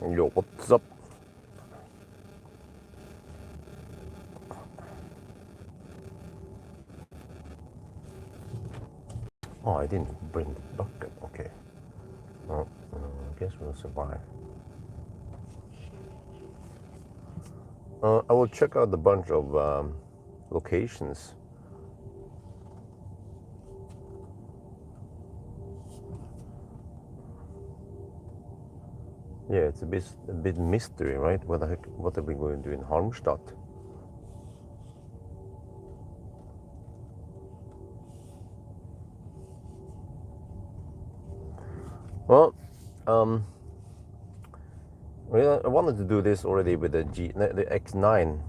Yo, what's up? Oh, I didn't bring the bucket. Okay. Well, I guess we'll survive. I will check out the bunch of locations. Yeah, it's a bit mystery, right? What are we going to do in Halmstad? Well, I wanted to do this already with the X9.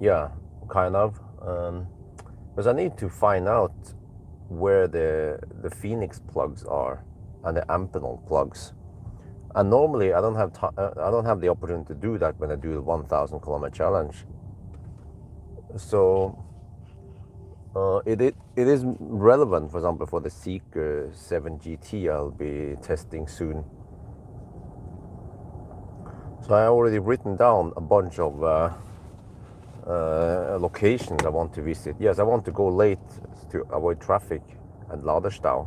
Yeah, kind of. Because I need to find out where the Phoenix plugs are and the Amphenol plugs. And normally I don't have the opportunity to do that when I do the 1,000 kilometer challenge. So it is relevant, for example, for the Seeker 7 GT I'll be testing soon. So I already written down a bunch of locations I want to visit. Yes, I want to go late to avoid traffic at Laderstau.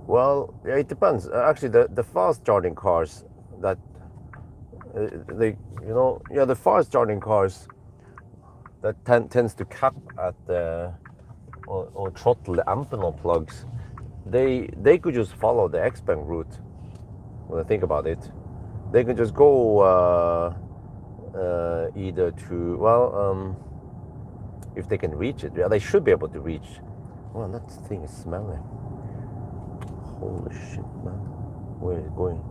Well, yeah, it depends. Actually, the fast charging cars that the fast charging cars that tends to cap at the or throttle the Amphenol plugs, they could just follow the Xpeng route. When I think about it, they can just go either to if they can reach it. Yeah, they should be able to reach. Well, that thing is smelling. Holy shit, man! Where is it going?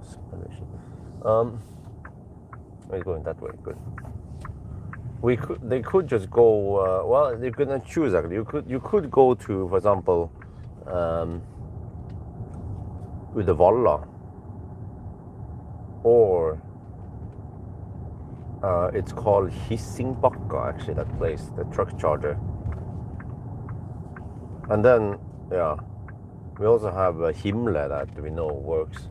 Smelly shit. It's going that way. Good. They could just go. Well, they couldn't choose actually. You could go to, for example, Uddevalla, or it's called Hissingbacka. Actually, that place, the truck charger. And then, yeah, we also have Himle that we know works.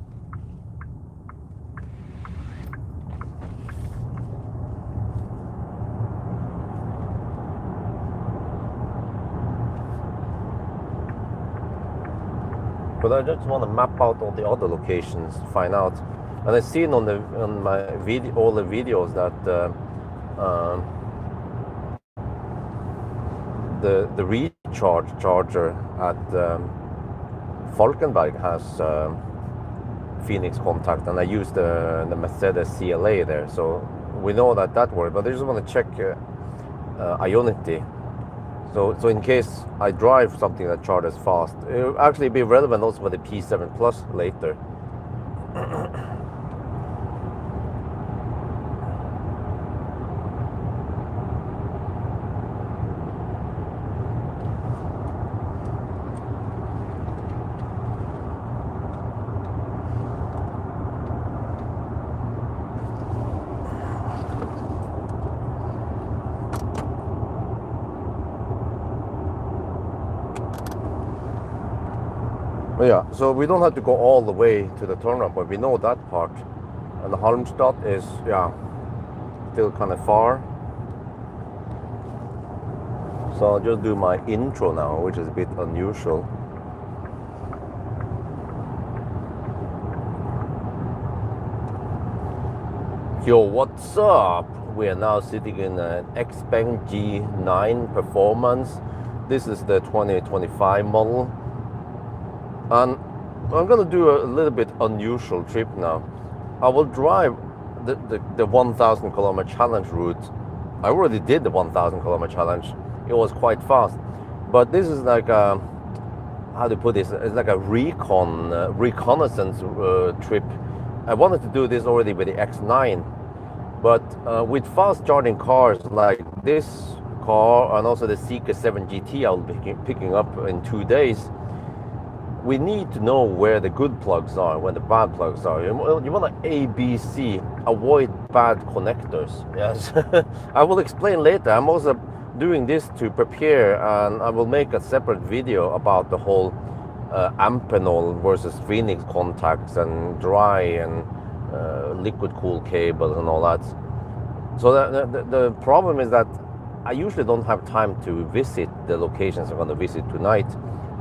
But I just want to map out all the other locations, find out. And I've seen on my video, all the videos that the recharge charger at Falkenberg has Phoenix contact, and I use the Mercedes CLA there, so we know that works. But I just want to check Ionity. So in case I drive something that charges fast, it'll actually be relevant also for the P7 Plus later. Yeah, so we don't have to go all the way to the turnaround point. We know that part, and the Halmstad is still kind of far. So I'll just do my intro now, which is a bit unusual. Yo, what's up? We are now sitting in an Xpeng G9 Performance. This is the 2025 model. And I'm gonna do a little bit unusual trip now. I will drive the 1,000 kilometer challenge route. I already did the 1,000 kilometer challenge. It was quite fast, but this is like a, how to put this? It's like a reconnaissance trip. I wanted to do this already with the X9, but with fast charging cars like this car and also the Seeker 7 GT I'll be picking up in 2 days, we need to know where the good plugs are, where the bad plugs are. You want to ABC, avoid bad connectors. Yes, I will explain later. I'm also doing this to prepare, and I will make a separate video about the whole Amphenol versus Phoenix contacts and dry and liquid cool cables and all that. So the problem is that I usually don't have time to visit the locations I'm going to visit tonight.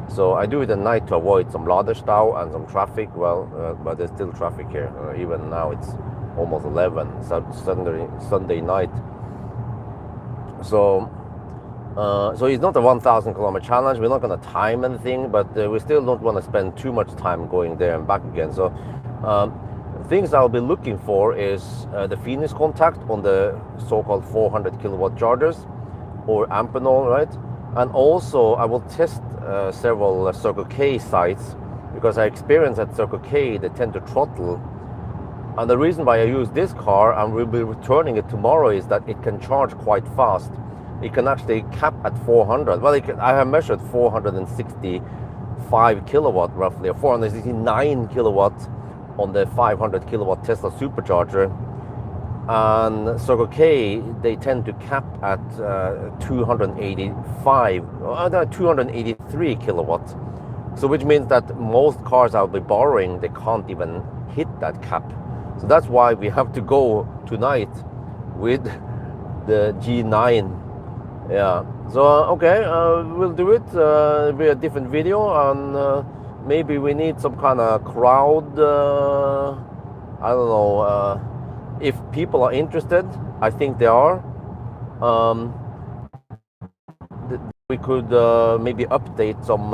So I do it at night to avoid some Laderstau and some traffic. Well, but there's still traffic here. Even now it's almost 11, Sunday night. So it's not a 1,000 kilometer challenge. We're not going to time anything, but we still don't want to spend too much time going there and back again. So things I'll be looking for is the Phoenix contact on the so-called 400 kilowatt chargers or Amphenol, right? And also I will test several Circle K sites, because I experienced at Circle K they tend to throttle. And the reason why I use this car, and we'll be returning it tomorrow, is that it can charge quite fast. It can actually cap at 400. Well, I have measured 465 kilowatt roughly, or 469 kilowatt on the 500 kilowatt Tesla supercharger. And Circle K, they tend to cap at 283 kilowatt. So which means that most cars I'll be borrowing, they can't even hit that cap. So that's why we have to go tonight with the G9. Yeah. So okay, we'll do it. It'll be a different video, and maybe we need some kind of crowd. I don't know. If people are interested, I think they are. We could maybe update some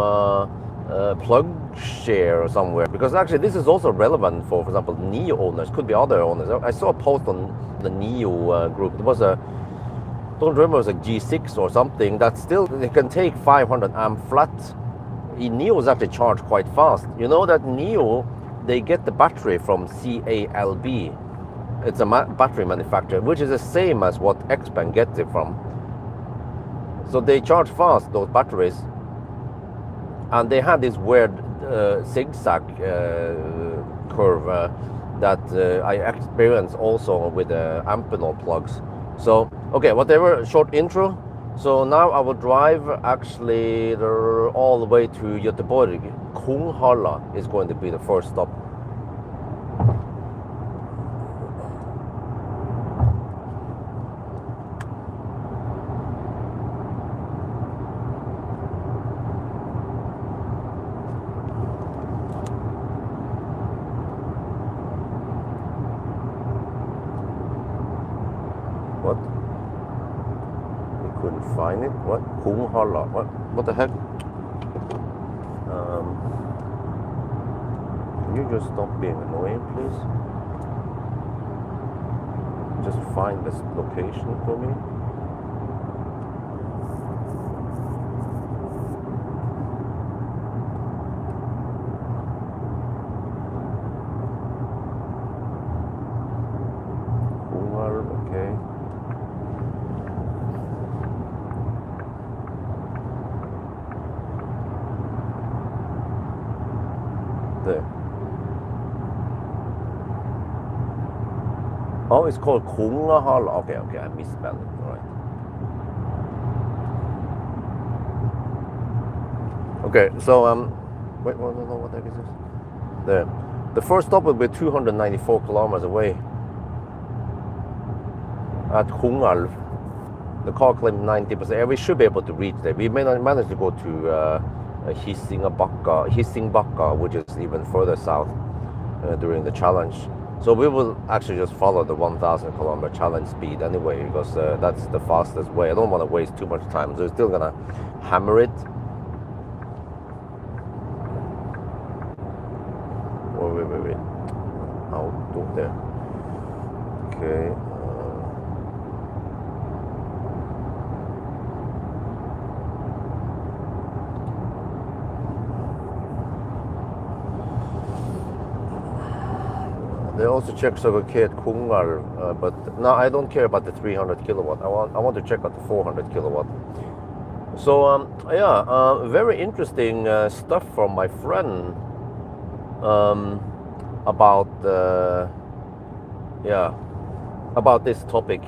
plug share somewhere, because actually this is also relevant for example, NIO owners. Could be other owners. I saw a post on the NIO group. There was a, don't remember, it was a G6 or something that still they can take 500 amp flat. NIO is actually charged quite fast. You know that NIO, they get the battery from CALB. It's a battery manufacturer, which is the same as what Xpeng gets it from. So they charge fast, those batteries. And they had this weird zigzag curve that I experienced also with the Amphenol plugs. So, okay, whatever, short intro. So now I will drive actually all the way to Göteborg. Kungsholmen is going to be the first stop. What? We couldn't find it. What? Kungsholmen. What the heck? Can you just stop being annoying, please? Just find this location for me. Okay. There. Oh, it's called Kungsholmen. Okay, I misspelled it. All right. Okay, so wait, no, what the heck is this? There. The first stop will be 294 kilometers away at Kungsholmen. The car claimed 90%. We should be able to reach there. We may not manage to go to Hissingbacka, which is even further south during the challenge. So we will actually just follow the 1,000 kilometer challenge speed anyway, because that's the fastest way. I don't want to waste too much time, so we're still gonna hammer it. Oh, wait. Out there. Okay. They also check Circle K at Kungsholmen, but no, I don't care about the 300 kilowatt. I want to check out the 400 kilowatt. So very interesting stuff from my friend about this topic.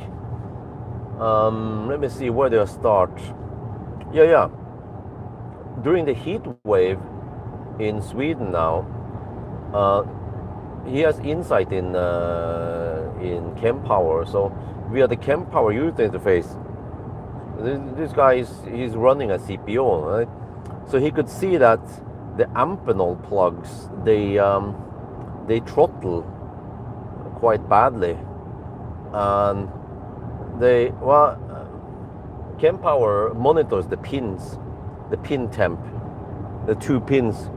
Let me see where they'll start. Yeah. During the heat wave in Sweden now, uh, he has insight in Pawel. So via the Pawel user interface, this guy he's running a CPO, right? So he could see that the Amphenol plugs they throttle quite badly, and Pawel monitors the pins, the pin temp, the 2 pins,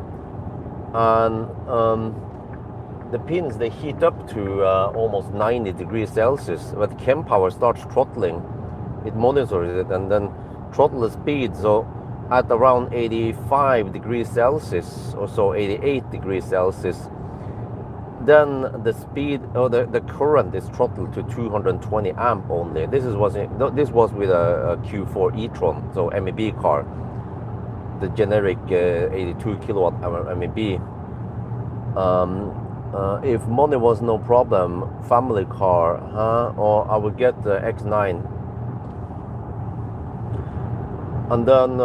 and the pins they heat up to almost 90 degrees Celsius. But Pawel starts throttling, it monitors it and then throttle the speed. So at around 85 degrees Celsius or so, 88 degrees Celsius, then the speed or the current is throttled to 220 amp only. This was with a Q4 e-tron, so MEB car, the generic 82 kilowatt hour MEB. If money was no problem, family car, or I would get the X9. And then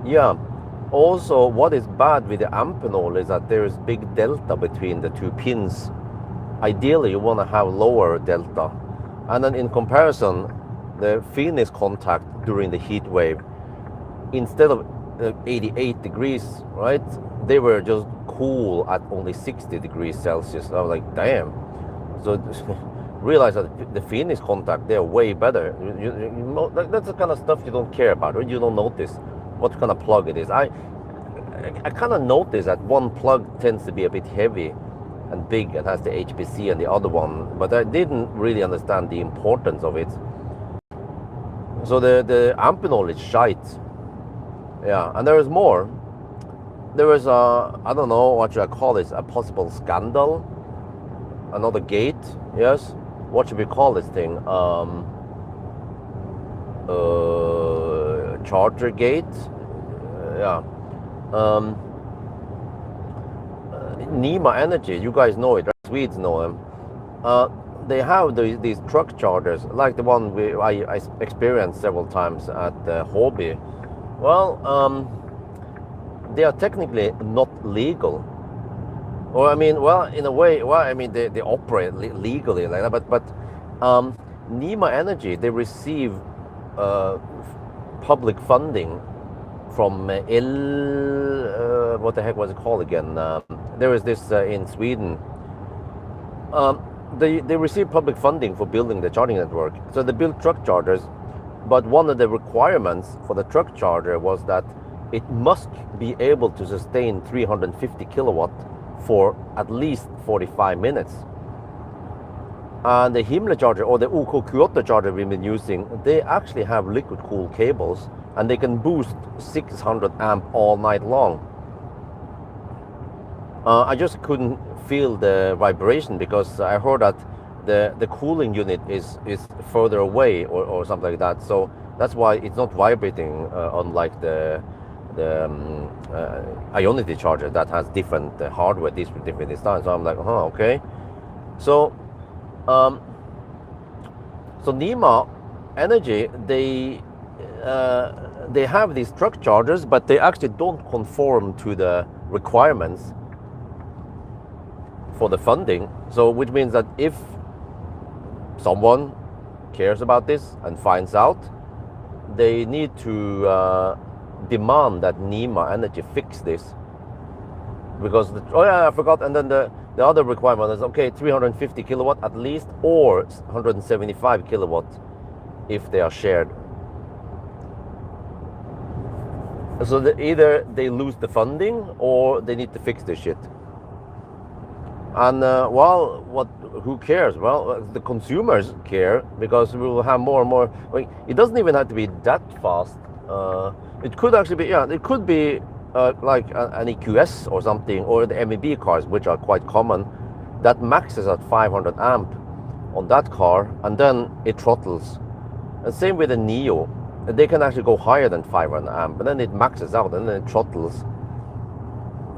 yeah, also what is bad with the Amphenol is that there is big delta between the 2 pins. Ideally you want to have lower delta, and then in comparison the Phoenix contact during the heat wave, instead of 88 degrees, right, they were just cool at only 60 degrees Celsius. I was like, damn. So realize that the Phoenix contact, they're way better. You know, that's the kind of stuff you don't care about, or you don't notice what kind of plug it is. I kind of noticed that one plug tends to be a bit heavy and big and has the HPC, and the other one, but I didn't really understand the importance of it. So the Amphenol is shite. Yeah, and there is more. There was I don't know what should I call this, a possible scandal, another gate. Yes, what should we call this thing? Charger gate. Yeah. Nima Energy, you guys know it, right? Swedes know them. They have these truck chargers, like the one I experienced several times at Hobby. Well, they are technically not legal. Or I mean, well, in a way, well, I mean, they operate legally like that. But Nima Energy, they receive public funding from what the heck was it called again? There is this in Sweden. They receive public funding for building the charging network. So they build truck chargers, but one of the requirements for the truck charger was that it must be able to sustain 350 kilowatt for at least 45 minutes. And the Himmler charger, or the OK Q8 charger we've been using, they actually have liquid cooled cables, and they can boost 600 amp all night long. I just couldn't feel the vibration because I heard that the cooling unit is further away or something like that. So that's why it's not vibrating, unlike the Ionity charger that has different hardware, different designs. So I'm like, okay. So Nima Energy, they have these truck chargers, but they actually don't conform to the requirements for the funding. So which means that if someone cares about this and finds out, they need to demand that Nima Energy fix this, because I forgot. And then the other requirement is, okay, 350 kilowatt at least, or 175 kilowatt if they are shared. So either they lose the funding or they need to fix this shit. And who cares? Well, the consumers care, because we will have more and more. It doesn't even have to be that fast. It could actually be, it could be like an EQS or something, or the MEB cars, which are quite common, that maxes at 500 amp on that car, and then it throttles. And same with the Neo, they can actually go higher than 500 amp, and then it maxes out, and then it throttles.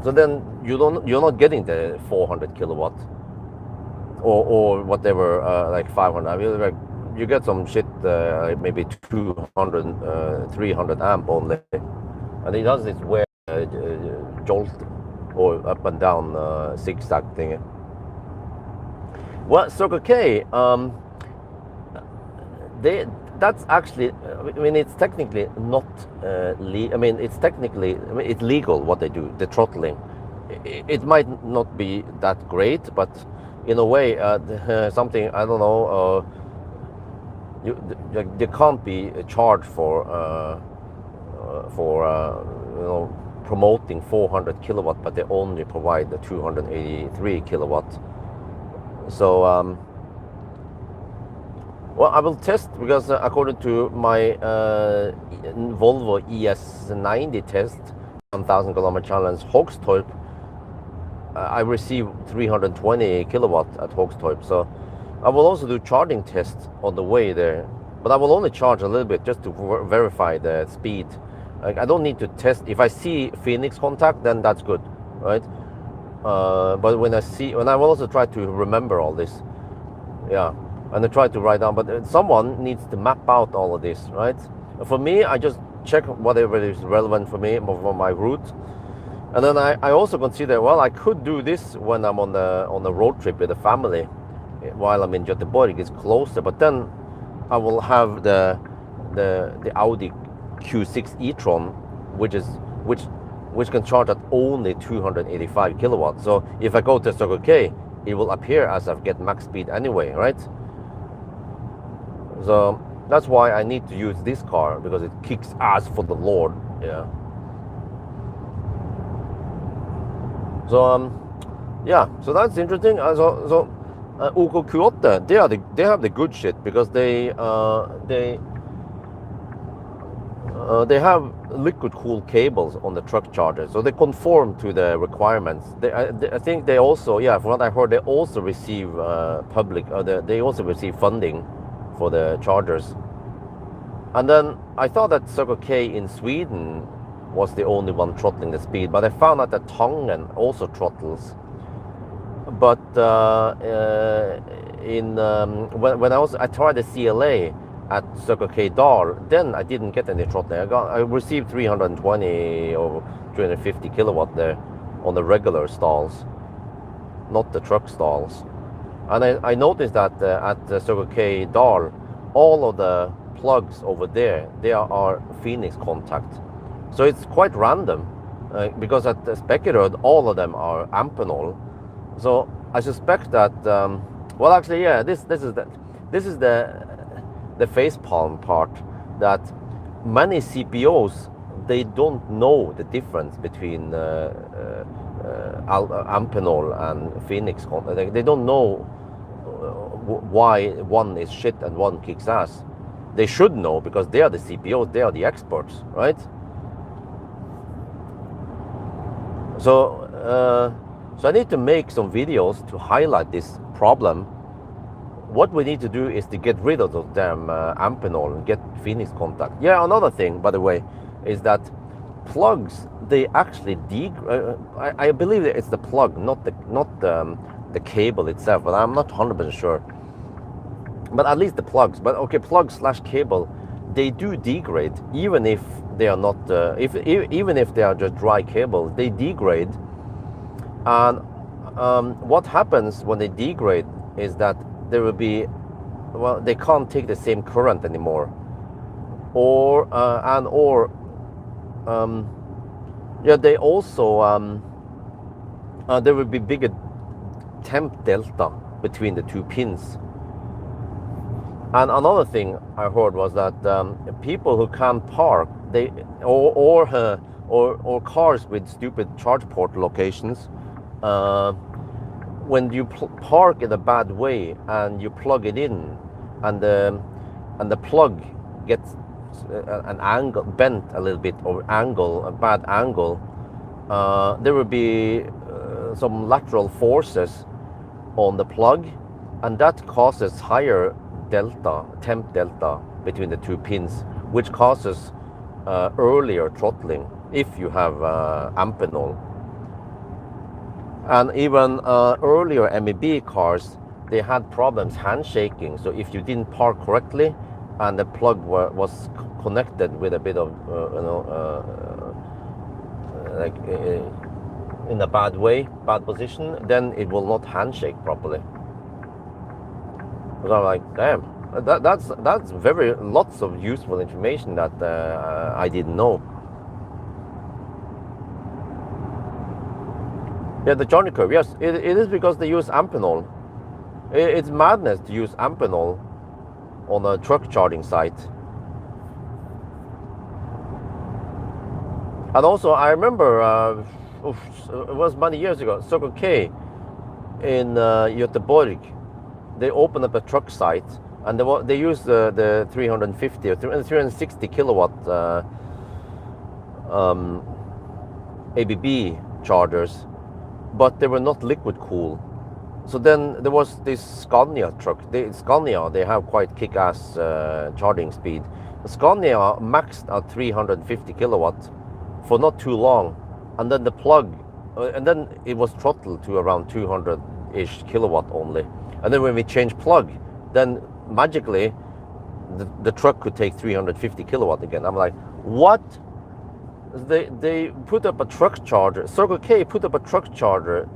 So then you're not getting the 400 kilowatt. or whatever, like 500. I mean, like you get some shit, maybe 200, 300 amp only, and it does this weird jolt or up and down zigzag thing. Well, Circle K, they that's actually, I mean, it's technically not I mean, it's technically, I mean, it's legal what they do, the throttling. It might not be that great, but in a way, something, I don't know, you can't be charged for you know, promoting 400 kilowatt, but they only provide the 283 kilowatt. So well, I will test, because according to my Volvo ES90 test, 1,000 kilometer challenge Hogstorp, I received 320 kilowatt at Hogstorp. So I will also do charging tests on the way there, but I will only charge a little bit just to verify the speed. Like, I don't need to test. If I see Phoenix contact, then that's good, right? But when I will also try to remember all this, yeah, and I try to write down. But someone needs to map out all of this, right? For me, I just check whatever is relevant for me, for my route. And then I also consider, well, I could do this when I'm on the road trip with the family, while I'm in Göteborg. It's closer, but then I will have the Audi Q6 e-tron, which can charge at only 285 kilowatts. So if I go to Circle K, it will appear as I get max speed anyway, right? So that's why I need to use this car, because it kicks ass for the Lord, yeah. So yeah, so that's interesting. So OK Q8, they have the good shit, because they have liquid cooled cables on the truck chargers, so they conform to the requirements. I think they also, yeah, from what I heard, they also receive they also receive funding for the chargers. And then I thought that Circle K in Sweden was the only one throttling the speed, but I found out that Tangen also throttles. But when I tried the CLA at Circle K Dal, then I didn't get any throttling. I received 320 or 350 kilowatt there on the regular stalls, not the truck stalls. And I noticed that at Circle K Dal, all of the plugs over there, they are Phoenix contact. So it's quite random, because at Spekkerud, all of them are Amphenol. So I suspect that, well, actually, yeah, this is the facepalm part, that many CPOs, they don't know the difference between Amphenol and Phoenix. They don't know why one is shit and one kicks ass. They should know, because they are the CPOs, they are the experts, right? So I need to make some videos to highlight this problem. What we need to do is to get rid of those damn Amphenol and get Phoenix contact. Yeah, another thing, by the way, is that plugs, they actually I believe that it's the plug, not the cable itself, but I'm not 100% sure. But at least the plugs. But okay, plug/cable, they do degrade, even if they are not, even if they are just dry cables, they degrade. And what happens when they degrade is that there will be, well, they can't take the same current anymore, yeah, they also there will be bigger temp delta between the two pins. And another thing I heard was that people who can't park, or cars with stupid charge port locations, when you park in a bad way and you plug it in, and the plug gets an angle bent a little bit, or a bad angle, there will be some lateral forces on the plug, and that causes higher temp delta between the two pins, which causes earlier throttling if you have Amphenol. And even earlier MEB cars, they had problems handshaking. So if you didn't park correctly, and the plug was connected with a bit of like in a bad way, bad position, then it will not handshake properly. So I'm like, damn, that's very lots of useful information that I didn't know. Yeah, the charging curve. Yes, it is because they use Amphenol. It's madness to use Amphenol on a truck charging site. And also, I remember, it was many years ago, Circle K in Göteborg, they opened up a truck site, and they used the 350 or 360 kilowatt ABB chargers, but they were not liquid cool. So then there was this Scania truck. Scania, they have quite kick-ass charging speed. Scania maxed at 350 kilowatt for not too long, and then the plug, and then it was throttled to around 200-ish kilowatt only. And then when we changed plug, then magically the truck could take 350 kilowatt again. I'm like, what? They put up a truck charger. Circle K put up a truck charger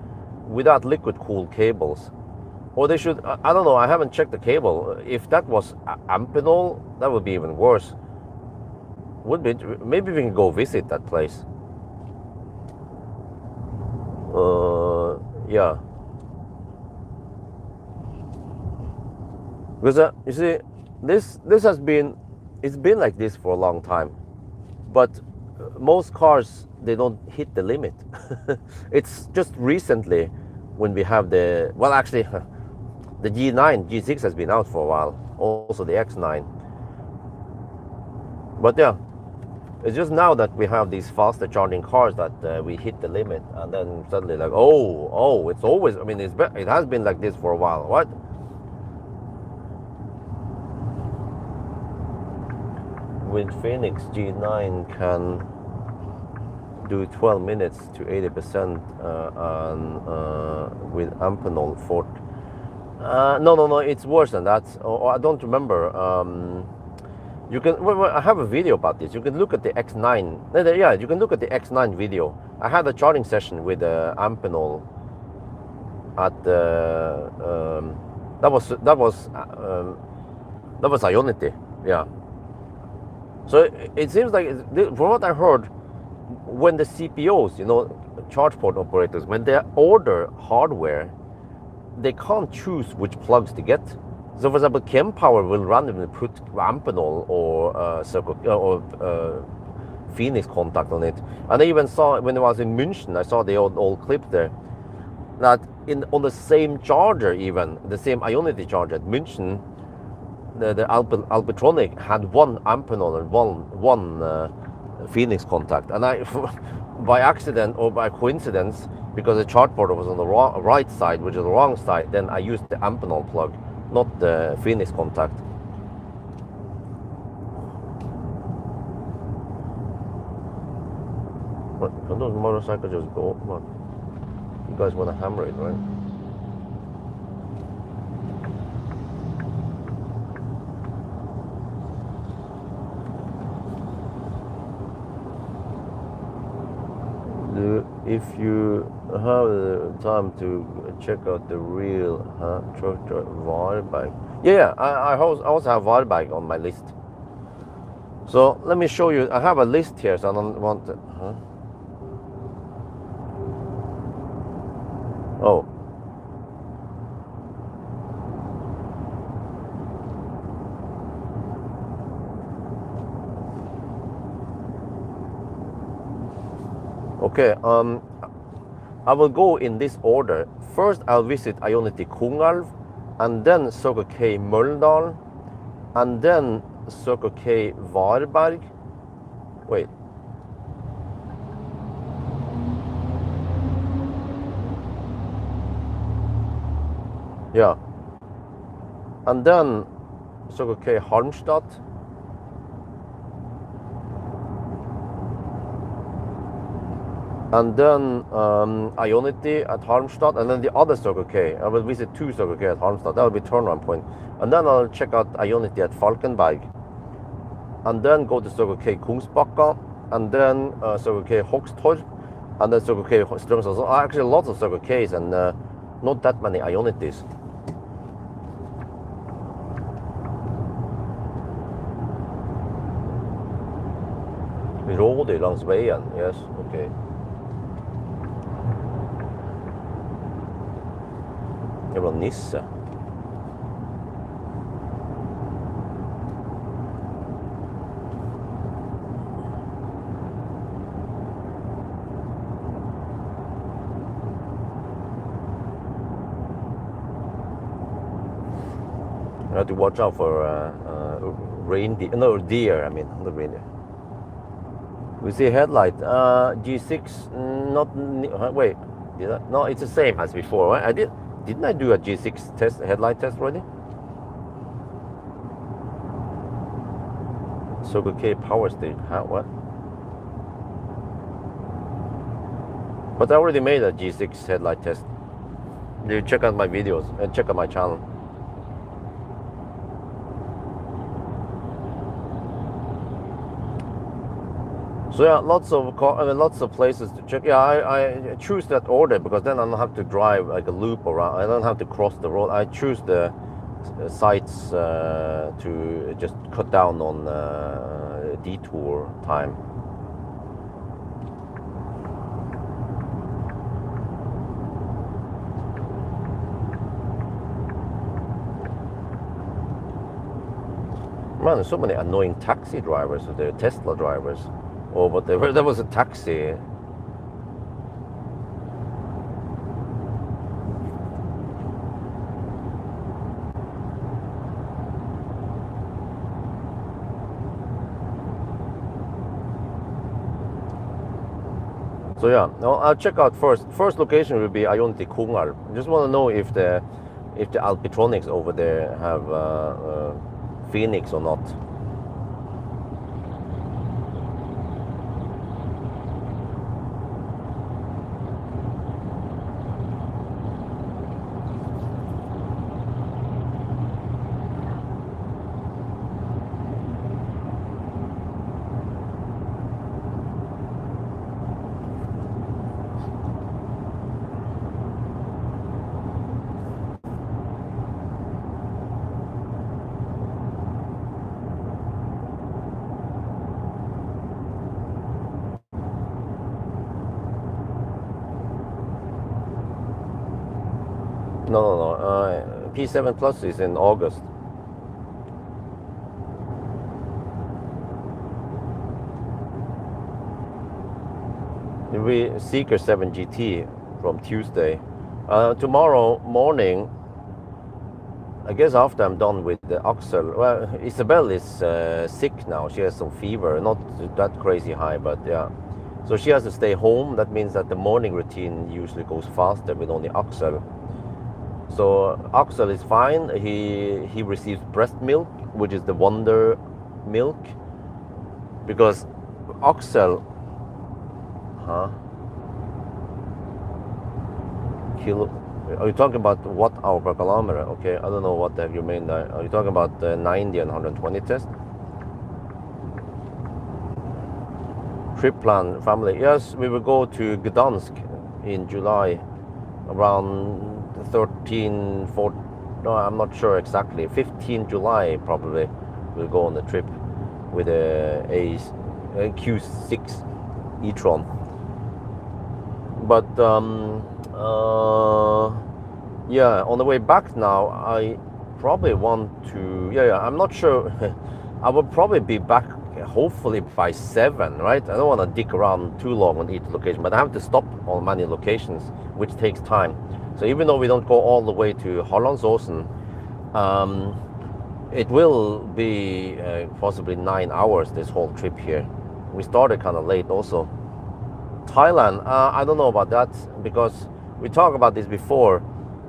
without liquid cooled cables. Or they should, I don't know, I haven't checked the cable. If that was Amphenol, that would be even worse. Would be, maybe we can go visit that place. Yeah. Because you see, this has been, it's been like this for a long time, but most cars, they don't hit the limit. It's just recently when we have the, well, actually the G9, G6 has been out for a while, also the X9. But yeah, it's just now that we have these faster charging cars that we hit the limit, and then suddenly like, oh, it's always, I mean, it has been like this for a while. What? With Phoenix G9 can do 12 minutes to 80% and with Amphenol 40. No, it's worse than that. I don't remember. You can. Well, I have a video about this. You can look at the X9. Yeah, you can look at the X9 video. I had a charging session with Amphenol at the. That was Ionity. Yeah. So it seems like, from what I heard, when the CPOs, charge port operators, when they order hardware, they can't choose which plugs to get. So, for example, Pawel will randomly put Amphenol or Phoenix contact on it. And I even saw, when I was in München, I saw the old clip there, that on the same charger, even the same Ionity charger at München, the Alpitronic had one Amphenol and one Phoenix contact. And I, by accident or by coincidence, because the charge port was on the right side, which is the wrong side, then I used the Amphenol plug, not the Phoenix contact. What? Can those motorcycles just go? What? You guys want to hammer it, right? If you have the time to check out the real truck Varberg. Yeah, I also have Varberg on my list. So let me show you. I have a list here, so I don't want to. Oh. Okay, I will go in this order. First, I'll visit Ionity Kungalv, and then Circle K Mölndal, and then Circle K Varberg. Wait. Yeah. And then Circle K Halmstad. And then Ionity at Halmstad, and then the other Circle K. I will visit 2 Circle K at Halmstad. That will be turnaround point. And then I'll check out Ionity at Falkenberg. And then go to Circle K Kungsbacka, and then Circle K Hogstorp, and then Circle K Strømstad. So actually lots of Circle Ks and not that many Ionities. Rådig langs veien, yes, okay. Jævla nisse. You have to watch out for reindeer, no, deer, I mean, not reindeer. We see headlight, G6, not, wait, did I? No, it's the same as before, right? Didn't I do a G6 test, headlight test already? Circle K power stage, huh, what? But I already made a G6 headlight test. You check out my videos and check out my channel. So yeah, lots of places to check. Yeah, I choose that order because then I don't have to drive like a loop around. I don't have to cross the road. I choose the sites to just cut down on detour time. Man, there's so many annoying taxi drivers, the Tesla drivers. Or whatever, there was a taxi. So yeah, no, I'll check out first. First location will be Ionity Kungal. Just want to know if the Alpitronics over there have Phoenix or not. No. P7 Plus is in August. It will be Seeker 7 GT from Tuesday. Tomorrow morning, I guess after I'm done with the Axel. Well, Isabel is sick now. She has some fever, not that crazy high, but yeah. So she has to stay home. That means that the morning routine usually goes faster with only Axel. So Axel is fine. He receives breast milk, which is the Wonder milk, because Axel, are you talking about watt hour per kilometer? Okay, I don't know what the heck you mean there. Are you talking about the 90 and 120 test? Trip plan, family. Yes, we will go to Gdansk in July, around 13, 14, no, I'm not sure exactly. 15 July probably we'll go on the trip with a Q6 e-tron. But yeah, on the way back now, I probably want to. Yeah, I'm not sure. I will probably be back hopefully by 7, right? I don't want to dick around too long on each location, but I have to stop on many locations, which takes time. So even though we don't go all the way to Hallandsåsen, it will be possibly 9 hours this whole trip here. We started kind of late also. Thailand, I don't know about that because we talked about this before.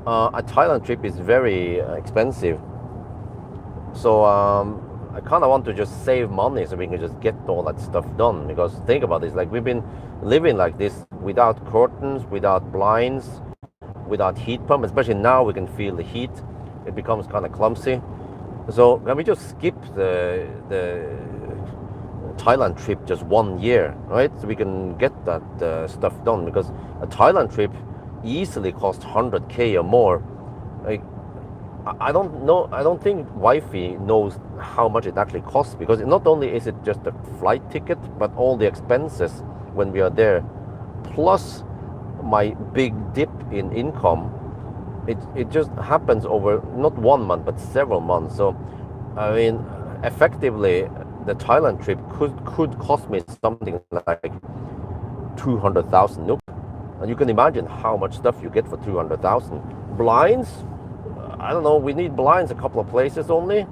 A Thailand trip is very expensive. So I kind of want to just save money so we can just get all that stuff done. Because think about this, like we've been living like this without curtains, without blinds, without heat pump, especially now we can feel the heat, it becomes kind of clumsy. So can we just skip the Thailand trip just 1 year, right? So we can get that stuff done, because a Thailand trip easily costs 100K or more. Like, I don't know. I don't think wifey knows how much it actually costs, because not only is it just a flight ticket, but all the expenses when we are there, plus my big dip in income. It just happens over not 1 month but several months. So, I mean, effectively, the Thailand trip could cost me something like 200,000 NOK, and you can imagine how much stuff you get for 200,000. Blinds, I don't know. We need blinds a couple of places only,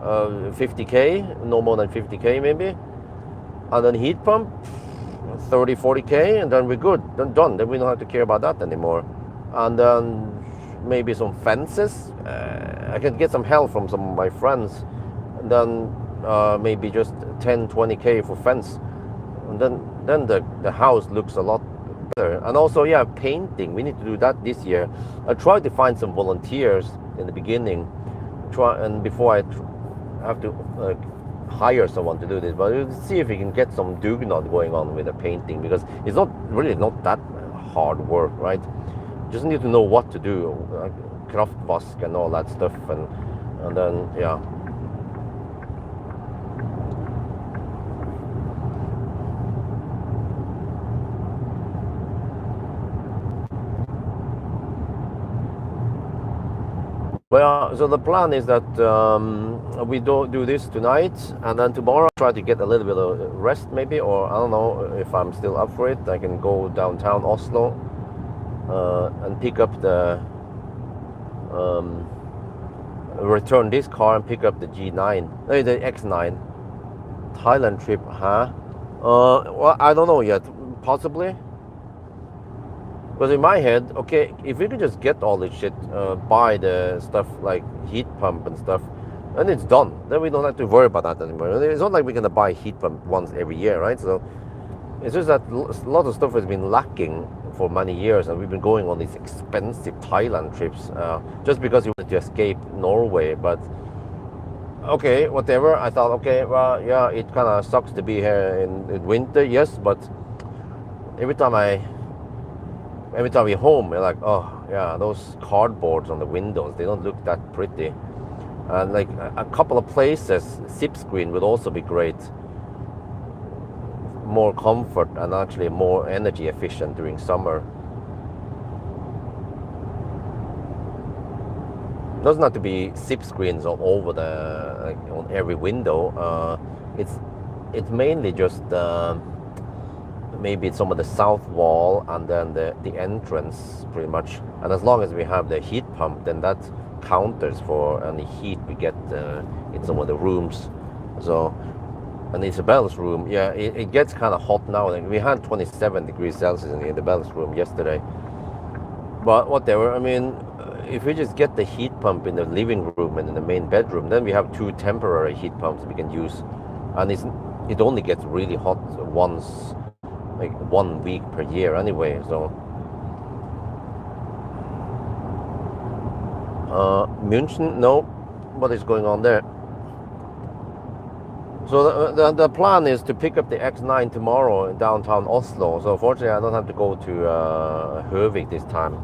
50K, no more than 50K maybe, and then heat pump, 30, 40K, and then we're good. Then done. Then we don't have to care about that anymore. And then maybe some fences. I can get some help from some of my friends, and then maybe just 10, 20K for fence, and then the house looks a lot better. And also, yeah, painting. We need to do that this year. I tried to find some volunteers in the beginning, and before I have to hire someone to do this, but we'll see if we can get some dugnad going on with the painting, because it's not that hard work, right? Just need to know what to do, kraftvask and all that stuff, and then yeah. Well, so the plan is that we do this tonight, and then tomorrow I'll try to get a little bit of rest maybe, or I don't know if I'm still up for it. I can go downtown Oslo and pick up return this car and pick up the G9, the X9. Thailand trip, huh? Well, I don't know yet. Possibly. Because in my head, okay, if we could just get all this shit, buy the stuff like heat pump and stuff, and it's done. Then we don't have to worry about that anymore. It's not like we're gonna buy heat pump once every year, right? So it's just that a lot of stuff has been lacking for many years, and we've been going on these expensive Thailand trips just because we wanted to escape Norway. But okay, whatever. I thought, okay, well, yeah, it kind of sucks to be here in winter, yes, but every time we're home, we're like, oh yeah, those cardboards on the windows, they don't look that pretty. And like a couple of places, SIP screen would also be great. More comfort and actually more energy efficient during summer. Doesn't have to be SIP screens all over on every window. It's mainly just maybe it's some of the south wall and then the entrance pretty much. And as long as we have the heat pump, then that counters for any heat we get in some of the rooms. So, and Isabel's room, yeah, it gets kind of hot now. Like we had 27 degrees Celsius in Isabel's room yesterday. But whatever, I mean, if we just get the heat pump in the living room and in the main bedroom, then we have 2 temporary heat pumps we can use. And it only gets really hot once, like 1 week per year anyway. So München, no, what is going on there? So the plan is to pick up the X9 tomorrow in downtown Oslo. So fortunately I don't have to go to Høvik this time.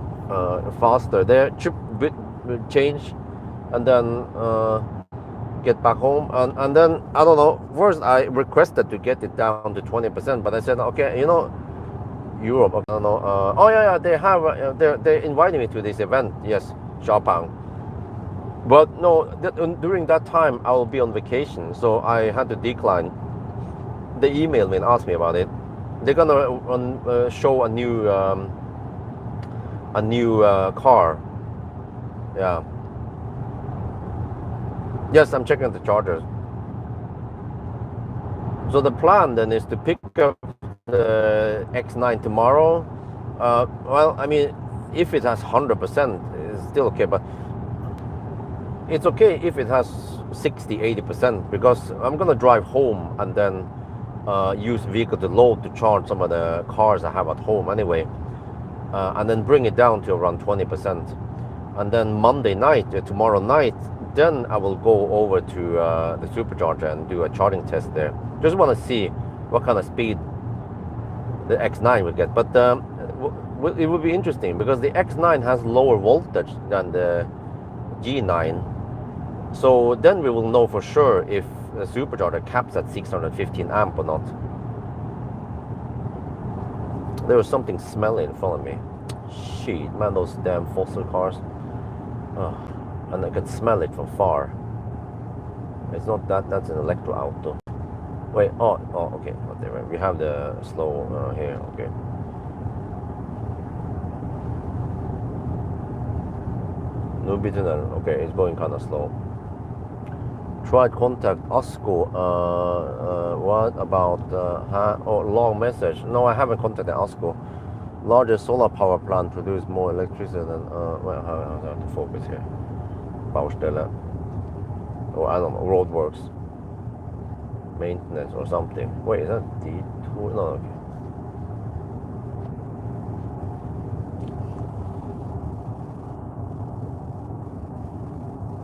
Faster there, bit change, and then get back home. And then I don't know, first I requested to get it down to 20%, but I said, okay, Europe, I don't know, oh yeah, they have they're inviting me to this event, yes, Xpeng. But no, during that time I will be on vacation, so I had to decline. They emailed me and asked me about it. They're gonna show a new car. Yeah. Yes, I'm checking the chargers. So the plan then is to pick up the X9 tomorrow. Well, I mean, if it has 100%, it's still okay, but it's okay if it has 60-80%, because I'm gonna drive home and then used vehicle to load to charge some of the cars I have at home anyway, and then bring it down to around 20%. And then Monday night, tomorrow night, then I will go over to the supercharger and do a charging test there. Just want to see what kind of speed the X9 will get. But it will be interesting because the X9 has lower voltage than the G9. So then we will know for sure if the supercharger caps at 615 amp or not. There was something smelly in front of me. Shit, man, those damn fossil cars. Oh, and I can smell it from far. It's not that, that's an electro auto. Wait, oh, okay, whatever. We have the slow here, okay. No bitter, okay, it's going kind of slow. Tried contact ASCO. What about long message? No, I haven't contacted ASCO. Largest solar power plant produce more electricity than well, how to focus here? Baustelle. Or I don't know, roadworks, maintenance or something. Wait, is that D2? No, okay.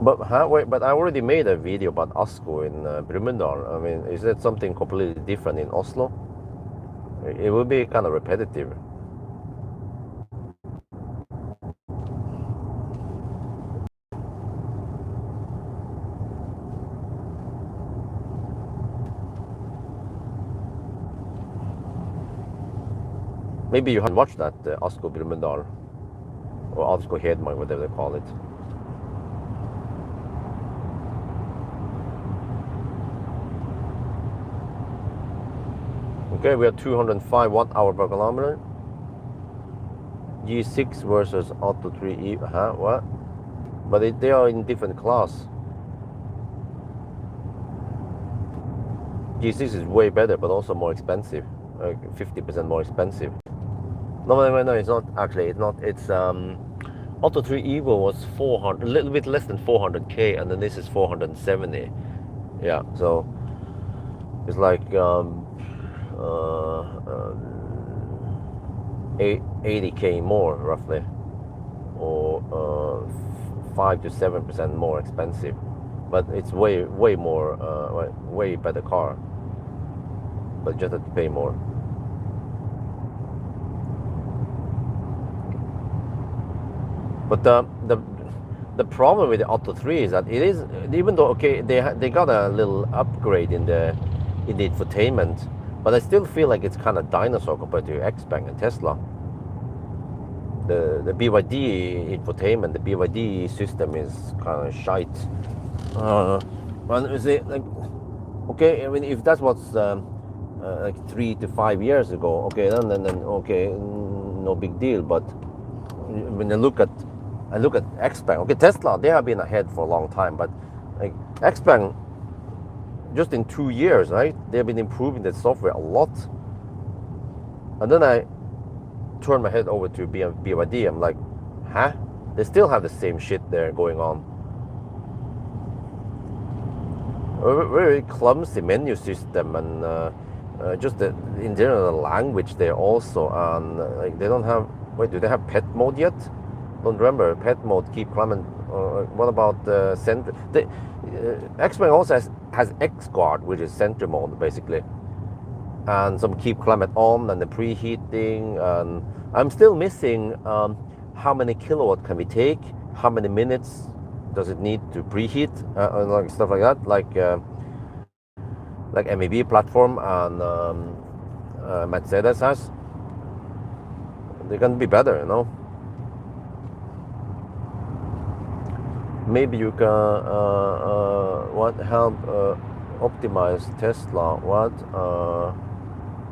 But wait, but I already made a video about ASCO in Brumunddal. I mean, is that something completely different in Oslo? It will be kind of repetitive. Maybe you haven't watched that ASCO Brumunddal or ASCO Hedmark, whatever they call it. Okay, we are 205 watt-hour per kilometer. G6 versus Auto 3E. What? But they are in different class. G6 is way better, but also more expensive. 50% more expensive. No, it's not actually. It's not. It's Auto 3 Evo was 400, a little bit less than 400k, and then this is 470. Yeah, so it's like 80k more roughly, or 5 to 7% more expensive, but it's way more, way better car, but just have to pay more. But the problem with the Auto 3 is that it is, even though okay they got a little upgrade in the infotainment, but I still feel like it's kind of dinosaur compared to Xpeng and Tesla. The BYD infotainment, the BYD system is kind of shite. And you see, like, okay, I mean, if that's what's like 3 to 5 years ago, okay, then okay, no big deal. But when I look at Xpeng, okay, Tesla, they have been ahead for a long time, but like Xpeng, just in 2 years, right? They've been improving the software a lot. And then I turn my head over to BYD. I'm like, huh? They still have the same shit there going on. A very clumsy menu system, and just in general the language there also. And like they don't have. Wait, do they have pet mode yet? Don't remember pet mode. Keep climate. What about center? Xpeng also has X Guard, which is center mode basically, and some keep climate on and the preheating. And I'm still missing how many kilowatt can we take, how many minutes does it need to preheat, like stuff like that, like MEB platform and Mercedes has. They can be better, you know. Maybe you can help optimize Tesla. What?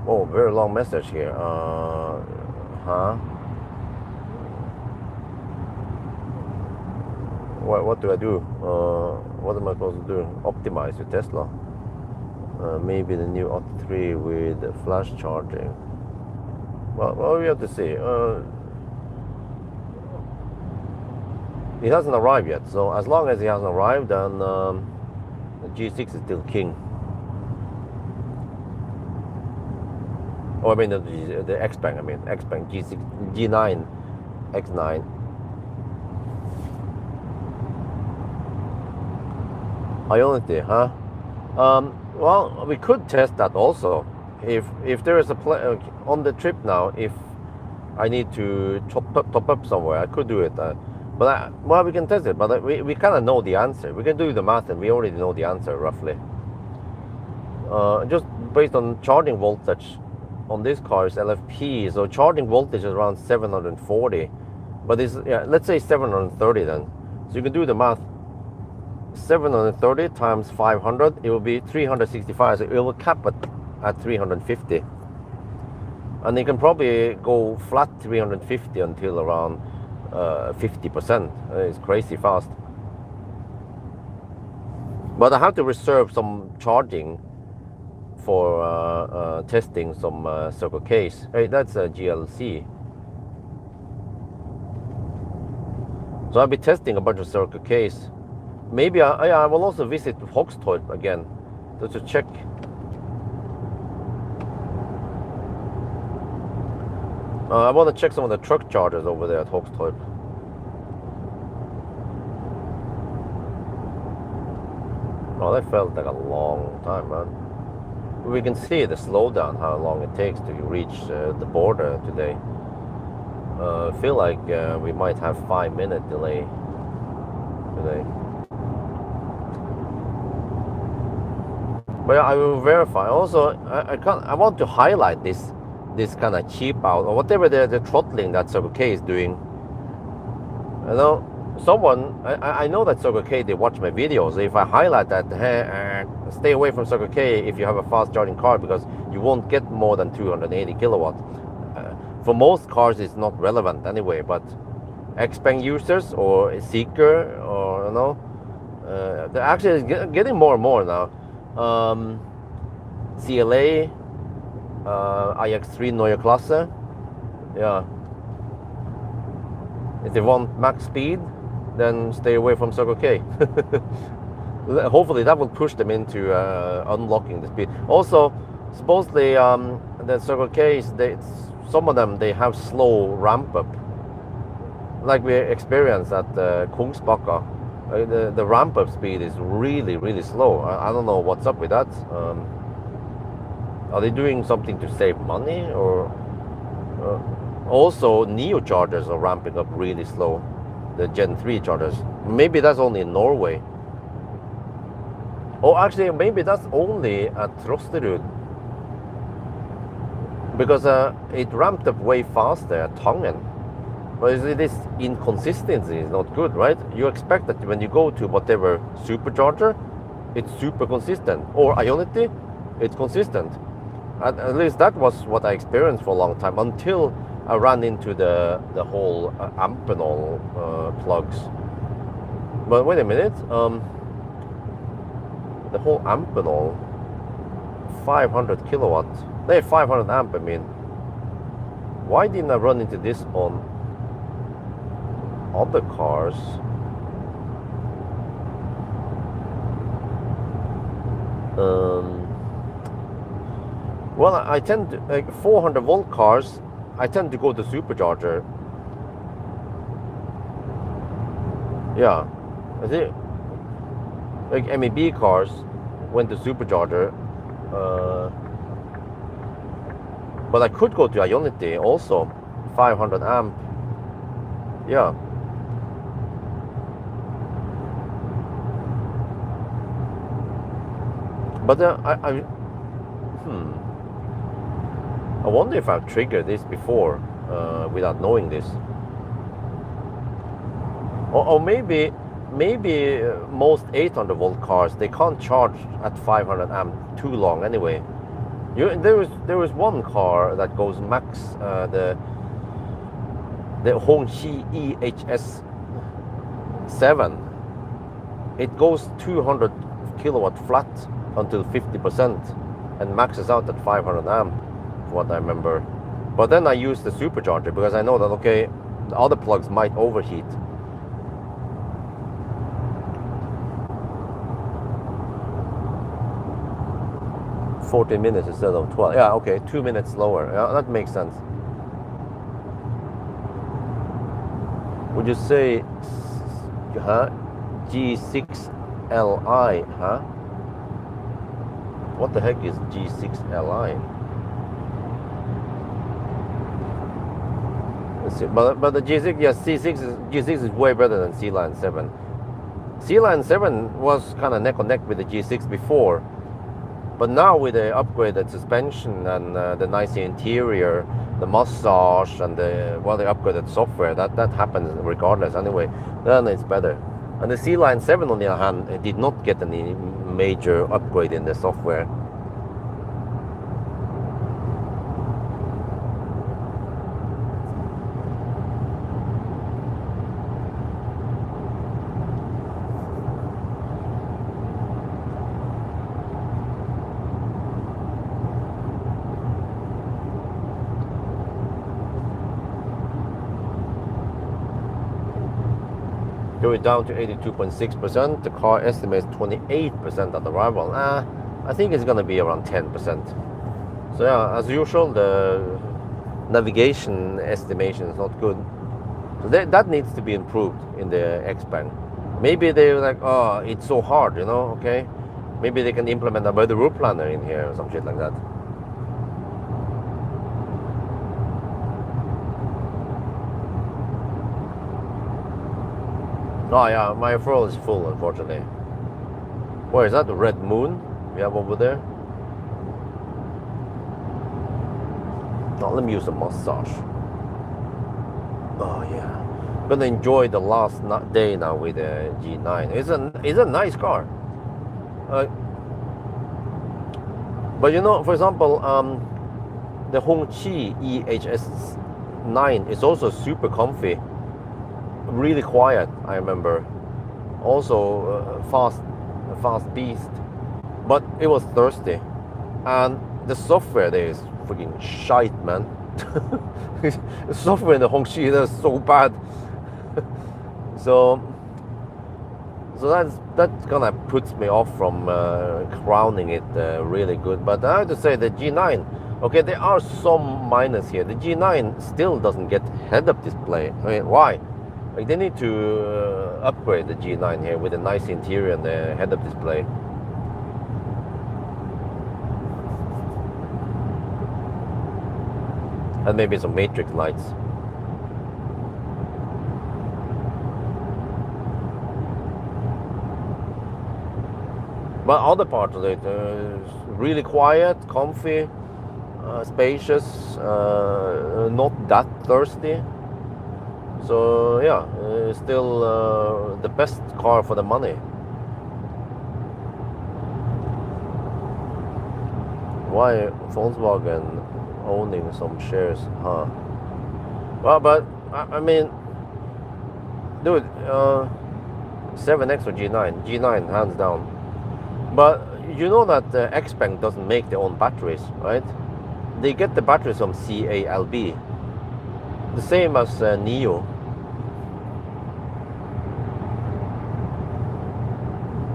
Oh, very long message here. What do I do? What am I supposed to do? Optimize your Tesla. Maybe the new Auto 3 with flash charging. Well, we have to see. It hasn't arrived yet, so as long as it hasn't arrived, then the G6 is still king. Or I mean the Xpeng. I mean Xpeng G6, G9, X9. Ionity, huh? Well, we could test that also. If there is a on the trip now, if I need to top up somewhere, I could do it. Well, we can test it, but we kind of know the answer. We can do the math, and we already know the answer roughly. Just based on charging voltage on this car is LFP, so charging voltage is around 740, but it's, yeah, let's say 730 then. So you can do the math. 730 times 500, it will be 365. So it will cap it at 350, and you can probably go flat 350 until around 50%. It's crazy fast. But I have to reserve some charging for testing some Circle K's. Hey, that's a GLC. So I'll be testing a bunch of Circle K's. Maybe I will also visit Halmstad again just to check. I want to check some of the truck chargers over there at Halmstad. Oh, that felt like a long time, man. We can see the slowdown, how long it takes to reach the border today. I feel like we might have 5-minute delay today. But I will verify. Also, I want to highlight this kind of cheap out or whatever the throttling that Circle K is doing. You know, I know that Circle K, they watch my videos. If I highlight that, hey, stay away from Circle K if you have a fast charging car, because you won't get more than 280 kilowatt. For most cars, it's not relevant anyway. But Xpeng users or Seeker, or you know, they're actually getting more and more now. CLA, iX3 Neue Klasse, yeah. If they want max speed, then stay away from Circle K. Hopefully that will push them into unlocking the speed. Also, supposedly the Circle K's, some of them, they have slow ramp up, like we experienced at Kungsbacka. The ramp up speed is really, really slow. I don't know what's up with that. Are they doing something to save money, or also Neo chargers are ramping up really slow, the Gen 3 chargers. Maybe that's only in Norway. Oh, actually, maybe that's only at Trosterud, because it ramped up way faster at Tangen. But this inconsistency is not good, right? You expect that when you go to whatever supercharger, it's super consistent, or Ionity, it's consistent. At least that was what I experienced for a long time, until I ran into the whole Amphenol plugs. But wait a minute, the whole Amphenol 500 kilowatt, 500 amp. I mean, why didn't I run into this on other cars? Well, I tend to, like 400 volt cars, I tend to go to supercharger. Yeah, I think like MEB cars went to supercharger, but I could go to Ionity also, 500 amp. Yeah. But I wonder if I've triggered this before without knowing this. Or maybe most 800 volt cars, they can't charge at 500 amp too long anyway. There was one car that goes max, the Hongqi EHS 7. It goes 200 kilowatt flat until 50% and maxes out at 500 amp, what I remember. But then I use the supercharger because I know that, okay, the other plugs might overheat. 14 minutes instead of 12. Yeah, okay, 2 minutes slower. Yeah, that makes sense. Would you say, huh? G6Li, huh? What the heck is G6Li? Let's see. But the G6, yeah, G6 is way better than C-Line 7. C-Line 7 was kind of neck and neck with the G6 before, but now with the upgraded suspension and the nice interior, the massage and the upgraded software, that happens regardless anyway, then it's better. And the C-Line 7 on the other hand, it did not get any major upgrade in the software. Going down to 82.6%. The car estimates 28% at arrival. I think it's going to be around 10%. So yeah, as usual, the navigation estimation is not good. So that needs to be improved in the Xpeng. Maybe they're like, oh, it's so hard, you know, okay. Maybe they can implement a better route planner in here or some shit like that. Oh yeah, my throttle is full, unfortunately. Where is that? The red moon we have over there? Oh, let me use a massage. Oh yeah, I'm gonna enjoy the last day now with the G9. It's a nice car. But you know, for example, the Hongqi EHS9 is also super comfy. Really quiet, I remember. Also fast beast, but it was thirsty, and the software there is freaking shite, man. The software in the Hongqi is so bad. so that kind of puts me off from crowning it really good. But I have to say the G9, okay, there are some minus here. The G9 still doesn't get head-up display. I mean, why? Like, they need to upgrade the G9 here with a nice interior and the head-up display. And maybe some matrix lights. But other parts of it is really quiet, comfy, spacious, not that thirsty. So yeah, still the best car for the money. Why Volkswagen owning some shares, huh? Well, but I mean, dude, 7X or G9? G9, hands down. But you know that Xpeng doesn't make their own batteries, right? They get the batteries from CALB. The same as NIO.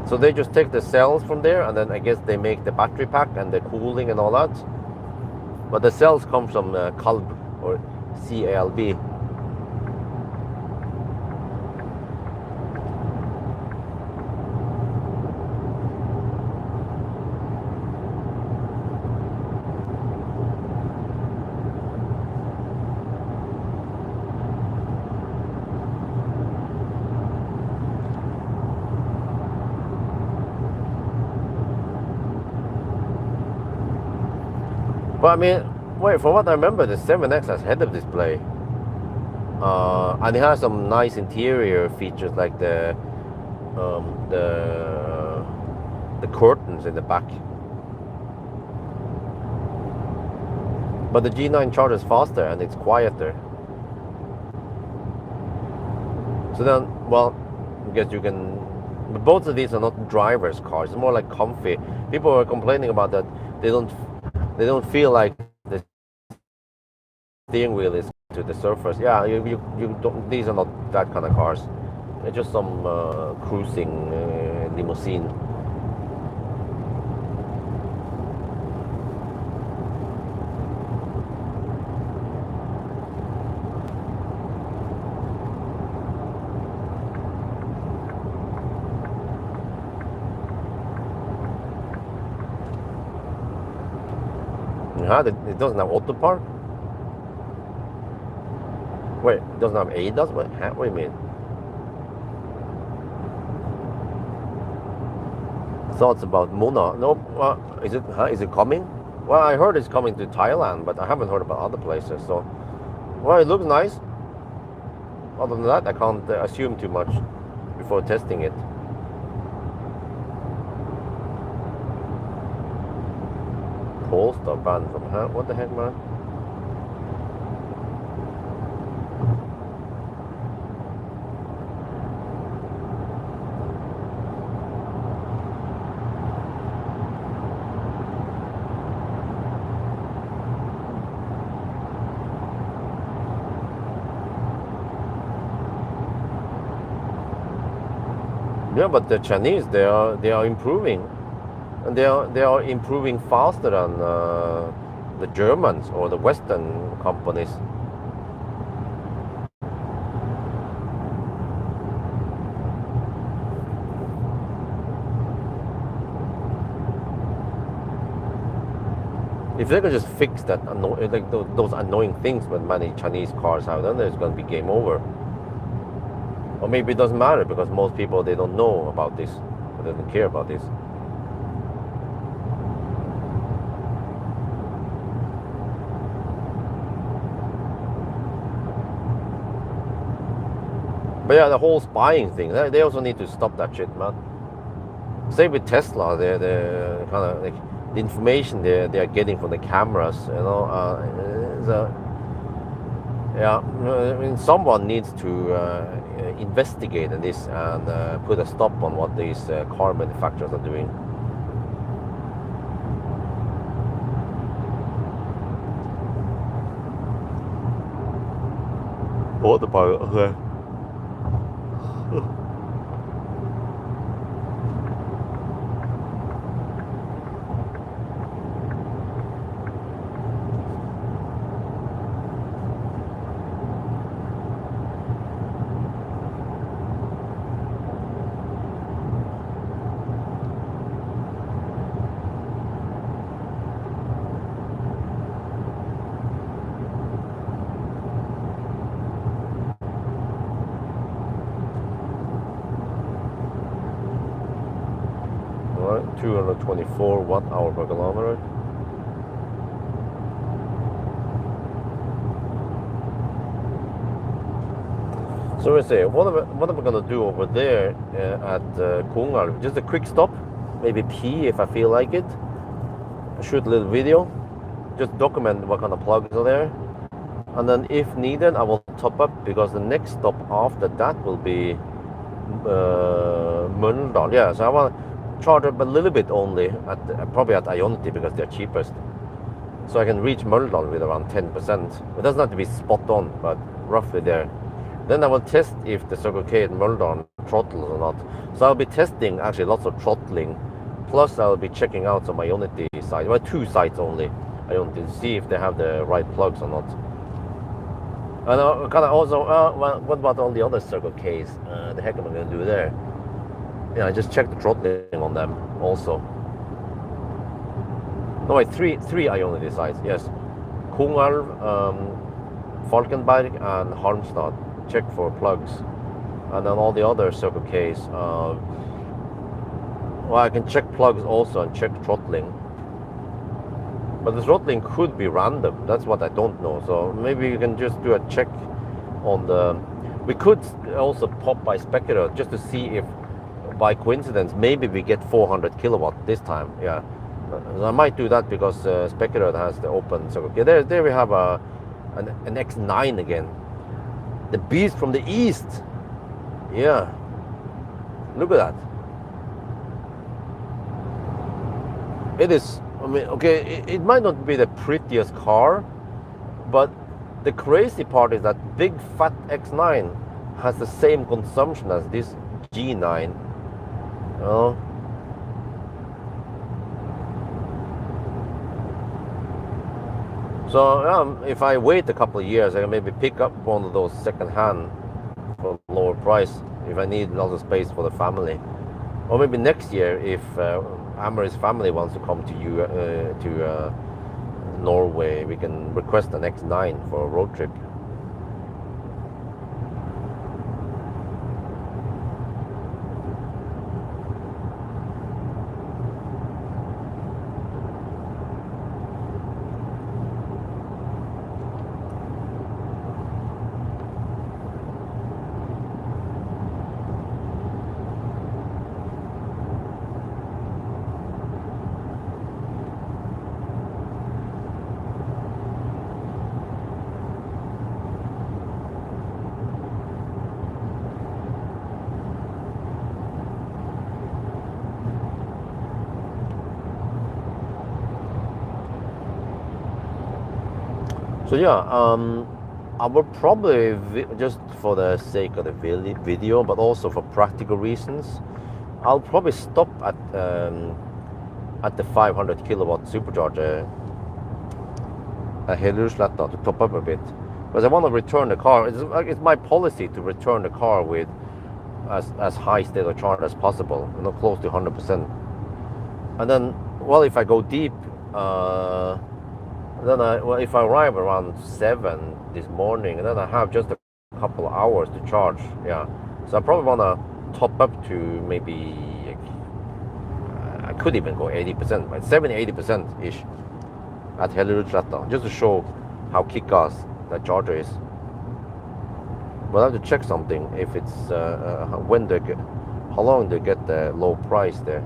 So they just take the cells from there, and then I guess they make the battery pack and the cooling and all that. But the cells come from CALB or CALB. But I mean, wait, from what I remember, the 7X has head-up display. And it has some nice interior features like the curtains in the back. But the G9 charges faster and it's quieter. So then, well, I guess you can. But both of these are not drivers' cars. It's more like comfy. People are complaining about that. They don't feel like the steering wheel is to the surface. Yeah, you don't. These are not that kind of cars. They're just some cruising limousine. It doesn't have auto park. Wait, it doesn't have ADAS. What do you mean? Thoughts about Mona? No. Is it coming? Well, I heard it's coming to Thailand, but I haven't heard about other places. So, well, it looks nice. Other than that, I can't assume too much before testing it. Polestar banned from what the heck, man? Yeah, but the Chinese, they are improving, and they are improving faster than the Germans or the Western companies. If they could just fix that, like those annoying things that many Chinese cars have, then there's going to be game over. Or maybe it doesn't matter because most people, they don't know about this, they don't care about this. But yeah, the whole spying thing, they also need to stop that shit, man. Same with Tesla, they're kind of like the information they are getting from the cameras, you know. Yeah, I mean, someone needs to investigate this and put a stop on what these car manufacturers are doing. What about okay? All right, 224 watt-hour per kilometer. So we say, what am I gonna do over there at Kungal? Just a quick stop, maybe pee if I feel like it. Shoot a little video, just document what kind of plugs are there, and then if needed, I will top up because the next stop after that will be Mölndal. Yeah, so I want to charge up a little bit only probably at Ionity because they're cheapest. So I can reach Mölndal with around 10%. It doesn't have to be spot on, but roughly there. Then I will test if the Circle K at Mölndal throttles or not. So I'll be testing actually lots of throttling. Plus I'll be checking out some Ionity sites, well 2 sites only. Ionity to see if they have the right plugs or not. And I kind of also, well, what about all the other Circle Ks? The heck am I going to do there? Yeah, I just check the throttling on them also. No wait, three Ionity sites, yes. Kungal, Falkenberg and Halmstad. Check for plugs. And then all the other Circle Ks. Well, I can check plugs also and check throttling. But the throttling could be random. That's what I don't know. So maybe you can just do a check on the... We could also pop by Speculator just to see if, by coincidence, maybe we get 400 kilowatt this time. Yeah, I might do that because Speculator has the open Circle K. There we have an X9 again. The beast from the east. Yeah. Look at that. It is, I mean, okay, it might not be the prettiest car, but the crazy part is that big fat X9 has the same consumption as this G9. You know? So if I wait a couple of years, I can maybe pick up one of those second-hand for a lower price if I need lots of space for the family. Or maybe next year if Amory's family wants to come to Norway, we can request an X9 for a road trip. So yeah, I will probably, just for the sake of the video, but also for practical reasons, I'll probably stop at the 500 kilowatt supercharger at Halmstad to top up a bit, because I want to return the car. It's my policy to return the car with as high state of charge as possible, close to 100%. And then, well, if I go deep, then if I arrive around 7 this morning, then I have just a couple of hours to charge. Yeah, so I probably want to top up to maybe, I could even go 80%, right? 70-80% ish at Halmstad, just to show how kick-ass that charger is. But I have to check something, if it's how long they get the low price there.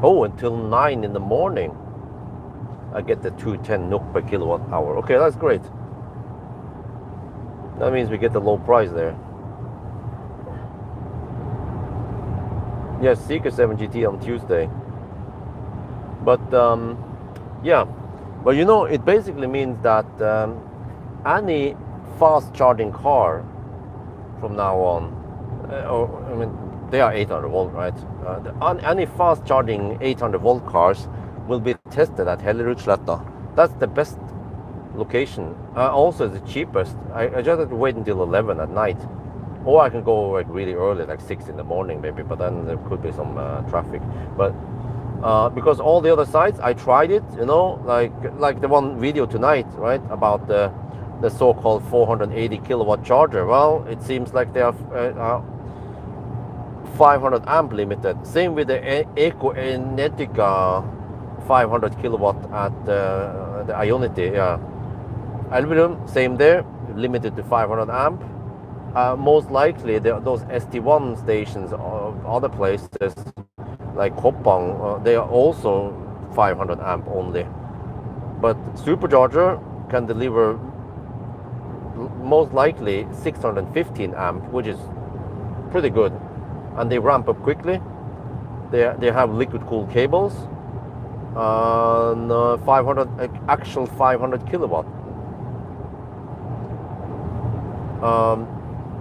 Oh, until 9 in the morning, I get the 210 NOK per kilowatt hour. Okay, that's great. That means we get the low price there. Yes, Seeker 7 GT on Tuesday. But yeah, well, it basically means that any fast charging car from now on, they are 800 volt, right? Any fast charging 800 volt cars will be tested at Halmstad. That's the best location. Also, the cheapest. I just have to wait until 11 at night, or I can go like really early, like 6 in the morning maybe. But then there could be some traffic. But because all the other sites, I tried it, like the one video tonight, right, about the so-called 480 kilowatt charger. Well, it seems like they are 500 amp limited. Same with the Eco Enetica 500 kilowatt at the Ionity. Yeah, aluminum, same there, limited to 500 amp. Most likely those ST1 stations of other places like Xpeng, they are also 500 amp only. But supercharger can deliver most likely 615 amp, which is pretty good. And they ramp up quickly. They have liquid cooled cables, and 500 kilowatt.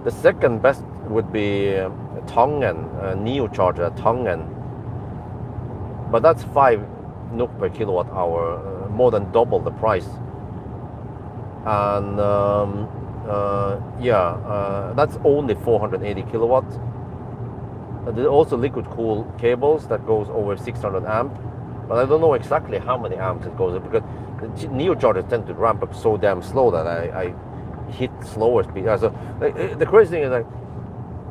The second best would be Tangen, Neo charger at Tangen, but that's 5 NOK per kilowatt hour, more than double the price. And that's only 480 kilowatt. There are also liquid cool cables that goes over 600 amp, but I don't know exactly how many amps it goes, because the Neo chargers tend to ramp up so damn slow that I hit slower speed. So the crazy thing is that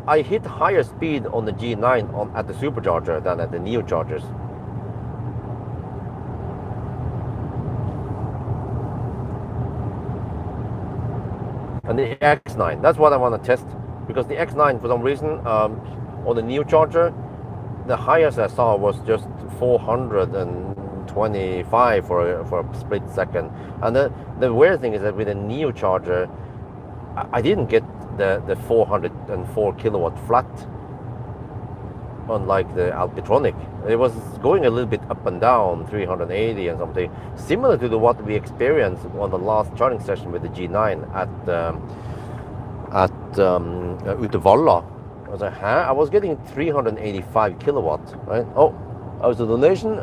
I hit higher speed on the G9 at the supercharger than at the Neo chargers. And the X9, that's what I want to test, because the X9, for some reason, on the Neo charger, the highest I saw was just 425 for a split second. And the weird thing is that with a Neo charger, I didn't get the 404 kilowatt flat, unlike the Alpitronic. It was going a little bit up and down, 380 and something, similar to what we experienced on the last charging session with the G9 at Uddevalla. I was like, huh? I was getting 385 kilowatts, right? Oh, I was a donation.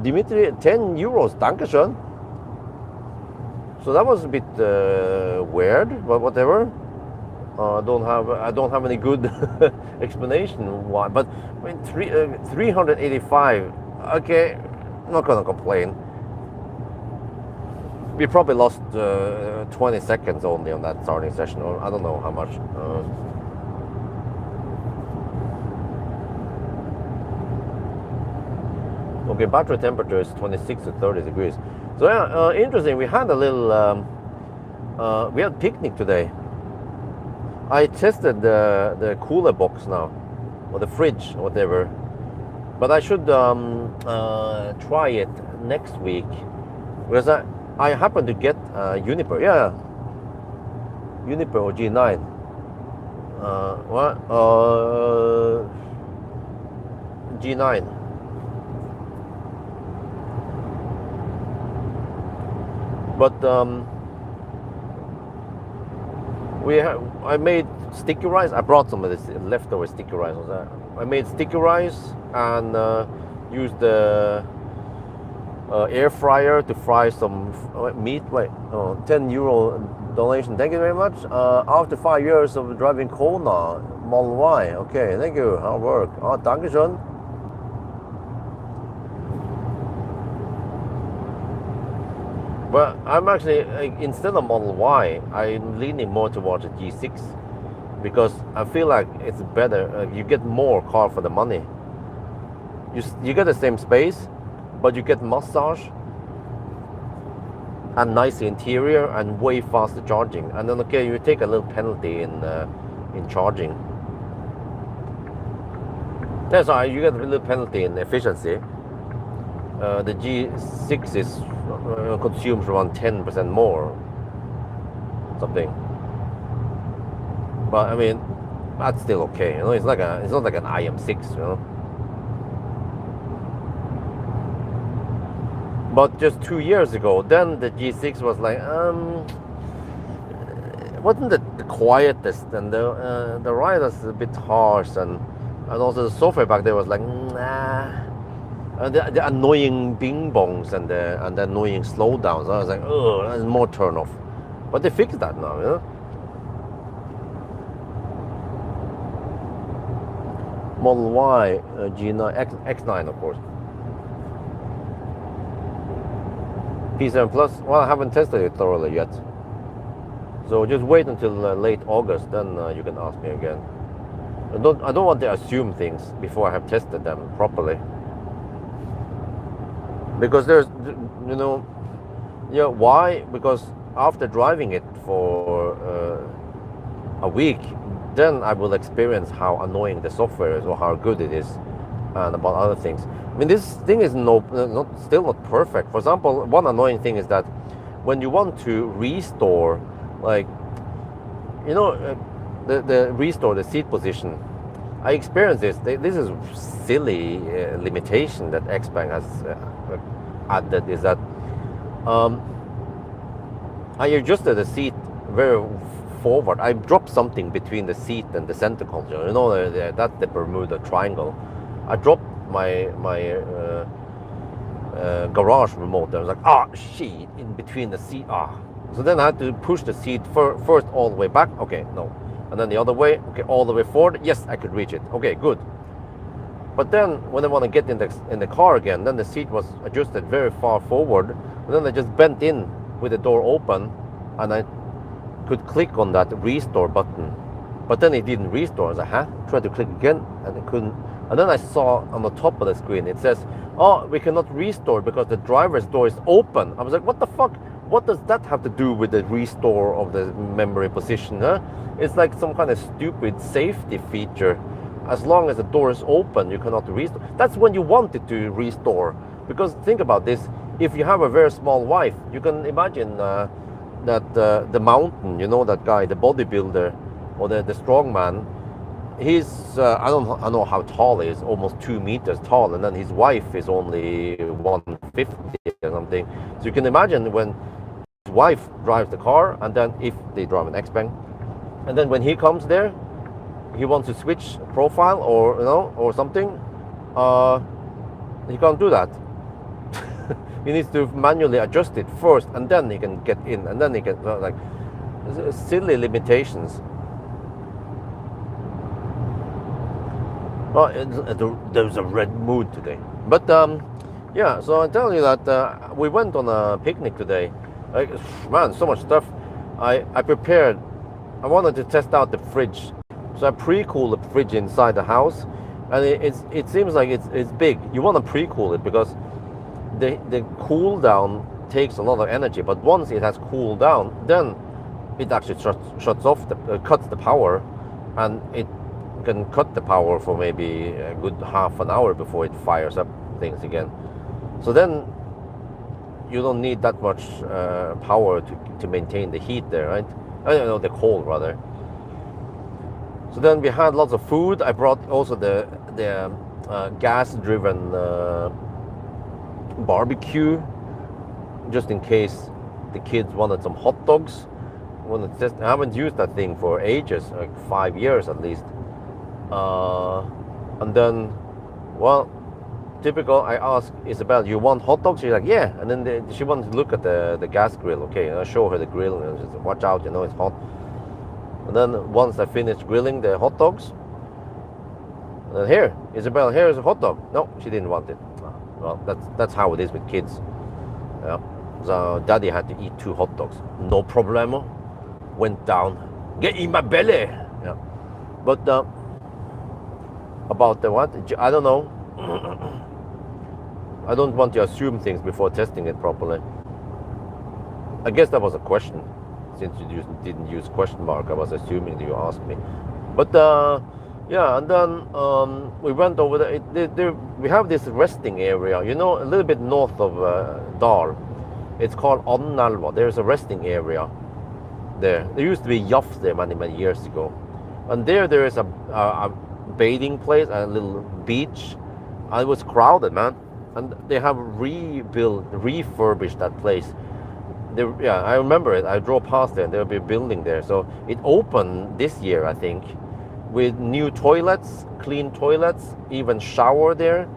Dimitri, 10 euros, dankeschön. So that was a bit weird, but whatever. I don't have any good explanation why, but I mean 385. Okay, not gonna complain. We probably lost 20 seconds only on that starting session, or I don't know how much. Okay, battery temperature is 26 to 30 degrees. So yeah, interesting. We had a little. We had picnic today. I tested the cooler box now, or the fridge, or whatever. But I should try it next week, because I happen to get Juniper. Yeah, Juniper or G9. What? G9. But I made sticky rice. I brought some of this leftover sticky rice. I made sticky rice and used the air fryer to fry some meat. Wait, 10 euro donation. Thank you very much. After 5 years of driving Kona Model Y. Okay, thank you. Hard work. Dankeschön. But I'm actually, instead of Model Y, I'm leaning more towards the G6, because I feel like it's better. You get more car for the money. You get the same space, but you get massage and nice interior and way faster charging. And then okay, you take a little penalty in charging. That's why you get a little penalty in efficiency. The G6 is consumes around 10% more, something. But I mean, that's still okay. You know, it's not like an IM6. You know. But just 2 years ago, then the G6 was like, wasn't the quietest, and the ride was a bit harsh, and also the software back there was like, nah. The annoying bing bongs and the annoying slowdowns. I was like, oh, that's more turn off. But they fixed that now, you know. Model Y, G9, X9, of course. P7 Plus. Well, I haven't tested it thoroughly yet. So just wait until late August, then you can ask me again. I don't want to assume things before I have tested them properly. Because there's, you know, yeah, why? Because after driving it for a week, then I will experience how annoying the software is or how good it is, and about other things. I mean, this thing is still not perfect. For example, one annoying thing is that when you want to restore, like, you know, the restore the seat position, I experienced this. This is silly limitation that Xpeng has added, is that I adjusted the seat very forward. I dropped something between the seat and the center console. You know, that's the Bermuda Triangle. I dropped my garage remote. I was like, shit, in between the seat. So then I had to push the seat first all the way back. Okay, no. And then the other way. Okay, all the way forward. Yes, I could reach it. Okay, good. But then when I want to get in the car again, then the seat was adjusted very far forward. And then I just bent in with the door open, and I could click on that restore button. But then it didn't restore. I was like, tried to click again, and it couldn't. And then I saw on the top of the screen, it says, we cannot restore because the driver's door is open. I was like, what the fuck? What does that have to do with the restore of the memory position? It's like some kind of stupid safety feature. As long as the door is open, you cannot restore. That's when you want it to restore. Because think about this, if you have a very small wife, you can imagine that the mountain, you know, that guy, the bodybuilder, or the strong man, he's I don't know how tall he is, almost 2 meters tall, and then his wife is only 150 or something. So you can imagine when his wife drives the car, and then if they drive an Xpeng, and then when he comes there, he wants to switch profile or or something, he can't do that. He needs to manually adjust it first, and then he can get in, and then he can like silly limitations. Oh, there's a red mood today. But yeah, so I tell you that we went on a picnic today. Like, man, so much stuff. I prepared. I wanted to test out the fridge, so I pre-cooled the fridge inside the house, and it seems like it's big. You want to pre-cool it because the cool down takes a lot of energy. But once it has cooled down, then it actually shuts off cuts the power, and it can cut the power for maybe a good half an hour before it fires up things again. So then you don't need that much power to maintain the heat there, right? I don't know, the cold rather. So then we had lots of food. I brought also the gas-driven barbecue, just in case the kids wanted some hot dogs. I haven't used that thing for ages, like 5 years at least. And then, well, typical, I asked Isabel, you want hot dogs? She's like, yeah. And then she wanted to look at the gas grill. Okay, and I show her the grill, and she said, watch out, it's hot. And then once I finished grilling the hot dogs, and here, Isabel, here's a hot dog. No, she didn't want it. Well, that's how it is with kids. Yeah. So Daddy had to eat 2 hot dogs. No problemo. Went down. Get in my belly. Yeah. But about the what? I don't know. I don't want to assume things before testing it properly. I guess that was a question. Since you didn't use question mark, I was assuming that you asked me. But yeah, and then we went over there. We have this resting area, a little bit north of Dal. It's called Annelva. There's a resting area there. There used to be yachts there many, many years ago. And there is a bathing place, a little beach. And it was crowded, man. And they have refurbished that place. Yeah, I remember it. I drove past there, and they'll be building there. So it opened this year, I think, with new toilets, clean toilets, even shower there,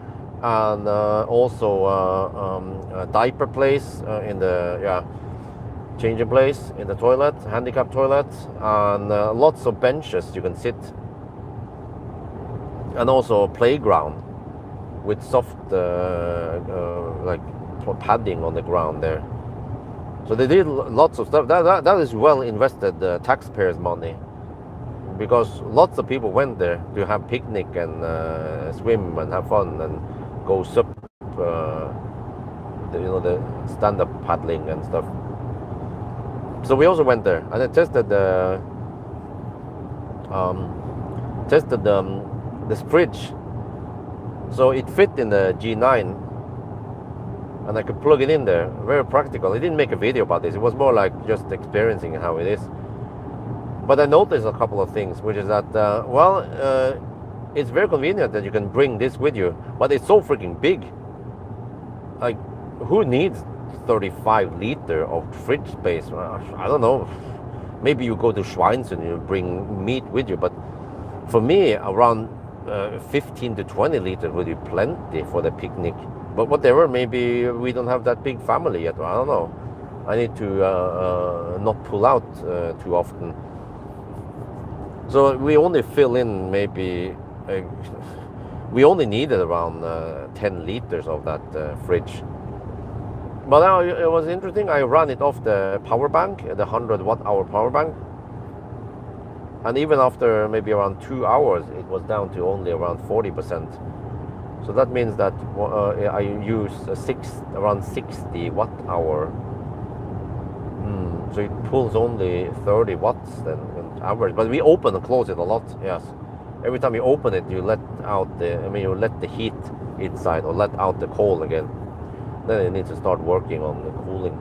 and also a diaper place in the changing place in the toilet, handicap toilet, and lots of benches you can sit, and also a playground with soft like padding on the ground there. So they did lots of stuff. That is well invested taxpayers' money, because lots of people went there to have picnic and swim and have fun and go sup, the stand-up paddling and stuff. So we also went there, and I tested this fridge. So it fit in the G9, and I could plug it in there. Very practical. I didn't make a video about this. It was more like just experiencing how it is. But I noticed a couple of things, which is that, it's very convenient that you can bring this with you, but it's so freaking big. Like, who needs 35 liter of fridge space? I don't know. Maybe you go to Schwein's and you bring meat with you, but for me, around 15 to 20 liters would be plenty for the picnic. But whatever, maybe we don't have that big family yet. I don't know. I need to not pull out too often. So we only fill in maybe, we only needed around 10 liters of that fridge. But now it was interesting. I ran it off the power bank, the 100 watt-hour power bank. And even after maybe around 2 hours, it was down to only around 40%. So that means that I use around 60 watt-hour. So it pulls only 30 watts then on average. But we open and close it a lot, yes. Every time you open it, you let out you let the heat inside or let out the cold again. Then you need to start working on the cooling.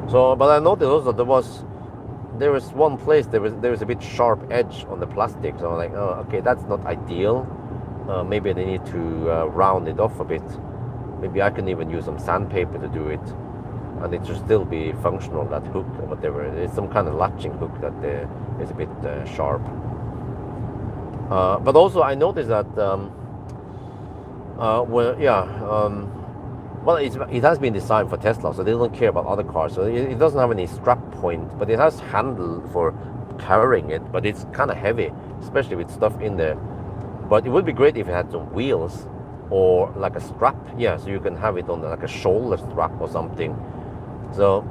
So, but I noticed also there was there was one place there was a bit sharp edge on the plastic, so I'm like, oh, okay, that's not ideal. Maybe they need to round it off a bit. Maybe I can even use some sandpaper to do it, and it should still be functional, that hook or whatever. It's some kind of latching hook that is a bit sharp. But also I noticed that well, it has been designed for Tesla, so they don't care about other cars. So it doesn't have any strap point, but it has handle for carrying it. But it's kind of heavy, especially with stuff in there. But it would be great if it had some wheels or like a strap, yeah, so you can have it on like a shoulder strap or something. So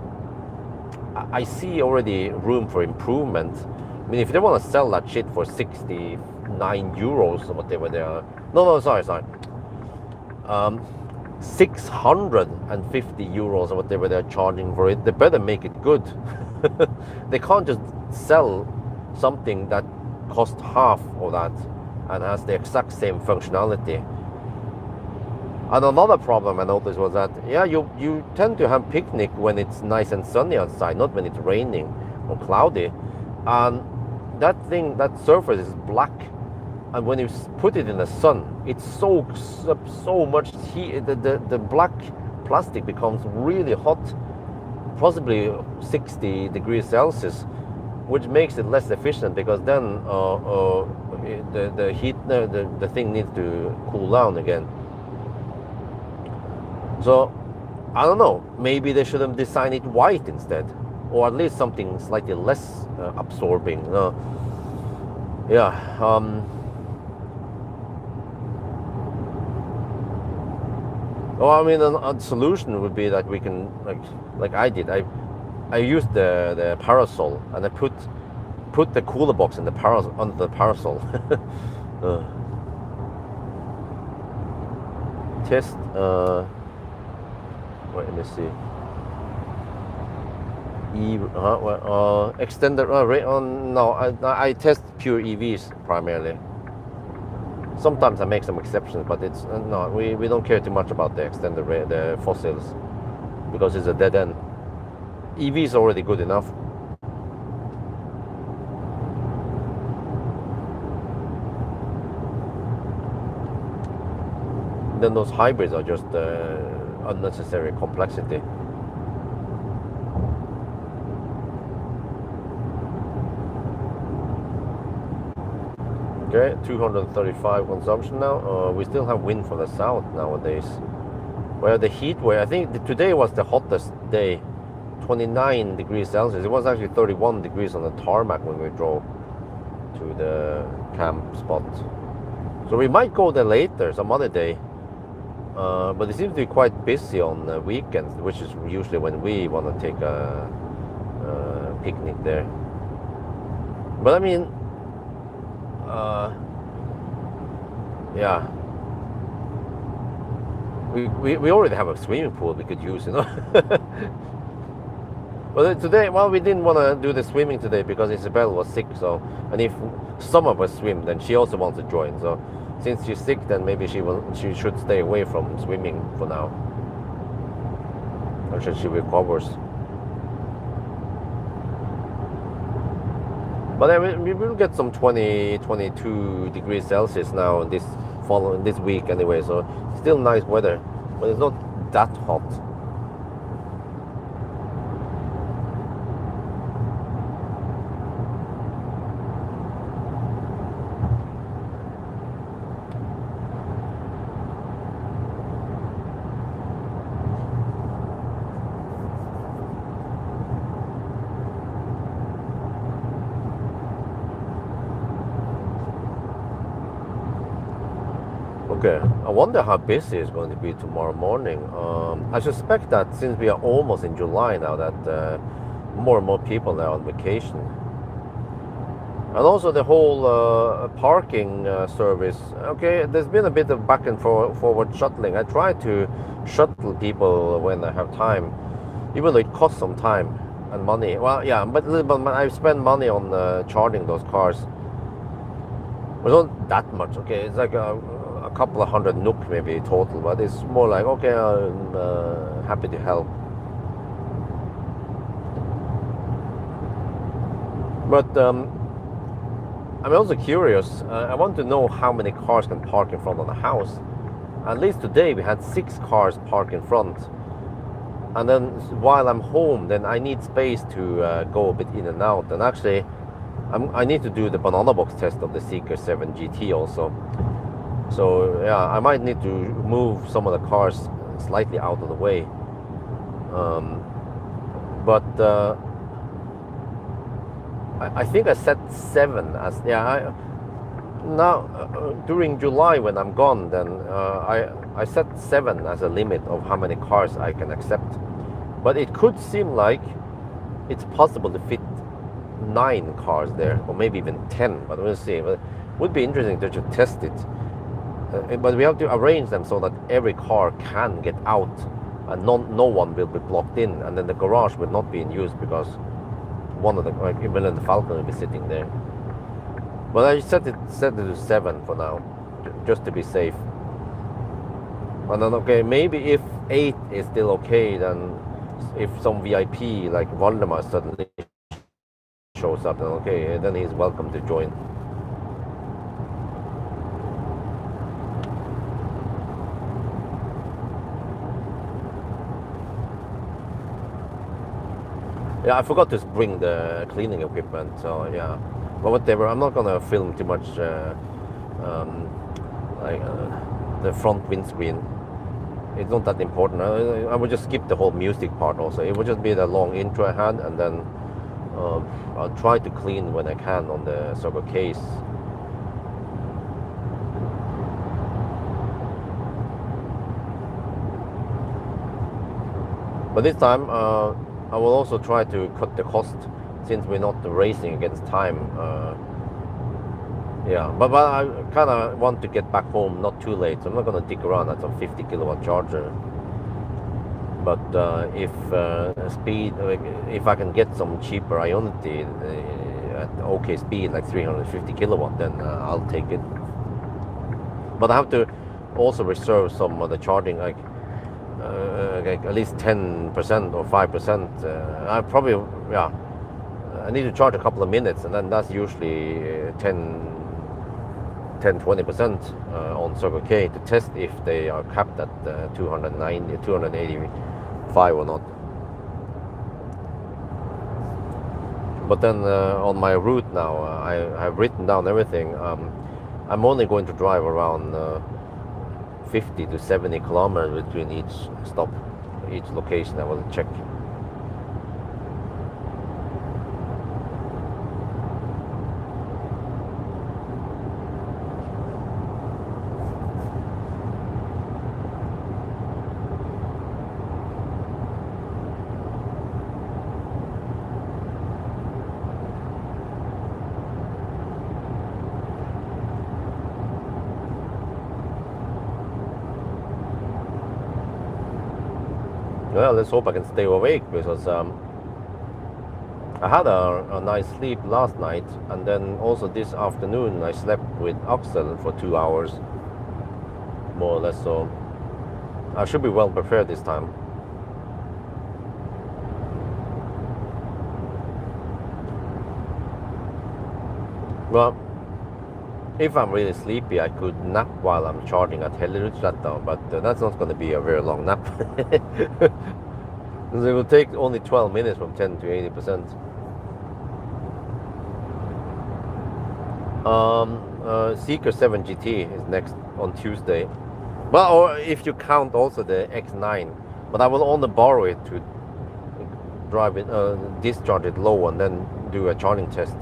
I see already room for improvement. I mean, if they want to sell that shit for 69 euros or whatever they are, sorry, 650 euros or whatever they're charging for it, they better make it good. They can't just sell something that costs half of that and has the exact same functionality. And another problem I noticed was that, yeah, you tend to have picnic when it's nice and sunny outside, not when it's raining or cloudy. And that surface is black. And when you put it in the sun, it soaks up so much heat. The black plastic becomes really hot, possibly 60 degrees Celsius, which makes it less efficient, because then the heat, the thing needs to cool down again. So I don't know, maybe they should have designed it white instead, or at least something slightly less absorbing. Well, I mean, a solution would be that we can, like I did. I used the parasol, and I put the cooler box in the under the parasol. Test. Wait, let me see. Extended rate on. No, I test pure EVs primarily. Sometimes I make some exceptions, but it's no. We don't care too much about the extended rate, the fossils, because it's a dead end. EV is already good enough. Then those hybrids are just unnecessary complexity. Okay, 235 consumption now. We still have wind from the south nowadays. Where the heat wave, I think today was the hottest day, 29 degrees Celsius. It was actually 31 degrees on the tarmac when we drove to the camp spot. So we might go there later, some other day. But it seems to be quite busy on weekends, which is usually when we want to take a picnic there. But I mean, yeah, we already have a swimming pool we could use, you know. But today, well, we didn't want to do the swimming today because Isabel was sick. So, and if some of us swim, then she also wants to join. So, since she's sick, then maybe she should stay away from swimming for now until she recovers. But we will get some 22 degrees Celsius now this week anyway. So still nice weather, but it's not that hot. Okay, I wonder how busy it's going to be tomorrow morning. I suspect that since we are almost in July now, that more and more people are on vacation. And also the whole parking service. Okay, there's been a bit of back and forward shuttling. I try to shuttle people when I have time, even though it costs some time and money. Well, yeah, but I spend money on charging those cars. It's not that much. Okay, it's like a couple of hundred NOK maybe total, but it's more like, okay, I'm happy to help. But I'm also curious. I want to know how many cars can park in front of the house. At least today we had 6 cars parked in front. And then while I'm home, then I need space to go a bit in and out. And actually, I need to do the banana box test of the Seeker 7 GT also. So yeah, I might need to move some of the cars slightly out of the way. But I think I set 7 as now during July when I'm gone, then I set 7 as a limit of how many cars I can accept. But it could seem like it's possible to fit 9 cars there, or maybe even 10. But we'll see. But it would be interesting to just test it. But we have to arrange them so that every car can get out, and no one will be blocked in, and then the garage will not be in use because one of the the Falcon will be sitting there. But I set it to 7 for now, just to be safe. And then okay, maybe if 8 is still okay, then if some VIP like Valdemar suddenly shows up, then okay, then he's welcome to join. Yeah, I forgot to bring the cleaning equipment, so yeah. But whatever, I'm not gonna film too much the front windscreen. It's not that important. I would just skip the whole music part also. It would just be the long intro I had, and then I'll try to clean when I can on the Circle case. But this time, I will also try to cut the cost since we're not racing against time. Yeah, but I kind of want to get back home not too late, so I'm not going to dig around at some 50 kilowatt charger. But if speed, if I can get some cheaper Ionity at okay speed, like 350 kilowatt, then I'll take it. But I have to also reserve some of the charging, like at least 10% or 5%. I probably, yeah, I need to charge a couple of minutes, and then that's usually 10-20% on Circle K to test if they are capped at 290, 285 or not. But then on my route now, I have written down everything. I'm only going to drive around 50 to 70 kilometers between each stop, each location I will check. Well, let's hope I can stay awake, because I had a nice sleep last night, and then also this afternoon I slept with Axel for 2 hours, more or less, so I should be well prepared this time. Well, if I'm really sleepy, I could nap while I'm charging at Hellerudsletta, but that's not going to be a very long nap. It will take only 12 minutes from 10 to 80%. Seeker 7 GT is next on Tuesday. Well, or if you count also the X9, but I will only borrow it to drive it, discharge it low, and then do a charging test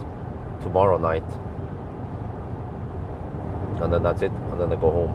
tomorrow night. And then that's it, and then I go home.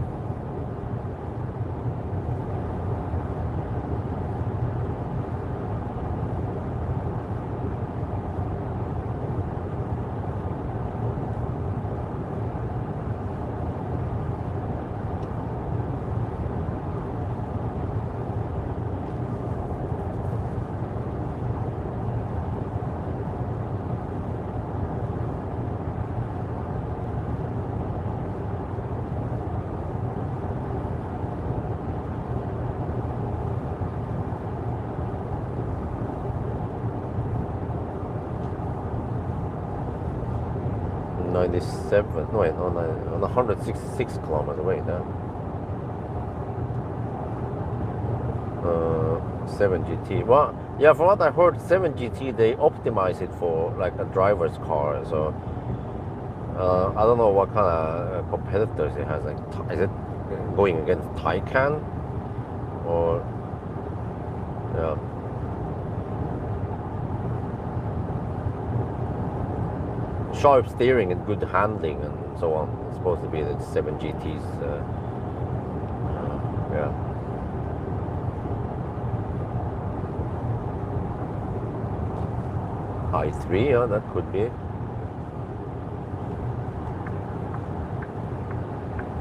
97, no wait, on 166 kilometers, wait, 7 GT. Well, yeah, from what I heard, 7 GT, they optimize it for like a driver's car. So I don't know what kind of competitors it has. Like, is it going against Taycan or yeah? Sharp steering and good handling and so on. It's supposed to be the 7 GT's. Yeah. i3, yeah, that could be.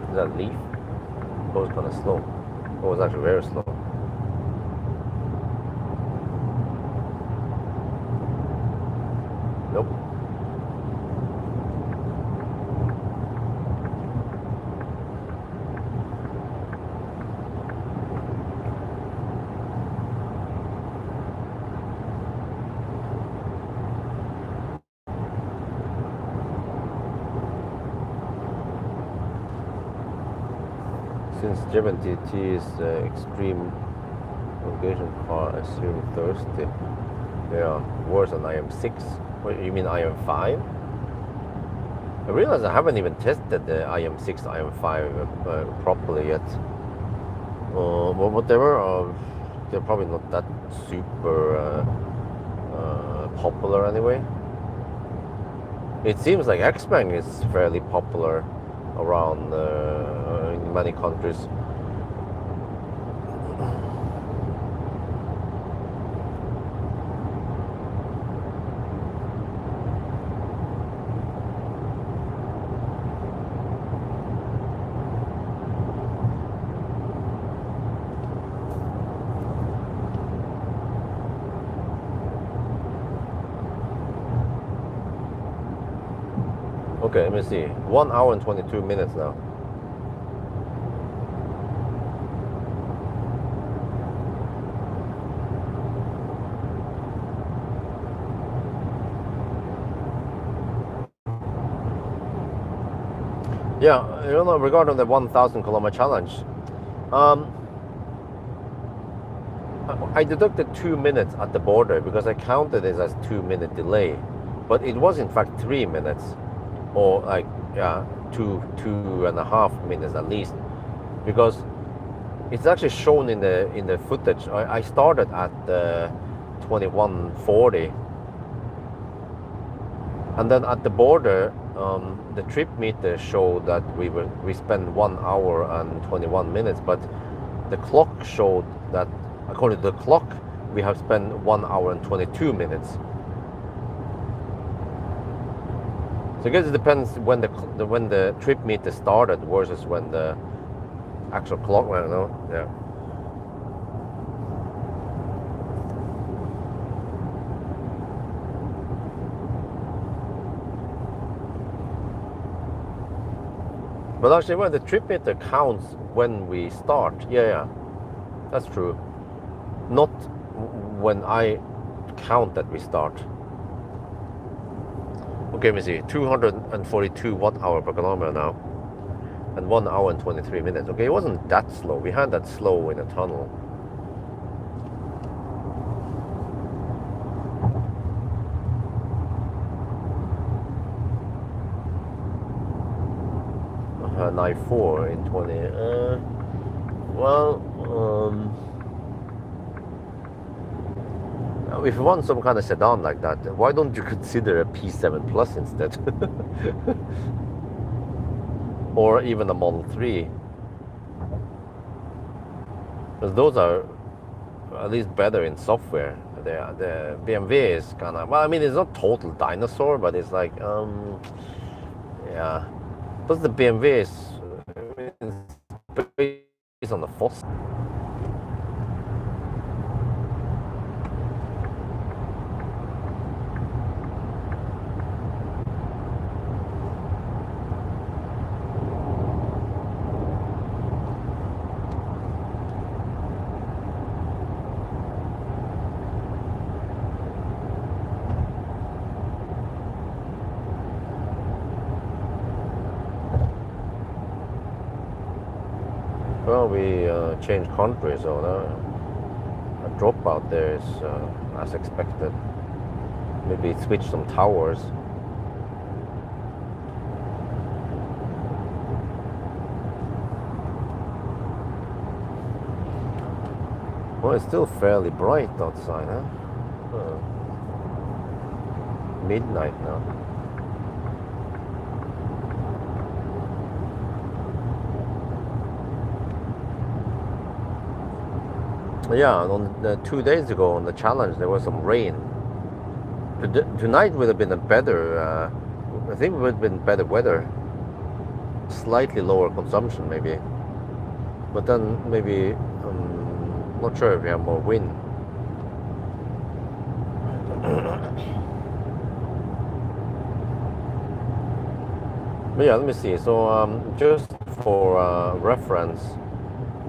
Is that Leaf? It was kind of slow. It was actually very slow. Nope. Since German TT is extreme navigation car, I assume thirsty. Yeah, worse than IM6. What, you mean IM5? I realize I haven't even tested the IM6, IM5 properly yet. But whatever, they're probably not that super popular anyway. It seems like Xpeng is fairly popular around in many countries. Okay, let me see. 1 hour and 22 minutes now. Yeah, you know, regarding the 1,000 kilometer challenge, I deducted 2 minutes at the border because I counted it as 2-minute delay, but it was in fact 3 minutes, or like yeah, 2.5 minutes at least, because it's actually shown in the footage. I started at 21:40, and then at the border, the trip meter showed that we spent 1 hour and 21 minutes, but the clock showed that according to the clock we have spent 1 hour and 22 minutes. So I guess it depends when the trip meter started versus when the actual clock went. No, yeah. But actually, when the trip meter counts when we start, yeah, that's true. Not when I count that we start. Okay, let me see. 242 watt-hour per kilometer now, and 1 hour and 23 minutes. Okay, it wasn't that slow. We had that slow in a tunnel. An i4 in 20. If you want some kind of sedan like that, why don't you consider a P7 Plus instead? Or even a Model 3. Because those are at least better in software. The BMW is kind of, well, I mean, it's not total dinosaur, but it's like, yeah. Plus the BMW is based on the fossil. we change country, so a dropout there is as expected. Maybe switch some towers. Well, it's still fairly bright outside, huh? Midnight now. Yeah, and on 2 days ago on the challenge there was some rain. Tonight would have been a better, I think it would have been better weather. Slightly lower consumption maybe. But then maybe, not sure if we have more wind. But yeah, let me see. So just for reference,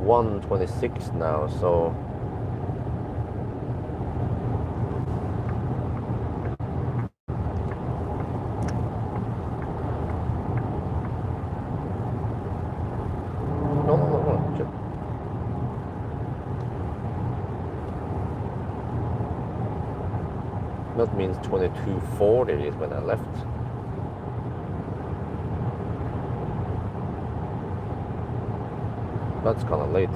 126 now, so no. That means 22:40 is when I left. That's kind of late.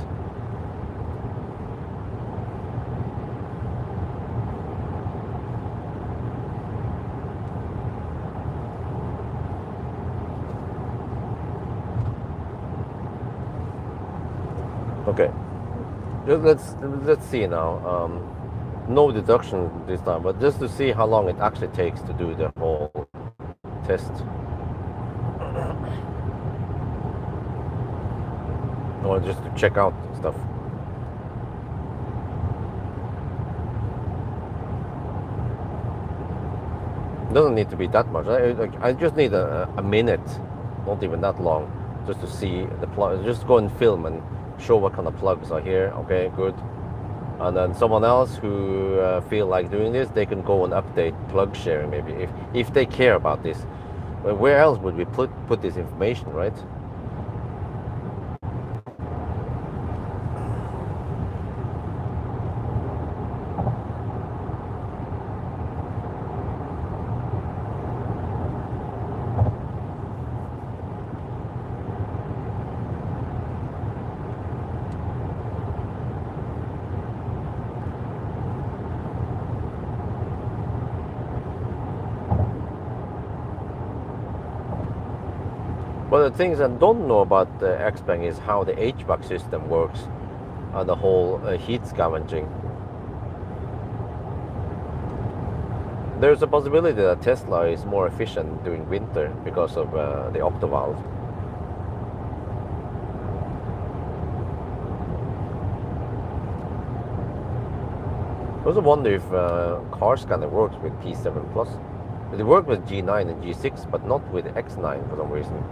Okay, let's see now. No deduction this time, but just to see how long it actually takes to do the whole test. Or just to check out stuff. Doesn't need to be that much. I just need a minute, not even that long, just to see the plug. Just go and film and show what kind of plugs are here. Okay, good. And then someone else who feel like doing this, they can go and update plug sharing maybe if they care about this. Where else would we put this information, right? But the things I don't know about the Xpeng is how the HVAC system works and the whole heat scavenging. There's a possibility that Tesla is more efficient during winter because of the octovalve. I also wonder if car scanner works with P7 Plus. It worked with G9 and G6, but not with X9 for some reason.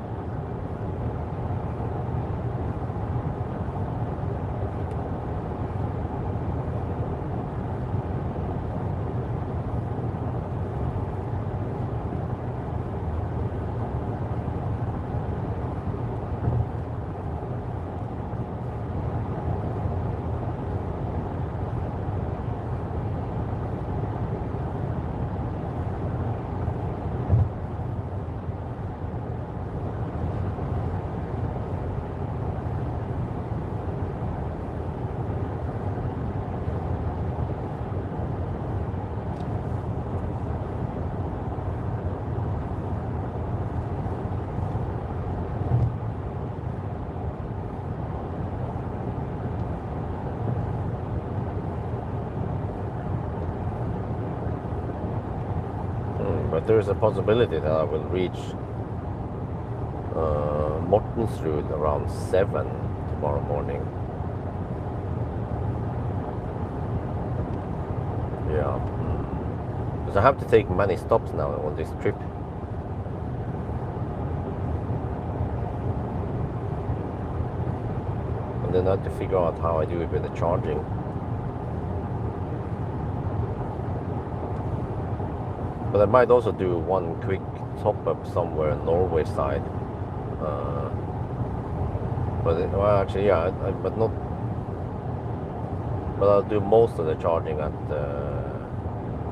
But there is a possibility that I will reach Mortensrud around 7 tomorrow morning. Yeah. Because I have to take many stops now on this trip. And then I have to figure out how I do it with the charging. But I might also do one quick top up somewhere Norway side. But well, actually, yeah, but not. But I'll do most of the charging at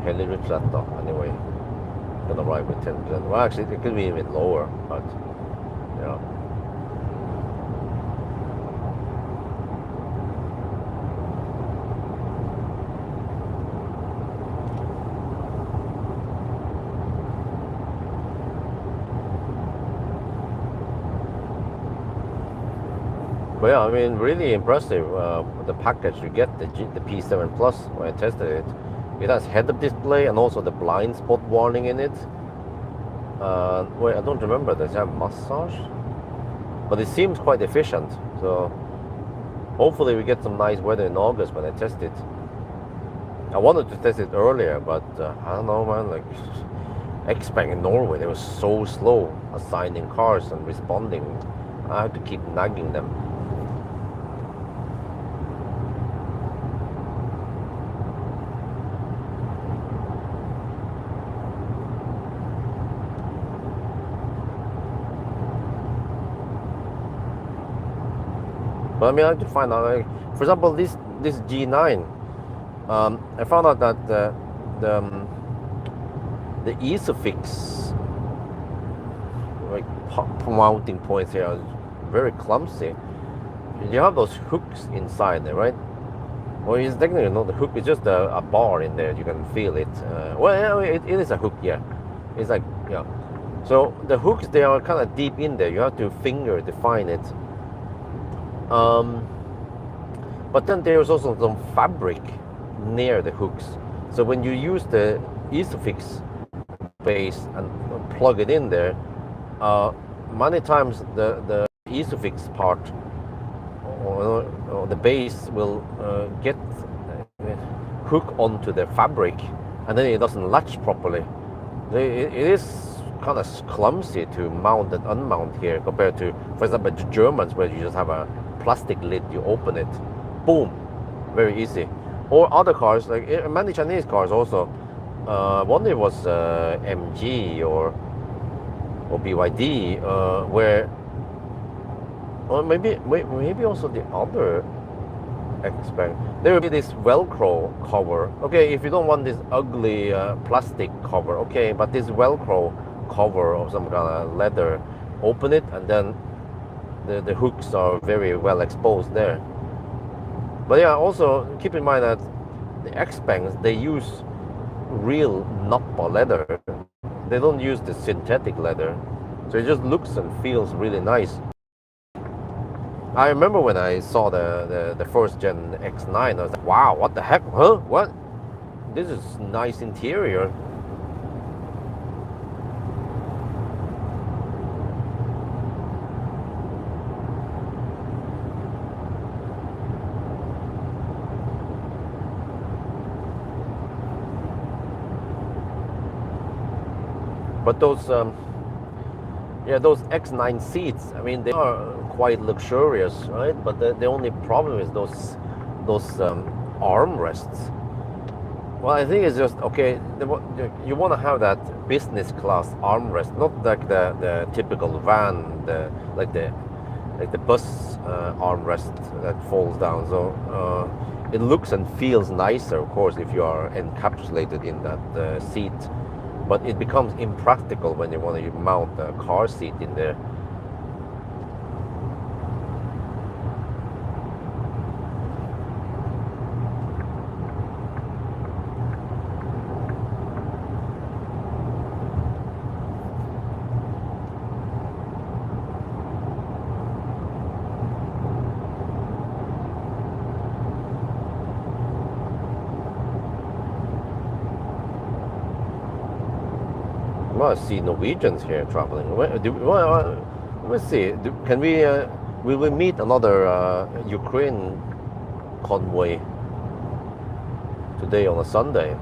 Halmstad anyway. Gonna arrive with 10%. Well, actually, it could be even lower, but yeah. But yeah, I mean, really impressive. The package you get, the P7 Plus, when I tested it, it has head-up display and also the blind spot warning in it. Wait, I don't remember. Does it have massage? But it seems quite efficient. So hopefully we get some nice weather in August when I test it. I wanted to test it earlier, but I don't know, man. Like Xpeng in Norway, they were so slow assigning cars and responding. I had to keep nagging them. But I mean, I have to find out. Like, for example, this G9, I found out that the Isofix like mounting points here are very clumsy. You have those hooks inside there, right? Well, it's technically not a hook; it's just a bar in there. You can feel it. Well, it is a hook, yeah. It's like, yeah. So the hooks, they are kind of deep in there. You have to finger define it. But then there's also some fabric near the hooks. So when you use the Isofix base and plug it in there, many times the Isofix part or the base will get hook onto the fabric, and then it doesn't latch properly. It is kind of clumsy to mount and unmount here compared to, for example, the Germans, where you just have a plastic lid, you open it, boom, very easy. Or other cars, like many Chinese cars also, one day was MG or BYD, where, or maybe also the other Xpeng, there will be this Velcro cover. Okay, if you don't want this ugly plastic cover, okay, but this Velcro cover of some kind of leather, open it, and then the hooks are very well exposed there. But yeah, also keep in mind that the Xpengs, they use real Nappa leather. They don't use the synthetic leather, so it just looks and feels really nice. I remember when I saw the first gen X9, I was like, wow, what the heck, huh? What? This is nice interior. But those X9 seats, I mean, they are quite luxurious, right? But the only problem is those armrests. Well, I think it's just, okay, you want to have that business class armrest, not like the typical van, like the bus armrest that falls down. So it looks and feels nicer, of course, if you are encapsulated in that seat. But it becomes impractical when you want to mount a car seat in there. Well, I see Norwegians here traveling. Let me see. Can we? Will we meet another Ukraine convoy today on a Sunday?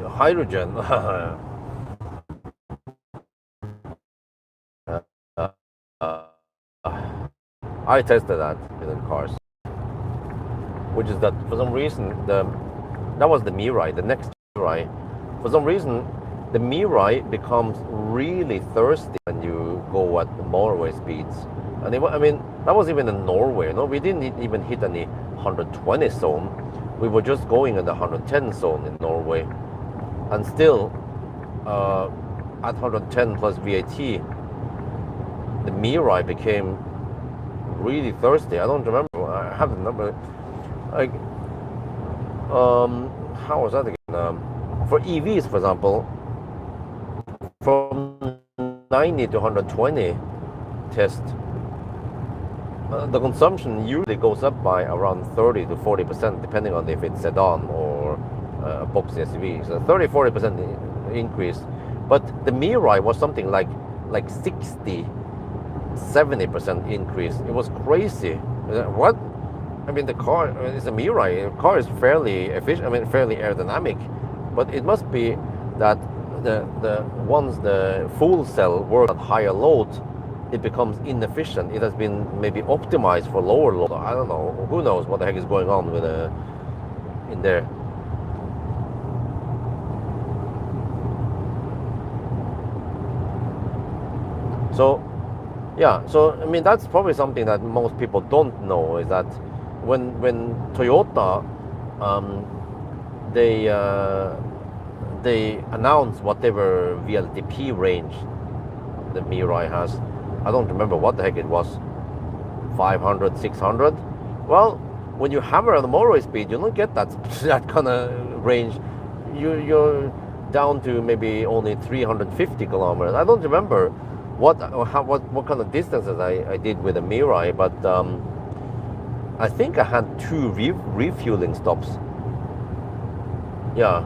Hydrogen. I tested that in the cars, which is that for some reason that was the Mirai, the next Mirai. For some reason, the Mirai becomes really thirsty when you go at motorway speeds. And I mean, that was even in Norway. No, we didn't even hit any 120 zone. We were just going in the 110 zone in Norway, and still at 110 plus VAT, the Mirai became really thirsty. I don't remember. I have the number. Like, how was that again? For EVs, for example, from 90 to 120 test, the consumption usually goes up by around 30 to 40%, depending on if it's sedan or a box SUV. So 30-40% increase. But the Mirai was something like 60-70% increase. It was crazy. What? I mean, the car is a Mirai. The car is fairly efficient. I mean, fairly aerodynamic, but it must be that once the fuel cell works at higher load, it becomes inefficient. It has been maybe optimized for lower load. I don't know. Who knows what the heck is going on with in there. So, yeah. So I mean, that's probably something that most people don't know, is that when Toyota they announce whatever VLTP range the Mirai has. I don't remember what the heck it was, 500, 600. Well, when you hammer on the motorway speed, you don't get that kind of range. You're down to maybe only 350 kilometers. I don't remember what kind of distances I did with the Mirai, but I think I had 2 refueling stops. Yeah.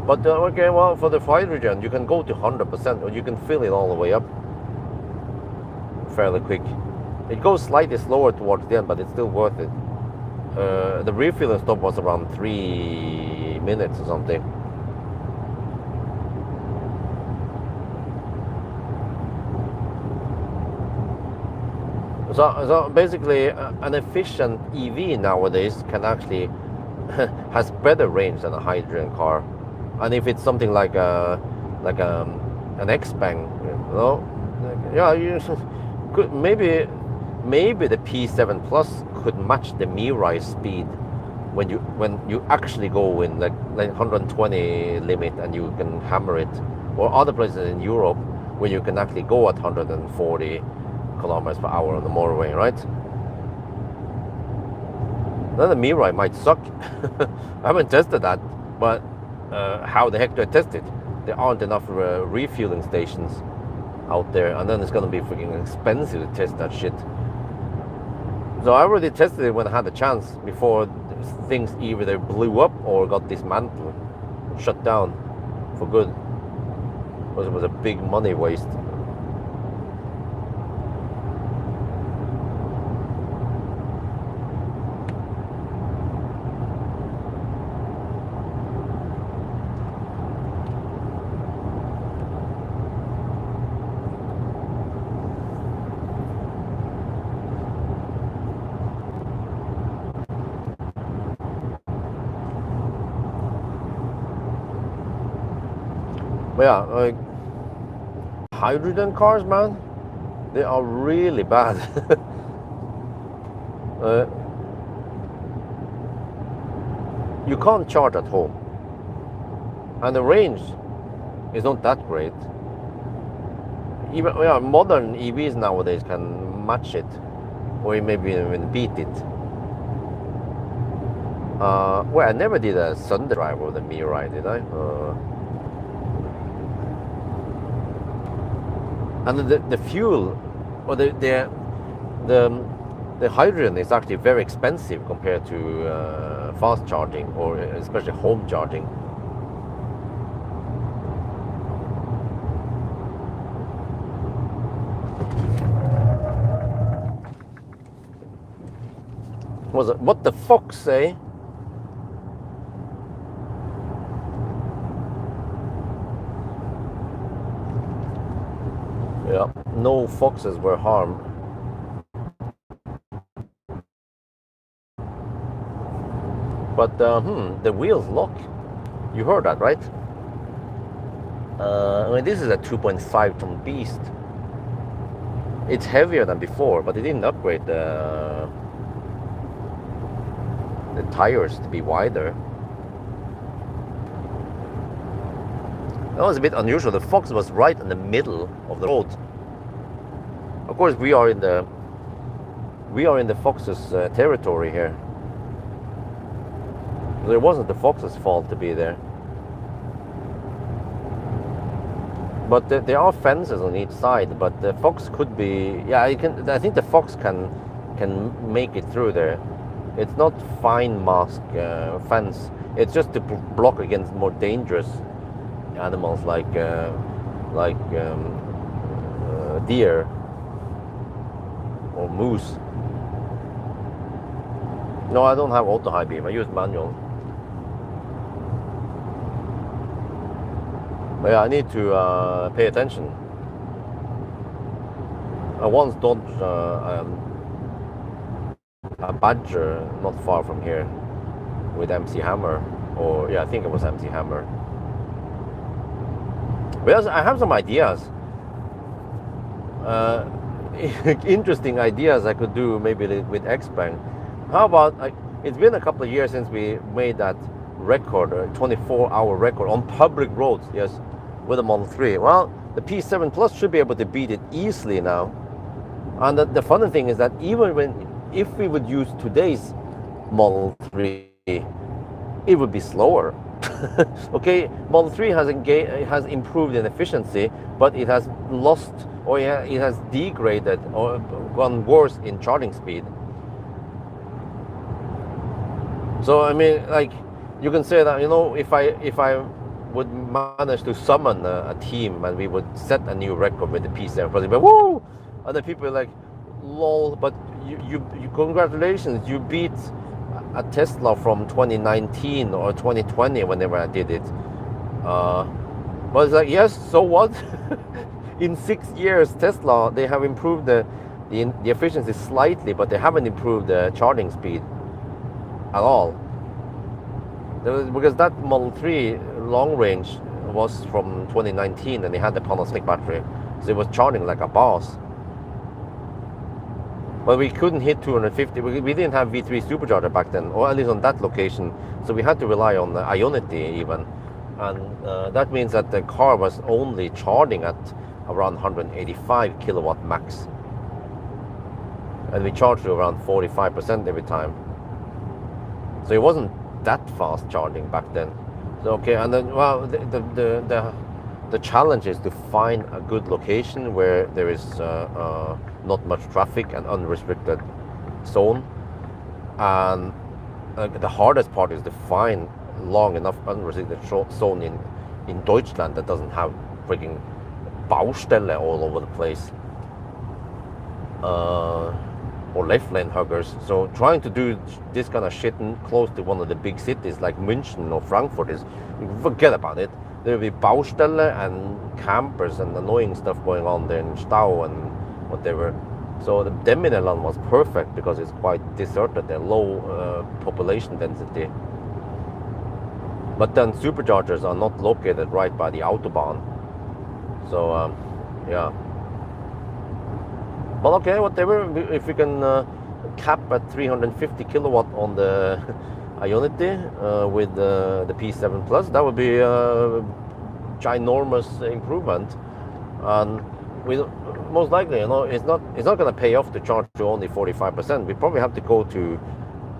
But okay, well, for the hydrogen, you can go to 100%, or you can fill it all the way up fairly quick. It goes slightly slower towards the end, but it's still worth it. The refueling stop was around 3 minutes or something. So basically, an efficient EV nowadays can actually has better range than a hydrogen car. And if it's something like an Xpeng, you know, yeah, you could maybe the P7 Plus could match the Mirai speed when you actually go in like 120 limit and you can hammer it, or other places in Europe where you can actually go at 140 kilometers per hour on the motorway, right? Then the Mirai might suck. I haven't tested that, but how the heck do I test it? There aren't enough refueling stations out there, and then it's gonna be freaking expensive to test that shit. So I already tested it when I had the chance, before things either blew up or got dismantled, shut down for good, because it was a big money waste. But yeah, like hydrogen cars, man, they are really bad. You can't charge at home, and the range is not that great. Even modern EVs nowadays can match it, or maybe even beat it. Well, I never did a Sunday drive with the Mirai, did I? And the fuel, or the hydrogen is actually very expensive compared to fast charging, or especially home charging. Was it what the fox say? Yeah, no foxes were harmed. But the wheels lock. You heard that, right? I mean, this is a 2.5 ton beast. It's heavier than before, but they didn't upgrade the tires to be wider. That was a bit unusual. The Fox was right in the middle of the road. Of course, we are in the Fox's territory here. So it wasn't the Fox's fault to be there. But there are fences on each side. But the Fox could be, yeah. I think the Fox can make it through there. It's not fine mask fence. It's just to block against more dangerous animals like deer or moose. No, I don't have auto high beam. I use manual. But yeah, I need to pay attention. I once dodged a badger not far from here with MC Hammer, or yeah, I think it was MC Hammer. But I have some ideas, interesting ideas I could do maybe with Xpeng. How about, it's been a couple of years since we made that record, 24-hour record on public roads, yes, with the Model 3. Well, the P7 Plus should be able to beat it easily now. And the funny thing is that if we would use today's Model 3, it would be slower. Okay, Model 3 has improved in efficiency, but it has lost, or it has degraded or gone worse in charging speed. So I mean, like, you can say that, you know, if I would manage to summon a team and we would set a new record with the P7 Plus, but woo, and then people are like, lol, but you congratulations, you beat a Tesla from 2019 or 2020 whenever I did it. But it's like, yes, so what? In 6 years, Tesla, they have improved the efficiency slightly, but they haven't improved the charging speed at all. Because that Model 3 long range was from 2019 and they had the Panasonic battery, so it was charging like a boss. But we couldn't hit 250. We didn't have V3 supercharger back then, or at least on that location. So we had to rely on the Ionity even. And that means that the car was only charging at around 185 kilowatt max. And we charged to around 45% every time. So it wasn't that fast charging back then. So, okay, and then, well, the challenge is to find a good location where there is not much traffic and unrestricted zone. And the hardest part is to find long enough unrestricted zone in Deutschland that doesn't have freaking Baustelle all over the place. Or left lane huggers. So trying to do this kind of shit close to one of the big cities like München or Frankfurt is, forget about it. There will be Baustelle and campers and annoying stuff going on there in Stau and whatever. So the Demineland was perfect because it's quite deserted there, low population density. But then superchargers are not located right by the Autobahn. So yeah. But okay, whatever, if we can cap at 350 kilowatt on the Ionity with the P7 Plus, that would be a ginormous improvement. And most likely, you know, it's not going to pay off to charge to only 45%. We probably have to go to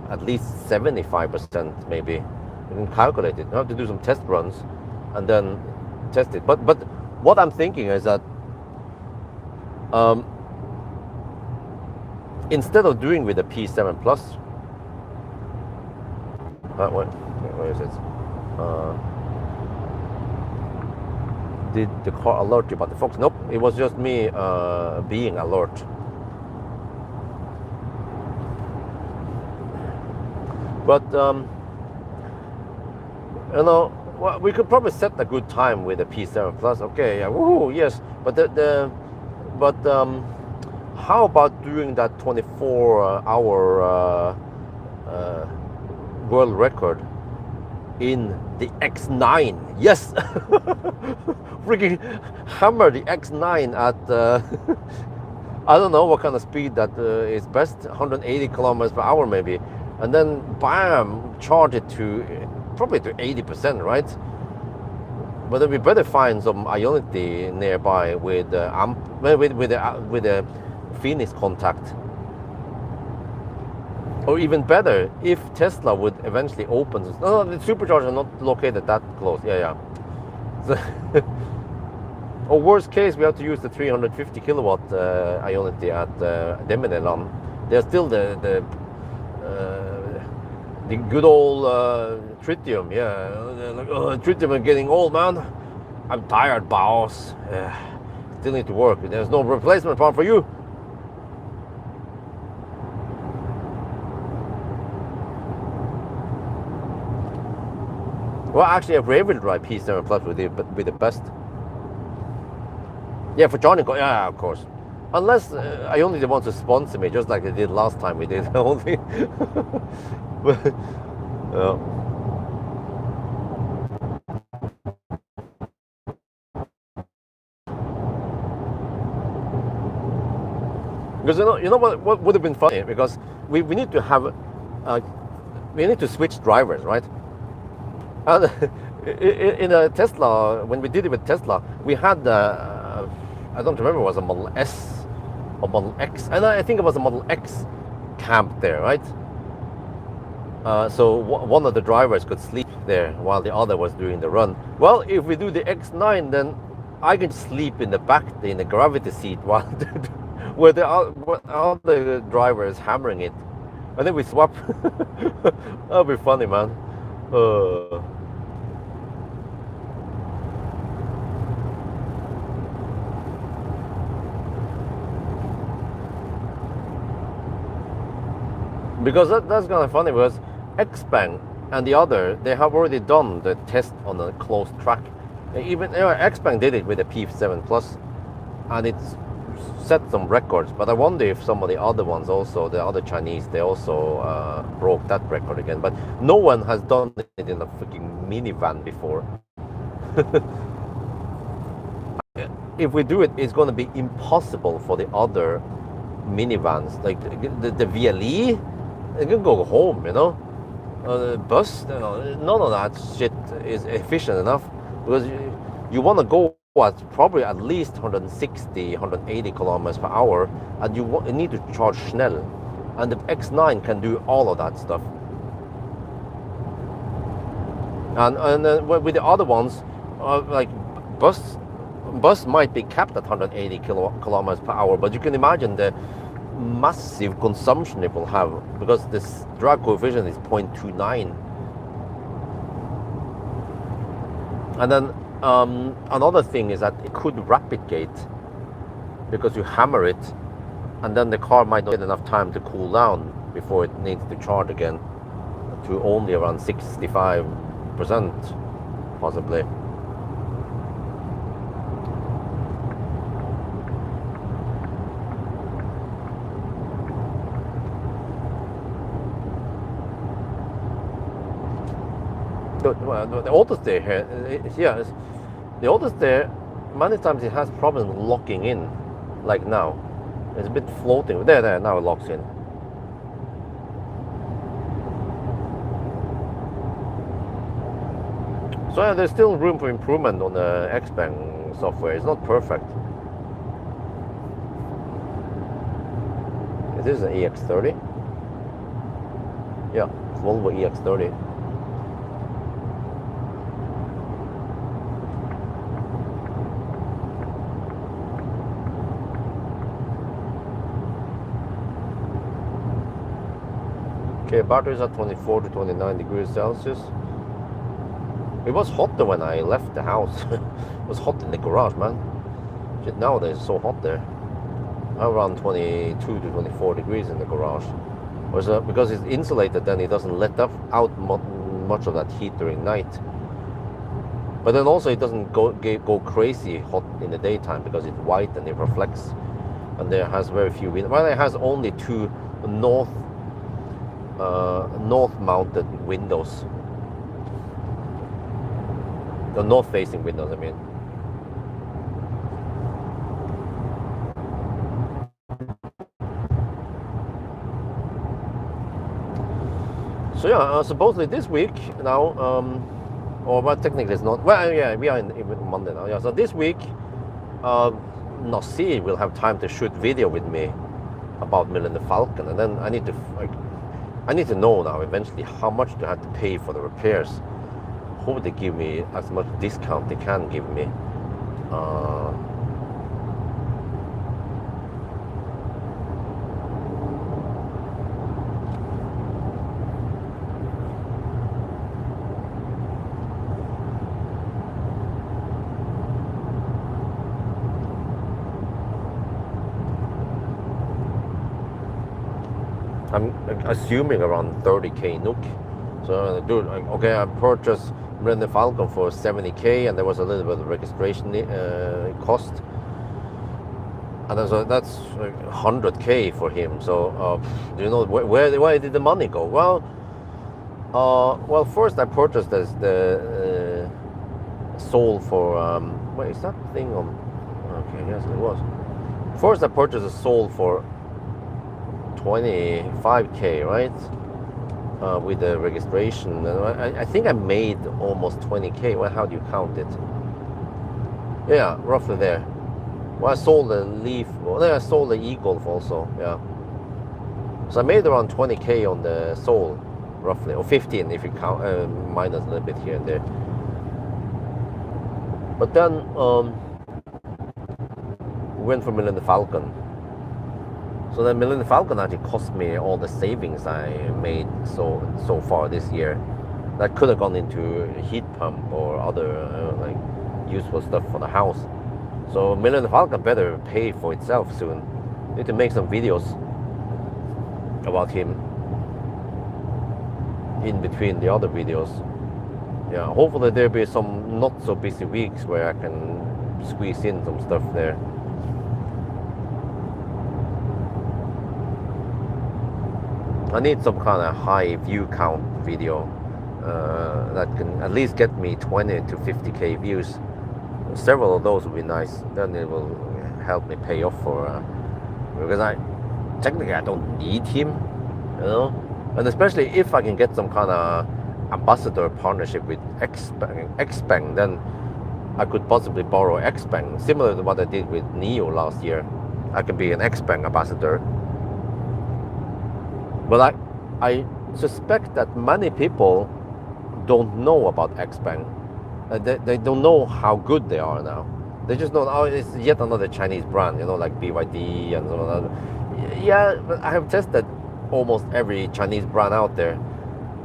at least 75% maybe. You can calculate it. You have to do some test runs and then test it. But what I'm thinking is that instead of doing with the P7 Plus, where is it? Did the car alert you about the Fox? Nope, it was just me being alert. But you know, well, we could probably set a good time with the P7 Plus. Okay, yeah, woohoo, yes. But how about doing that 24-hour world record in the X9. Yes, freaking hammer the X9 at I don't know what kind of speed that is best, 180 kilometers per hour maybe, and then bam, charge it to probably to 80%, right? But then we better find some Ionity nearby with with a Phoenix contact. Or even better, if Tesla would eventually open. No, the supercharger is not located that close. Yeah. So, or worst case, we have to use the 350 kilowatt Ionity at Demineland. There's still the good old tritium. Yeah, like, tritium is getting old, man. I'm tired, boss. Still need to work. There's no replacement part for you. Well, actually, a rear-wheel drive P7 Plus would be the best. Yeah, for Johnny, yeah, of course. Unless I only want to sponsor me, just like they did last time we did the whole thing. But, because you know what would have been funny, because we need to have we need to switch drivers, right? And in a Tesla, when we did it with Tesla, we had I don't remember, it was a Model S or Model X, and I think it was a Model X camp there, right? So one of the drivers could sleep there while the other was doing the run. Well, if we do the X9, then I can sleep in the back, in the gravity seat, while where the other driver is hammering it, and then we swap. That'll be funny, man. Because that's kind of funny, because Xpeng and the other, they have already done the test on a closed track. Even Xpeng did it with the P7 Plus, and it's set some records. But I wonder if some of the other ones also, the other Chinese, they also broke that record again. But no one has done it in a freaking minivan before. If we do it, it's going to be impossible for the other minivans, like the VLE. They can go home, you know. The bus, you know, none of that shit is efficient enough, because you want to go at probably at least 160, 180 kilometers per hour, and you need to charge Schnell, and the X9 can do all of that stuff. And with the other ones, like bus might be capped at 180 kilometers per hour, but you can imagine the massive consumption it will have, because this drag coefficient is 0.29. And then another thing is that it could rapid gate, because you hammer it, and then the car might not get enough time to cool down before it needs to charge again, to only around 65%, possibly. The oldest there here, the oldest there, many times it has problems locking in, like now. It's a bit floating. There, now it locks in. So yeah, there's still room for improvement on the Xpeng software. It's not perfect. Is this an EX30? Yeah, it's Volvo EX30. Okay, batteries are 24 to 29 degrees Celsius. It was hotter when I left the house. It was hot in the garage, man. Shit, nowadays it's so hot there. Around 22 to 24 degrees in the garage. Because it's insulated, then it doesn't let out much of that heat during night. But then also it doesn't go crazy hot in the daytime, because it's white and it reflects. And there has very few windows. Well, it has only two north mounted windows. The north-facing windows, I mean. So yeah, supposedly this week now, or well, technically it's not. Well, yeah, we are in Monday now. Yeah, so this week, Nossi will have time to shoot video with me about Millennium Falcon, and then I need to know now eventually how much do I have to pay for the repairs. Hope they give me as much discount they can give me. I'm assuming around 30k NOK. So, dude, okay, I purchased Millennium Falcon for 70k, and there was a little bit of registration cost, and so that's 100k for him. So, do you know where did the money go? Well, first I purchased the Soul for wait, is that thing on? Okay, yes, it was. First I purchased a Soul for 25k, right? With the registration, I think I made almost 20k. Well, how do you count it? Yeah, roughly there. Well, I sold the Leaf. Well, then I sold the E-Golf also. Yeah. So I made around 20k on the Soul, roughly, or 15 if you count minus a little bit here and there. But then we went for Millennium Falcon. So the Millennium Falcon actually cost me all the savings I made so far this year. That could have gone into a heat pump or other like useful stuff for the house. So Millennium Falcon better pay for itself soon. Need to make some videos about him in between the other videos. Yeah, hopefully there'll be some not so busy weeks where I can squeeze in some stuff there. I need some kind of high view count video that can at least get me 20 to 50k views. Several of those would be nice. Then it will help me pay off for because technically I don't need him, you know. And especially if I can get some kind of ambassador partnership with Xpeng, then I could possibly borrow Xpeng, similar to what I did with Neo last year. I can be an Xpeng ambassador. But I suspect that many people don't know about Xpeng. They don't know how good they are now. They just know, oh, it's yet another Chinese brand, you know, like BYD and so on. Yeah, but I have tested almost every Chinese brand out there,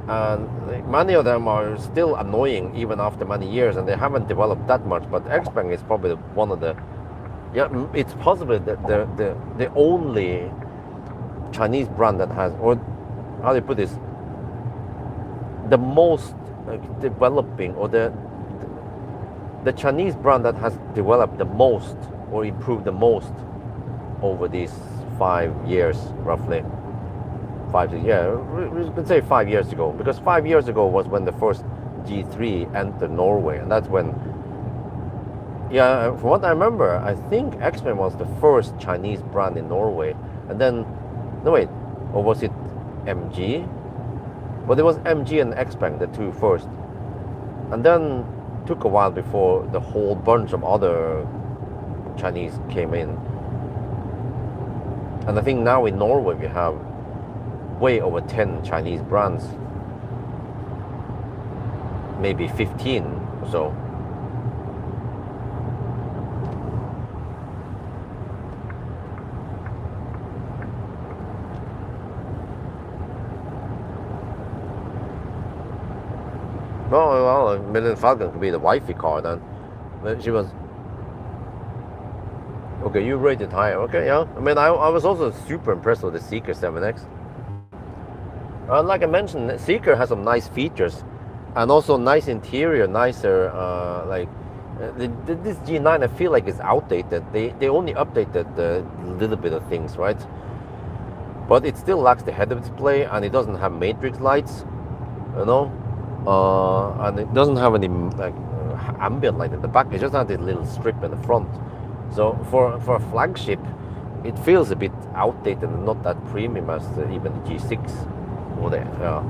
and many of them are still annoying even after many years, and they haven't developed that much. But Xpeng is probably one of the, yeah, it's possibly the only Chinese brand that has, or how do you put this, the most developing, or the Chinese brand that has developed the most or improved the most over these 5 years, roughly. 5 years, yeah, we can say 5 years ago, because 5 years ago was when the first G3 entered Norway, and that's when, yeah, from what I remember, I think Xpeng was the first Chinese brand in Norway, and then, no wait, or was it MG? Well, it was MG and Xpeng, the two first, and then took a while before the whole bunch of other Chinese came in. And I think now in Norway we have way over 10 Chinese brands, maybe 15 or so. Well, Millennium Falcon could be the wifey car then. But she was, okay, you rated higher. Okay, yeah. I mean, I was also super impressed with the Seeker 7X. Like I mentioned, Seeker has some nice features, and also nice interior, nicer. This G9, I feel like it's outdated. They only updated a little bit of things, right? But it still lacks the head-up display, and it doesn't have matrix lights, you know. And it doesn't have any like ambient light in the back. It just had this little strip in the front. So for a flagship, it feels a bit outdated and not that premium as even the G6 over there. Yeah.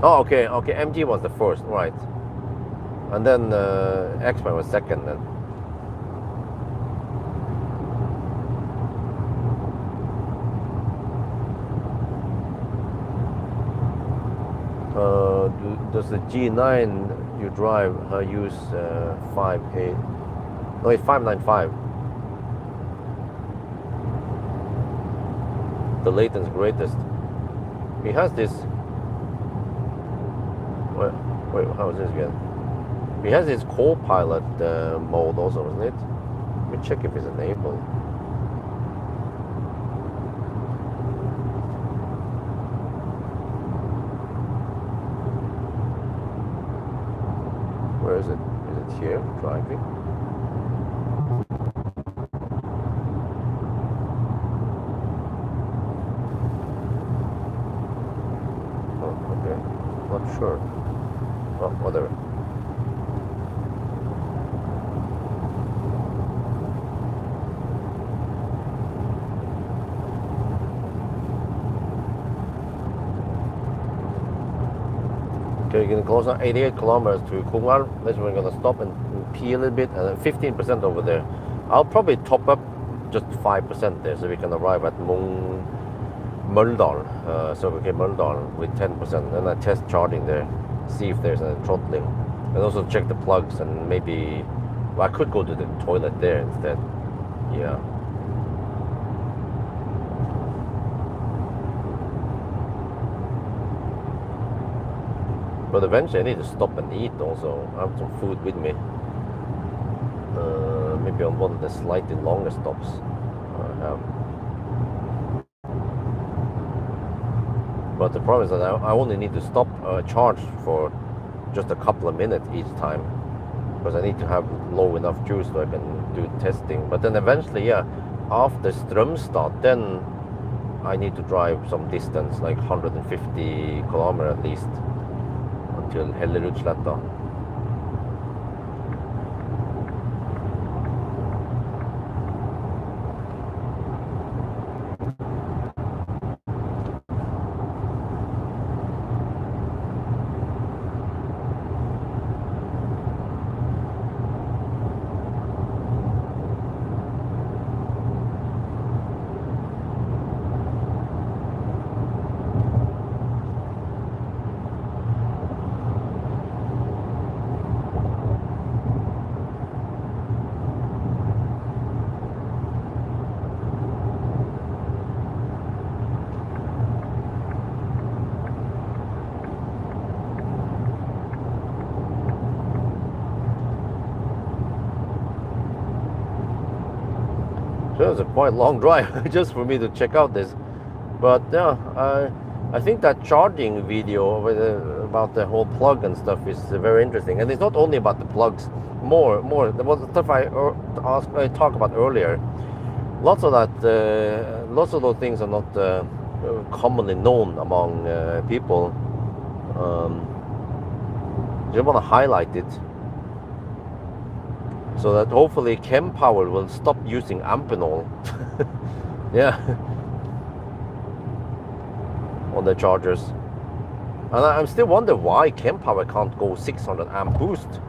Oh, okay. MG was the first, right? And then Xpeng was second then. Does the G9 you drive use 5.8? No, it's 595. The Layton's greatest. He has this. Wait, how is this again? He has his co-pilot mode also, isn't it? Let me check if it's enabled. Where is it? Is it here? Driving? Oh, okay. Not sure. Oh, whatever. Okay, getting close now, 88 kilometers to Kumar. That's where we're gonna stop and pee a little bit, and 15% over there. I'll probably top up just 5% there, so we can arrive at Møldal, Møldal with 10%. Then I test charging there, see if there's a throttling, and also check the plugs and maybe. Well, I could go to the toilet there instead. Yeah. But eventually I need to stop and eat also. I have some food with me. Maybe on one of the slightly longer stops I have. But the problem is that I only need to stop charge for just a couple of minutes each time, because I need to have low enough juice so I can do testing. But then eventually, yeah, after Strømstad, then I need to drive some distance, like 150 kilometers at least, till Hellerudsletta. So it was a quite long drive just for me to check out this. But yeah, I think that charging video about the whole plug and stuff is very interesting. And it's not only about the plugs. More. There was stuff I talked about earlier. Lots of those things are not commonly known among people. Just want to highlight it, so that hopefully Pawel will stop using Amphenol. Yeah. On the chargers. And I'm still wonder why Pawel can't go 600 amp boost,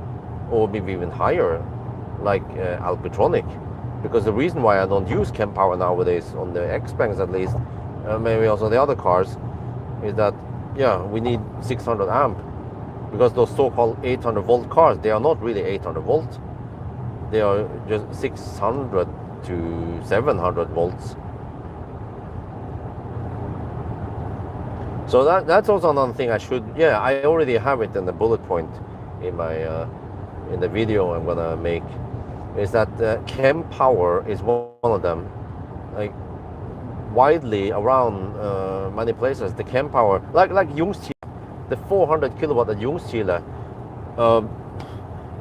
or maybe even higher, like Alpitronic. Because the reason why I don't use Pawel nowadays, on the Xpengs at least, maybe also the other cars, is that, yeah, we need 600 amp. Because those so-called 800 volt cars, they are not really 800 volt. They are just 600 to 700 volts. So that's also another thing I should. Yeah, I already have it in the bullet point in my in the video I'm gonna make. Is that Pawel is one of them. Like widely around many places, the Pawel, like Ljungskile, the 400 kilowatt at Ljungskile.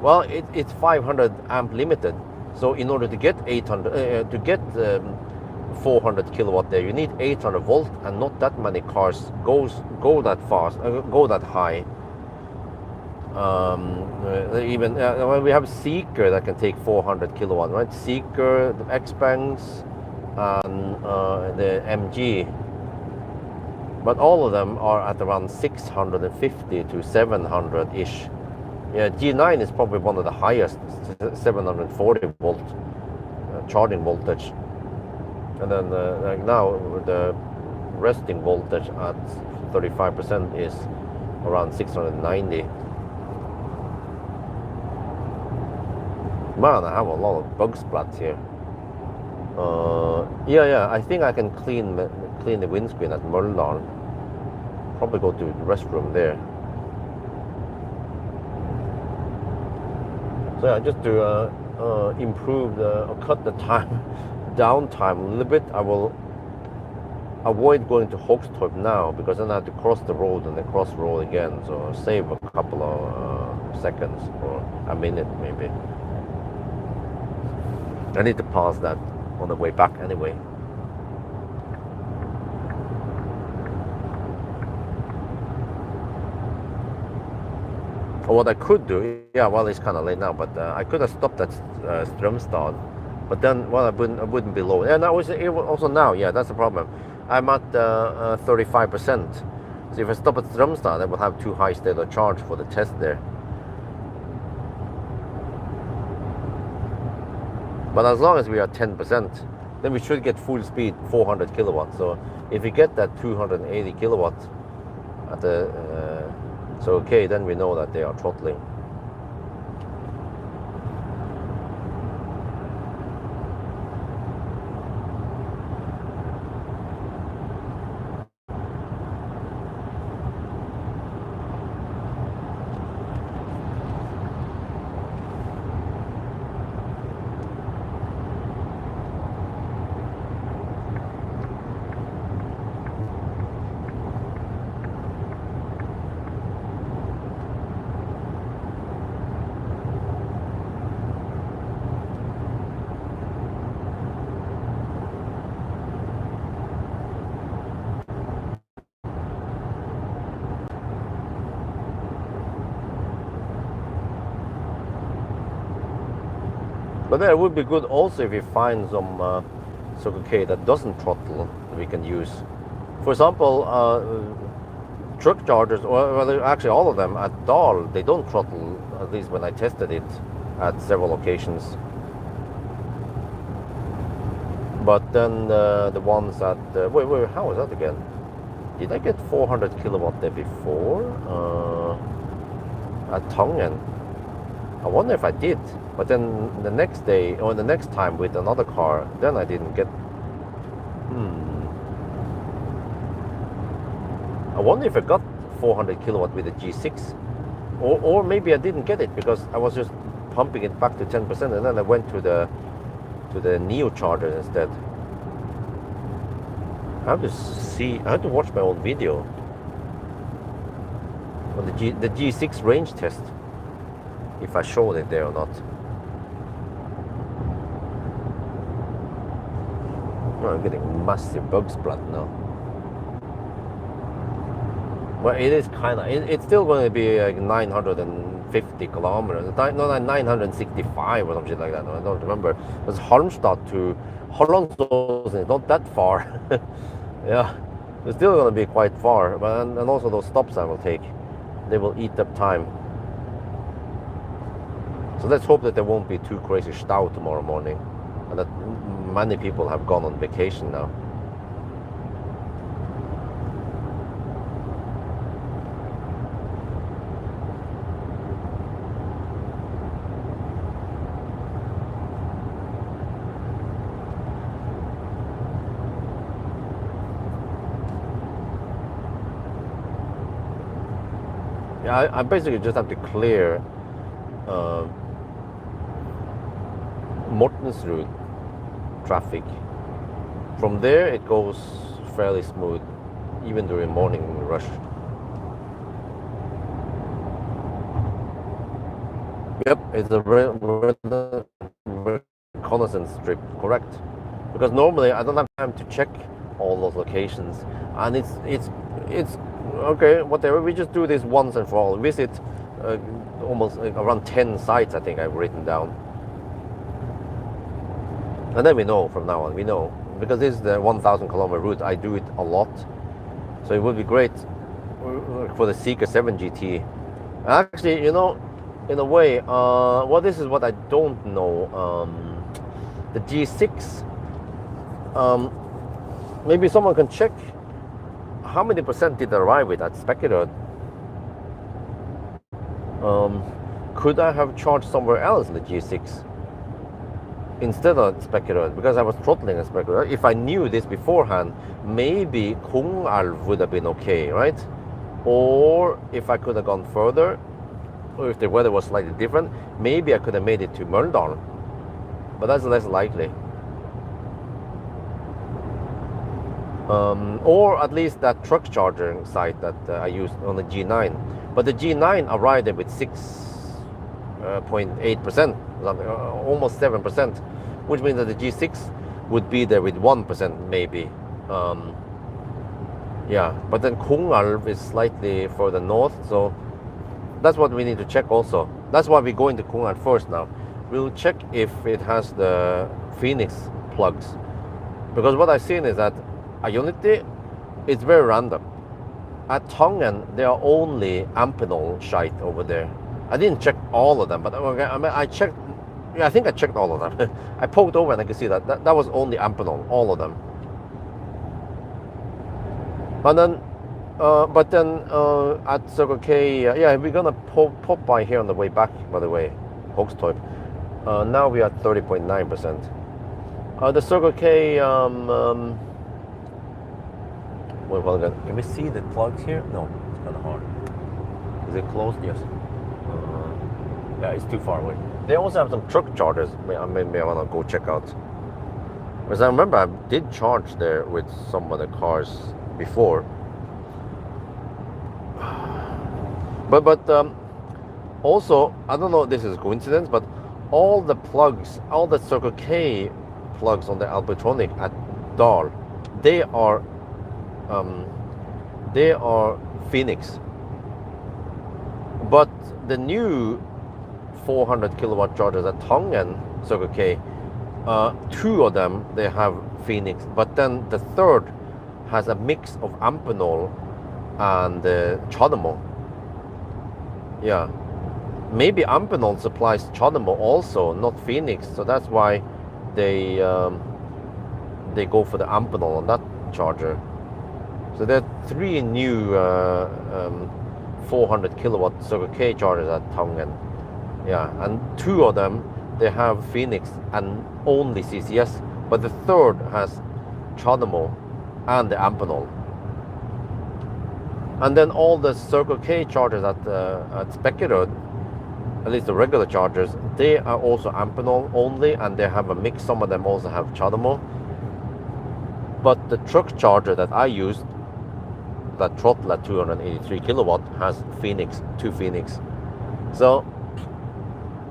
Well, it's 500 amp limited. So in order to get 400 kilowatt there, you need 800 volt, and not that many cars go that fast, go that high. Even well, we have Seeker that can take 400 kilowatt, right? Seeker, the Xpengs, and the MG. But all of them are at around 650 to 700 ish. Yeah, G9 is probably one of the highest, 740 volt charging voltage. And then like now the resting voltage at 35% is around 690. Man, I have a lot of bug splats here. Yeah, I think I can clean the windscreen at Mölndal. Probably go to the restroom there. So yeah, just to improve or cut the downtime a little bit, I will avoid going to Hogstorp now, because then I have to cross the road and then cross the road again. So save a couple of seconds or a minute maybe. I need to pass that on the way back anyway. Or what I could do, yeah, well, it's kind of late now, but I could have stopped at Strömstad, but then, well, I wouldn't be low. And also now, yeah, that's the problem. I'm at 35%. So if I stop at Strömstad, I will have too high state of charge for the test there. But as long as we are 10%, then we should get full speed 400 kilowatts. So if we get that 280 kilowatts at the, so okay, then we know that they are throttling. But then it would be good also if we find some Circle K that doesn't throttle that we can use. For example, truck chargers, or well, actually all of them at Dahl, they don't throttle, at least when I tested it at several locations. But then the ones at, wait, how was that again? Did I get 400 kilowatt there before? At Tangen? I wonder if I did. But then the next day, or the next time with another car, then I didn't get... I wonder if I got 400 kilowatt with the G6. Or maybe I didn't get it, because I was just pumping it back to 10%, and then I went to the Neo charger instead. I have to watch my own video on the G6 range test, if I showed it there or not. Oh, I'm getting massive bug splat now. Well, it is kind of, it's still going to be like 950 kilometers, no, 965 or something like that. I don't remember. It's Halmstad to Halmstad, it's not that far. Yeah, it's still going to be quite far. But and also those stops I will take, they will eat up time. So let's hope that there won't be too crazy stau tomorrow morning, and that many people have gone on vacation now. Yeah, I basically just have to clear Mortensrud traffic. From there it goes fairly smooth, even during morning rush. Yep, it's a reconnaissance trip, correct? Because normally I don't have time to check all those locations, and it's okay, whatever. We just do this once and for all. Visit almost around 10 sites, I think I've written down. And then we know from now on, we know. Because this is the 1,000 kilometer route, I do it a lot. So it would be great for the Seeker 7 GT. Actually, you know, in a way, well, this is what I don't know. The G6, maybe someone can check how many percent did I arrive with at Speculator. Could I have charged somewhere else in the G6 instead of Speculator? Because I was throttling a Speculator. If I knew this beforehand, maybe Kungalv would have been okay, right? Or if I could have gone further, or if the weather was slightly different, maybe I could have made it to Mölndal. But that's less likely. Or at least that truck charging site that I used on the G9. But the G9 arrived there with 6.8%, almost 7%, which means that the G6 would be there with 1% maybe. Yeah, but then Kungalv is slightly further north, so that's what we need to check also. That's why we go into Kungalv first now. We'll check if it has the Phoenix plugs. Because what I've seen is that at Unity, it's very random. At Tangen, there are only Amphenol shite over there. I didn't check all of them, but okay, I mean, I checked. Yeah, I think I checked all of them. I poked over and I could see that was only Amphenol, all of them. And then, but then at Circle K, yeah, we're gonna pop by here on the way back. By the way, Hogstorp. Now we are at 30.9%. The Circle K. Well, can we see the plugs here? No, it's kind of hard. Is it closed? Yes. Yeah, it's too far away. They also have some truck chargers. Maybe I want to go check out. Because I remember I did charge there with some of the cars before. But also, I don't know if this is a coincidence, but all the plugs, all the Circle K plugs on the Alpitronic at Dahl, they are Phoenix. But the new 400 kilowatt chargers at Tangen Circle K, 2 of them they have Phoenix, but then the third has a mix of Amphenol and Chademo. Yeah, maybe Amphenol supplies Chademo also, not Phoenix, so that's why they go for the Amphenol on that charger. So there are 3 new 400 kilowatt Circle K chargers at Tangen. Yeah, and 2 of them they have Phoenix and only CCS, but the third has Chademo and the Amphenol. And then all the Circle K chargers at Speculator, at least the regular chargers, they are also Amphenol only, and they have a mix. Some of them also have Chademo. But the truck charger that I used, that throttle at 283 kilowatt, has Phoenix, 2 Phoenix. So,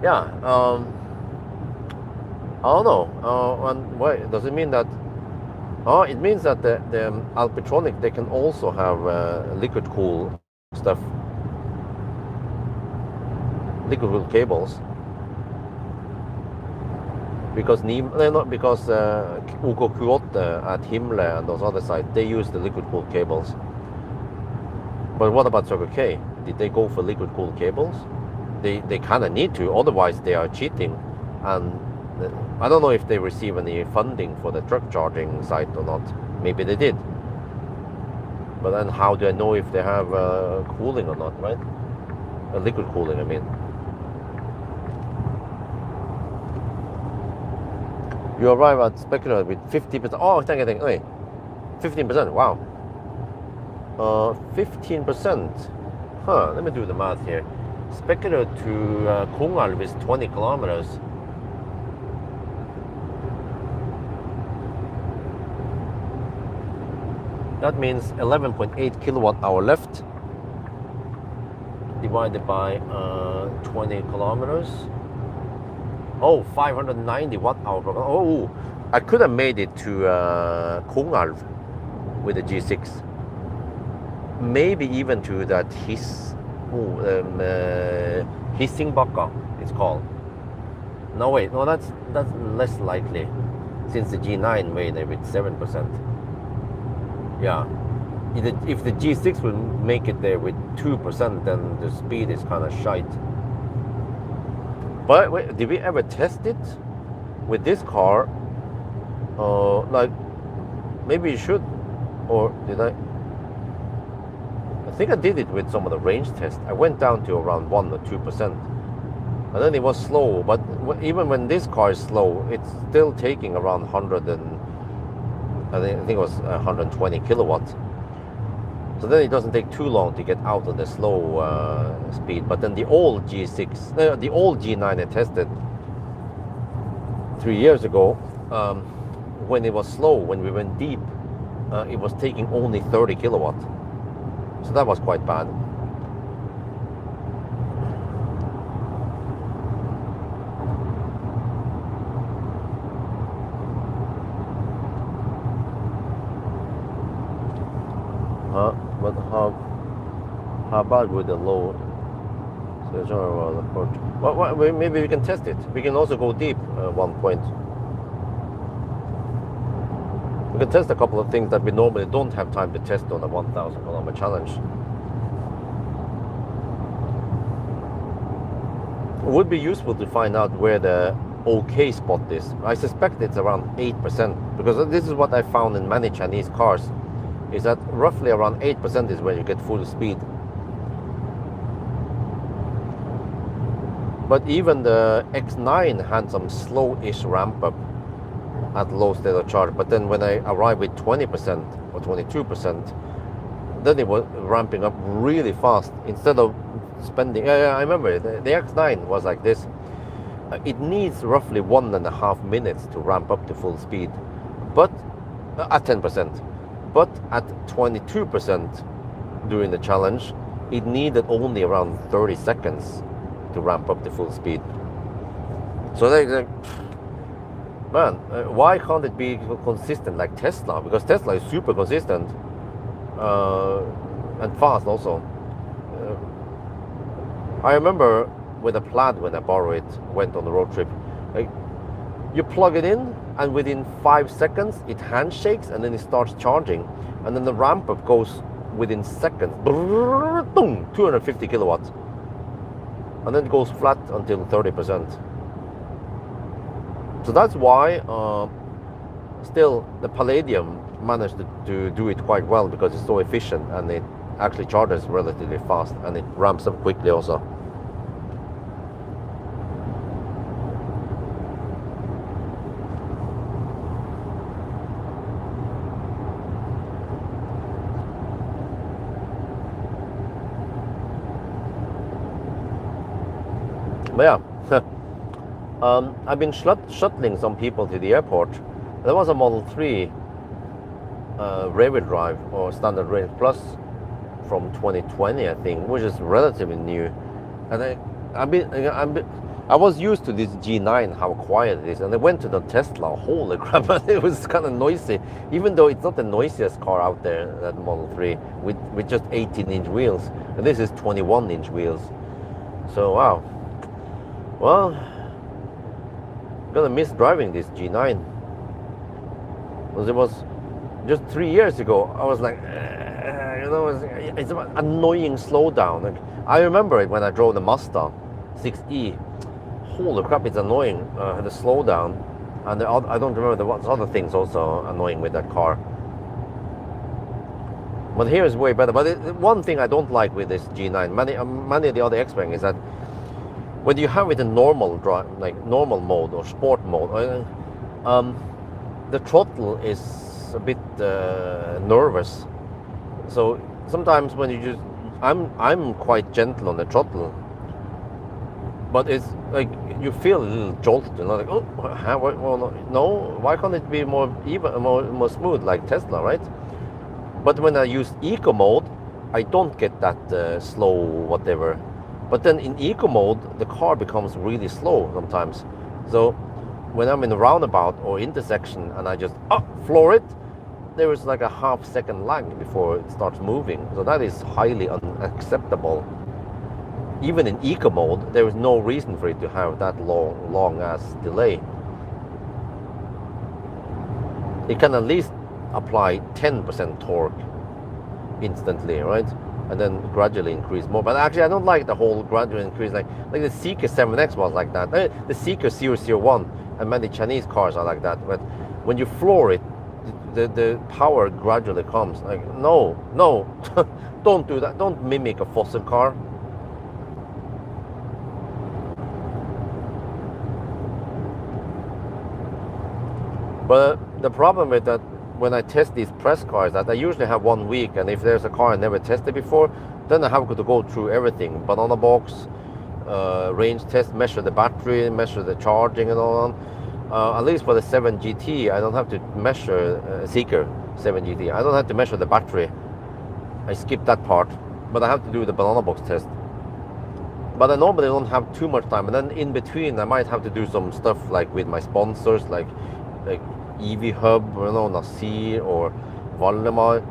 yeah, I don't know. And wait, does it mean that? Oh, it means that the Alpitronic, they can also have liquid cool stuff, liquid cool cables. Because OKQ8 at Himmler and those other sites, they use the liquid cool cables. But what about Circle K? Did they go for liquid cool cables? They kind of need to, otherwise they are cheating. And I don't know if they receive any funding for the truck charging site or not. Maybe they did. But then how do I know if they have cooling or not, right? Liquid cooling, I mean. You arrive at Speculator with 50%. Oh, thank you. Wait, 15%. Wow. 15%. Huh, let me do the math here. Speculator to Kungalv is 20 kilometers. That means 11.8 kilowatt hour left, divided by 20 kilometers. Oh, 590 watt hour per. Oh, I could have made it to Kungalv with the G6. Maybe even to that his Hissingbacka, it's called. No, wait, no, that's less likely, since the G9 made it with 7%. Yeah, if the G6 will make it there with 2%, then the speed is kind of shite. But wait, did we ever test it with this car? Like, maybe you should, or did I? I think I did it with some of the range tests. I went down to around 1 or 2%. And then it was slow, but even when this car is slow, it's still taking around 100 and I think it was 120 kilowatts. So then it doesn't take too long to get out of the slow speed. But then the old G6, the old G9 I tested 3 years ago, when it was slow, when we went deep, it was taking only 30 kilowatts. So that was quite bad. But how bad with the low? Well, maybe we can test it. We can also go deep at one point. We can test a couple of things that we normally don't have time to test on a 1,000 kilometer challenge. It would be useful to find out where the OK spot is. I suspect it's around 8%, because this is what I found in many Chinese cars, is that roughly around 8% is where you get full speed. But even the X9 had some slow-ish ramp up at low state of charge. But then when I arrived with 20% or 22%, then it was ramping up really fast. Instead of spending, I remember the X9 was like this. It needs roughly 1.5 minutes to ramp up to full speed, but at 10%. But at 22% during the challenge, it needed only around 30 seconds to ramp up to full speed. So like, man, why can't it be consistent like Tesla? Because Tesla is super consistent and fast also. I remember with a Plaid, when I borrowed it, went on the road trip, like, you plug it in and within 5 seconds it handshakes and then it starts charging, and then the ramp up goes within seconds, boom, 250 kilowatts, and then it goes flat until 30%. So that's why still the Palladium managed to do it quite well, because it's so efficient and it actually charges relatively fast and it ramps up quickly also. But yeah, I've been shuttling some people to the airport. There was a Model 3 rear-wheel drive or standard range plus from 2020, I think, which is relatively new. And I was used to this G9, how quiet it is, and I went to the Tesla. Holy crap! It was kind of noisy, even though it's not the noisiest car out there, that Model 3, with just 18-inch wheels, and this is 21-inch wheels. So wow. Well, I'm gonna miss driving this G9, because it was just 3 years ago. I was like, it's an annoying slowdown. Like, I remember it when I drove the Mazda 6e. Holy crap, it's annoying, the slowdown. And I don't remember the other things also annoying with that car. But here is way better. But one thing I don't like with this G9, many of the other Xpeng, is that when you have it in normal drive, like normal mode or sport mode, the throttle is a bit nervous. So sometimes when you I'm quite gentle on the throttle, but it's like you feel a little jolted, like, oh, no, why can't it be more even, more smooth like Tesla, right? But when I use eco mode, I don't get that slow whatever. But then in eco mode, the car becomes really slow sometimes. So when I'm in a roundabout or intersection and I just floor it, there is like a half-second lag before it starts moving. So that is highly unacceptable. even in eco mode, there is no reason for it to have that long ass delay. It can at least apply 10% torque instantly, right? And then gradually increase more. But actually, I don't like the whole gradual increase. Like the Seeker 7X was like that. The Seeker 001 and many Chinese cars are like that. But when you floor it, the power gradually comes. Like, no, don't do that. Don't mimic a fossil car. But the problem with that, when I test these press cars, that I usually have 1 week, and if there's a car I never tested before, then I have to go through everything: banana box, range test, measure the battery, measure the charging, and all on. At least for the 7 GT, I don't have to measure Seeker 7 GT. I don't have to measure the battery. I skip that part, but I have to do the banana box test. But I normally don't have too much time, and then in between, I might have to do some stuff like with my sponsors, like EV Hub, Nasir or Valdemar,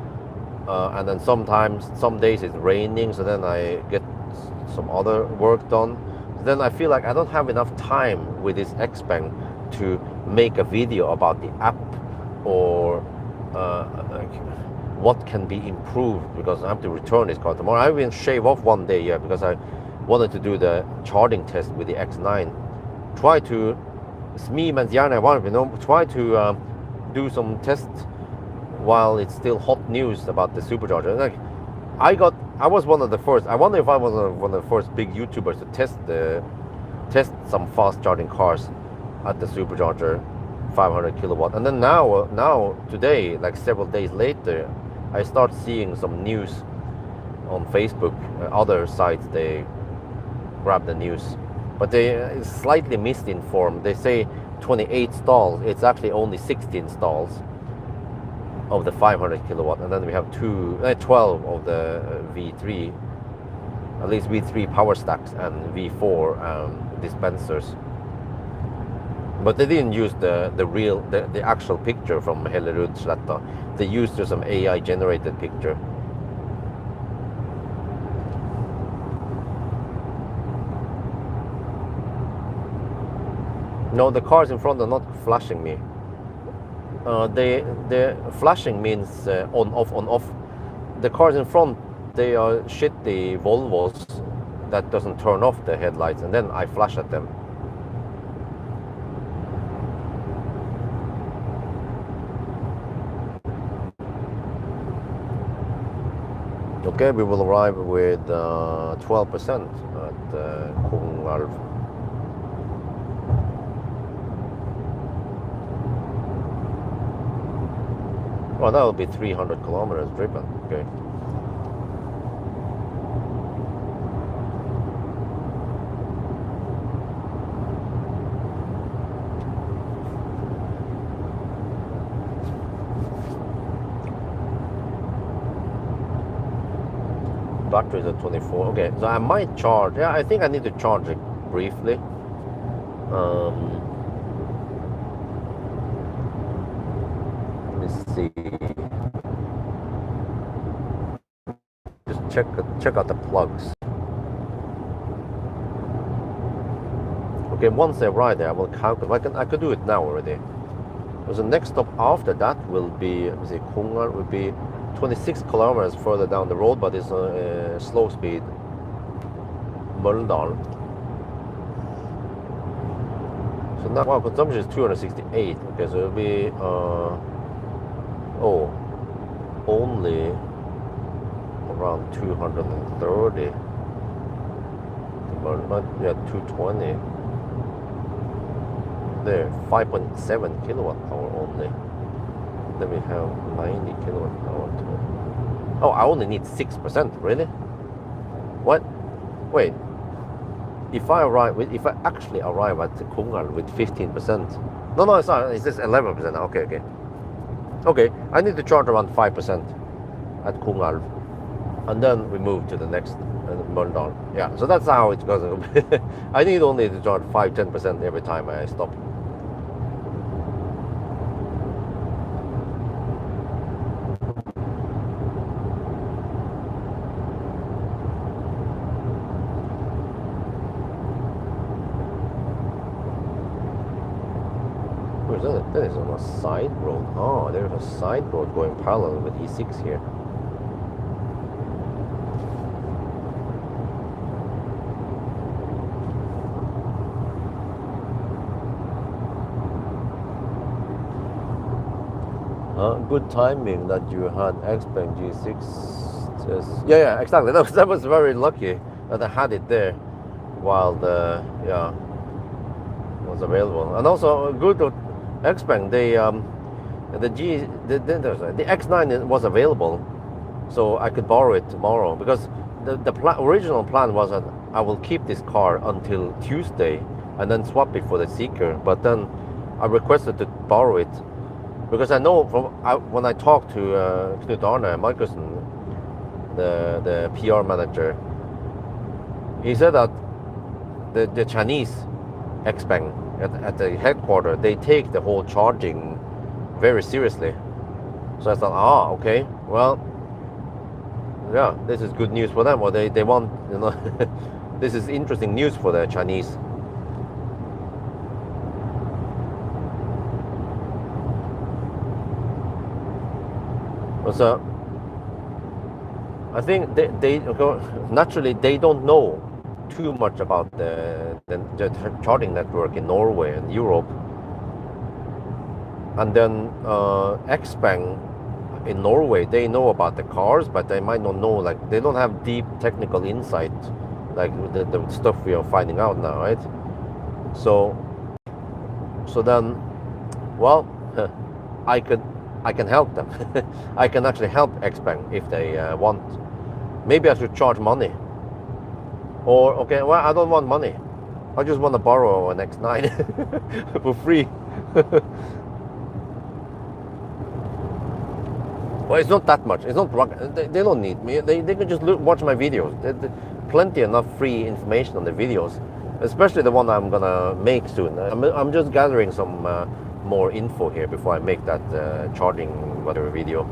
and then sometimes, some days it's raining, so then I get some other work done. Then I feel like I don't have enough time with this Xpeng to make a video about the app or like what can be improved, because I have to return this car tomorrow. I will shave off 1 day, yeah, because I wanted to do the charging test with the X9. Try to try to do some tests while it's still hot news about the supercharger. Like, I was one of the first. I wonder if I was one of the first big YouTubers to test some fast charging cars at the supercharger, 500 kilowatt. And then now today, like several days later, I start seeing some news on Facebook. Other sites, they grab the news, but they slightly misinformed. They say 28 stalls. It's actually only 16 stalls of the 500 kilowatt, and then we have 12 of the V3, at least V3 power stacks and V4 dispensers. But they didn't use the actual picture from Hellerudsletta. They used just some AI generated picture. No, the cars in front are not flashing me. The flashing means on off. The cars in front, they are shitty Volvos that doesn't turn off the headlights, and then I flash at them. Okay, we will arrive with 12% at Kungälv. Well, that will be 300 kilometers driven. Okay. Batteries at 24. Okay, so I might charge. Yeah, I think I need to charge it briefly. See, just check out the plugs. Okay, once I arrive there, I will calculate. I could do it now already. Because the next stop after that will be, Kungälv will be 26 kilometers further down the road, but it's a slow speed. Mölndal. So now our consumption is 268. Okay, so it'll be only around 230. Yeah, 220. There, 5.7 kilowatt hour only. Then we have 90 kilowatt hour too. Oh, I only need 6%. Really? What? Wait. If I actually arrive at the Kungälv with 15%. No, it's not. It's just 11%. Okay. Okay, I need to charge around 5% at Kungälv, and then we move to the next Mölndal. Yeah, so that's how it goes. I need only to charge 5-10% every time I stop. That is on a side road. Oh, there's a side road going parallel with E6 here. Good timing that you had Xpeng G6. Yeah, exactly. That was very lucky that I had it there while the was available. And also good Xpeng, the X9 was available, so I could borrow it tomorrow because the original plan was that I will keep this car until Tuesday and then swap it for the Seeker. But then I requested to borrow it because I know when I talked to Knut Arne Markussen, the PR manager, he said that the Chinese Xpeng at the headquarters, they take the whole charging very seriously. So I thought, okay, well, yeah, this is good news for them. Or they want, this is interesting news for the Chinese. So I think they naturally they don't know too much about the charging network in Norway and Europe. And then Xpeng in Norway, they know about the cars, but they might not know, like, they don't have deep technical insight, like the stuff we are finding out now, right? So then, well, I can help them. I can actually help Xpeng if they want. Maybe I should charge money. Or, okay, well, I don't want money. I just want to borrow an X9 for free. Well, it's not that much. It's not they don't need me. They can just watch my videos. There's plenty enough free information on the videos, especially the one I'm gonna make soon. I'm just gathering some more info here before I make that charging whatever video.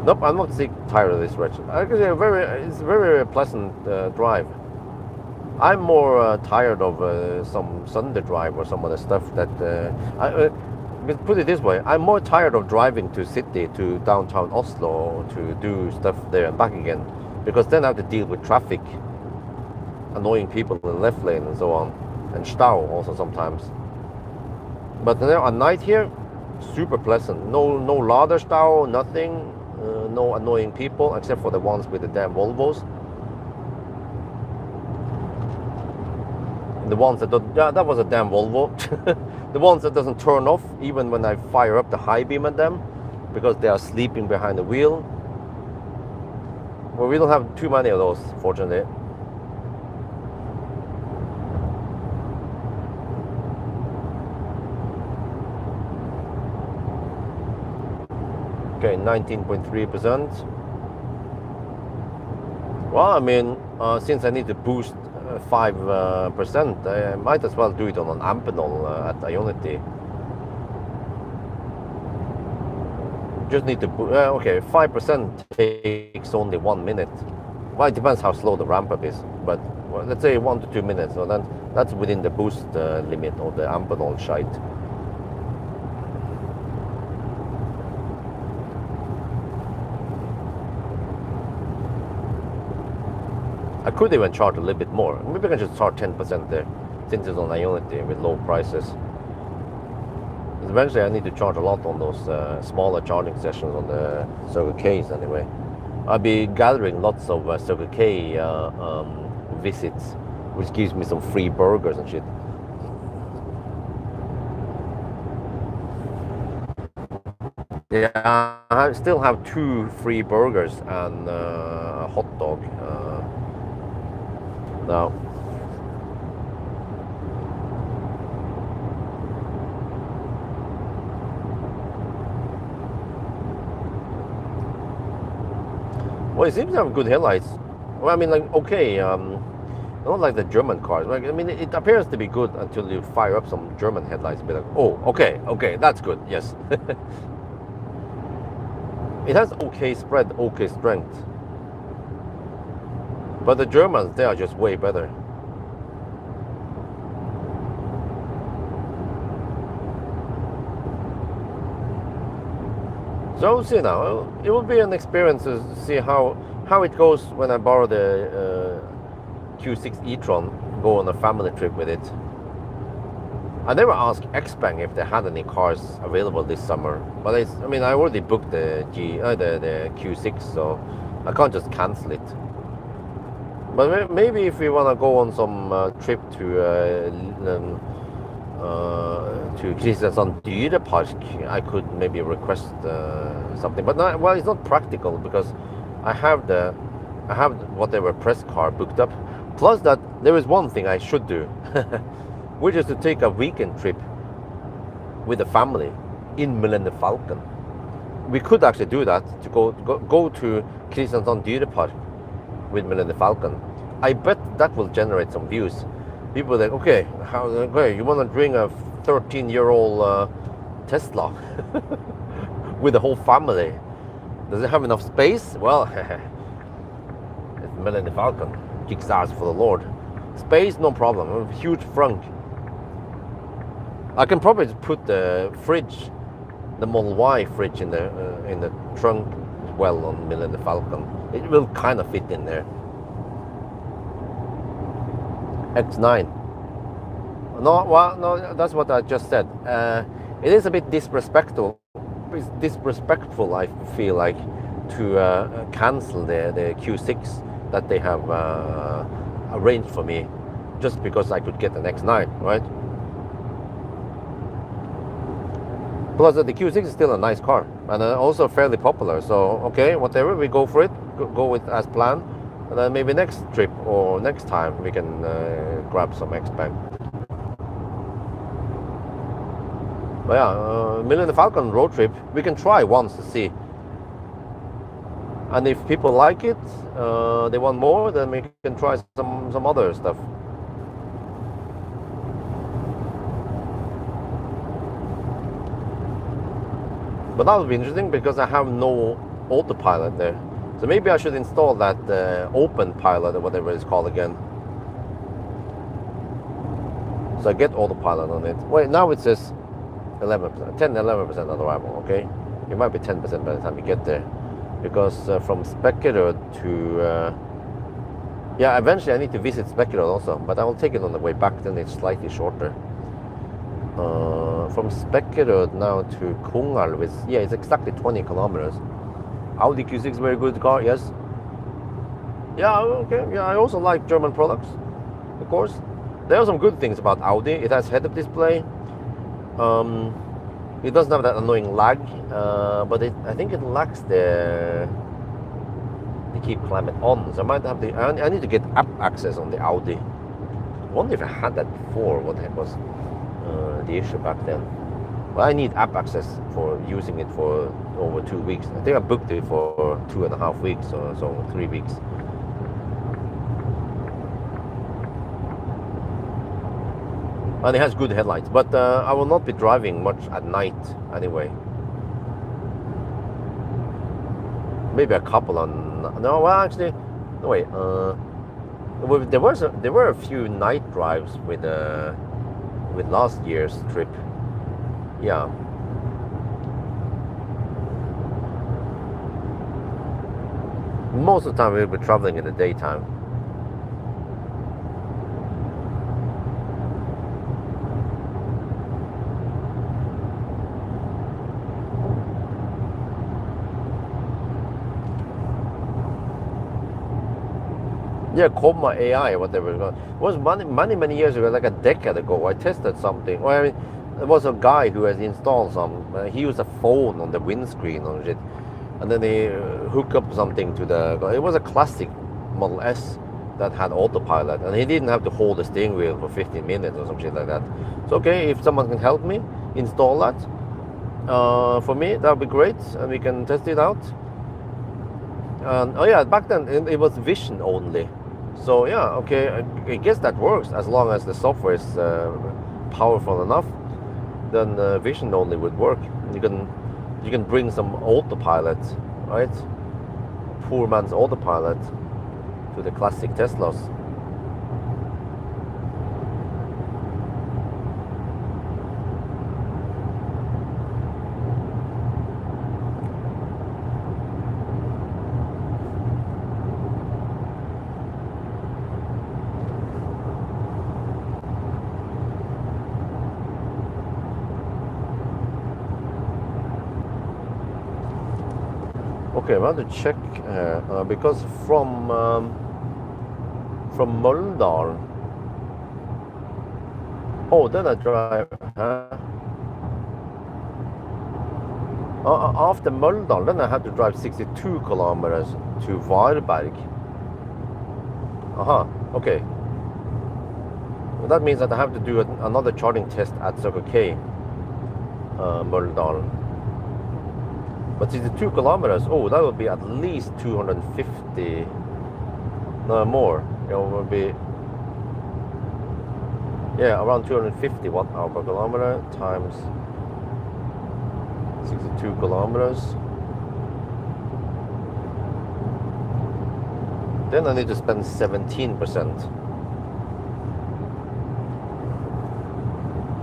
Nope, I'm not sick tired of this stretch. Actually, it's a very pleasant drive. I'm more tired of some Sunday drive or some other stuff that put it this way, I'm more tired of driving to city, to downtown Oslo to do stuff there and back again, because then I have to deal with traffic, annoying people in the left lane and so on, and stau also sometimes. But at night here, super pleasant. No Laderstau, nothing, no annoying people except for the ones with the damn Volvos. The ones that don't, that was a damn Volvo. The ones that doesn't turn off even when I fire up the high beam at them, because they are sleeping behind the wheel. Well, we don't have too many of those, fortunately. Okay, 19.3%. Well, I mean, since I need to boost 5%, I might as well do it on an Amphenol at Ionity. Just need to, okay, 5% takes only 1 minute. Well, it depends how slow the ramp up is, but well, let's say 1 to 2 minutes. So then that's within the boost limit of the Amphenol shite. I could even charge a little bit more. Maybe I can just charge 10% there, since it's on Ionity with low prices. Eventually I need to charge a lot on those smaller charging sessions on the Circle K's anyway. I'll be gathering lots of Circle K visits, which gives me some free burgers and shit. Yeah, I still have 2 free burgers and a hot dog now. Well, it seems to have good headlights. Well, I mean, like, okay, not like the German cars. Like, I mean, it appears to be good until you fire up some German headlights. Be like, oh, okay, that's good. Yes. It has okay spread, okay strength. But the Germans, they are just way better. So we'll see now. It will be an experience to see how it goes when I borrow the Q6 e-tron, go on a family trip with it. I never asked Xpeng if they had any cars available this summer, but I mean, I already booked the the Q6, so I can't just cancel it. But maybe if we want to go on some trip to Kristiansand Dyrepark, I could maybe request something. But not, well, it's not practical because I have whatever press car booked up. Plus that there is one thing I should do, which is to take a weekend trip with the family in Millennium Falcon. We could actually do that, to go to Kristiansand Dyrepark with Millennium Falcon. I bet that will generate some views. People are like, okay, you want to bring a 13-year-old Tesla with the whole family? Does it have enough space? Well, it's Millennium Falcon. Kicks ass for the Lord. Space, no problem. Huge frunk. I can probably put the fridge, the Model Y fridge, in the trunk as well on Millennium Falcon. It will kind of fit in there. X9. No, that's what I just said. It is a bit disrespectful. It's disrespectful, I feel like, to cancel the Q6 that they have arranged for me, just because I could get an X9, right? Plus, the Q6 is still a nice car and also fairly popular. So, okay, whatever, we go for it. Go with as planned. And then maybe next trip or next time we can grab some Xpeng. But yeah, Millennium Falcon road trip, we can try once to see. And if people like it, they want more, then we can try some other stuff. But that would be interesting because I have no autopilot there. So maybe I should install that open pilot or whatever it's called again. So I get autopilot on it. Wait, now it says 11%, 10-11% on arrival, okay? It might be 10% by the time you get there. Because from Spekkerød to... yeah, eventually I need to visit Spekkerød also, but I will take it on the way back, then it's slightly shorter. From Spekkerød now to Kongal, it's exactly 20 kilometers. Audi Q6, very good car, yes. Yeah, okay, yeah, I also like German products, of course. There are some good things about Audi. It has head-up display. It doesn't have that annoying lag, but I think it lacks the keep climate on. So I might have I need to get app access on the Audi. I wonder if I had that before, what the heck was the issue back then. Well, I need app access for using it for over 2 weeks. I think I booked it for 2.5 weeks or so, 3 weeks. And it has good headlights, but I will not be driving much at night anyway. Maybe a couple on... No, well, actually, no, wait. There were a few night drives with last year's trip. Yeah. Most of the time we'll be traveling in the daytime. Yeah, Comma AI, whatever. It was many years ago, like a decade ago. I tested something. Well, I mean, there was a guy who has installed some. He used a phone on the windscreen and shit, and then he hooked up something to the. It was a classic Model S that had autopilot, and he didn't have to hold the steering wheel for 15 minutes or some shit like that. So okay, if someone can help me install that, for me that would be great, and we can test it out. Oh yeah, back then it was vision only. So yeah, okay, I guess that works as long as the software is powerful enough. Then vision only would work. You can bring some autopilot, right? Poor man's autopilot to the classic Teslas. Okay, I want to check because from Møldal. Oh, then I drive. Huh? After Møldal, then I had to drive 62 kilometers to Varberg. Okay. Well, that means that I have to do another charging test at Circle K, Møldal. But 62 kilometers, oh, that would be at least 250, no more. It would be, yeah, around 250 watt-hour per kilometer times 62 kilometers. Then I need to spend 17%.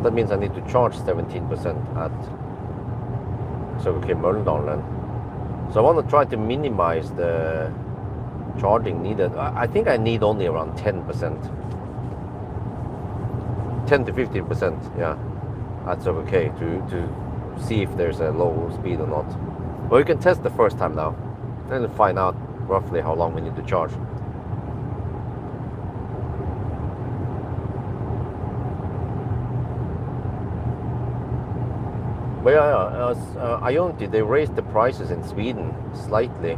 That means I need to charge 17% at Circle K Møldal then. So I want to try to minimize the charging needed. I think I need only around 10%. 10 to 15%, yeah, at Circle K to see if there's a low speed or not. Well, you can test the first time now and find out roughly how long we need to charge. But yeah, Ionity, they raised the prices in Sweden slightly,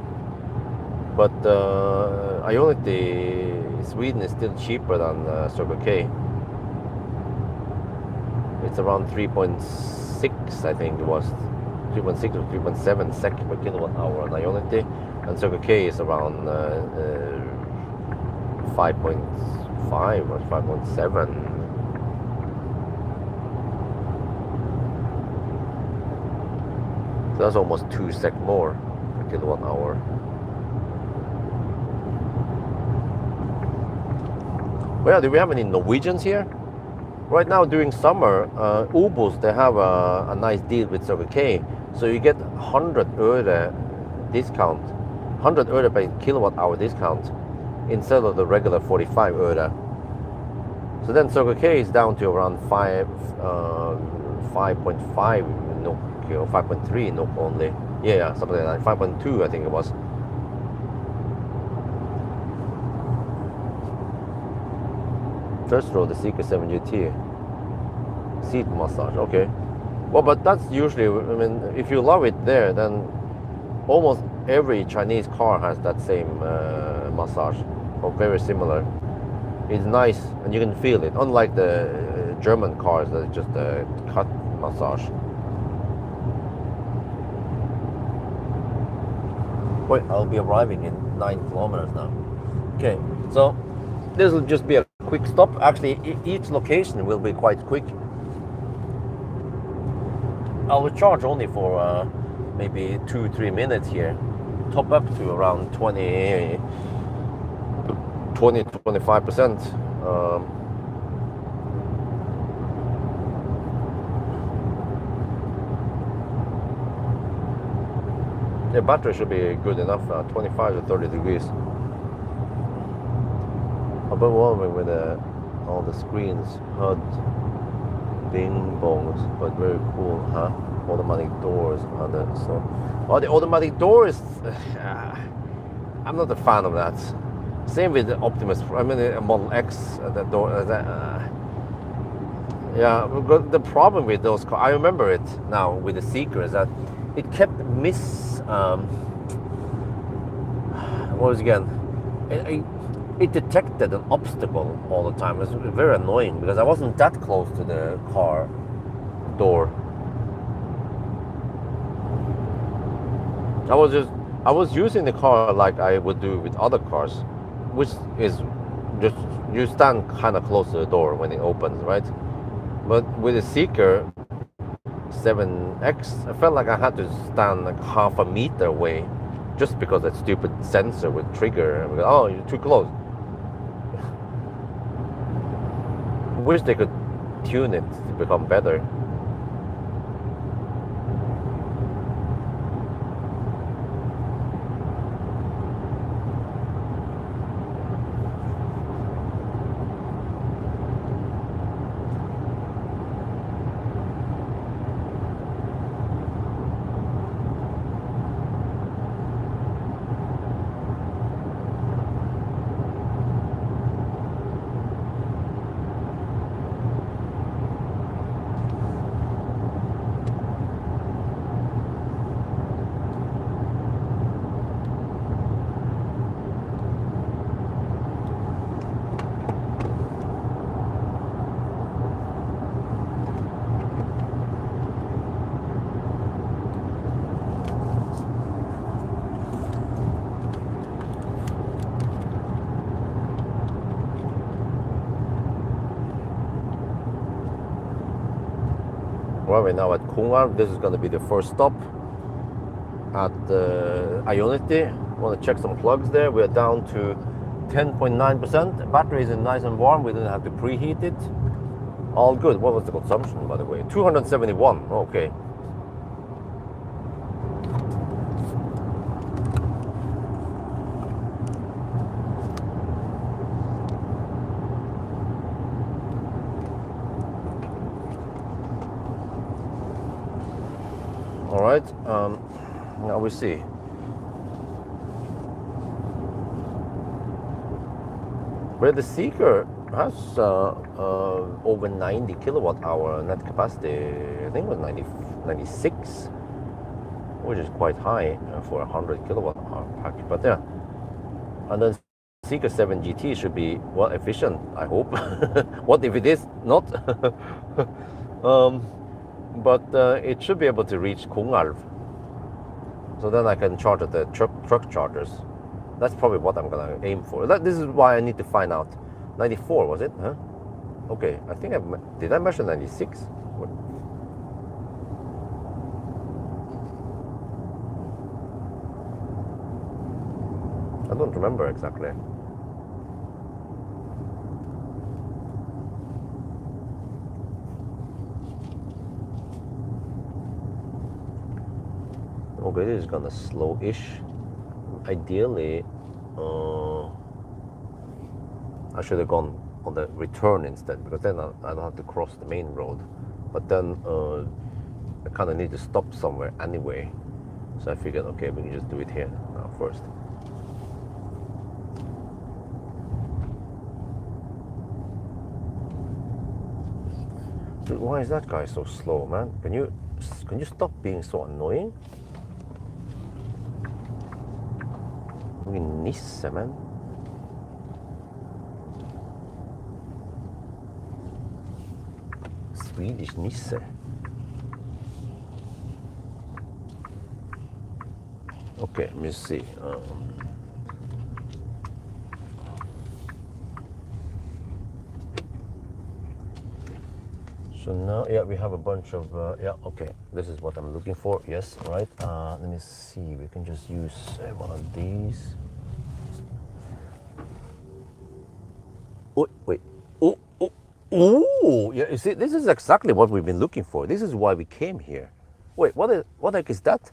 but Ionity Sweden is still cheaper than Circle K. It's around 3.6, I think it was 3.6 or 3.7 SEK per kilowatt hour on Ionity, and Circle K is around 5.5 or 5.7. So that's almost 2 SEK more per kilowatt hour. Well, yeah, do we have any Norwegians here? Right now during summer, Obos, they have a nice deal with Circle K. So you get 100 øre discount, 100 øre per kilowatt hour discount instead of the regular 45 øre. So then Circle K is down to around 5.5 NOK, or 5.3 NOK only. Yeah, something like that. 5.2 I think it was. First row, the Seeker 7 GT. Seat massage, okay. Well, but that's usually, I mean, if you love it there, then almost every Chinese car has that same massage, or very similar. It's nice, and you can feel it, unlike the German cars that is just a cut massage. Wait, I'll be arriving in 9 kilometers now. Okay, so this will just be a quick stop. Actually, each location will be quite quick. I will charge only for maybe 2-3 minutes here. Top up to around 20-25%. The battery should be good enough now, 25 to 30 degrees. I've been wondering with all the screens, HUD, bing bongs, but very cool, huh? Automatic doors, so. Oh, the automatic doors, I'm not a fan of that. Same with the Optimus, I mean the Model X, the door, yeah, the problem with those cars, I remember it now with the Seeker, is that it kept what was it again? It detected an obstacle all the time. It was very annoying because I wasn't that close to the car door. I was using the car like I would do with other cars, which is just you stand kind of close to the door when it opens, right? But with the Seeker 7X, I felt like I had to stand like half a meter away just because that stupid sensor would trigger. Oh, you're too close. Wish they could tune it to become better. Alright, we're now at Kungar. This is going to be the first stop at Ionity. Want to check some plugs there. We're down to 10.9%. Battery is nice and warm. We didn't have to preheat it. All good. What was the consumption, by the way? 271. Okay. All right. Now we see. Where the Seeker has over 90 kilowatt hour net capacity. I think it was 96, which is quite high for a 100 kilowatt hour pack. But yeah, and then Seeker 7 GT should be well efficient, I hope. What if it is not? But it should be able to reach Kungalv. So then I can charge at the truck chargers. That's probably what I'm gonna aim for. This is why I need to find out. 94 was it? Huh? Okay, I think did I measure 96? I don't remember exactly. Okay, this is gonna slow-ish. Ideally, I should have gone on the return instead, because then I don't have to cross the main road. But then I kind of need to stop somewhere anyway. So I figured, okay, we can just do it here now first. Dude, why is that guy so slow, man? Can you stop being so annoying? Nisse, man. Swedish Nisse. Okay, let me see. So now, yeah, we have a bunch of, yeah, okay. This is what I'm looking for, yes, right. Let me see, we can just use one of these. Oh, wait, oh, yeah, you see, this is exactly what we've been looking for. This is why we came here. Wait, what the heck is that?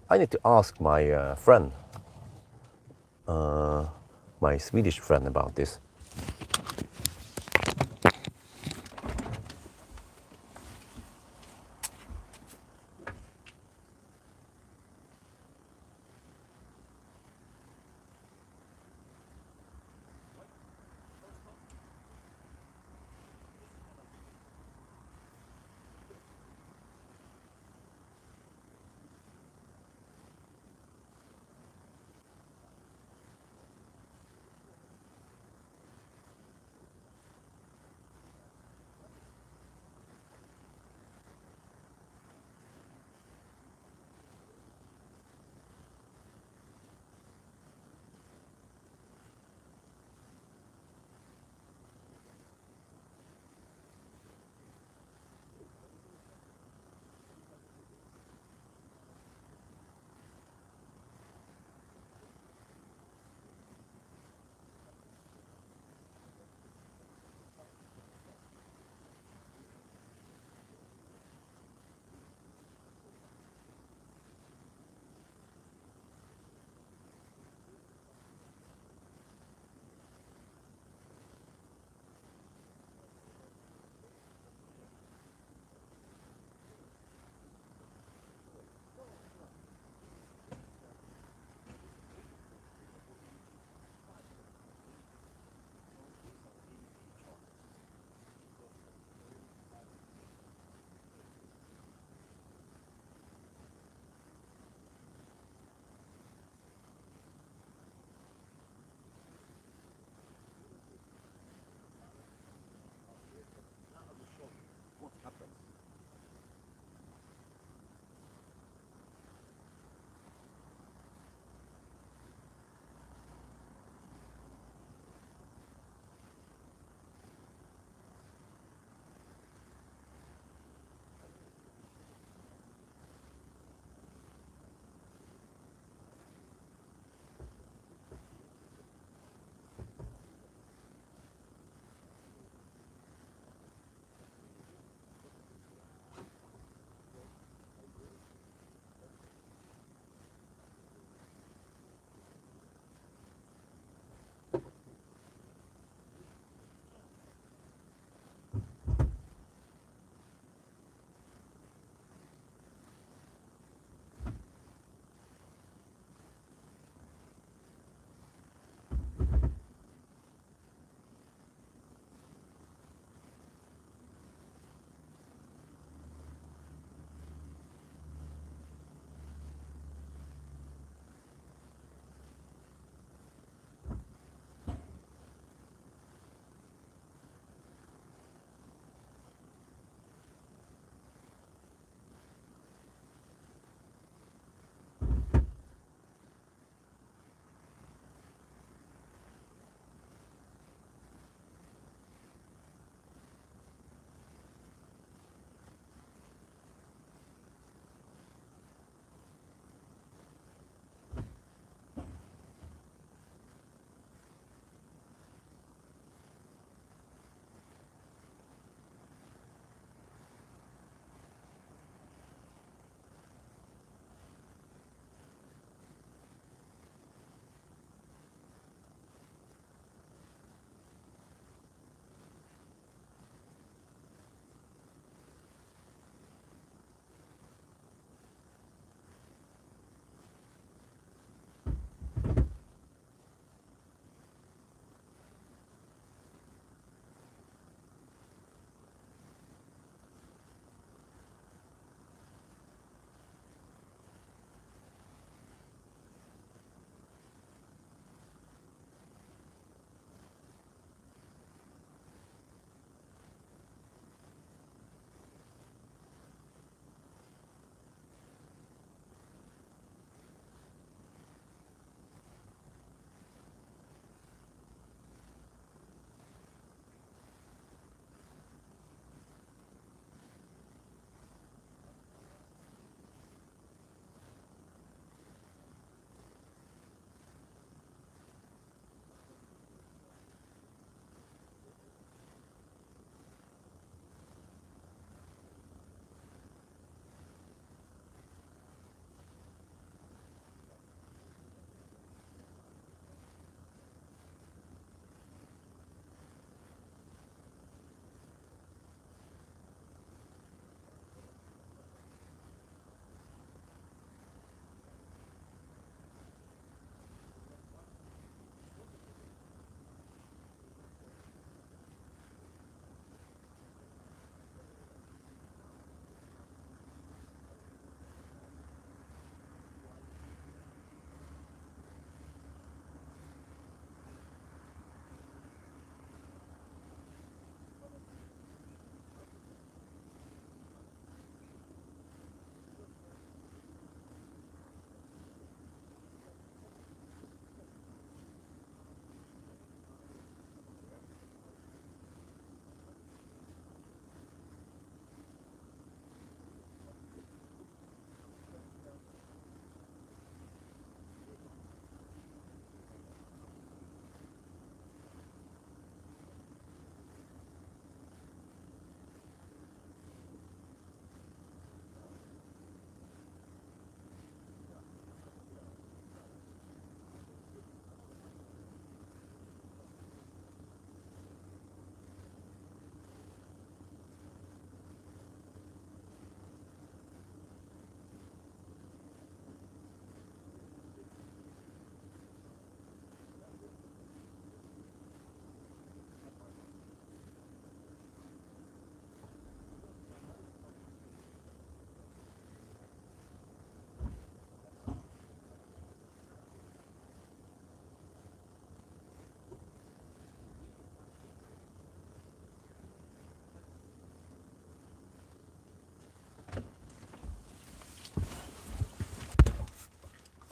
I need to ask my friend, my Swedish friend about this.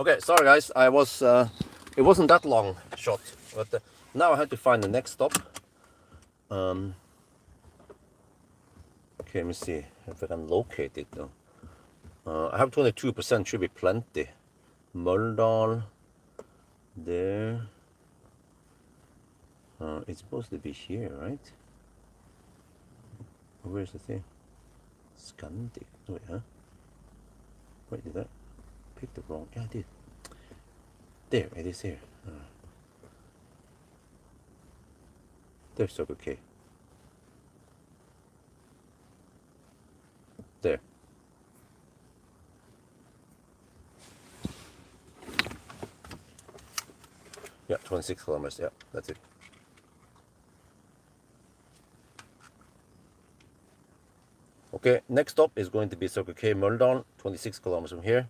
Okay, sorry guys, I was it wasn't that long shot, but now I have to find the next stop. Okay, let me see if I can locate it though. I have 22%, should be plenty. Møldal, there. It's supposed to be here, right? Where's the thing? Scandic. Oh, wait, huh? Wait, did I pick the wrong? Yeah, I did. There, it is here. There's Circle K. There. Yeah, 26 kilometers. Yeah, that's it. Okay, next stop is going to be Circle K Møldal, 26 kilometers from here.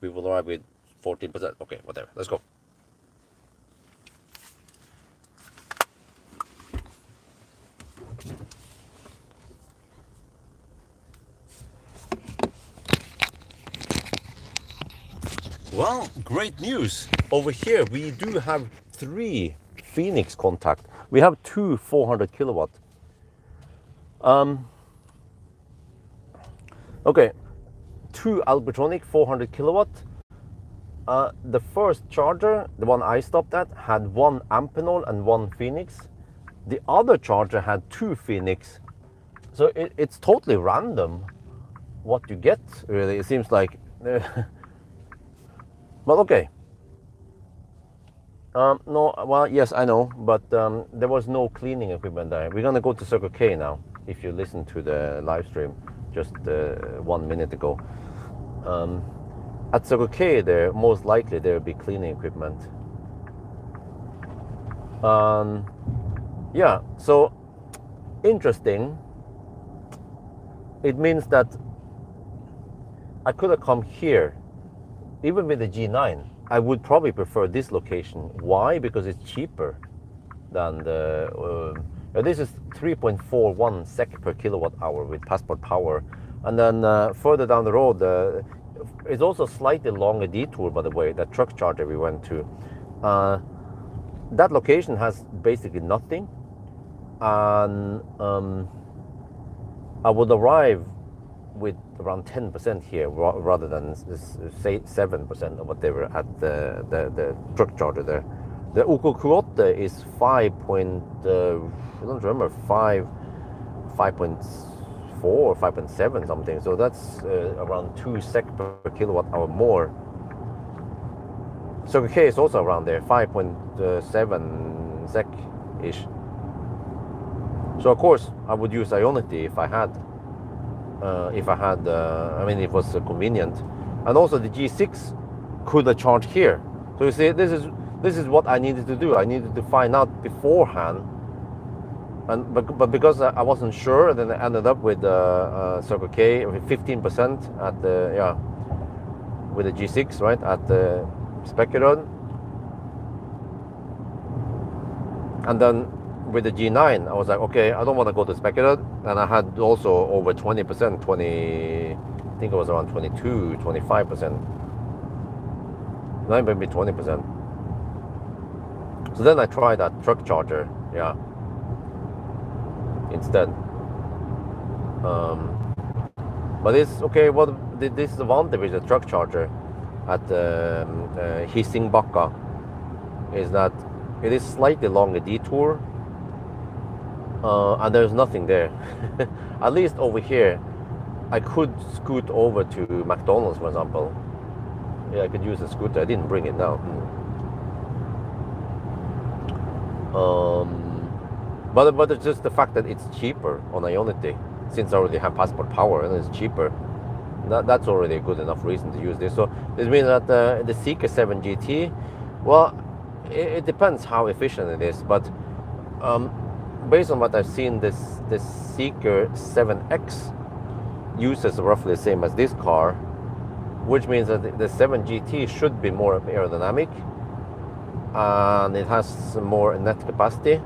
We will arrive with 14%. Okay, whatever. Let's go. Well, great news. Over here, we do have 3 Phoenix contact. We have 2 400 kilowatt. Okay, 2 Albertronic 400 kilowatt. The first charger, the one I stopped at, had 1 Amphenol and 1 Phoenix. The other charger had 2 Phoenix. So it's totally random what you get, really. It seems like. But okay. No, well, yes, I know, but there was no cleaning equipment there. We're gonna go to Circle K now, if you listen to the live stream just 1 minute ago. At Circle K, there most likely there will be cleaning equipment. Yeah, so interesting. It means that I could have come here, even with the G9. I would probably prefer this location. Why? Because it's cheaper than the. This is 3.41 SEK per kilowatt hour with Passport Power, and then further down the road, it's also a slightly longer detour. By the way, that truck charger we went to, that location has basically nothing, and I would arrive with around 10% here rather than say 7% or whatever at the truck charger there. The OK is 5. I don't remember, 5.4 or 5.7 something. So that's around 2 SEK per kilowatt hour more. Circle K is also around there, 5.7 SEK ish. So of course I would use Ionity if I had. I mean, it was convenient, and also the G6 could have charged here. So you see, this is what I needed to do. I needed to find out beforehand, but because I wasn't sure, then I ended up with Circle K with 15% at the with the G6 right at the Spekerød, and then with the G9, I was like, okay, I don't want to go to Spekerød, and I had also over 20%, I think it was around 22, 25%, maybe 20%. So then I tried that truck charger, instead. But it's okay. What this advantage with the truck charger at Hissingbakka is that it is slightly longer detour. And there's nothing there. At least over here, I could scoot over to McDonald's, for example. Yeah, I could use a scooter. I didn't bring it now. But it's just the fact that it's cheaper on Ionity, since I already have Passport Power and it's cheaper. That's already a good enough reason to use this. So this means that the Seeker 7 GT, well, it depends how efficient it is, but based on what I've seen, this Seeker 7X uses roughly the same as this car, which means that the 7 GT should be more aerodynamic and it has some more net capacity.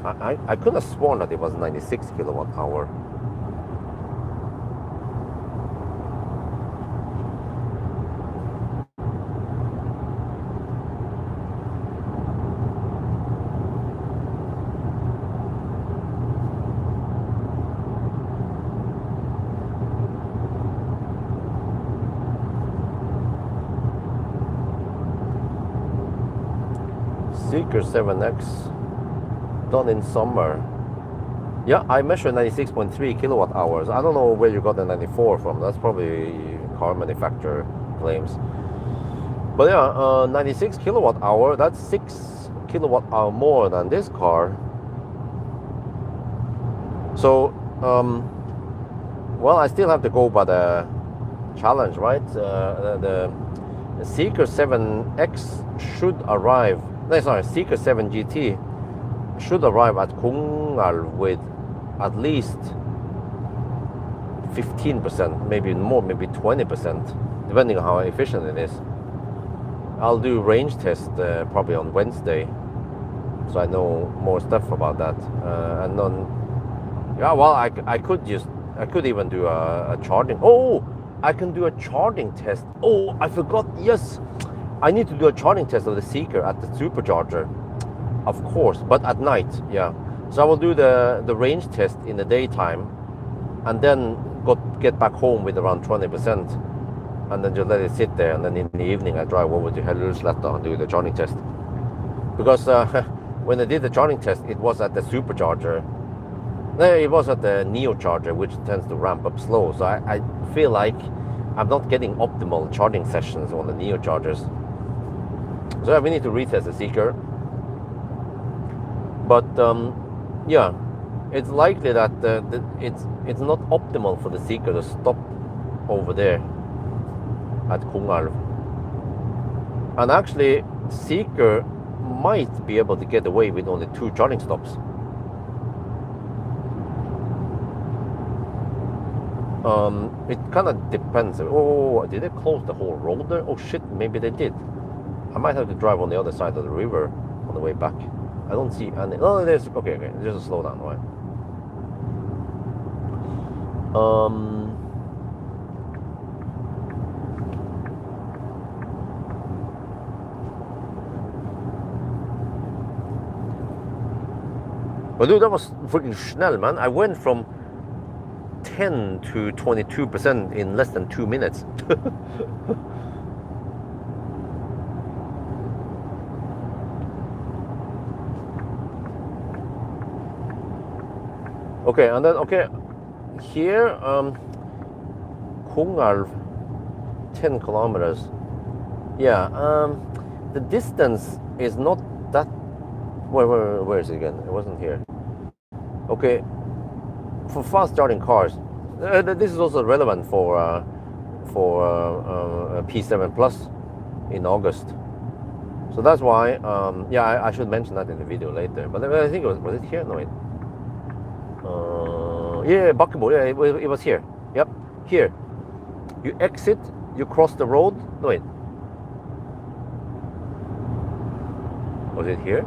I could have sworn that it was 96 kilowatt hour. Seeker 7X, done in summer. Yeah, I measured 96.3 kilowatt hours. I don't know where you got the 94 from. That's probably car manufacturer claims. But yeah, 96 kilowatt hour, that's 6 kilowatt hour more than this car. So, well, I still have to go by the challenge, right? The Seeker 7X should arrive, no, sorry, Seeker 7 GT should arrive at Kungal with at least 15%, maybe more, maybe 20%, depending on how efficient it is. I'll do range test probably on Wednesday, so I know more stuff about that. And then, yeah, well, I could even do a charging. Oh, I can do a charging test. Oh, I forgot. Yes, I need to do a charging test of the Seeker at the supercharger, of course, but at night. Yeah, so I will do the range test in the daytime, and then get back home with around 20%, and then just let it sit there. And then in the evening, I drive over to Halmstad and do the charging test. Because when I did the charging test, it was at the supercharger. No, it was at the Neo charger, which tends to ramp up slow. So I feel like I'm not getting optimal charging sessions on the Neo chargers. So we need to retest the Seeker. But yeah, it's likely that it's not optimal for the Seeker to stop over there at Kungal. And actually, Seeker might be able to get away with only 2 charging stops. It kind of depends. Oh, did they close the whole road there? Oh shit, maybe they did. I might have to drive on the other side of the river on the way back. I don't see any. Oh, there's okay. There's a slowdown, right? But dude, that was freaking schnell, man. I went from 10 to 22% in less than 2 minutes. Okay, and then here, Kungal, 10 kilometers. Yeah, the distance is not that. Where is it again? It wasn't here. Okay, for fast charging cars, this is also relevant for P7 Plus in August. So that's why, yeah, I should mention that in the video later. But I think was it here? No, wait. Yeah, Bakkebo. Yeah, it was here. Yep, here. You exit, you cross the road. No, wait. Was it here?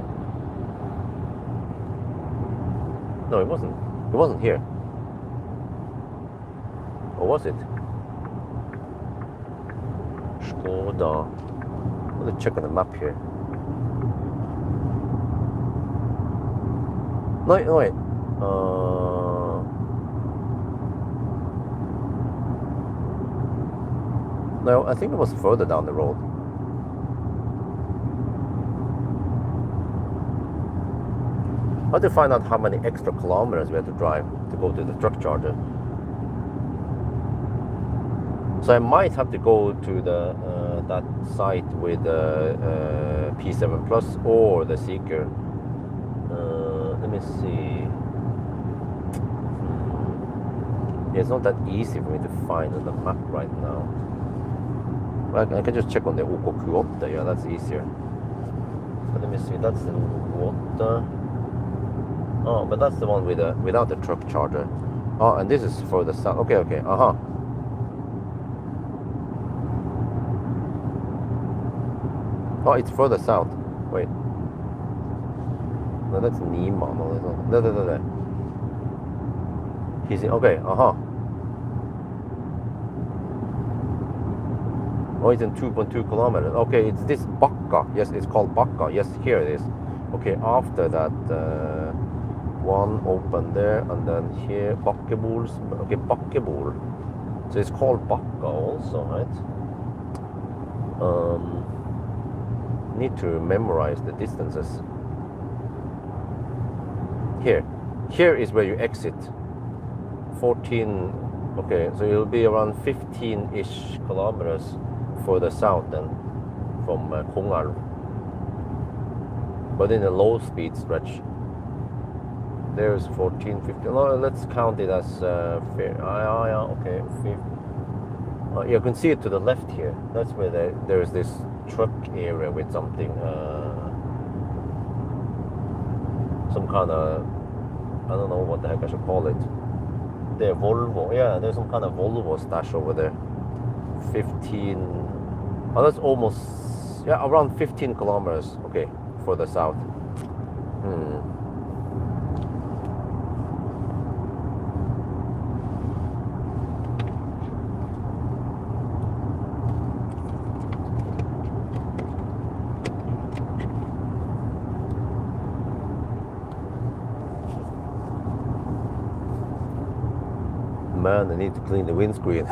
No, it wasn't. It wasn't here. Or was it? Skoda. Let me check on the map here. No, wait. No, I think it was further down the road. I have to find out how many extra kilometers we have to drive to go to the truck charger. So I might have to go to the that site with P7 Plus or the Seeker. Let me see. Yeah, it's not that easy for me to find on the map right now. I can just check on the OK28. Yeah, that's easier. But let me see. That's the water. Oh, but that's the one with without the truck charger. Oh, and this is further south. Okay. Oh, it's further south. Wait. No, that's Nima. No. He's in, okay. Oh, it's in 2.2 kilometers. Okay, it's this Bakka. Yes, it's called Bakka. Yes, here it is. Okay, after that, one open there, and then here Bakkebol. Okay, Bakkebol. So it's called Bakka also, right? need to memorize the distances. Here is where you exit. 14, okay, so it'll be around 15-ish kilometers further south then from Kongal, but in a low speed stretch. There's 14, 15. No, let's count it as fair. Okay. You can see it to the left here. That's where there's this truck area with something, some kind of, I don't know what the heck I should call it. There, Volvo. Yeah, there's some kind of Volvo stash over there. 15. Oh, that's almost, yeah, around 15 kilometers. Okay, further south. Man, I need to clean the windscreen.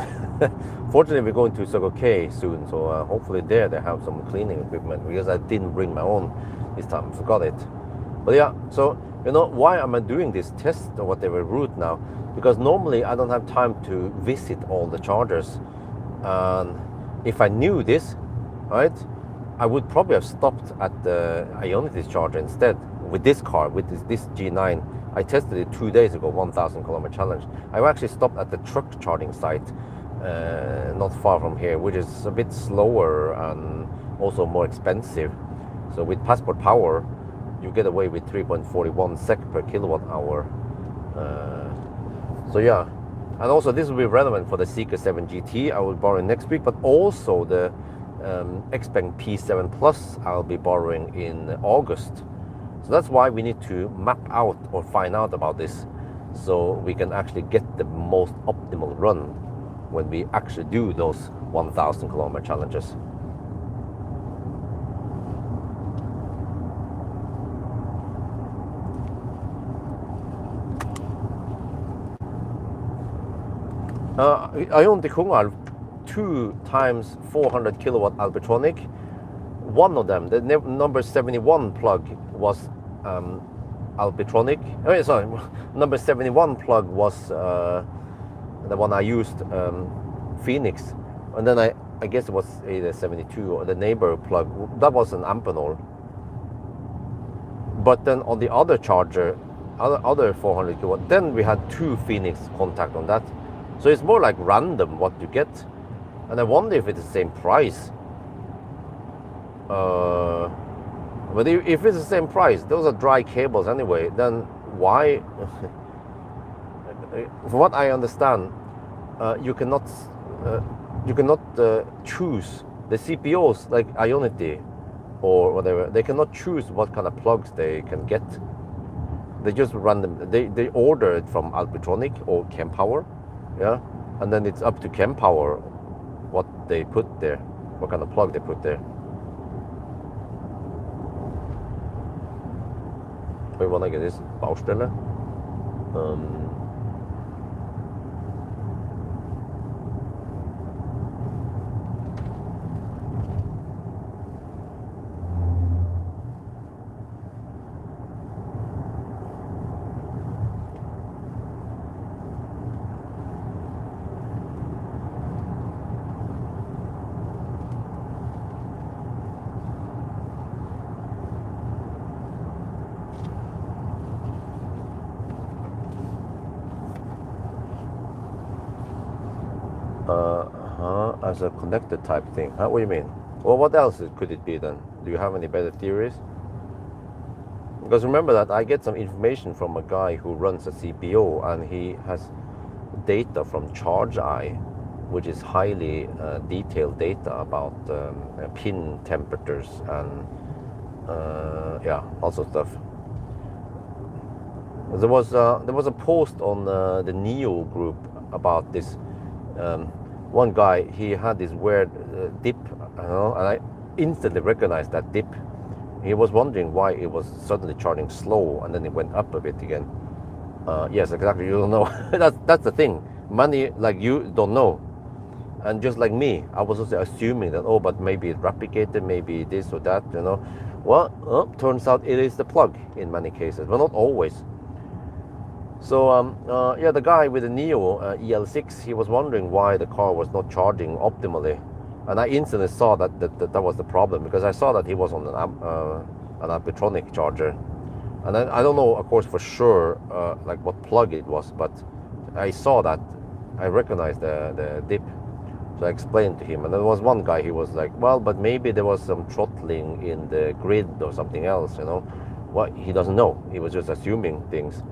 Fortunately, we're going to Circle K soon, so hopefully there they have some cleaning equipment, because I didn't bring my own this time, forgot it. But yeah, so you know, why am I doing this test or whatever route now? Because normally I don't have time to visit all the chargers, and if I knew this, right, I would probably have stopped at the Ionity charger instead with this car, with this G9. I tested it 2 days ago, 1,000 kilometer challenge. I actually stopped at the truck charging site, not far from here, which is a bit slower and also more expensive. So with Passport Power, you get away with 3.41 SEK per kilowatt hour. So yeah, and also this will be relevant for the Seeker 7 GT I will borrow next week, but also the Xpeng P7 Plus I'll be borrowing in August. So that's why we need to map out or find out about this, so we can actually get the most optimal run when we actually do those 1,000 kilometer challenges. Ionity Kongal 2 times 400 kilowatt Alpitronic. One of them, the number 71 plug, was Alpitronic. Oh, sorry, number 71 plug was the one I used, Phoenix, and then I guess it was either 72 or the neighbor plug. That was an Amphenol. But then on the other charger, other 400 kilowatt, then we had 2 Phoenix contact on that. So it's more like random what you get, and I wonder if it's the same price. But if it's the same price, those are dry cables anyway, then why? From what I understand, you cannot choose the CPOs like Ionity or whatever. They cannot choose what kind of plugs they can get. They just random. They order it from Alpitronic or Kempower, yeah, and then it's up to Kempower what they put there, what kind of plug they put there. We want to get this Baustelle. As a connected type thing. What do you mean? Well, what else could it be then? Do you have any better theories? Because remember that I get some information from a guy who runs a CPO, and he has data from ChargeEye, which is highly detailed data about pin temperatures and yeah, lots of stuff. There was a post on the Neo group about this. One guy, he had this weird dip, and I instantly recognized that dip. He was wondering why it was suddenly charging slow and then it went up a bit again. Yes, exactly. You don't know. That's the thing. Many like you don't know. And just like me, I was also assuming that, oh, but maybe it replicated, maybe this or that, you know. Well, turns out it is the plug in many cases, but not always. So yeah, the guy with the Neo EL6, he was wondering why the car was not charging optimally, and I instantly saw that was the problem, because I saw that he was on an Ampetronic charger, and I don't know, of course, for sure, like what plug it was, but I saw that, I recognized the dip. So I explained to him, and there was one guy, he was like, well, but maybe there was some throttling in the grid or something else, you know. Well, he doesn't know. He was just assuming things.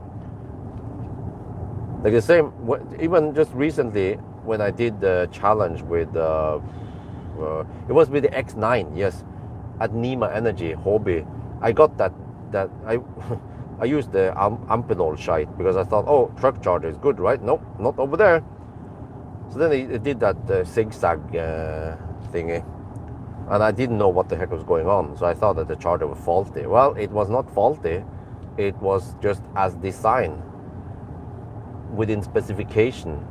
Like the same, even just recently when I did the challenge with, it was with the X9, yes, at Nima Energy Hobby. I got that I I used the Amphenol shite because I thought, oh, truck charger is good, right? Nope, not over there. So then it did that zigzag thingy, and I didn't know what the heck was going on. So I thought that the charger was faulty. Well, it was not faulty. It was just as designed, within specification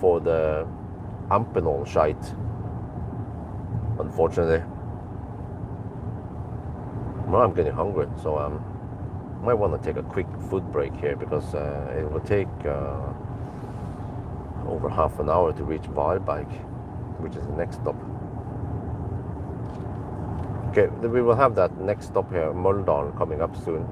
for the Amphenol shite, unfortunately. Well, I'm getting hungry, so might want to take a quick food break here, because it will take over half an hour to reach Valbike, which is the next stop. Okay, we will have that next stop here, Møldalen, coming up soon.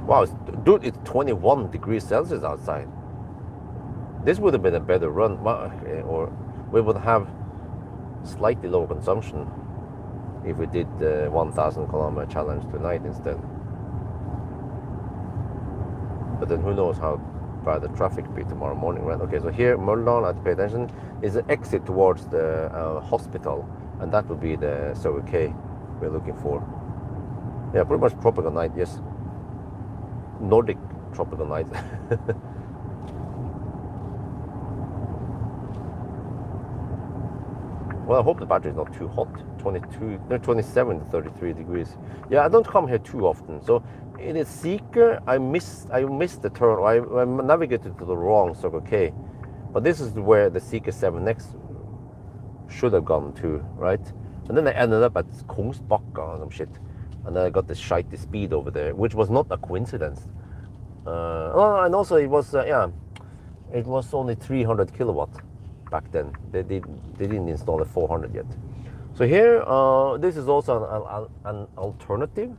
Wow, dude, it's 21 degrees Celsius outside. This would have been a better run, or we would have slightly lower consumption if we did the 1,000 kilometer challenge tonight instead. But then who knows how bad the traffic be tomorrow morning, right? Okay, so here, Møldalen, I have to pay attention, is an exit towards the hospital, and that would be the Circle K we're looking for. Yeah, pretty much tropical night, yes. Nordic tropical night. Well, I hope the battery is not too hot. 27 to 33 degrees. Yeah, I don't come here too often. So in a Seeker, I missed the turn. I navigated to the wrong Circle K. But this is where the Seeker 7X should have gone to, right? And then I ended up at Kungsbakka or some shit. And then I got this shitey speed over there, which was not a coincidence. And also it was, it was only 300 kilowatt back then. They didn't install a 400 yet. So here, this is also an alternative.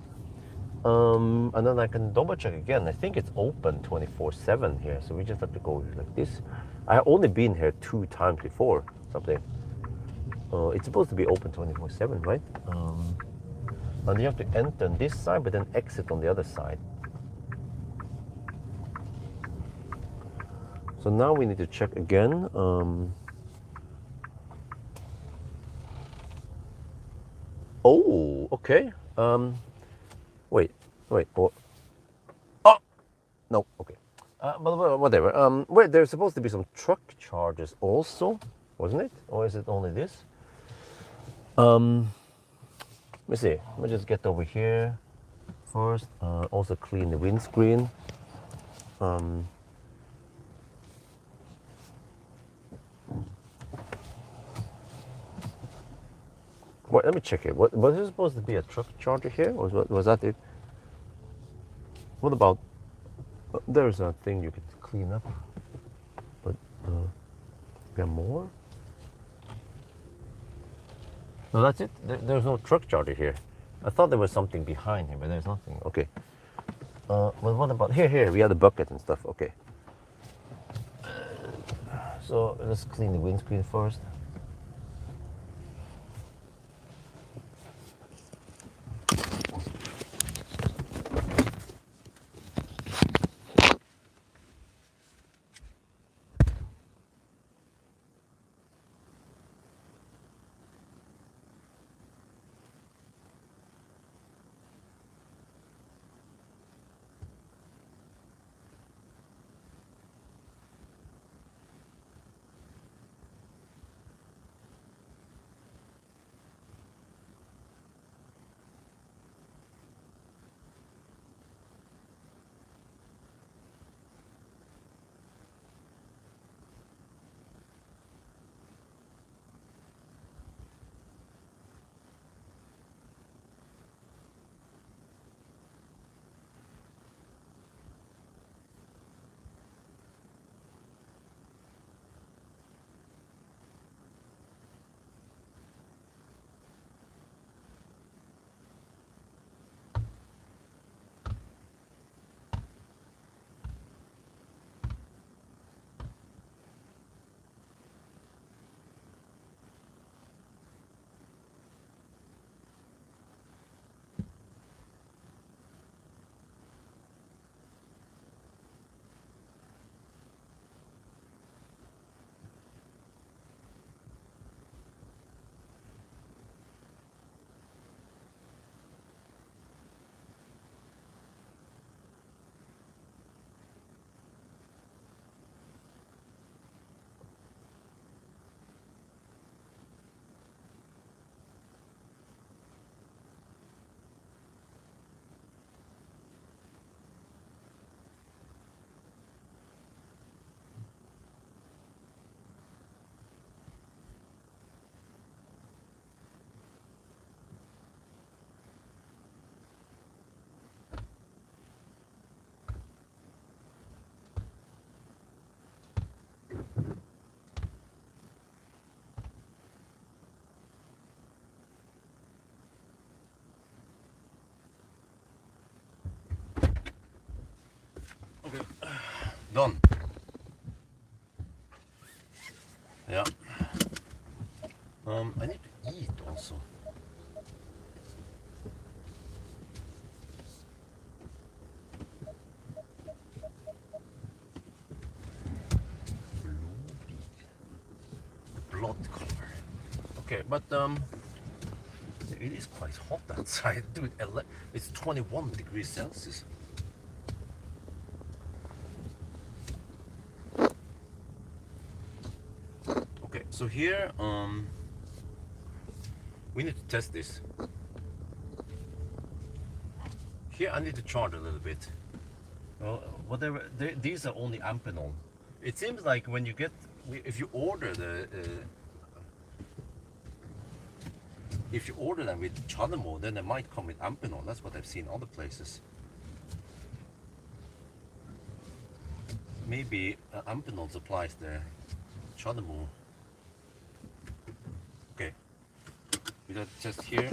And then I can double check again. I think it's open 24/7 here. So we just have to go like this. I have only been here 2 times before, something. It's supposed to be open 24/7, right? And you have to enter on this side, but then exit on the other side. So now we need to check again. Oh, okay. Wait. Oh, no. Okay. But whatever. Wait, there's supposed to be some truck charges also, wasn't it? Or is it only this? Let me see. Let me just get over here first. Also clean the windscreen. Wait, let me check it. Was there supposed to be a truck charger here? Or was that it? What about... There's a thing you could clean up. But, there more? No, that's it. There's no truck charger here. I thought there was something behind here, but there's nothing. Okay. Well, what about... Here, we have the bucket and stuff. Okay. So, let's clean the windscreen first. Done. Yeah. I need to eat also. Blood color. Okay, but it is quite hot outside, dude. It's 21 degrees Celsius. Okay, so here we need to test this. Here I need to charge a little bit. Well, whatever. These are only Amphenol. It seems like when you get, if you order if you order them with Chanemo, then they might come with Amphenol. That's what I've seen other places. Maybe Amphenol supplies the Chanemo. Okay, we got to test here.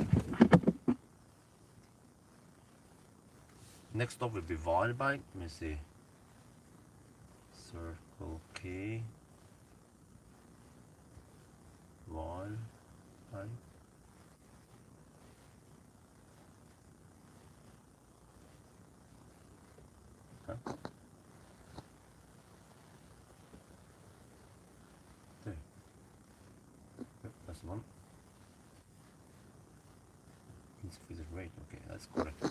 Next stop will be Walbike. Let me see. Circle K. Walbike. Huh? There. Yep, that's one. Insufficient rate. Okay, that's correct.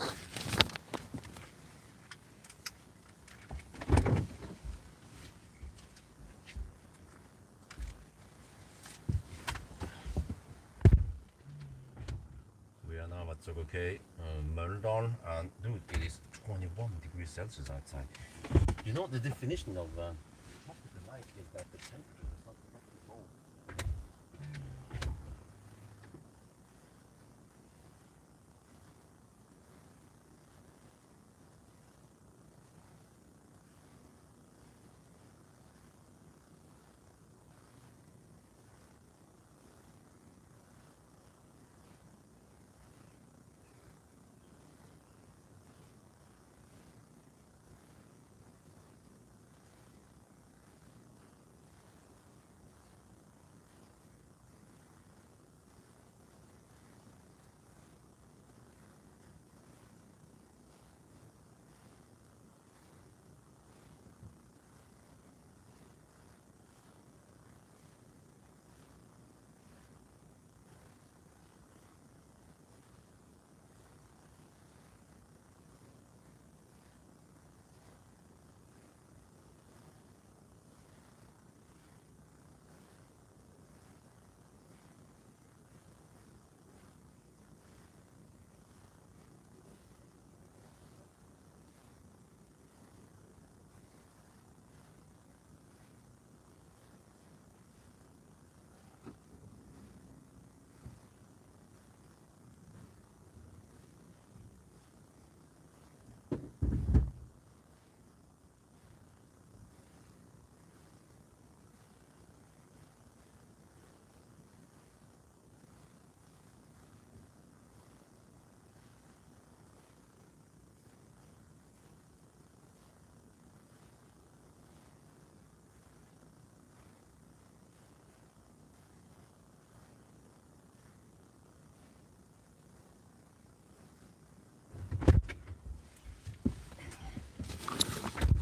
We are now at Circle K, Møldal, and dude, it is 21 degrees Celsius outside. You know the definition of what the light is that the temperature is not too low.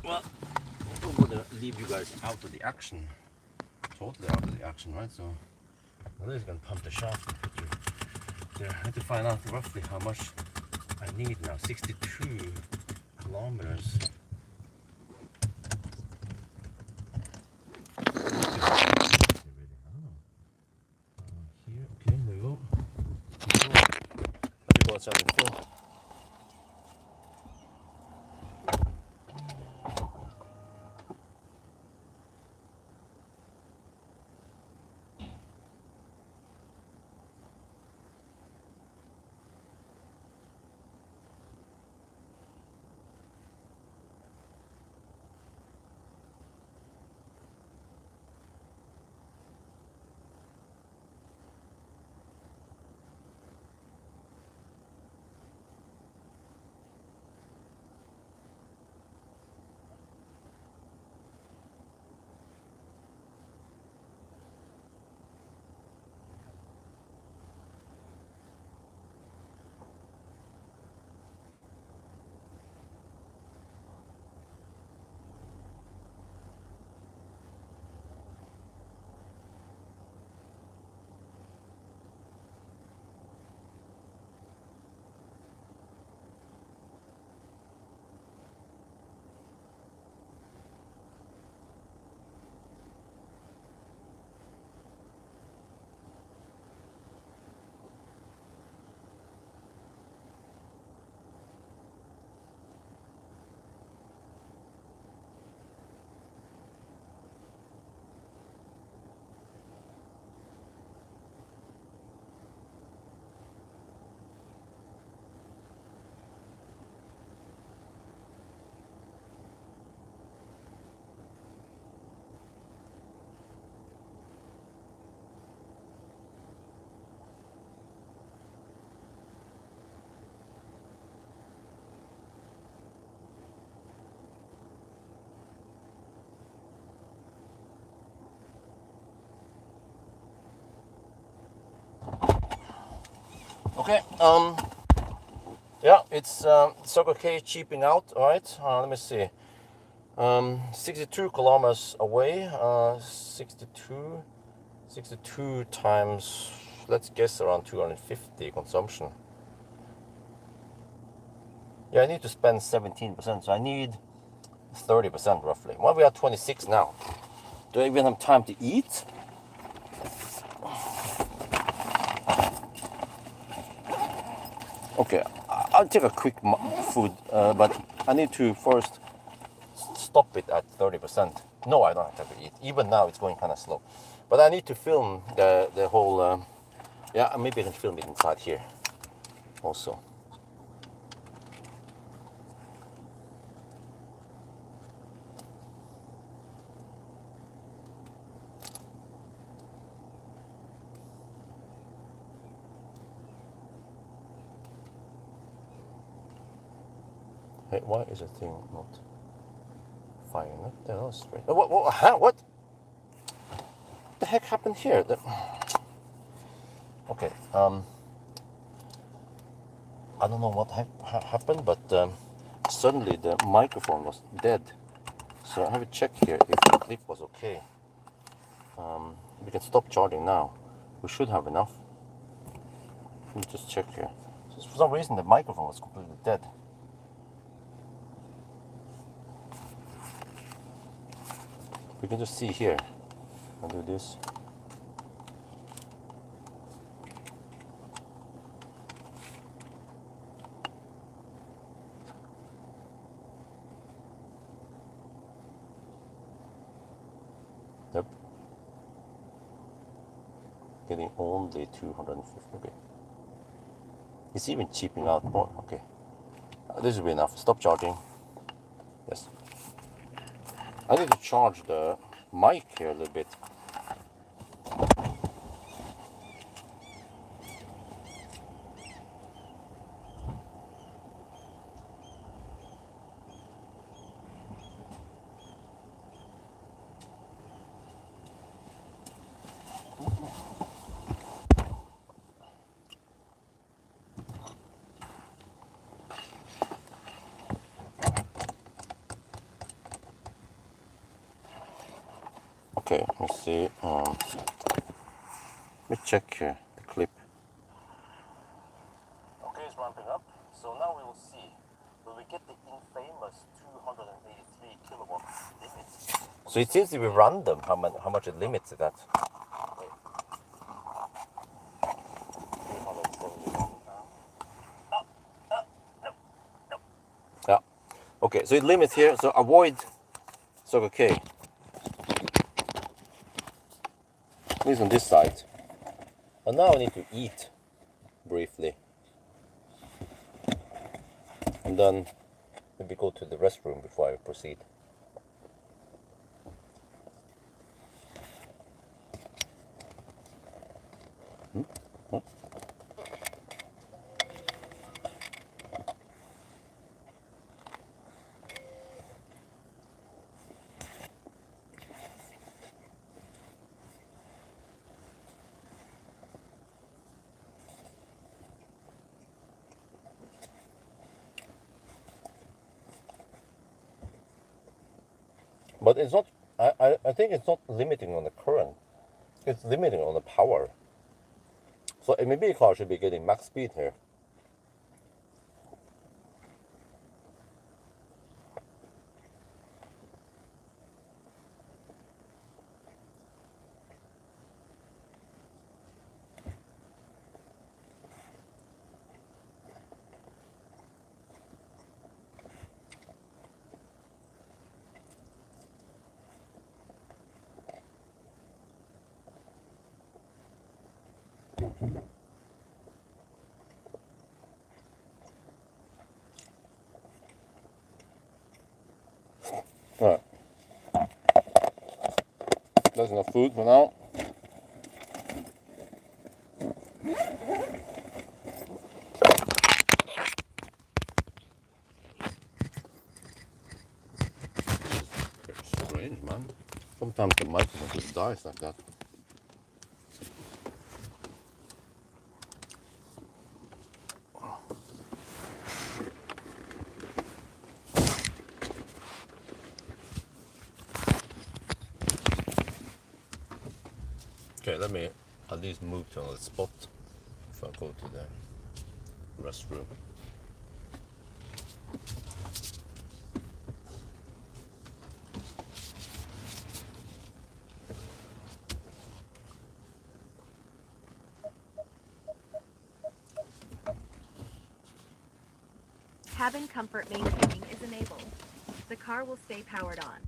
Well, I'm gonna leave you guys out of the action, totally out of the action, right? So I'm just gonna pump the shaft and put you there. I have to find out roughly how much I need now. 62 kilometers. Here, okay, there we go. Watch out the floor. Okay, yeah, it's Circle K cheaping out, alright? Let me see. 62 kilometers away, 62 times, let's guess around 250 consumption. Yeah, I need to spend 17%, so I need 30% roughly. Well, we are 26 now. Do I even have time to eat? Okay, I'll take a quick food, but I need to first stop it at 30%. No, I don't have to eat. Even now, it's going kind of slow. But I need to film the whole. Yeah, maybe I can film it inside here also. Hey, why is the thing not firing up? That was strange. What the heck happened here? Okay, I don't know what happened, but suddenly the microphone was dead. So I have to check here if the clip was okay. We can stop charging now. We should have enough. Let me just check here. So for some reason, the microphone was completely dead. We can just see here. I'll do this. Yep. Getting only 250. Okay. It's even cheaping out more. Okay. This will be enough. Stop charging. Yes. I need to charge the mic here a little bit. Okay, let me see. Let me check here the clip. Okay, it's ramping up. So now we will see. Will we get the infamous 283 kilowatt limit? So it seems to be random how much it limits it at. Yeah. Okay, so it limits here. So avoid Circle K. At least on this side. And now I need to eat briefly. And then maybe go to the restroom before I proceed. But it's not, I think it's not limiting on the current. It's limiting on the power. So maybe a car should be getting max speed here. Alright. That's enough food for now. It's strange, man. Sometimes the microphone just dies like that. Okay, let me at least move to another spot if I go to the restroom. Cabin comfort maintaining is enabled. The car will stay powered on.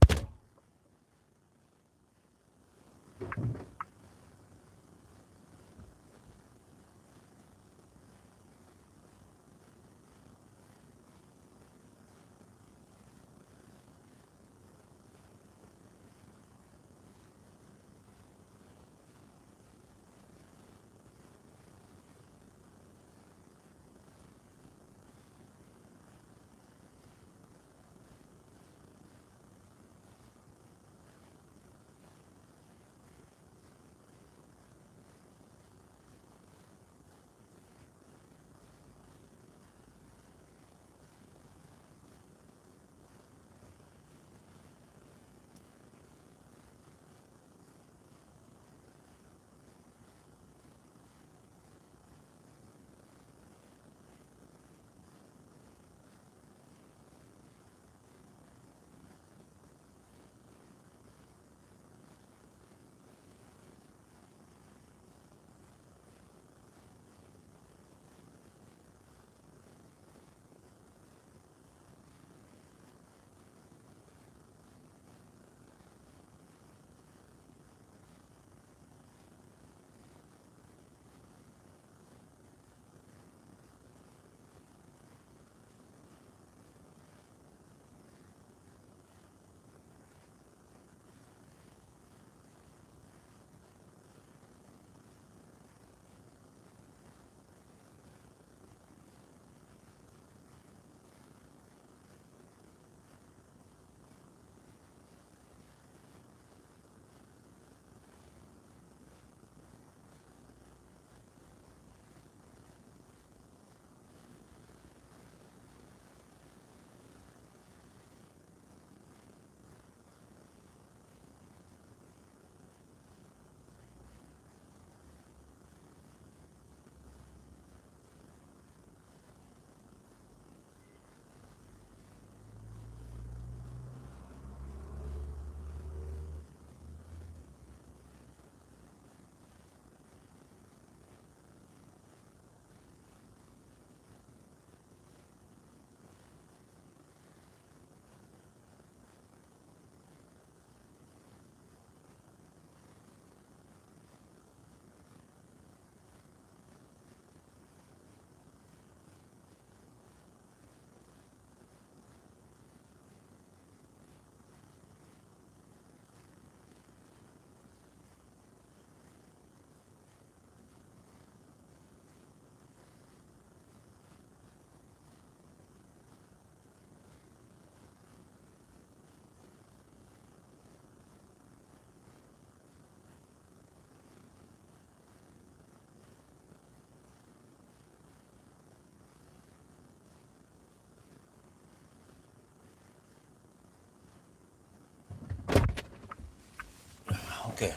Okay,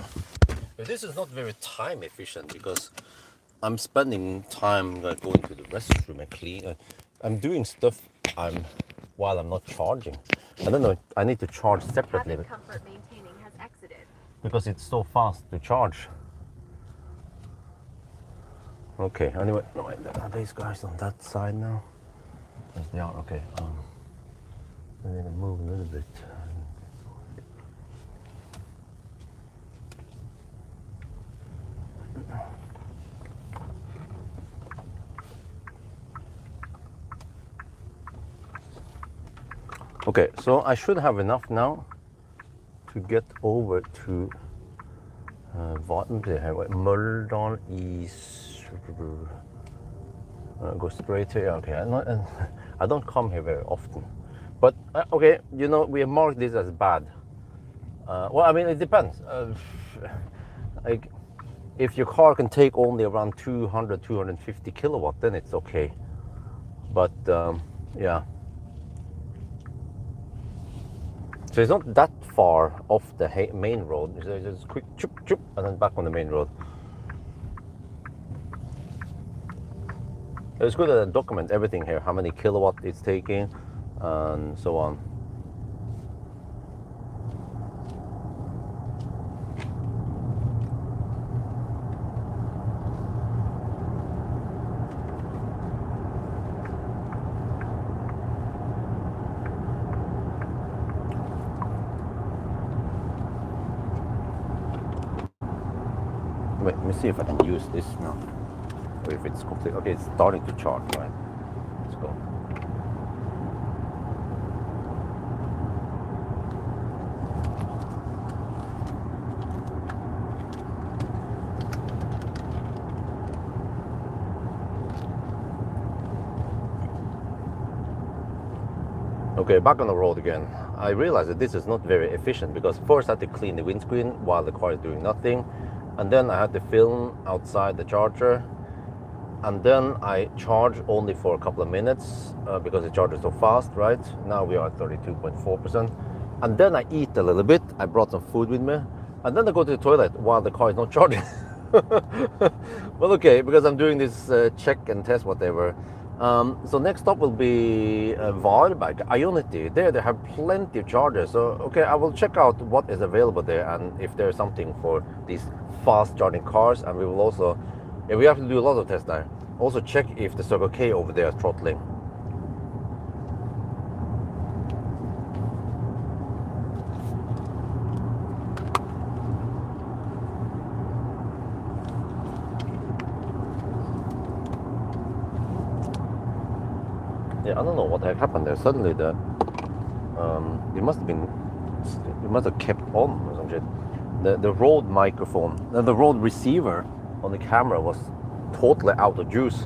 but this is not very time efficient because I'm spending time going to the restroom and clean. I'm doing stuff while I'm not charging. I don't know. I need to charge separately Cabin comfort maintaining has exited. because it's so fast to charge. Okay. Anyway, no, are these guys on that side now? Yes, they are. Okay. I need to move a little bit. Okay, so I should have enough now to get over to Møldal East. Go straight here. Okay, I don't come here very often, but okay, you know, we have marked this as bad. Well, I mean, it depends. Like, if your car can take only around 200, 250 kilowatt, then it's okay. But yeah. So it's not that far off the main road. It's just quick choop choop and then back on the main road. It's good to document everything here, how many kilowatt it's taking and so on. Wait, let me see if I can use this now. Or if it's complete. Okay, it's starting to charge, right? Let's go. Okay, back on the road again. I realized that this is not very efficient because first I had to clean the windscreen while the car is doing nothing. And then I had to film outside the charger. And then I charge only for a couple of minutes because it charges so fast, right? Now we are at 32.4%. And then I eat a little bit. I brought some food with me. And then I go to the toilet while the car is not charging. Well, okay, because I'm doing this check and test, whatever. So next stop will be Varberg, Ionity. There they have plenty of chargers. So, okay, I will check out what is available there and if there's something for these fast charging cars. And we will also, yeah, we have to do a lot of tests now. Also check if the Circle K over there is throttling. Yeah, I don't know what the heck happened there. Suddenly it must have kept on or some shit. The Rode microphone, the Rode receiver on the camera was totally out of juice.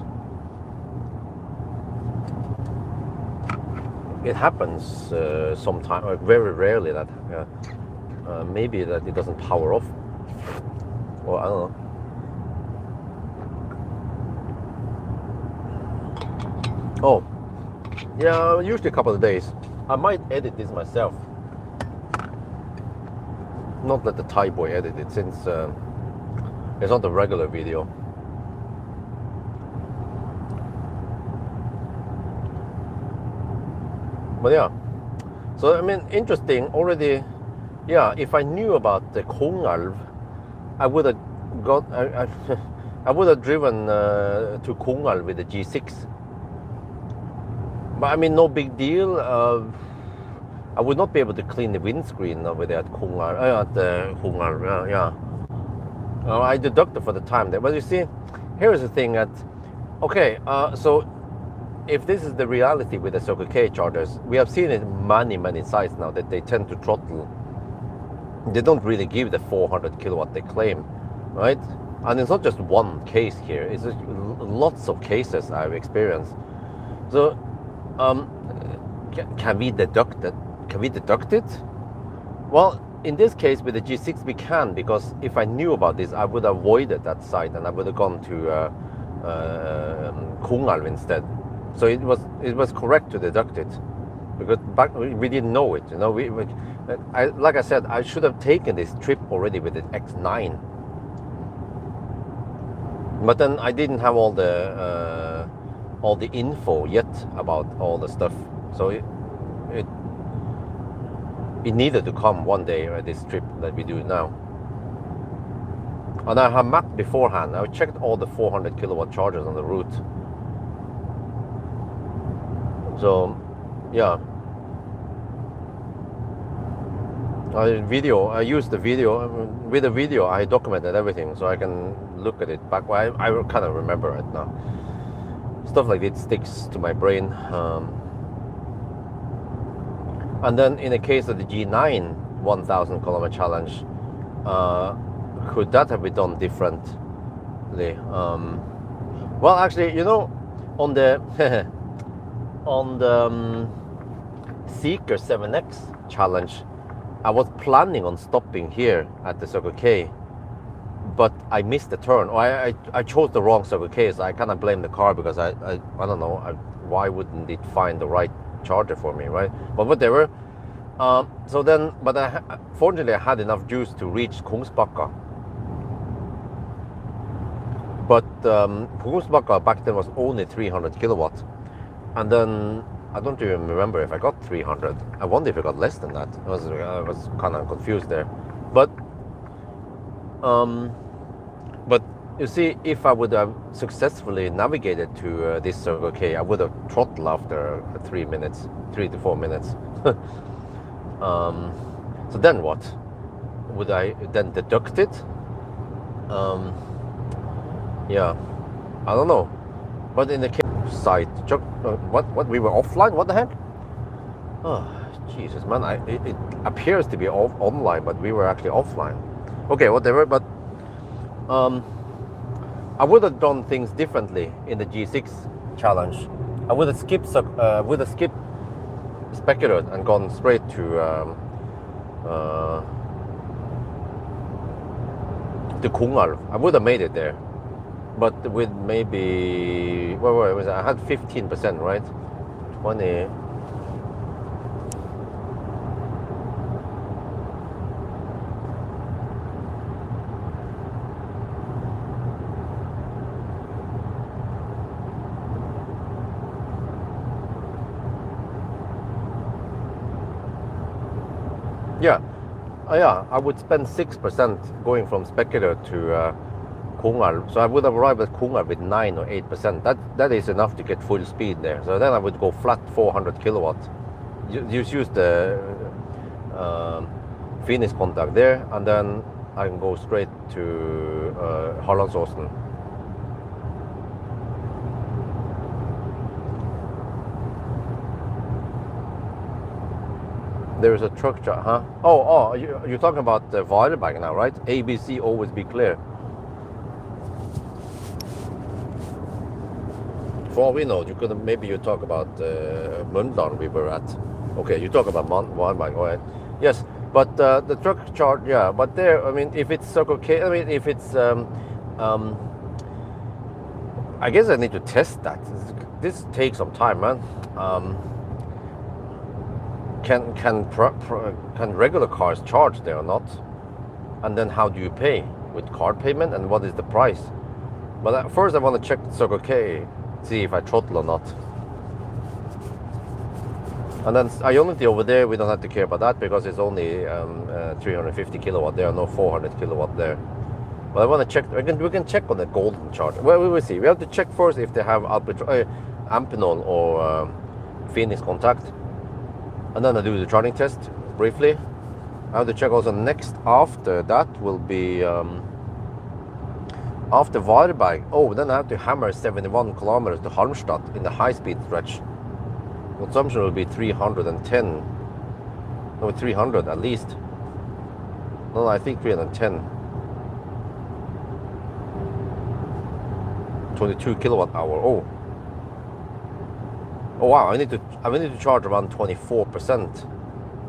It happens sometimes, very rarely that maybe that it doesn't power off, or I don't know. Oh, yeah, usually a couple of days. I might edit this myself. Not let the Thai boy edit it since it's not a regular video. But yeah, so I mean, interesting already. Yeah, if I knew about the Kongalv, I would have got. I would have driven to Kongalv with the G6. But I mean, no big deal. I would not be able to clean the windscreen over there at Kongalv. Yeah. I deducted for the time there. But you see, here is the thing that, okay, so if this is the reality with the Circle K chargers, we have seen it many sites now that they tend to throttle. They don't really give the 400 kilowatt they claim, right? And it's not just one case here. It's just lots of cases I've experienced. So, can we deduct it? Can we deduct it? Well, in this case with the G6 we can, because if I knew about this, I would have avoided that site and I would have gone to Kongalv instead. So it was correct to deduct it, because we didn't know it. You know, like I said, I should have taken this trip already with the X9. But then I didn't have all the info yet about all the stuff. So it needed to come one day, this trip that we do now. And I have mapped beforehand. I checked all the 400 kilowatt chargers on the route. So, yeah. I used the video. With the video, I documented everything, so I can look at it back. I kind of remember it now. Stuff like it sticks to my brain. And then in the case of the G9 1000 kilometer challenge, could that have been done differently? Well, actually, you know, on the Seeker 7X challenge, I was planning on stopping here at the Circle K, but I missed the turn, or I chose the wrong Circle K, so I cannot blame the car, because I don't know, why wouldn't it find the right charger for me, right? But whatever. So then, but fortunately I had enough juice to reach Kungsbacka. But Kungsbacka back then was only 300 kilowatts. And then I don't even remember if I got 300. I wonder if I got less than that. I was kind of confused there. But you see, if I would have successfully navigated to this Circle K, I would have throttled after 3 minutes, 3 to 4 minutes. So then what? Would I then deduct it? Yeah, I don't know. But in the case site, what we were offline? What the heck? Oh, Jesus, man! It appears to be online, but we were actually offline. Okay, whatever. But I would have done things differently in the G6 challenge. I would have skipped Specular and gone straight to Kungal. I would have made it there, but with maybe what was it? I had 15%, right? 20. Yeah, yeah, I would spend 6% going from Specular to Kungal. So I would have arrived at Kungal with 9 or 8%. That is enough to get full speed there. So then I would go flat 400 kilowatts. Just use the Phoenix contact there, and then I can go straight to Halmstad. There is a truck job, huh? Oh, you're talking about the Varberg now, right? ABC, always be clear. For all we know, maybe you talk about Mölndal we were at. Okay, you talk about Varberg, go ahead. Yes, but the truck chart, yeah. But there, I mean, if it's Circle K, I mean, if it's, I guess I need to test that. This takes some time, man. Can regular cars charge there or not? And then how do you pay? With card payment, and what is the price? But first I want to check Circle K, see if I throttle or not. And then Ionity over there, we don't have to care about that because it's only 350 kilowatt. There are no 400 kilowatt there. But I want to check. We can check on the golden charge. Well, we will see. We have to check first if they have Amphenol or Phoenix contact. And then I do the charging test briefly. I have to check also next after that will be after Varberg. Oh, then I have to hammer 71 kilometers to Halmstad in the high-speed stretch. Consumption will be 310. No, 300 at least. No, I think 310. 22 kilowatt hour. Oh. Oh wow, I need to charge around 24%,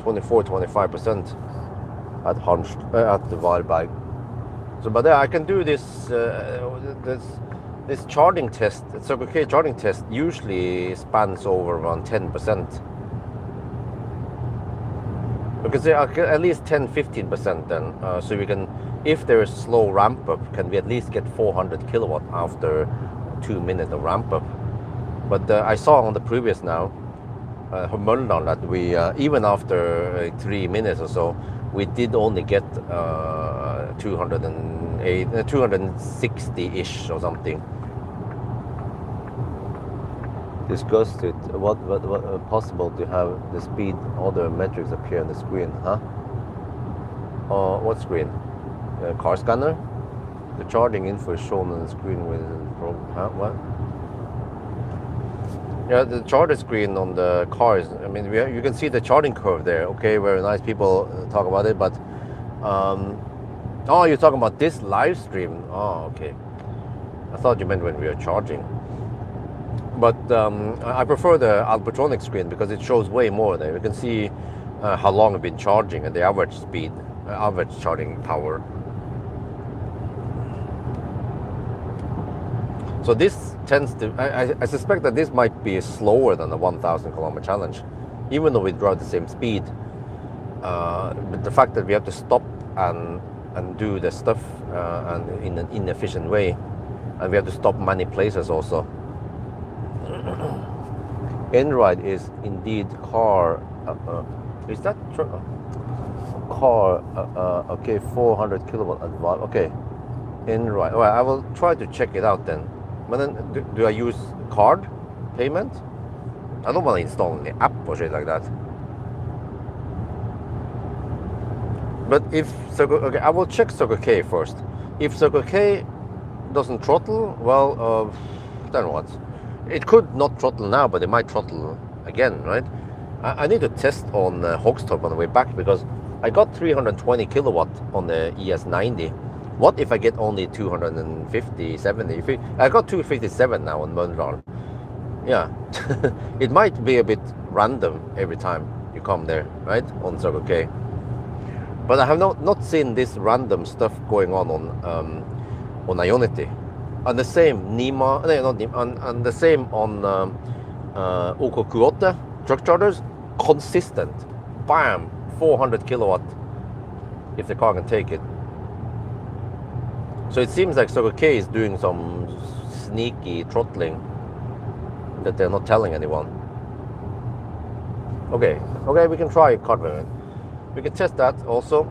24-25% at at the Varberg. So, but there I can do this this charging test. Circle K charging test usually spans over around 10%. Because there are at least 10-15% then. So we can, if there is slow ramp up, can we at least get 400 kilowatt after 2 minutes of ramp up? But I saw on the previous now, Mölndal, that we, even after 3 minutes or so, we did only get 260-ish or something. Discussed it. What possible to have the speed, other metrics appear on the screen, huh? What screen? Car scanner? The charging info is shown on the screen with, huh? What? Yeah, the charger screen on the cars. I mean, you can see the charging curve there. Okay, very nice. People talk about it, but oh, you're talking about this live stream. Oh, okay. I thought you meant when we were charging. But I prefer the Albertronic screen because it shows way more there. You can see how long I've been charging and the average speed, average charging power. So this tends to, I suspect that this might be slower than the 1,000 kilometer challenge, even though we drive the same speed. but the fact that we have to stop and do the stuff and in an inefficient way, and we have to stop many places also. Enride is indeed car. Is that car? Okay, 400 kilowatt advanced. Okay, Enride. Well, I will try to check it out then. But then, do I use card payment? I don't want to install any app or shit like that. But if okay, I will check Circle K first. If Circle K doesn't throttle, well, then what? It could not throttle now, but it might throttle again, right? I need to test on Halmstad on the way back, because I got 320 kilowatt on the ES90. What if I get only 250, 70? I got 257 now on Mölndal. Yeah, it might be a bit random every time you come there, right? On Circle K. But I have not seen this random stuff going on Ionity. And the same Nima, no, not Nima, and the same on OK Q8 truck chargers, consistent. Bam, 400 kilowatt if the car can take it. So it seems like Circle K is doing some sneaky throttling that they're not telling anyone. Okay, we can try card payment. We can test that also.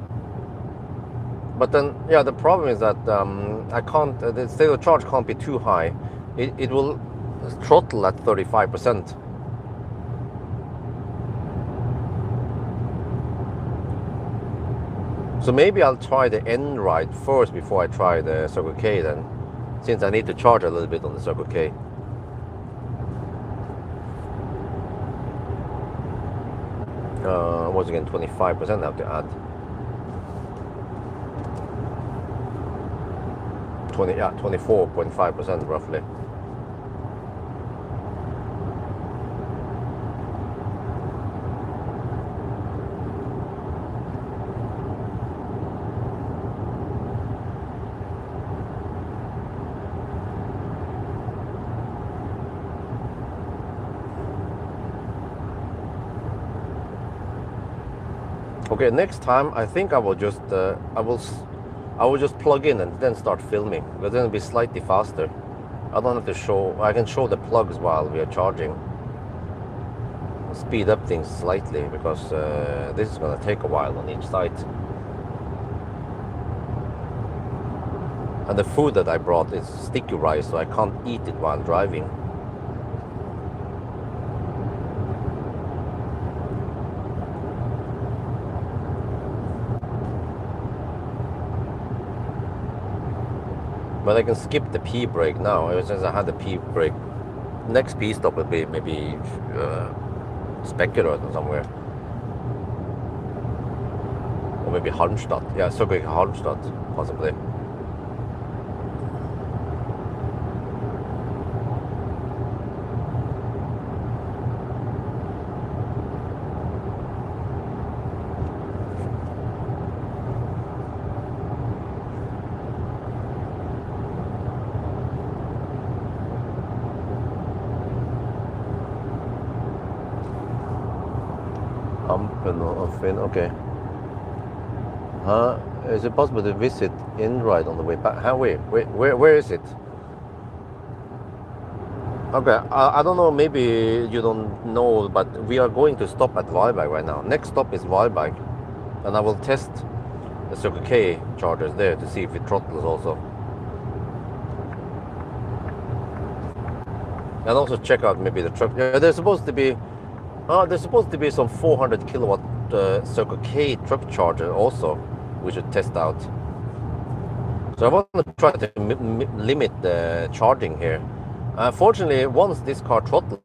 But then, yeah, the problem is that I can't, the state of charge can't be too high. It will throttle at 35%. So maybe I'll try the Enride first before I try the Circle K then, since I need to charge a little bit on the Circle K. Once again, 25% I have to add. 24.5% roughly. Okay, next time I think I will just I will just plug in and then start filming, because then it'll be slightly faster. I don't have to show. I can show the plugs while we are charging. Speed up things slightly, because this is going to take a while on each site. And the food that I brought is sticky rice, so I can't eat it while driving. But I can skip the P break now. Since I had the P break, next P stop would be maybe Spekerød or somewhere, or maybe Halmstad. Yeah, so quick Halmstad possibly. Okay. Is it possible to visit Enride on the way back? Where is it? Okay, I don't know, maybe you don't know, but we are going to stop at Valberg right now. Next stop is Valberg, and I will test the Circle K chargers there to see if it throttles also. And also check out maybe the truck. Yeah, there's supposed to be some 400 kilowatt Circle K truck charger also we should test out. So I want to try to limit the charging here. Fortunately, once this car throttles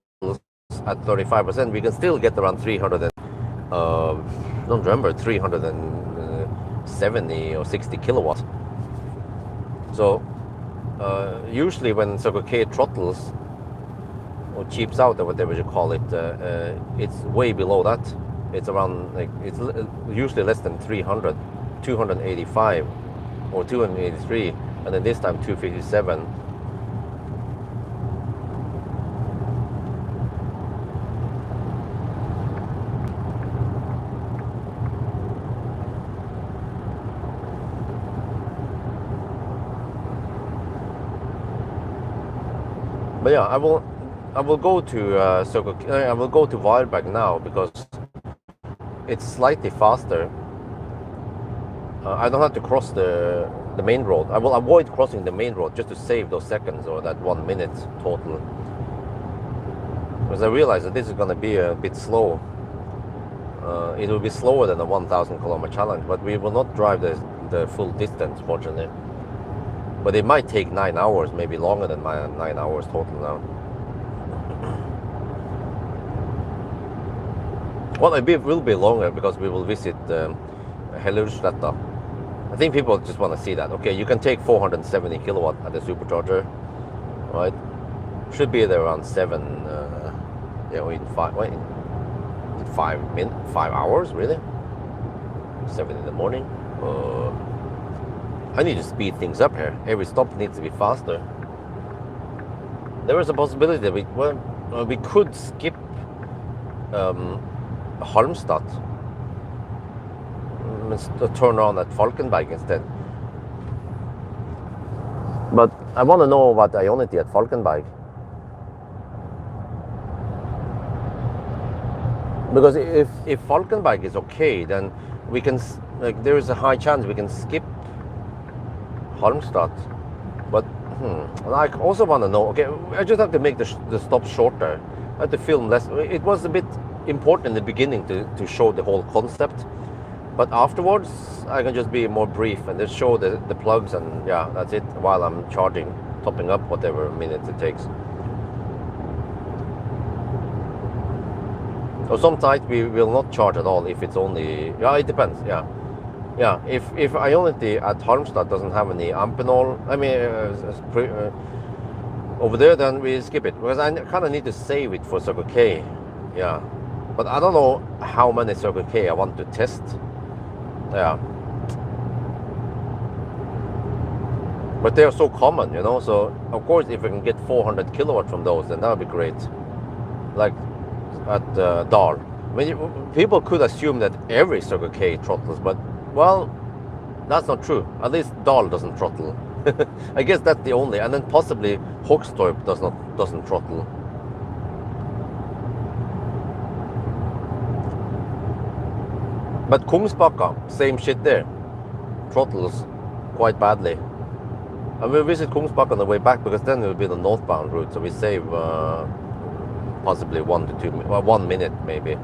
at 35%, we can still get around 300 don't remember, 370 or 60 kilowatt. So usually when Circle K throttles or cheaps out or whatever you call it, it's way below that. It's around, like, it's usually less than 300, 285 or 283, and then this time 257. But yeah, I will go to I will go to Varberg now because it's slightly faster. I don't have to cross the main road. I will avoid crossing the main road just to save those seconds or that 1 minute total. Because I realize that this is going to be a bit slow. It will be slower than a 1,000 kilometer challenge, but we will not drive the full distance, fortunately. But it might take 9 hours, maybe longer than 9 hours total now. Well, it will be longer because we will visit Halmstad. I think people just want to see that. Okay, you can take 470 kilowatt at the supercharger, right? Should be there around 7, in 5 hours, really? 7 in the morning. I need to speed things up here. Every stop needs to be faster. There is a possibility that we could skip Halmstad. Turn on at Falkenberg instead. But I want to know about Ionity at Falkenberg. Because if Falkenberg is okay, then we can, there is a high chance we can skip Halmstad. But I also want to know, okay, I just have to make the stop shorter. I have to film less. It was a bit important in the beginning to show the whole concept. But afterwards, I can just be more brief and just show the plugs, and yeah, that's it, while I'm charging, topping up whatever minutes it takes. So some sites we will not charge at all if it's only, it depends, yeah. If Ionity at Halmstad doesn't have any Amphenol, over there, then we skip it. Because I kind of need to save it for Circle K, yeah. But I don't know how many Circle K I want to test. Yeah, but they are so common, so of course if I can get 400 kilowatt from those, then that would be great. Like at Dahl, people could assume that every Circle K throttles, but well, that's not true. At least Dahl doesn't throttle. I guess that's the only, and then possibly Hochstorp doesn't throttle. But Kungsbacka, same shit there. Throttles quite badly. And we'll visit Kungsbacka on the way back because then it will be the northbound route, so we save possibly 1 to 2, 1 minute maybe.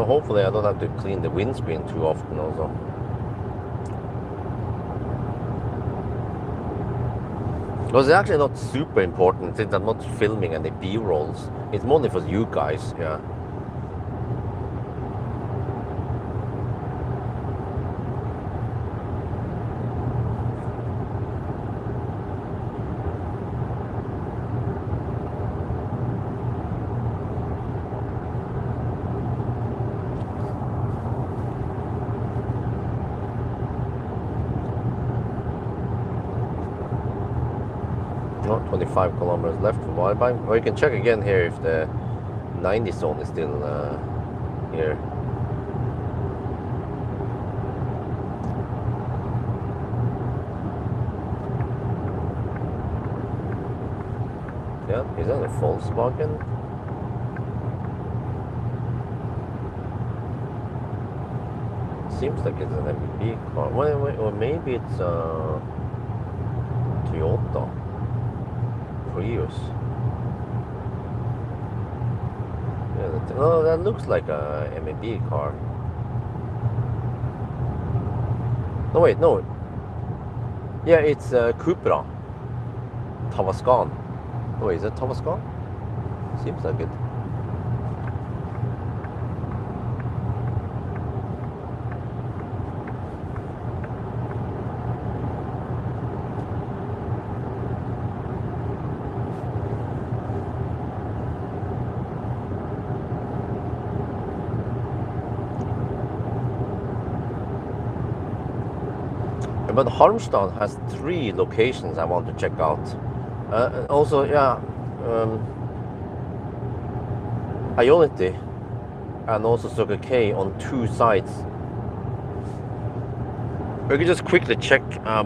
Hopefully I don't have to clean the windscreen too often also. Because it's actually not super important since I'm not filming any B-rolls. It's mainly for you guys, yeah. No, 25 kilometers left for Varberg. Or you can check again here if the 90 zone is still here. Yeah, is that a Volkswagen? Seems like it's an MPV car. Wait, or maybe it's Toyota Prius. Yeah, that looks like a MPV car. No, wait, no. Yeah, it's Cupra. Tavascan. Oh, wait, is that Tavascan? Seems like it. But Halmstad has 3 locations I want to check out. Also, yeah, Ionity and also Circle K on 2 sites. We can just quickly check. I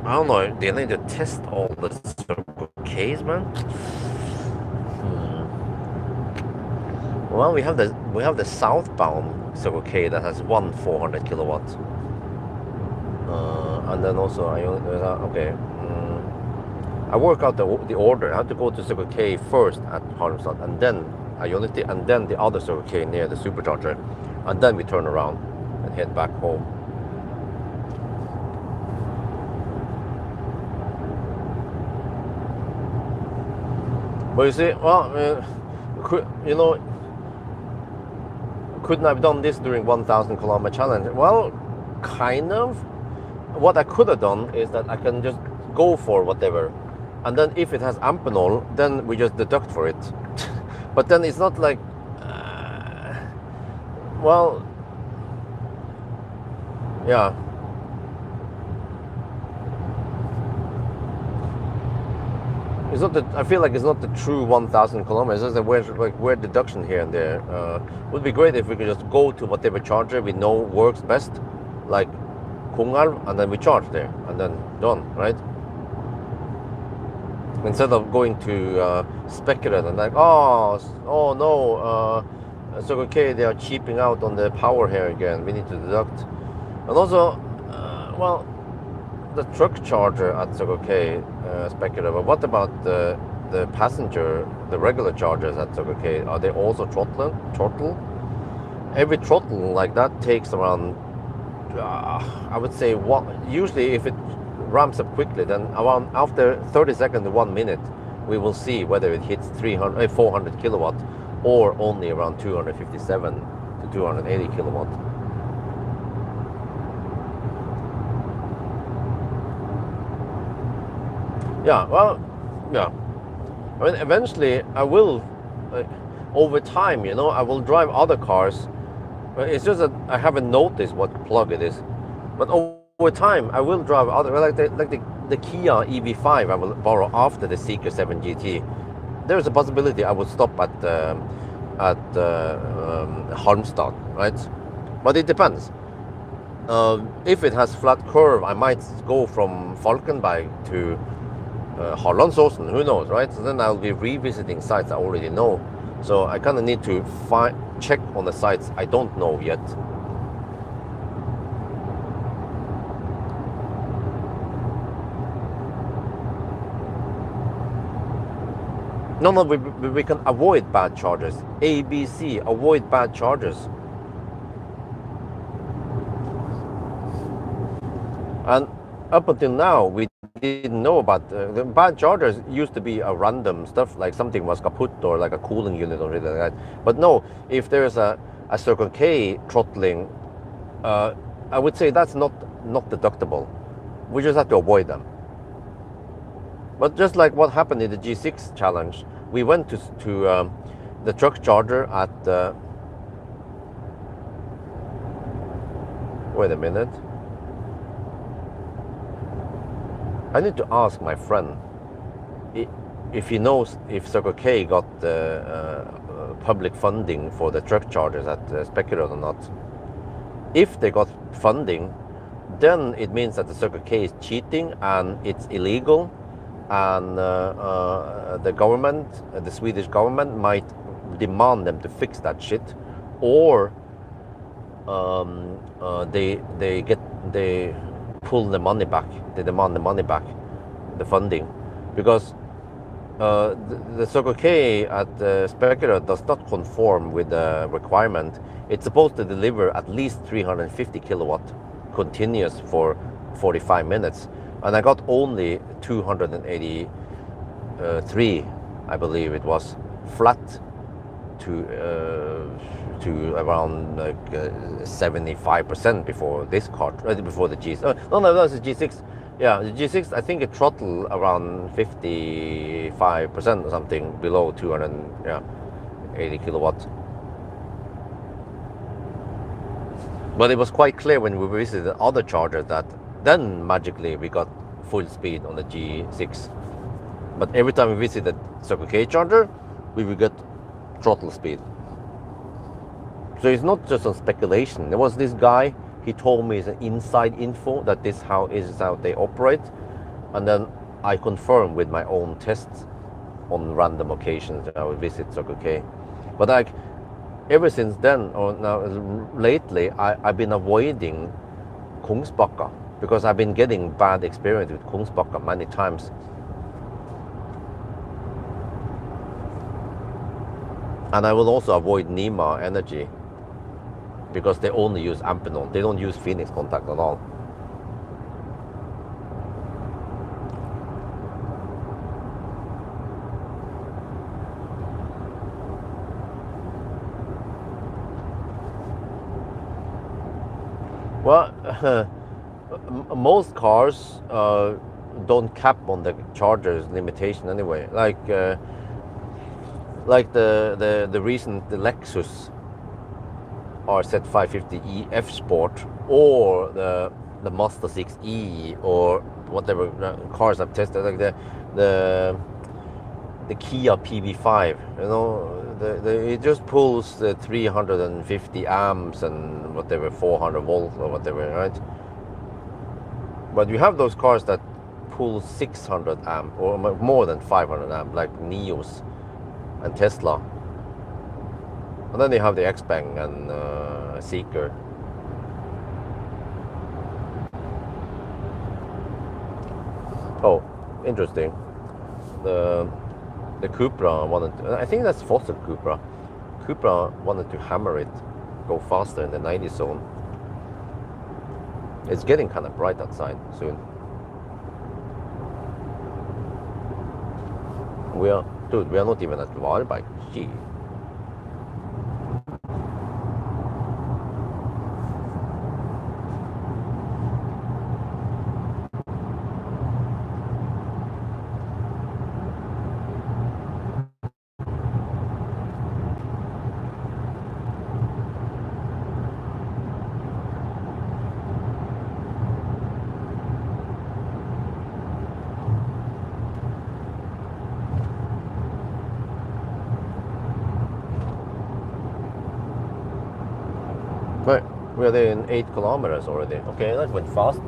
don't know. Do you need to test all the Circle Ks, man? Well, we have the southbound Circle K that has one 400 kilowatts, and then also okay. I work out the order. I have to go to Circle K first at Halmstad, and then Ionity, and then the other Circle K near the supercharger, and then we turn around and head back home. But you see, well, couldn't I have done this during 1,000 kilometer challenge? Well, kind of. What I could have done is that I can just go for whatever, and then if it has ampanol, then we just deduct for it. But then it's not like, well, yeah. It's not I feel like it's not the true 1,000 kilometers. It's just a weird deduction here and there. Would be great if we could just go to whatever charger we know works best, like Kungal, and then we charge there, and then done, right? Instead of going to speculate and like, oh no, Circle K, they are cheaping out on the power here again. We need to deduct. And also, well, the truck charger at Circle K, speculative. But what about the passenger, the regular chargers at Circle K? Are they also throttle? Every throttle like that takes around, I would say, usually if it ramps up quickly, then around after 30 seconds to 1 minute, we will see whether it hits 400 kilowatt or only around 257 to 280 kilowatt. Yeah, well, yeah. I mean, eventually I will, over time, I will drive other cars. It's just that I haven't noticed what plug it is. But over time, I will drive other, like the Kia EV5 I will borrow after the Seeker 7 GT. There's a possibility I will stop at Halmstad, right? But it depends. If it has flat curve, I might go from Falkenberg to Hallandsåsen, who knows, right? So then I'll be revisiting sites I already know. So I kind of need to check on the sites I don't know yet. No, we can avoid bad chargers. ABC, avoid bad chargers. And up until now, we didn't know about the bad chargers. Used to be a random stuff, like something was kaput or like a cooling unit or something like that. But no, if there's a Circle K throttling, I would say that's not deductible. We just have to avoid them. But just like what happened in the G6 challenge, we went to the truck charger at wait a minute. I need to ask my friend if he knows if Circle K got public funding for the truck chargers at Specular or not. If they got funding, then it means that the Circle K is cheating and it's illegal, and the government, the Swedish government, might demand them to fix that shit, or they pull the money back. They demand the money back, the funding, because the Circle K at Specular does not conform with the requirement. It's supposed to deliver at least 350 kilowatt continuous for 45 minutes, and I got only 283, I believe it was, flat to around like 75% before this car, before the G6. No, that's the G6. Yeah, the G6, I think it throttled around 55% or something below 280 kilowatts. But it was quite clear when we visited other chargers that Then magically we got full speed on the G6. But every time we visit the Circle K charger, we will get throttle speed. So it's not just on speculation. There was this guy, he told me it's an inside info that this is how they operate. And then I confirm with my own tests on random occasions that I would visit Circle K. But like ever since then, or now lately, I've been avoiding Kungsbacka because I've been getting bad experience with Kungsbacka many times. And I will also avoid Nima Energy because they only use Amphenol. They don't use Phoenix contact at all. Well, most cars don't cap on the charger's limitation anyway. Like the recent the Lexus RZ550e F Sport, or the Mazda 6e, or whatever cars I've tested, like the Kia PV5. You know, it just pulls the 350 amps and whatever 400 volts or whatever, right? But you have those cars that pull 600 amp or more than 500 amp, like Neos and Tesla. And then you have the Xpeng and Seeker. Oh, interesting. The Cupra wanted to, I think that's Fossil Cupra. Cupra wanted to hammer it, go faster in the 90 zone. It's getting kind of bright outside soon. We are not even at Varberg. Gee. Right, we are there in 8 kilometers already. Okay, that went fast.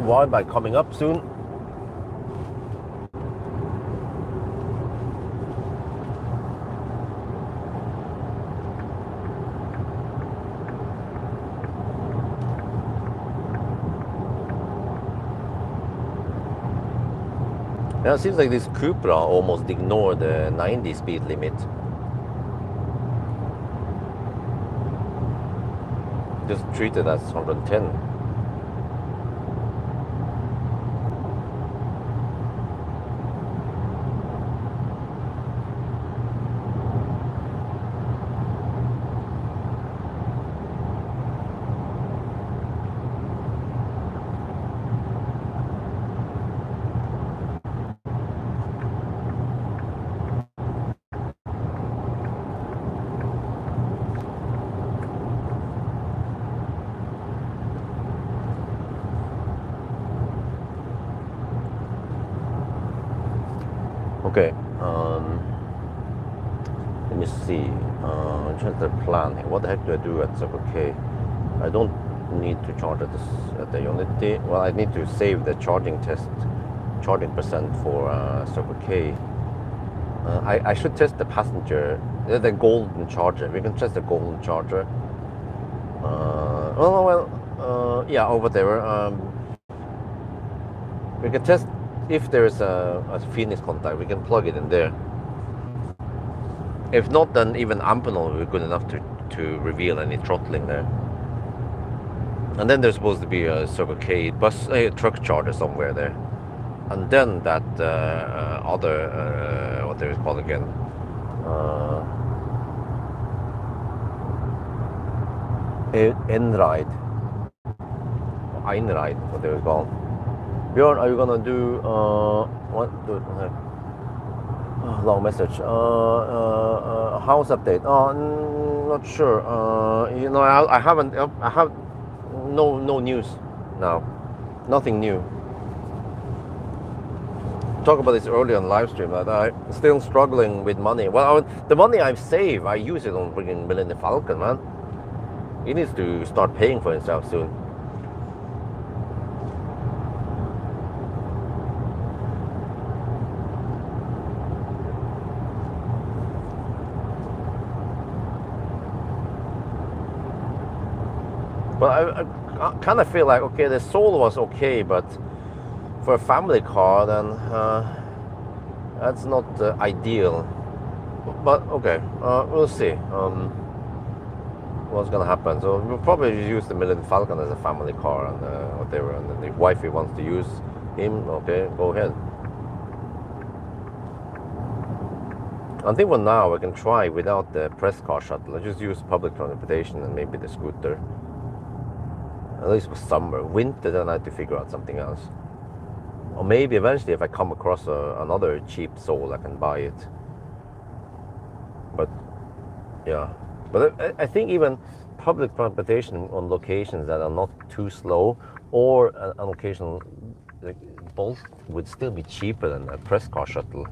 Varberg coming up soon. Yeah, it seems like this Cupra almost ignored the 90 speed limit. Just treat it as 110. Okay, let me see. Just the plan here. What the heck do I do at Circle K? I don't need to charge at the Unity. Well, I need to save the charging percent for Circle K. I should test the passenger, the golden charger. We can test the golden charger. Yeah, over there. We can test if there is a Phoenix contact. We can plug it in there. If not, then even Amphenol will be good enough to reveal any throttling there. And then there's supposed to be a Circle K truck charger somewhere there. And then that other, what there is called again? Einride, what they was called. Björn, are you gonna do what? Long message. House update. not sure. You know, I haven't. I have no news now. Nothing new. Talk about this earlier on live stream that I'm still struggling with money. Well, the money I've saved, I use it on freaking Millennium Falcon, man. He needs to start paying for himself soon. But I kind of feel like, okay, the Soul was okay, but for a family car, then that's not ideal. But okay, we'll see what's gonna happen. So we'll probably use the Millennium Falcon as a family car and whatever. And then if wifey wants to use him, okay, go ahead. I think for now I can try without the press car shuttle. I just use public transportation and maybe the scooter. At least for summer. Winter, then I have to figure out something else. Or maybe eventually if I come across another cheap Soul, I can buy it. But yeah, but I think even public transportation on locations that are not too slow, or an occasional like, Bolt would still be cheaper than a press car shuttle.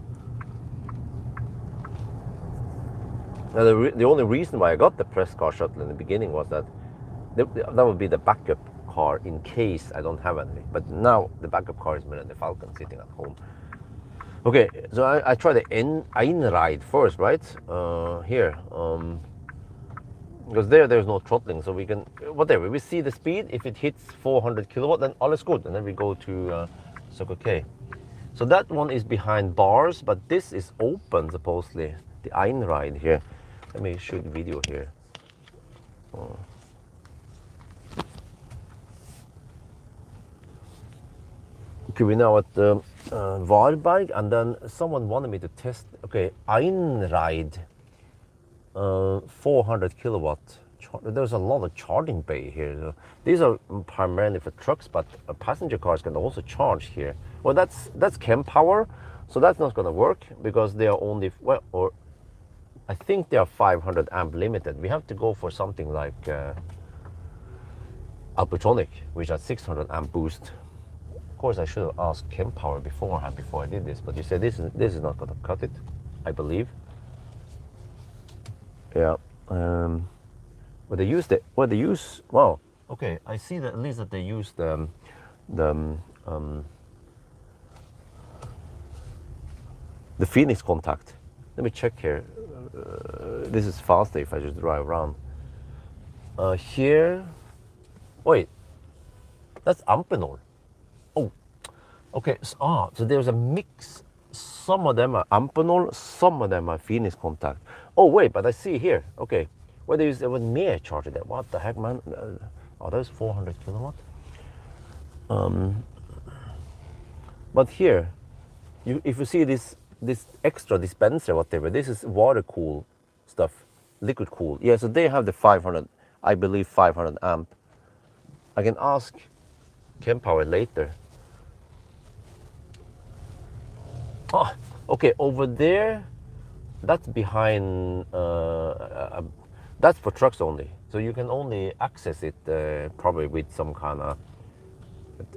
Now the only reason why I got the press car shuttle in the beginning was that that would be the backup car in case I don't have any. But now the backup car is Millennium Falcon sitting at home. Okay, so I try the Einride first, right? Here, because there's no throttling, so we can, whatever, we see the speed. If it hits 400 kilowatt, then all is good, and then we go to Circle K. So that one is behind bars, but this is open, supposedly, the Einride here. Let me shoot video here. Okay, we're now at Varberg, and then someone wanted me to test, okay, Einride, 400 kilowatt. There's a lot of charging bay here. So these are primarily for trucks, but passenger cars can also charge here. Well, that's Chem Power, so that's not going to work because they are only, well, or I think they are 500 amp limited. We have to go for something like Alpitronic, which has 600 amp boost. Of course, I should have asked Chem Power beforehand before I did this, but you said this is not going to cut it, I believe. Yeah. But they use wow. Okay, I see that at least that they use the Phoenix contact. Let me check here. This is faster if I just drive around. Here, wait, that's Ampenol. Oh, okay. So there's a mix. Some of them are Ampenol, some of them are Phoenix contact. Oh wait, but I see here. Okay, where they use mere charger there. What the heck, man? Oh, that's 400 kilowatt. But here, if you see this extra dispenser, whatever, this is water cool stuff, liquid cool. Yeah, so they have the 500, I believe 500 amp. I can ask Chem Power later. Oh, okay, over there, that's behind, that's for trucks only. So you can only access it probably with some kind of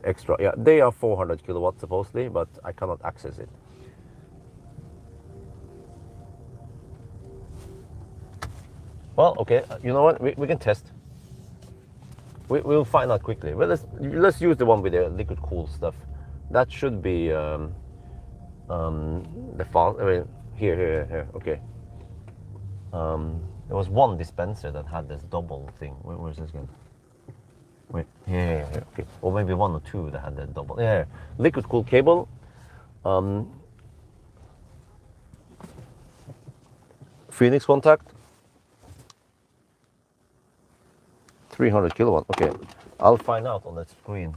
extra. Yeah, they are 400 kilowatts supposedly, but I cannot access it. Well, okay, you know what? We can test. We'll find out quickly. Well, let's use the one with the liquid cool stuff. That should be the fast. I mean, here. Okay. There was one dispenser that had this double thing. Where's this going? Wait, here. Okay. Or maybe one or two that had the double. Yeah, liquid cool cable. Phoenix contact. 300 kilowatt. Okay, I'll find out on that screen.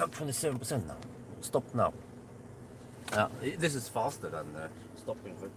have 27% now. Stop now. This is faster than stopping. But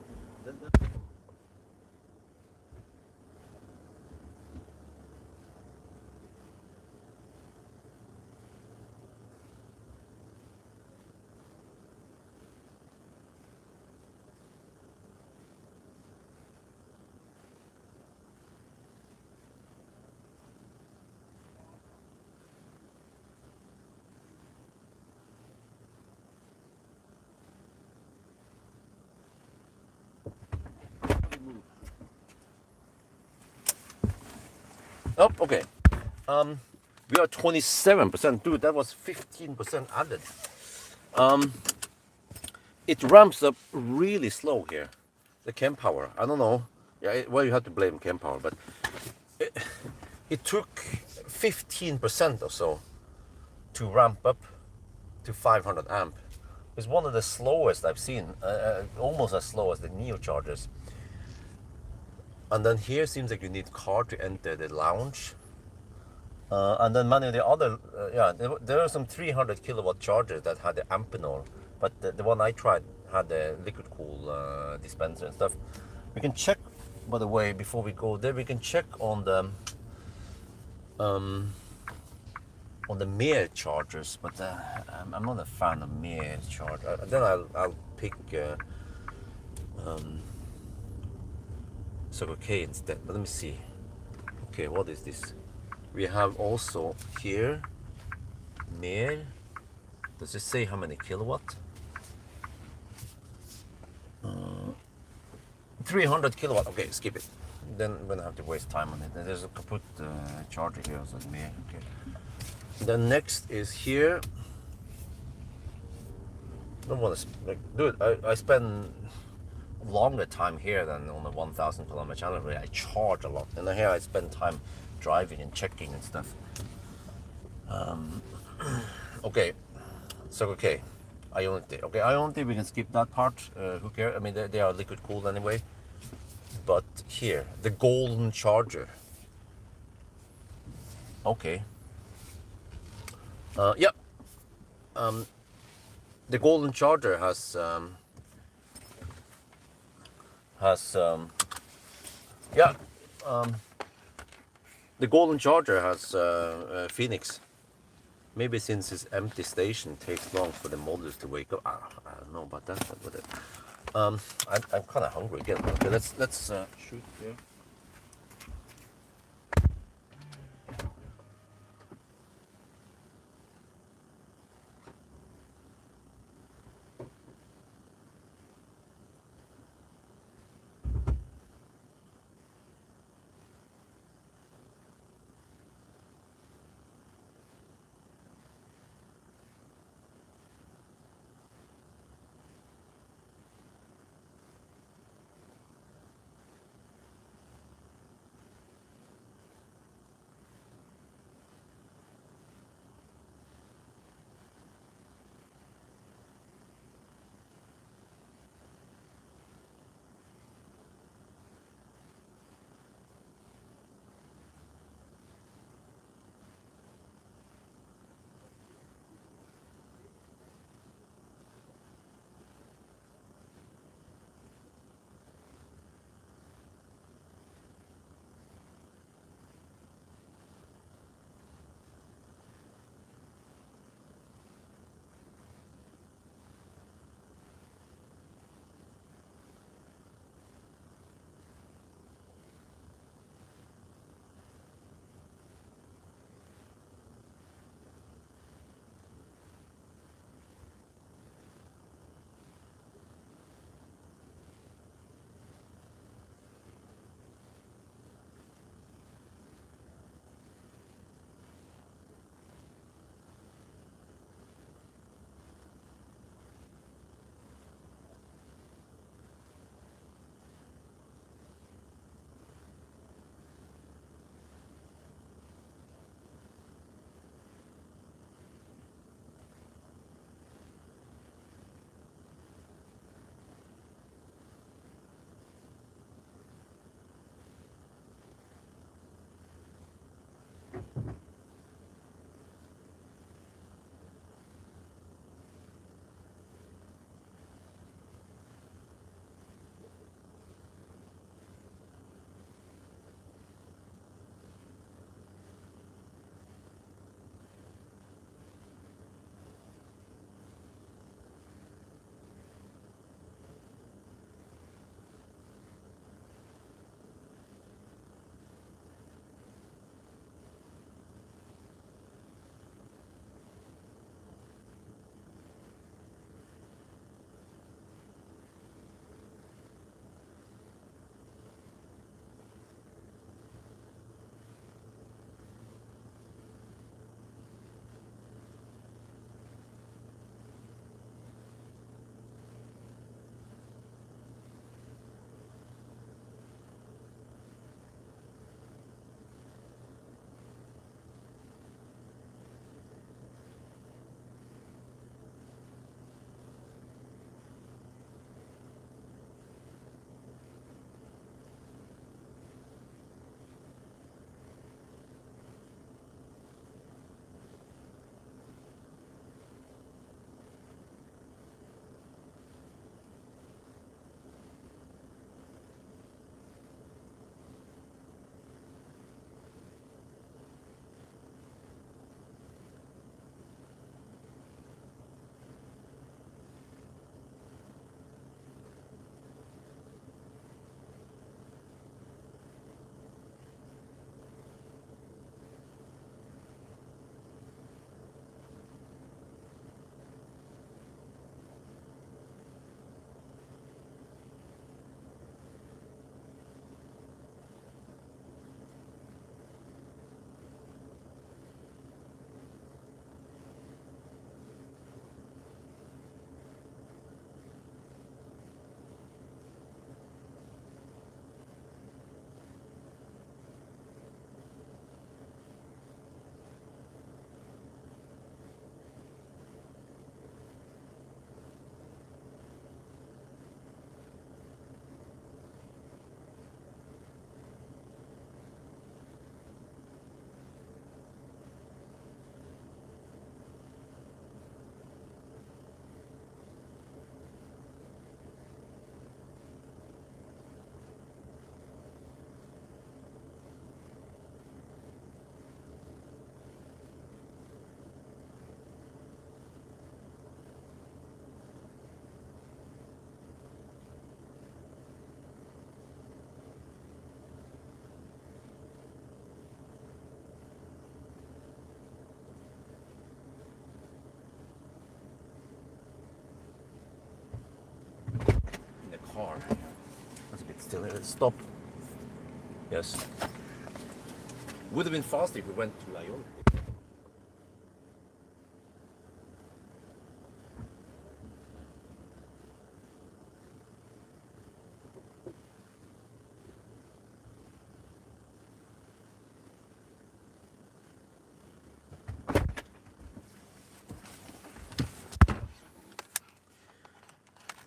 oh, okay. We are 27%. Dude, that was 15% added. It ramps up really slow here. The cam power. I don't know. Yeah, well, you have to blame cam power, but it took 15% or so to ramp up to 500 amp. It's one of the slowest I've seen, almost as slow as the Neo chargers. And then here seems like you need car to enter the lounge. And then many of the other, there are some 300 kilowatt chargers that had the Amphenol, but the one I tried had the liquid cool dispenser and stuff. We can check, by the way, before we go there, we can check on the Mir chargers, but I'm not a fan of Mir charger. Then I'll pick Circle K instead. But let me see. Okay, what is this? We have also here Mir. Does it say how many kilowatt? 300 kilowatt. Okay, skip it. Then we're gonna have to waste time on it. There's a kaput charger here, so Mir. Okay. Then next is here. I don't want to like, dude. I spend longer time here than on the 1,000 kilometer channel where I charge a lot, and here I spend time driving and checking and stuff. Okay, so okay, Ionity. Okay, Ionity, we can skip that part. Who cares? I mean, they are liquid cooled anyway. But here, the golden charger. Okay. Yeah. The golden charger has yeah. The golden charger has Phoenix. Maybe since it's empty station takes long for the modules to wake up. I don't know about that, but whatever. I'm kind of hungry again. Okay, let's shoot here. car. That's a bit still. Let's stop. Yes. Would have been faster if we went to Lyon.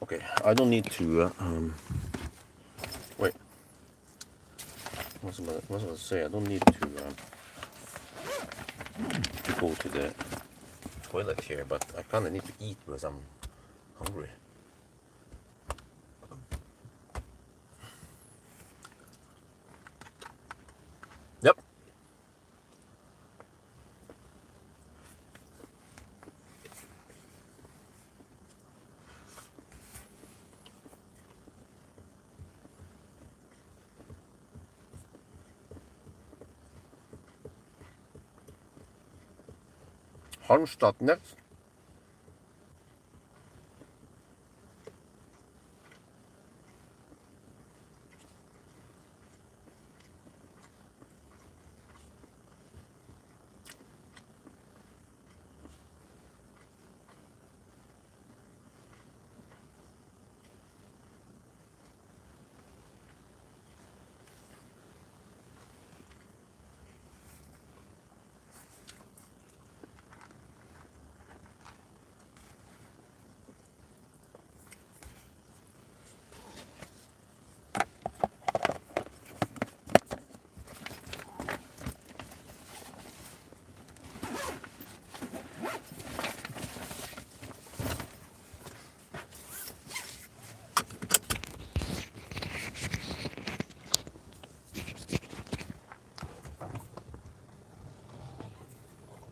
Okay, I don't need to. Wait. What was I going to say? I don't need to go to the toilet here, but I kind of need to eat because I'm hungry. Yep. Halmstad next.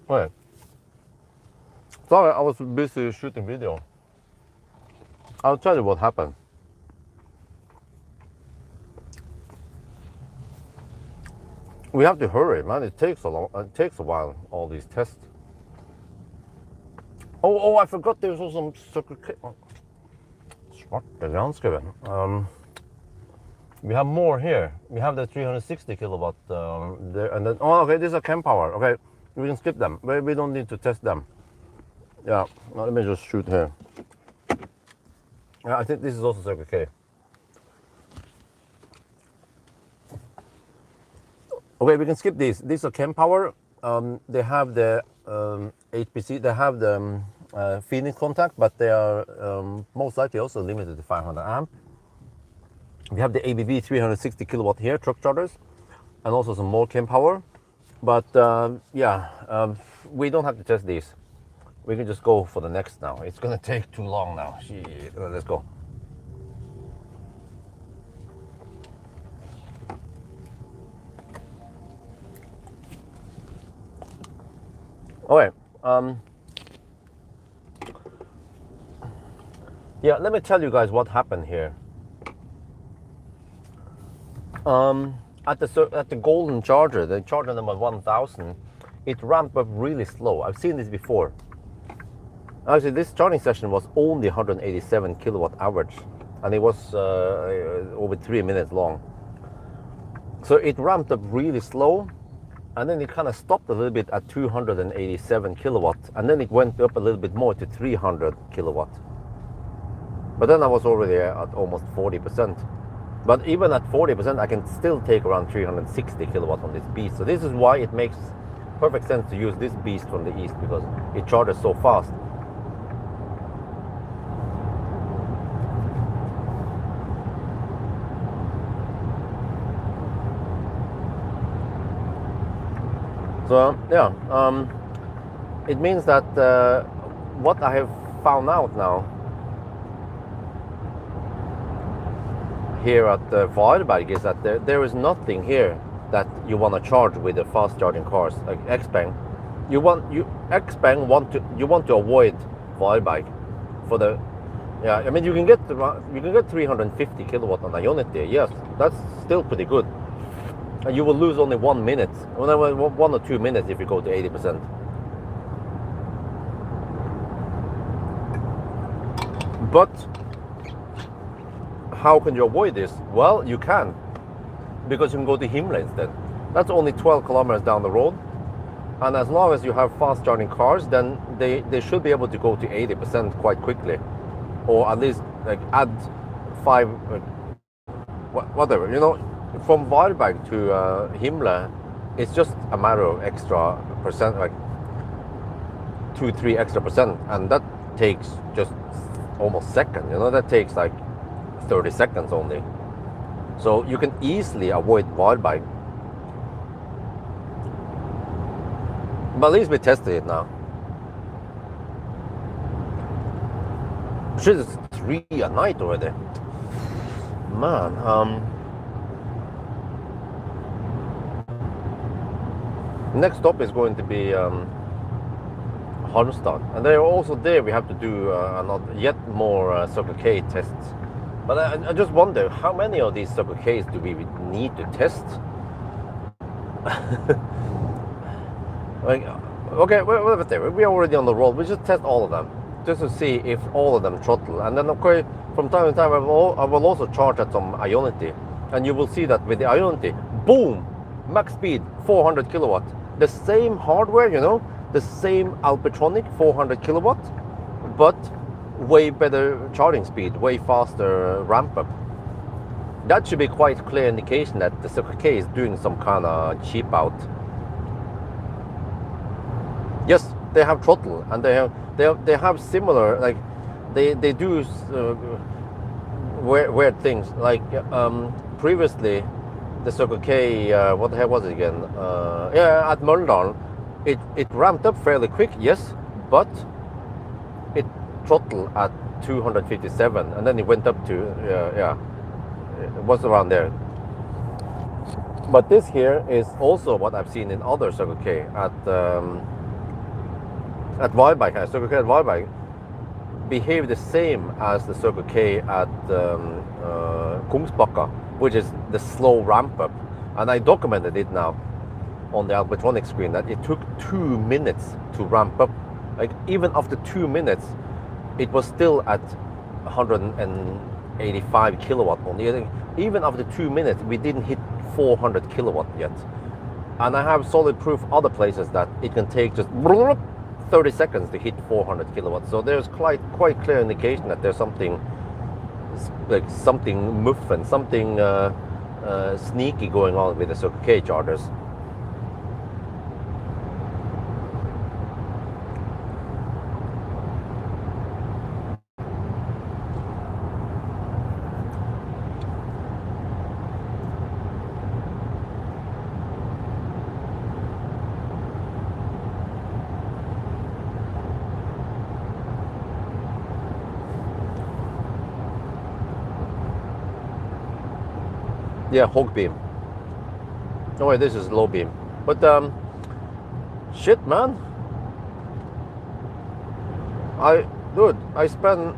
Wait. Sorry, I was busy shooting video. I'll tell you what happened. We have to hurry, man. It takes a while. All these tests. Oh! I forgot there's also some svarte granskauen. We have more here. We have the 360 kilowatt there, and then okay, these are Chem Power. Okay, we can skip them. We don't need to test them. Yeah, let me just shoot here. Yeah, I think this is also Circle K. Okay, we can skip these. These are Chem Power. They have the HPC. They have the Phoenix contact, but they are most likely also limited to 500 amp. We have the ABB 360 kilowatt here, truck chargers, and also some more Chem Power. But we don't have to test these. We can just go for the next now. It's gonna take too long now. Shit. Let's go. Okay. Yeah, let me tell you guys what happened here. At the golden charger, the charger number 1000, it ramped up really slow. I've seen this before. Actually, this charging session was only 187 kilowatt average, and it was over 3 minutes long. So it ramped up really slow, and then it kind of stopped a little bit at 287 kilowatt, and then it went up a little bit more to 300 kilowatt. But then I was already at almost 40%. But even at 40%, I can still take around 360 kilowatt on this beast. So this is why it makes perfect sense to use this beast from the east, because it charges so fast. So yeah, it means that what I have found out now here at Varberg is that there is nothing here that you want to charge with the fast charging cars like Xpeng. You want to avoid Varberg for the I mean you can get 350 kilowatt on Ionity. Yes, that's still pretty good. And you will lose only 1 minute, 1 or 2 minutes if you go to 80%. But how can you avoid this? Well, you can, because you can go to Halmstad instead. That's only 12 kilometers down the road. And as long as you have fast charging cars, then they should be able to go to 80% quite quickly. Or at least like add 5, whatever. You know, from Varberg to Halmstad, it's just a matter of extra percent, like 2-3 extra percent. And that takes just almost second. You know, that takes like 30 seconds only. So you can easily avoid Varberg. But at least we tested it now. Shit, it's 3 at night already. Man, next stop is going to be Halmstad. And they're also there we have to do yet more Circle K tests. But I just wonder, how many of these Circle Ks do we need to test? Like, okay, we're already on the road. We just test all of them, just to see if all of them throttle. And then, of course, from time to time, I will also charge at some Ionity. And you will see that with the Ionity, boom, max speed, 400 kilowatt. The same hardware, you know, the same Alpitronic, 400 kilowatt, but way better charging speed, way faster ramp up. That should be quite clear indication that the Circle K is doing some kind of cheap out. Yes, they have throttle, and they have similar, like they do weird things. Like previously, the Circle K, what the hell was it again? Yeah, at Møldal, it ramped up fairly quick, yes, but it throttled at 257, and then it went up to it was around there. But this here is also what I've seen in other Circle K at Varberg. Circle K at Varberg behave the same as the Circle K at Kungsbakka, which is the slow ramp up. And I documented it now on the Alpitronic screen that it took 2 minutes to ramp up. Like even after 2 minutes, it was still at 185 kilowatt only. Even after 2 minutes, we didn't hit 400 kilowatt yet. And I have solid proof other places that it can take just 30 seconds to hit 400 kilowatts. So there's quite clear indication that there's something like something muffin, something sneaky going on with the Circle K chargers. Yeah, hog beam. Oh wait, this is low beam. But shit, man. I spent.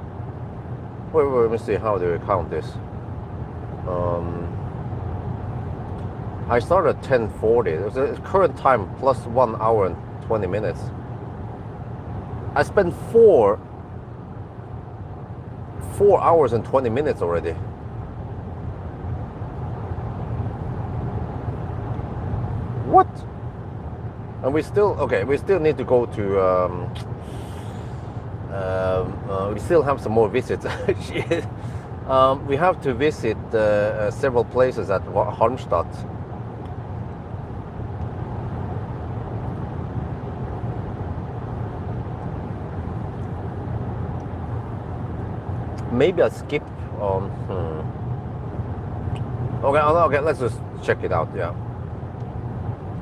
Wait, let me see. How do we count this? I started at 10:40. There's a current time plus 1 hour and 20 minutes. I spent 4 hours and 20 minutes already. What? And we still need to go to we still have some more visits. We have to visit several places at Halmstad. Maybe I skip okay, let's just check it out. Yeah,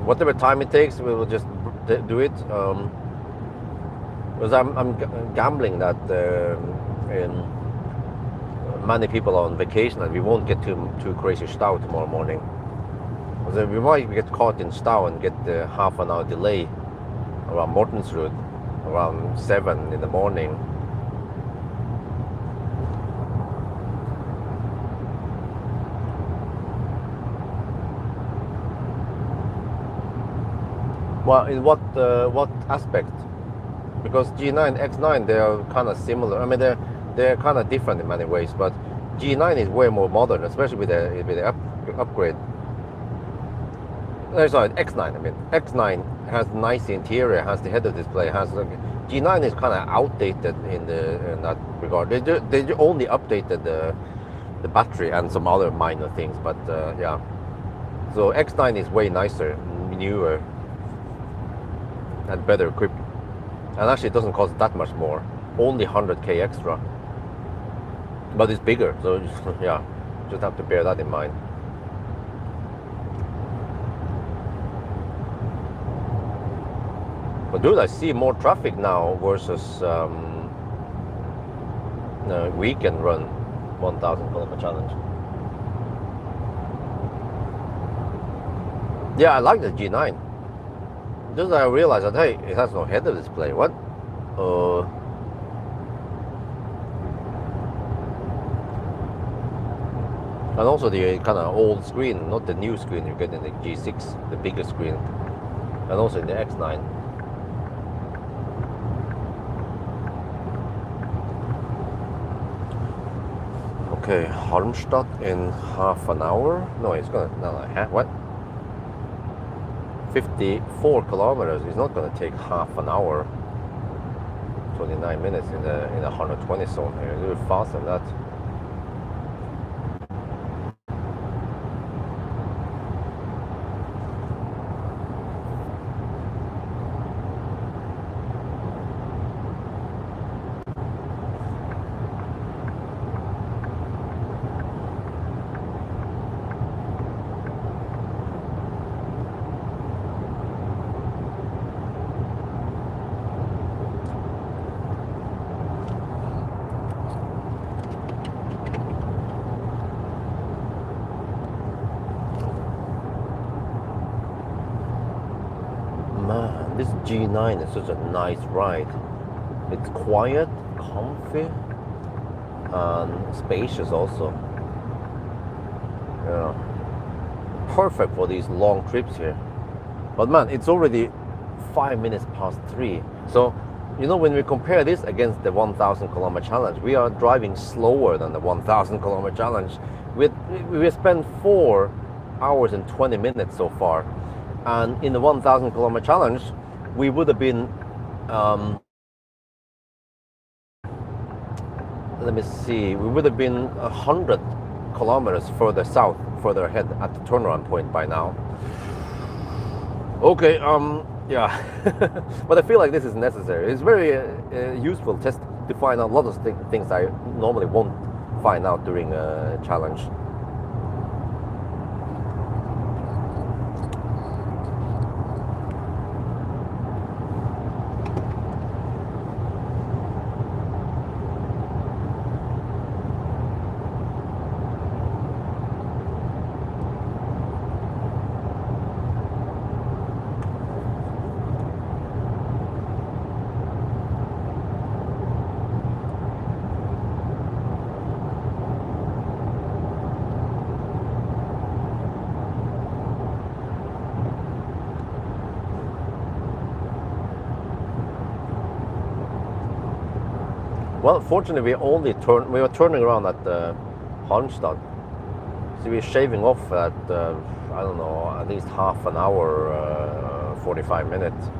whatever time it takes, we will just do it. Because I'm gambling that many people are on vacation and we won't get too crazy stau tomorrow morning. So we might get caught in stau and get half an hour delay around Mortensrud around 7 in the morning. Well, in what aspect? Because G9, X9, they are kind of similar. I mean, they're kind of different in many ways. But G9 is way more modern, especially with the upgrade. Sorry, X9. I mean, X9 has nice interior, has the header display, has G9 is kind of outdated in that regard. They only updated the battery and some other minor things, but yeah. So X9 is way nicer, newer, and better equipped. And actually, it doesn't cost that much more, only 100k extra. But it's bigger, so yeah, just have to bear that in mind. But dude, I see more traffic now versus weekend run 1,000 kilometer challenge. Yeah, I like the G9. Just I realized that, hey, it has no header display. What? And also the kind of old screen, not the new screen you get in the G6, the bigger screen. And also in the X9. Okay, Halmstad in half an hour. No, it's gonna, no, what? 54 kilometers. It's not gonna take half an hour. 29 minutes in the 120 zone here. It's a little faster than that. Man, this G9 is such a nice ride. It's quiet, comfy, and spacious also. Yeah, perfect for these long trips here. But man, it's already 5 minutes past 3. So, you know, when we compare this against the 1,000 kilometer challenge, we are driving slower than the 1,000 kilometer challenge. We spent 4 hours and 20 minutes so far. And in the 1,000 kilometer challenge, we would have been, let me see, we would have been 100 kilometers further south, further ahead at the turnaround point by now. Okay, yeah, but I feel like this is necessary. It's very useful test to find out a lot of things I normally won't find out during a challenge. Well, fortunately, we were turning around at Halmstad, so we're shaving off at I don't know, at least half an hour, 45 minutes.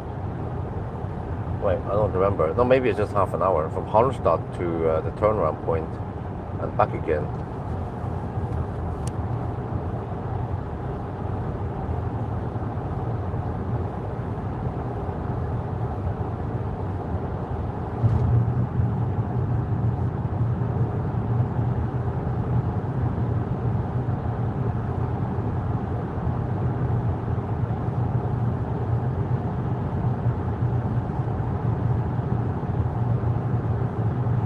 Wait, I don't remember. No, maybe it's just half an hour from Halmstad to the turnaround point and back again.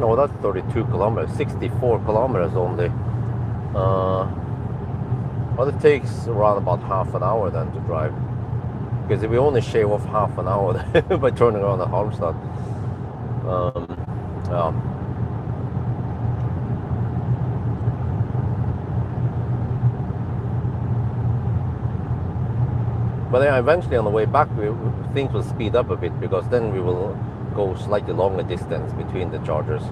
No, that's 32 kilometers, 64 kilometers only. Well, it takes around about half an hour then to drive. Because if we only shave off half an hour by turning around at Halmstad. Yeah. But yeah, eventually on the way back, things will speed up a bit because then we will go slightly longer distance between the chargers.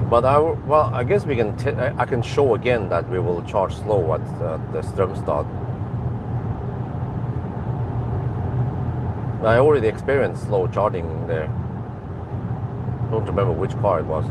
But I guess we can. I can show again that we will charge slow at the Strømstad. I already experienced slow charging there. Don't remember which car it was.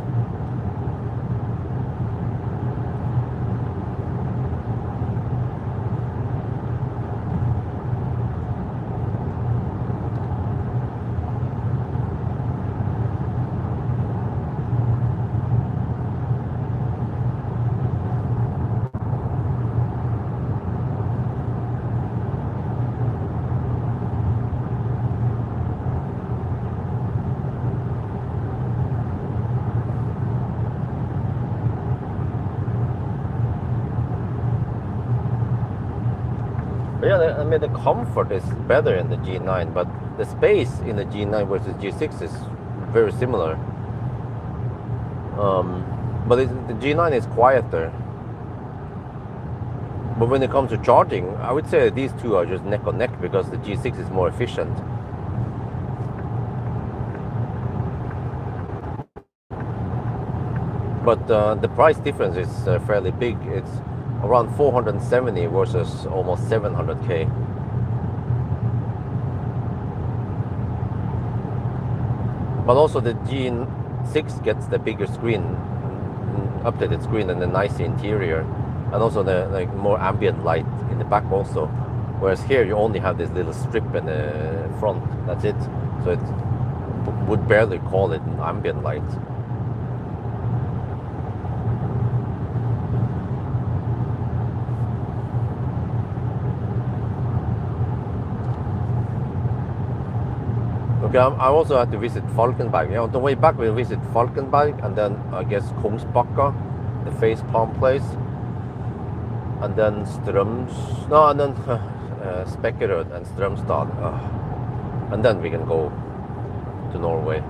Yeah, I mean the comfort is better in the G9, but the space in the G9 versus G6 is very similar. But the G9 is quieter. But when it comes to charging, I would say these two are just neck and neck because the G6 is more efficient. But the price difference is fairly big. It's around 470 versus almost 700k. But also the G6 gets the bigger screen, updated screen, and a nice interior, and also the more ambient light in the back also. Whereas here you only have this little strip in the front. That's it. So it would barely call it an ambient light. Okay, I also had to visit Falkenberg. On the way back, we'll visit Falkenberg and then I guess Kungsbacka, the face palm place, and then Spekkerød and Strømstad, and then we can go to Norway.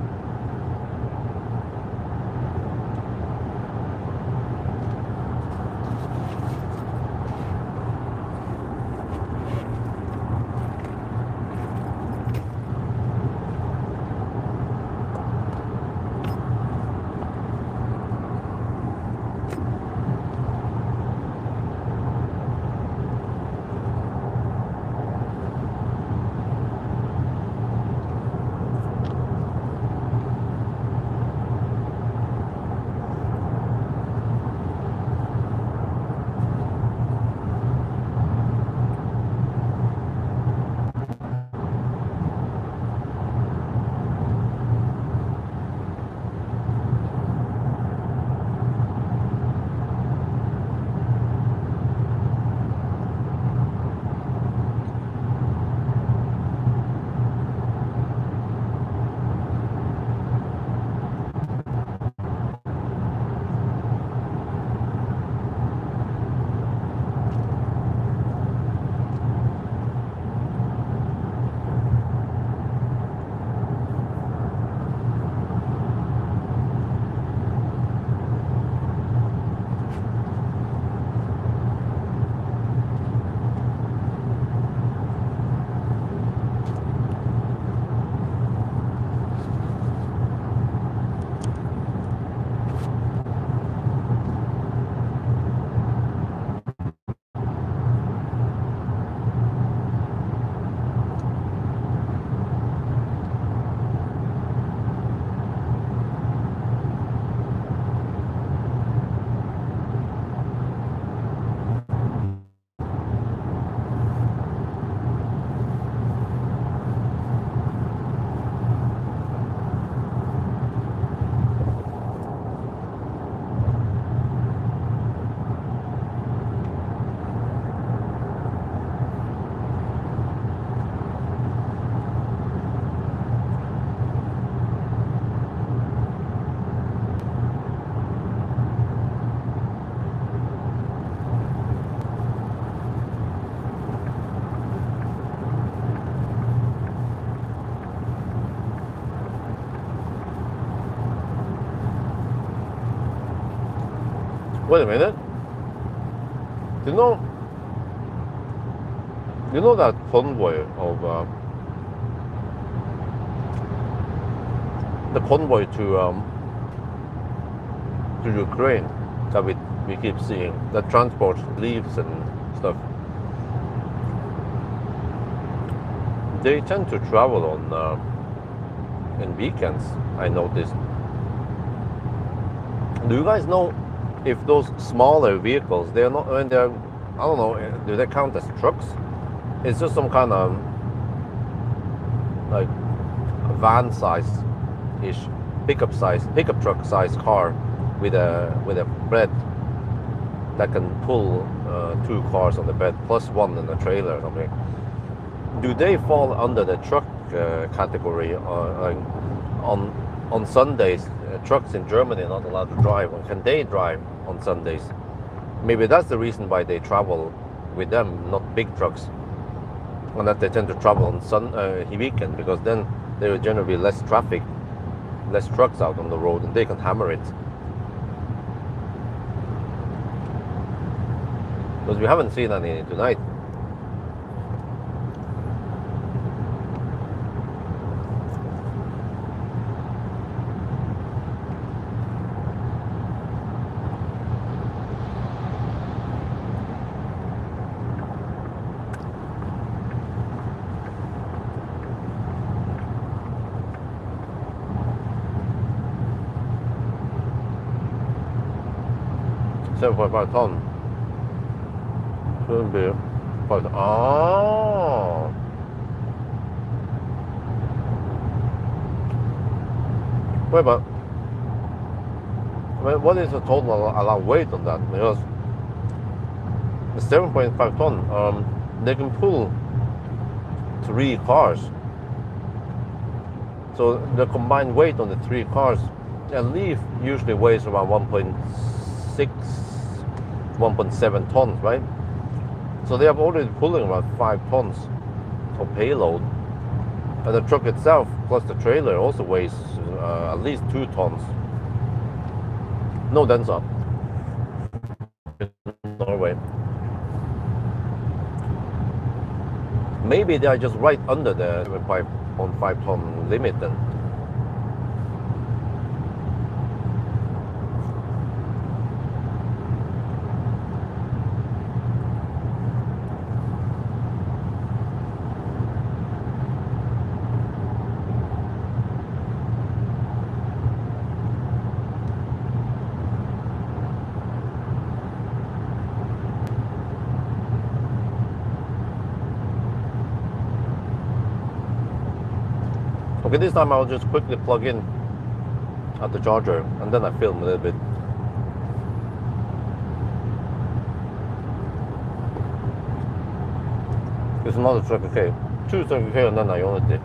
Wait a minute. You know that convoy of the convoy to to Ukraine that we keep seeing, that transport leaves and stuff. They tend to travel on in weekends, I noticed. Do you guys know if those smaller vehicles, they're not, when they're, I don't know, do they count as trucks? It's just some kind of like van size ish, pickup truck size car with a bed that can pull 2 cars on the bed plus one in a trailer or something. Do they fall under the truck category? On Sundays, trucks in Germany are not allowed to drive. Or can they drive on Sundays? Maybe that's the reason why they travel with them, not big trucks, and that they tend to travel on weekend, because then there will generally be less traffic, less trucks out on the road, and they can hammer it. Because we haven't seen any tonight. $7.5 ton. Shouldn't be. But wait, but what is the total allowed weight on that? Because the 7.5 ton, they can pull 3 cars. So the combined weight on the 3 cars, a leaf usually weighs around 1.6, 1.7 tons, right? So they are already pulling around 5 tons of payload. And the truck itself, plus the trailer, also weighs at least 2 tons. No denser in Norway. Maybe they are just right under the 5.5 ton limit then. Okay, this time I'll just quickly plug in at the charger and then I film a little bit. It's another 30K. 2 30K and then I own it.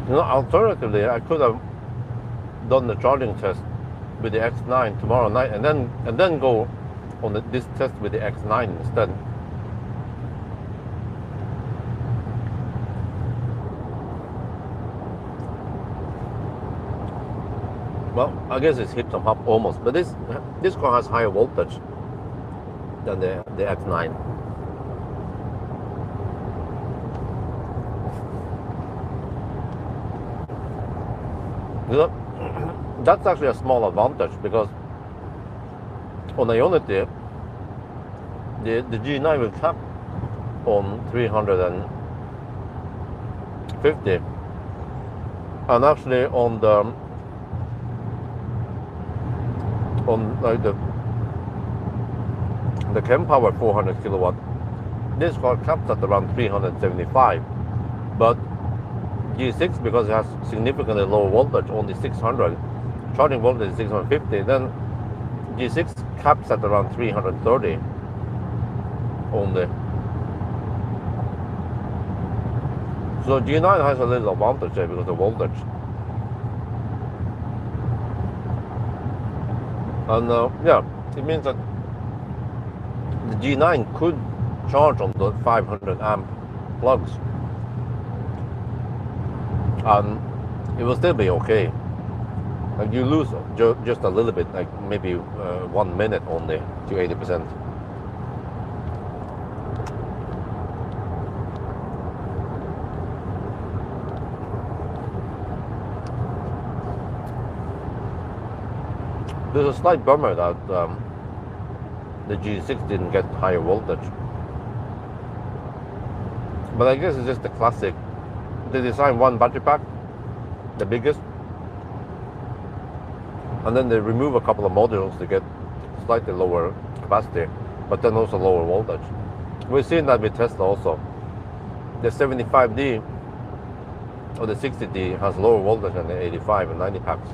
You know, alternatively, I could have done the charging test with the X9 tomorrow night, and then go on this test with the X9 instead. well, I guess it's hip and hop almost, but this car has higher voltage than the X9. That's actually a small advantage because on Ionity, the G9 will cap on 350, and actually on the Chem Power 400 kilowatt, this car caps at around 375, but G6, because it has significantly lower voltage, only 600, charging voltage is 650, then G6 caps at around 330 only. So G9 has a little advantage there because of the voltage. And yeah, it means that the G9 could charge on the 500 amp plugs, and it will still be okay. Like you lose just a little bit, like maybe 1 minute only to 80%. There's a slight bummer that the G6 didn't get higher voltage, but I guess it's just the classic. They designed one battery pack, the biggest, and then they remove a couple of modules to get slightly lower capacity, but then also lower voltage. We've seen that with Tesla also. The 75D or the 60D has lower voltage than the 85 and 90 packs.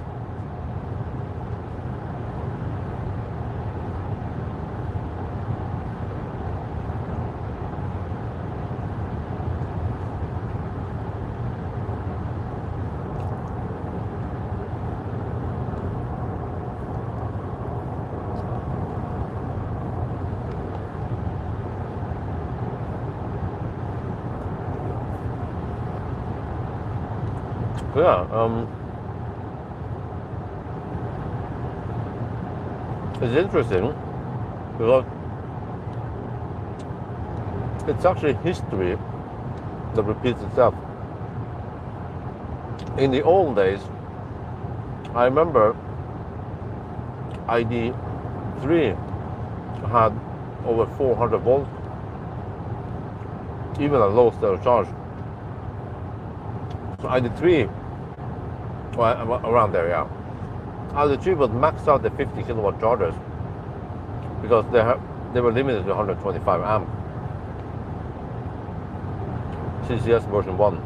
Yeah, it's interesting because it's actually history that repeats itself. In the old days, I remember ID3 had over 400 volts, even at low state of charge. So ID3, well, around there, yeah. ID3 would max out the 50 kilowatt chargers because they were limited to 125 amp. CCS version 1.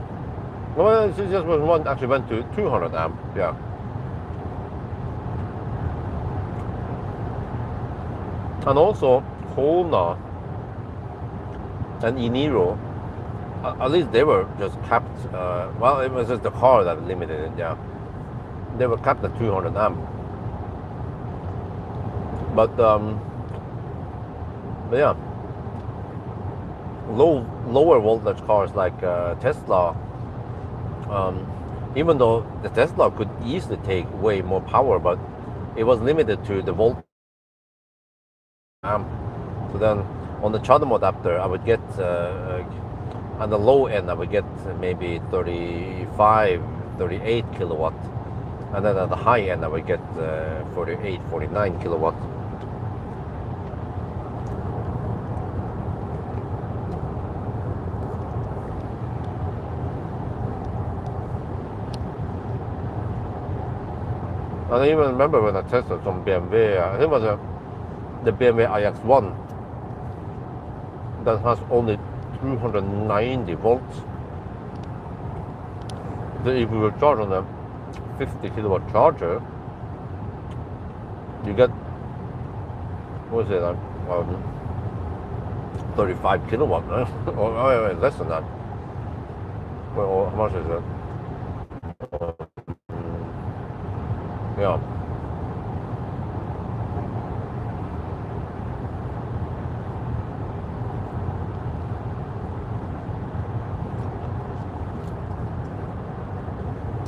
Well, CCS version 1 actually went to 200 amp, yeah. And also, Kona and Eniro, at least they were just capped, well, it was just the car that limited it, yeah. They were capped at 200 amp. But yeah, lower voltage cars like Tesla, even though the Tesla could easily take way more power, but it was limited to the volt amp. So then on the CHAdeMO adapter, I would get on the low end, I would get maybe 35, 38 kilowatt. And then at the high end, I would get 48, 49 kilowatt. And I even remember when I tested some BMW, I think it was the BMW iX1 that has only 290 volts. So if we were charged on a 50 kilowatt charger, you get, what is it, 35 kilowatt, or less than that. Well, how much is it? Yeah.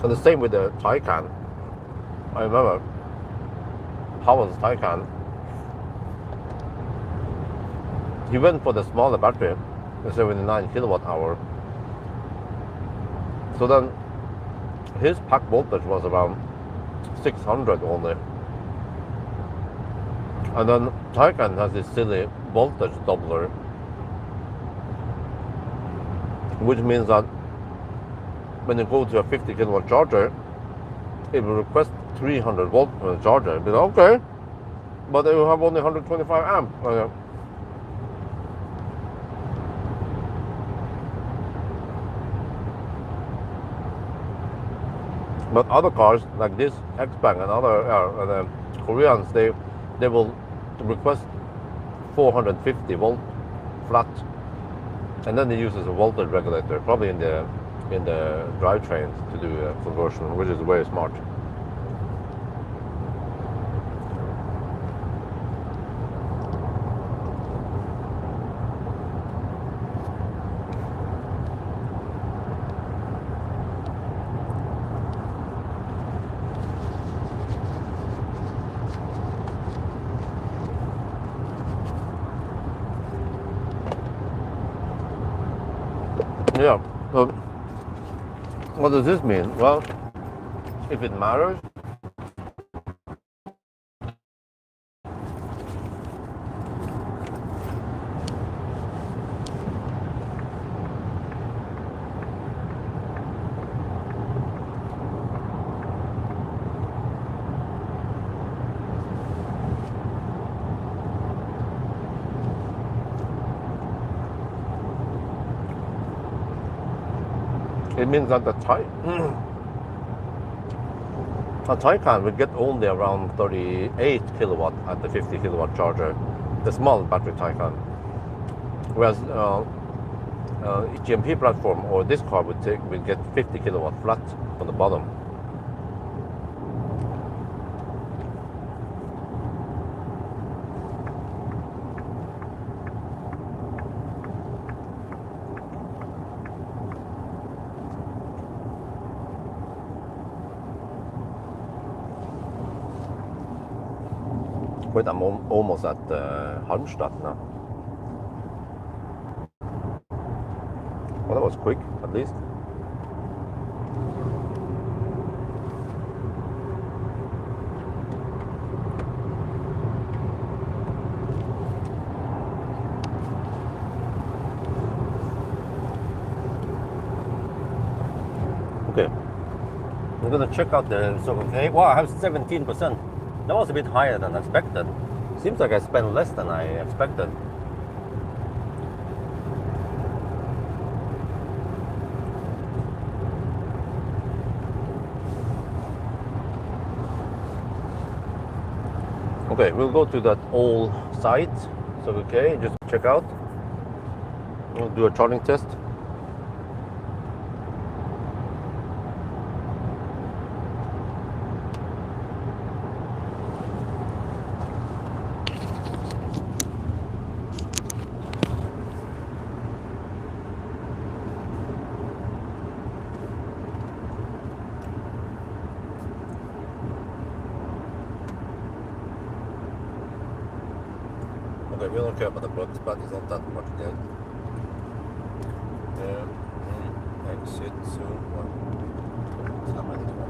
And the same with the Taycan. I remember Pawel's Taycan. He went for the smaller battery, the 79 kilowatt hour. So then his pack voltage was around 600 only. And then Taycan has this silly voltage doubler, which means that when you go to a 50 kilowatt charger, it will request 300 volt for the charger. Be like, okay, but you have only 125 amp. But other cars like this Xpeng and other Koreans, they will request 450 volt flat, and then they use as a voltage regulator, probably in the drivetrains to do a conversion, which is very smart. Yeah, so what does this mean? Well, if it matters, it means that the Taycan will get only around 38 kilowatt at the 50 kilowatt charger, the small battery Taycan. Whereas GMP platform or this car will get 50 kilowatt flat on the bottom. Wait, I'm almost at Halmstad now. Well, that was quick, at least. Okay, I'm gonna check out the Circle K. Wow, I have 17%. That was a bit higher than expected. Seems like I spent less than I expected. Okay, we'll go to that old site. So okay, just check out. We'll do a charging test. Okay, we don't care about the bugs, but it's not that much there. Exit soon. It's not ready to go.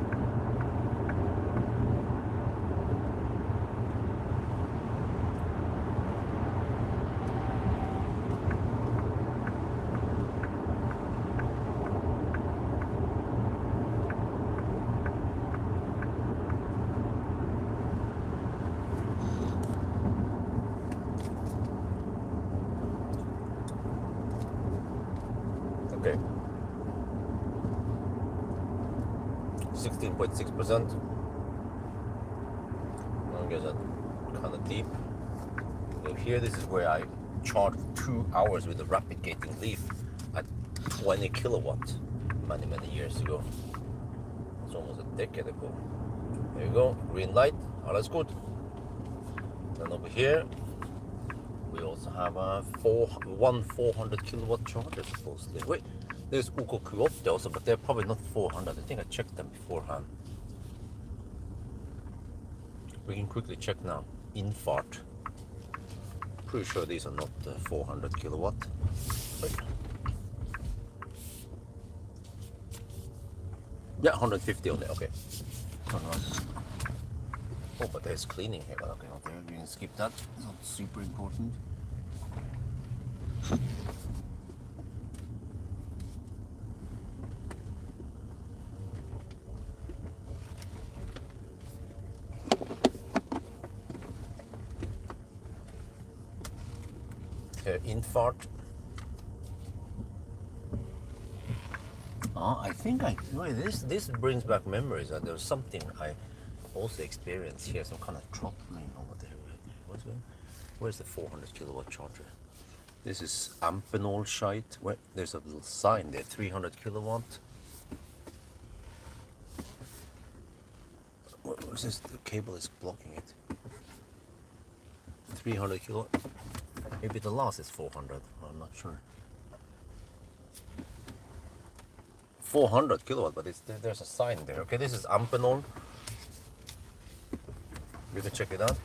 Okay. 16.6%. I guess that's kind of deep. So here, this is where I charged 2 hours with a rapid gating leaf at 20 kilowatt many years ago. It's almost a decade ago. There you go, green light, all that's good. Then over here, we also have a 400 kilowatt charger supposedly. Wait, there's OKQ up there also, but they're probably not 400. I think I checked them beforehand. We can quickly check now. Infart. Pretty sure these are not 400 kilowatt. Wait. Yeah, 150 only. Okay. Turn on. Oh, but there's cleaning here. But okay, we can skip that. It's not super important. Infart. Oh, I think this brings back memories. There was something I also experienced here, some kind of throttling over there. Where's the 400 kilowatt charger? This is Ampenol shite. There's a little sign there, 300 kilowatt. What is this? The cable is blocking it. 300 kilowatt. Maybe the last is 400. I'm not sure. 400 kilowatt, but there's a sign there. Okay, this is Ampenol. We can check it out.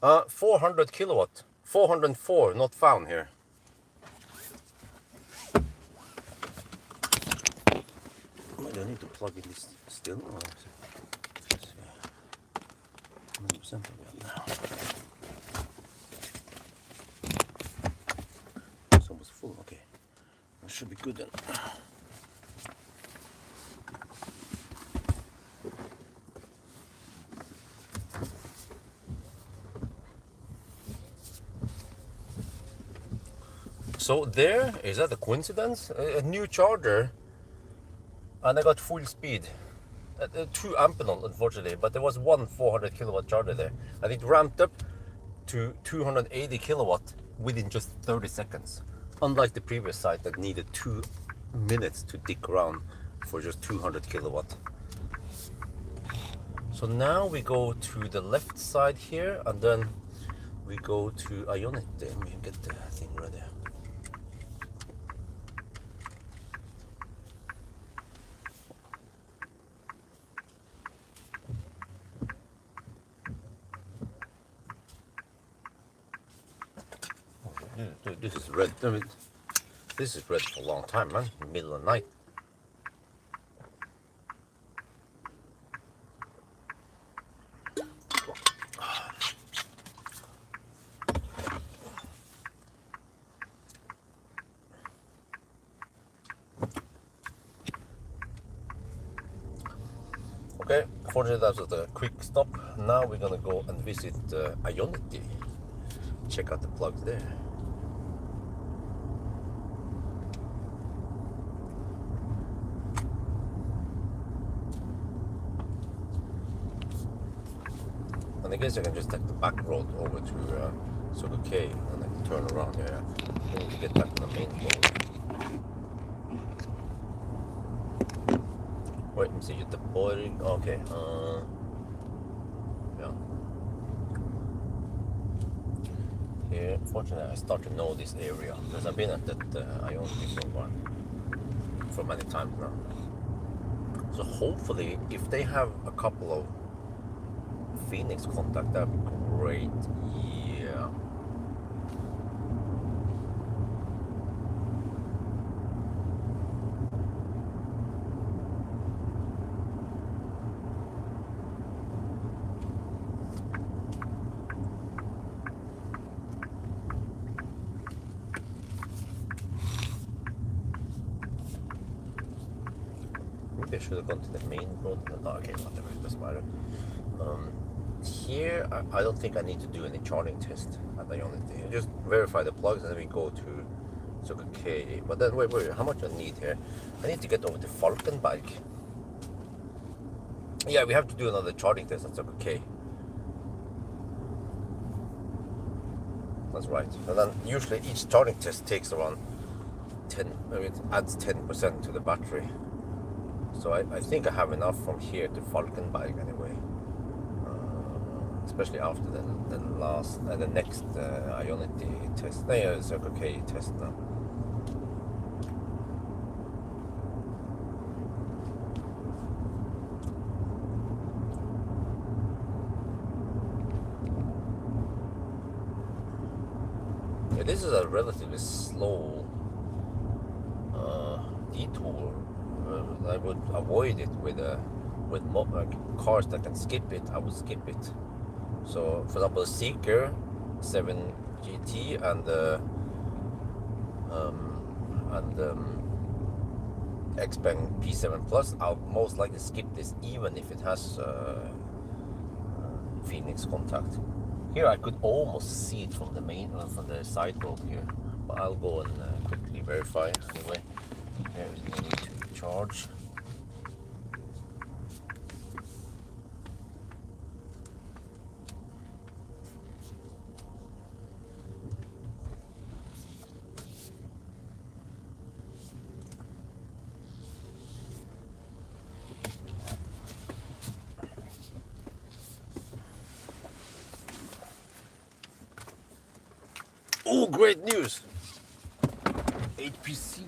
Uh, 400 kilowatt. 404, not found here. I need to plug in this still. Or 100% of it now. It's almost full. Okay, that should be good then. So there, is that a coincidence? A new charger, and I got full speed. 2 Ampenol, unfortunately, but there was one 400 kilowatt charger there, and it ramped up to 280 kilowatt within just 30 seconds. Unlike the previous site that needed 2 minutes to dig around for just 200 kilowatt. So now we go to the left side here, and then we go to Ionity. Let me get the thing ready. Dude, this is red. I mean, this is red for a long time, man. Middle of the night. Okay, fortunately that was a quick stop. Now we're gonna go and visit Ionity. Check out the plugs there. And I guess I can just take the back road over to Circle K and then turn around here. I need to get back to the main road. Wait, let me see, Göteborg. Okay, yeah. Here, fortunately, I start to know this area because I've been at that Ionity for many times now. So hopefully, if they have a couple of Phoenix contact, that'd be great. Yeah. Maybe I should have gone to the main road. No, okay, whatever, it doesn't matter. Here, I don't think I need to do any charging test at Ionity. Just verify the plugs and then we go to Circle K. But then, wait, how much I need here? I need to get over to Falkenberg. Yeah, we have to do another charging test at Circle K. That's right. And then usually each charging test takes around 10, maybe it adds 10% to the battery. So I think I have enough from here to Falkenberg anyway. Especially after the next Ionity test. No, Circle K test now. Yeah, this is a relatively slow detour. I would avoid it with cars that can skip it. I would skip it. So, for example, Seeker 7 GT and Xpeng P7 Plus, I'll most likely skip this even if it has Phoenix contact. Here I could almost see it from the main from the side road here, but I'll go and quickly verify anyway. Here we need to charge. Oh, great news! HPC.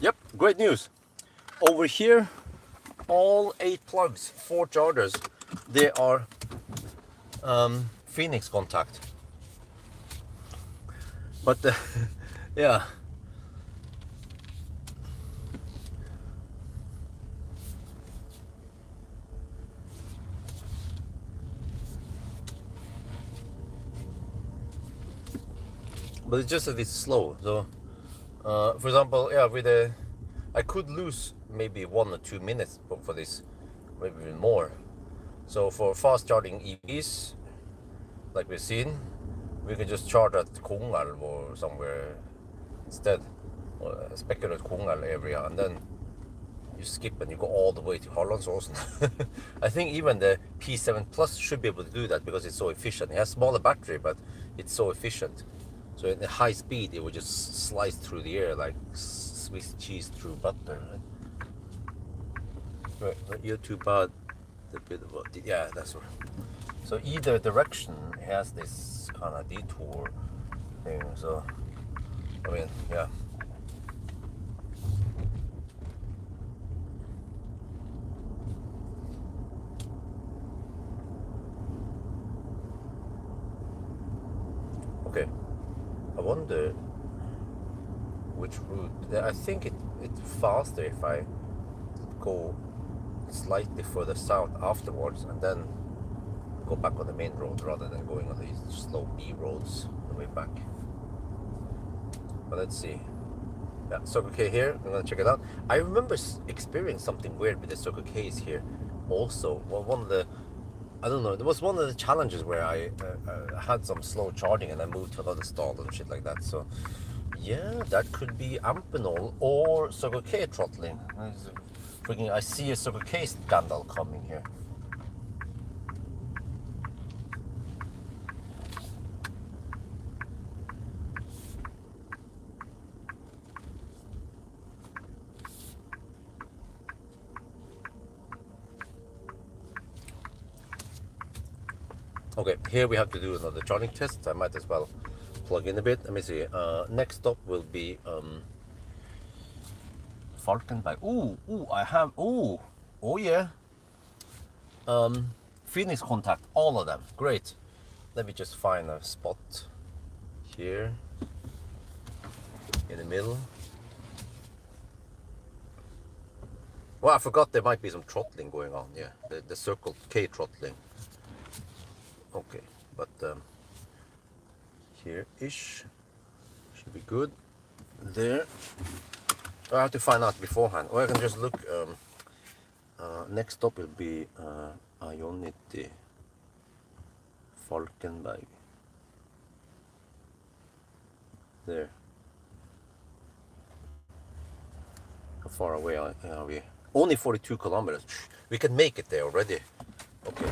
Yep, great news. over here, all 8 plugs, 4 chargers, they are Phoenix contact. But yeah. But it's just that it's slow. So, for example, yeah, with I could lose maybe 1 or 2 minutes for this, maybe even more. So for fast charging EVs, like we've seen, we could just charge at Kongalv or somewhere instead, or Specular Kongalv area, and then you skip and you go all the way to Halmstad. I think even the P7 Plus should be able to do that because it's so efficient. It has smaller battery, but it's so efficient. So at the high speed, it would just slice through the air like Swiss cheese through butter. Right, you're too bad. Yeah, that's right. So either direction has this kind of detour thing. So, I mean, yeah. Okay. I wonder which route. I think it's faster if I go slightly further south afterwards and then go back on the main road rather than going on these slow B roads on the way back. But let's see. Yeah, Circle K here. I'm gonna check it out. I remember experiencing something weird with the Circle K's here. Also, well, one of the, I don't know, there was one of the challenges where I had some slow charging and I moved to another stall and shit like that. So, yeah, that could be Amphenol or Circle K throttling. Freaking, I see a Circle K scandal coming here. Okay, here we have to do another charging test. I might as well plug in a bit. Let me see. Next stop will be Falkenberg. I have. Oh yeah. Phoenix contact, all of them. Great. Let me just find a spot here in the middle. Well, I forgot there might be some throttling going on. Yeah, the Circle K throttling. Okay, but here-ish should be good. There. I have to find out beforehand, or I can just look. Next stop will be Ionity, Falkenberg. There. How far away are we? Only 42 kilometers. We can make it there already. Okay.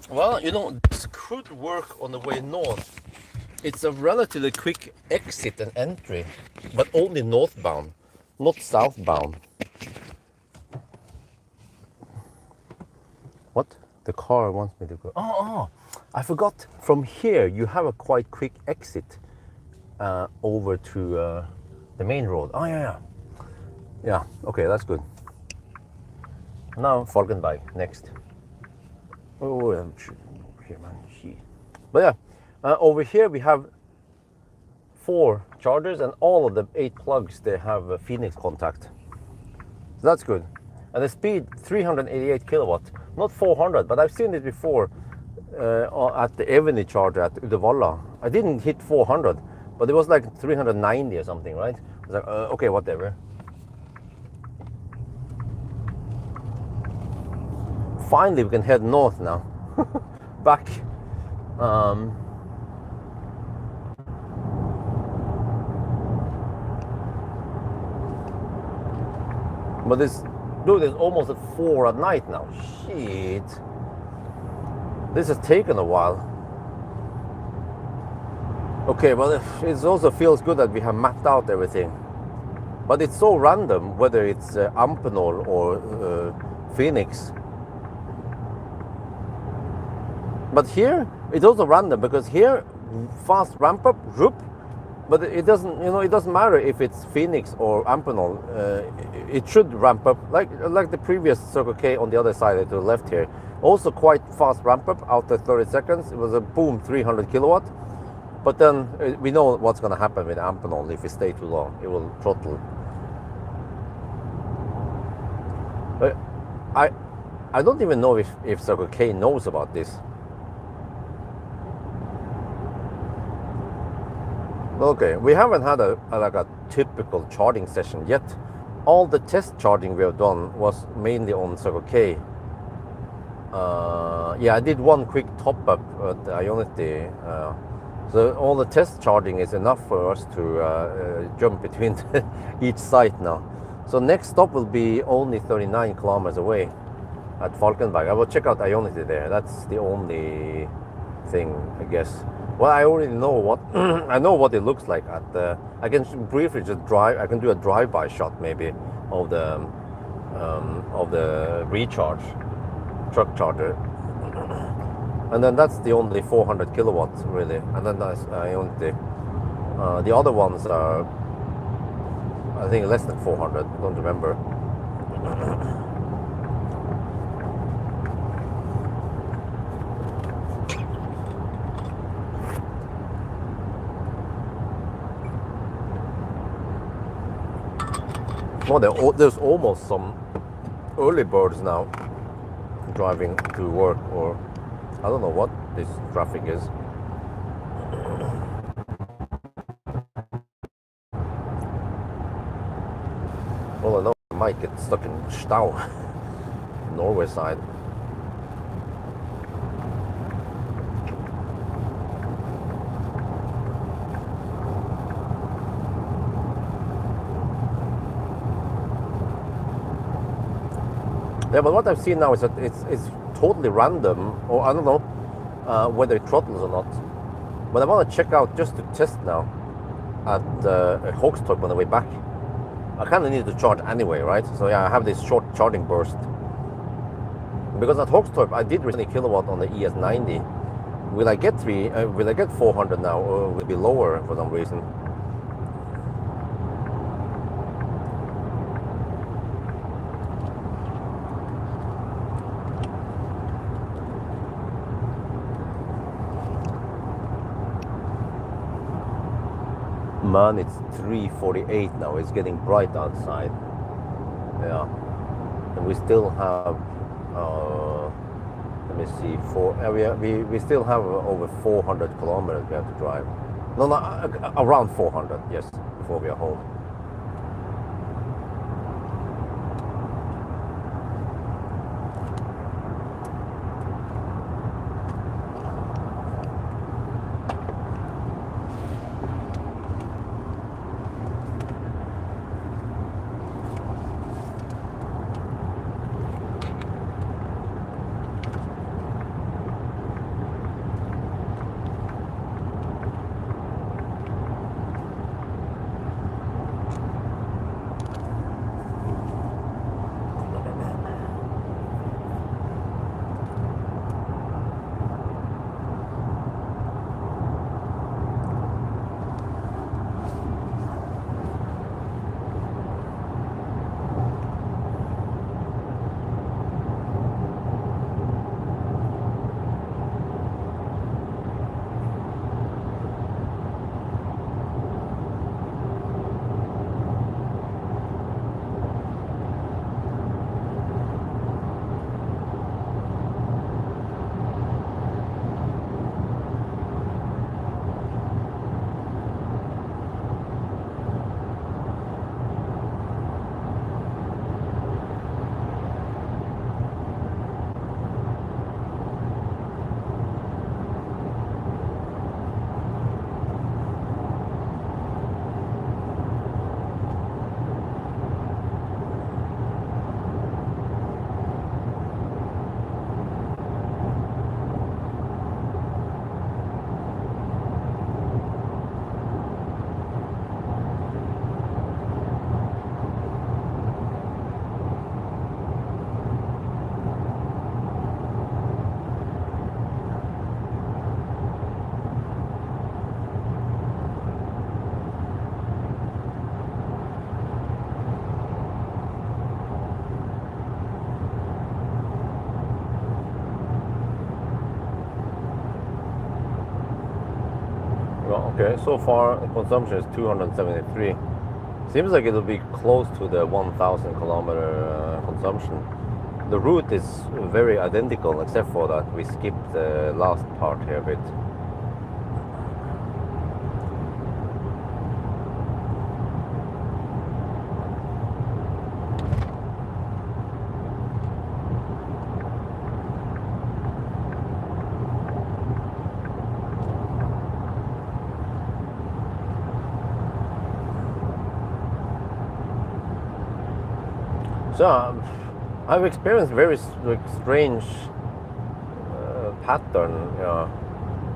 Well, you know, this could work on the way north. It's a relatively quick exit and entry, but only northbound, not southbound. What? The car wants me to go. Oh, I forgot. From here, you have a quite quick exit over to the main road. Oh, yeah, yeah. Yeah, okay, that's good. Now, Falkenberg, next. Oh, here, man. Shit. But yeah, over here we have 4 chargers, and all of the 8 plugs, they have a Phoenix contact. So that's good. And the speed, 388 kilowatt, not 400, but I've seen it before at the Eveny charger at Uddevalla. I didn't hit 400, but it was like 390 or something, right? I was like, okay, whatever. Finally, we can head north now. Back. But this, dude, it's almost at 4 at night now. Shit. This has taken a while. Okay, well, it also feels good that we have mapped out everything. But it's so random whether it's Amphenol or Phoenix. But here, it's also random because here, fast ramp up, whoop, but it doesn't, you know, it doesn't matter if it's Phoenix or Amphenol. It should ramp up like the previous Circle K on the other side to the left here. Also quite fast ramp up after 30 seconds. It was a boom, 300 kilowatt. But then we know what's going to happen with Amphenol if we stay too long. It will throttle. I don't even know if Circle K knows about this. Okay, we haven't had a typical charging session yet. All the test charging we have done was mainly on Circle K. Yeah, I did one quick top up at Ionity. So all the test charging is enough for us to jump between each site now. So next stop will be only 39 kilometers away at Falkenberg. I will check out Ionity there. That's the only thing, I guess. Well, I already know what I know what it looks like at the. I can briefly just drive. I can do a drive-by shot maybe of the recharge truck charger, and then that's the only 400 kilowatts really. And then that's the other ones are I think less than 400. I don't remember. Well, there's almost some early birds now driving to work, or I don't know what this traffic is. Well, I know I might get stuck in Stau, Norway side. Yeah, but what I've seen now is that it's totally random, or I don't know whether it throttles or not. But I want to check out just to test now at Halmstad on the way back. I kind of need to charge anyway, right? So yeah, I have this short charging burst. Because at Halmstad I did 20 kilowatt on the ES90. Will I get 400 now, or will it be lower for some reason? Man, it's 3:48 now. It's getting bright outside. Yeah, and we still have. Let me see. We still have over 400 kilometers we have to drive. No, around 400. Yes, before we are home. Okay, so far the consumption is 273. Seems like it'll be close to the 1,000 kilometer consumption. The route is very identical, except for that we skipped the last part here a bit. So I've experienced very strange pattern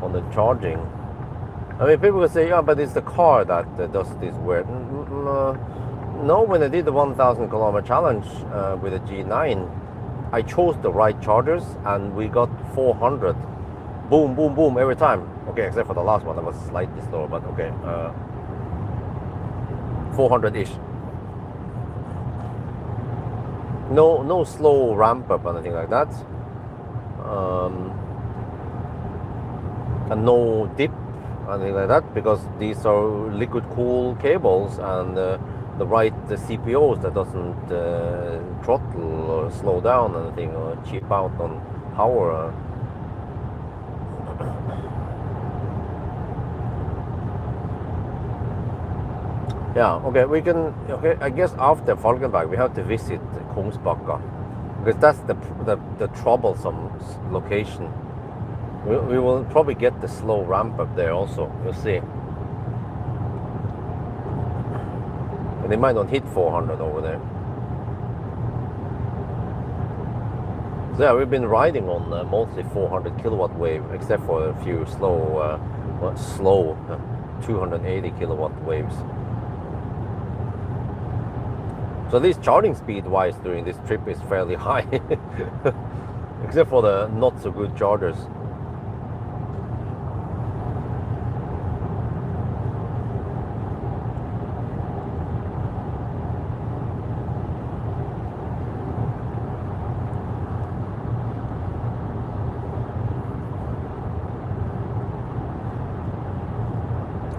on the charging. I mean, people will say, yeah, but it's the car that does this weird. No, when I did the 1,000 kilometer challenge with the G9, I chose the right chargers and we got 400. Boom, boom, boom every time. Okay, except for the last one that was slightly slower, but okay. 400-ish. No slow ramp up or anything like that. And no dip, anything like that, because these are liquid cool cables and the right CPOs that doesn't throttle or slow down anything or cheap out on power. Yeah, okay, we can. Okay, I guess after Falkenberg we have to visit Kungsbacka, because that's the troublesome location. We will probably get the slow ramp up there also. We'll see. And they might not hit 400 over there. So yeah, we've been riding on mostly 400 kilowatt wave, except for a few slow 280 kilowatt waves. So at least charging speed wise during this trip is fairly high, except for the not so good chargers.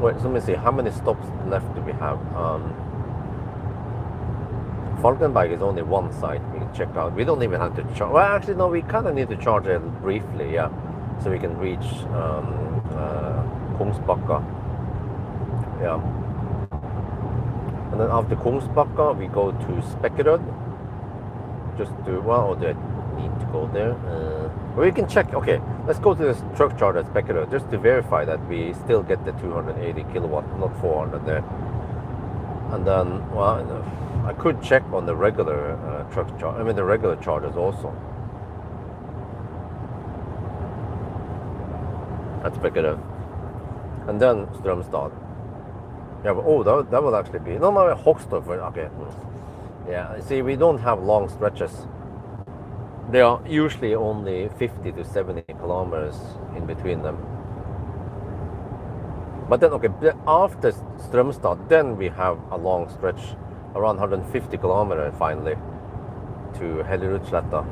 Wait, so let me see, how many stops left do we have? Falkenberg is only one site we can check out. We don't even have to charge. Well, actually, no, we kind of need to charge it briefly, yeah, so we can reach Kungsbacka. Yeah. And then after Kungsbacka, we go to Spekkerød. Just to, well, or do I need to go there? We can check. Okay, let's go to this truck charger at Spekkerød just to verify that we still get the 280 kilowatt, not 400 there. And then, well, I could check on the regular truck charge. I mean, the regular chargers also. That's Spekkerød. And then Strømstad. Yeah, but, oh, that will actually be... No, Hogstad. Okay. Yeah, see, we don't have long stretches. They are usually only 50 to 70 kilometers in between them. But then, okay, after Strømstad, then we have a long stretch, around 150 kilometers finally, to Hellerudsletta.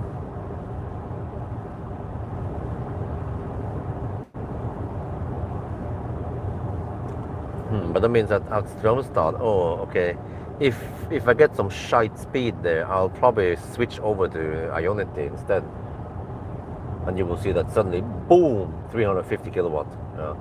But that means that at Strømstad, oh, okay, if I get some shite speed there, I'll probably switch over to Ionity instead. And you will see that suddenly, boom, 350 kilowatt. Yeah.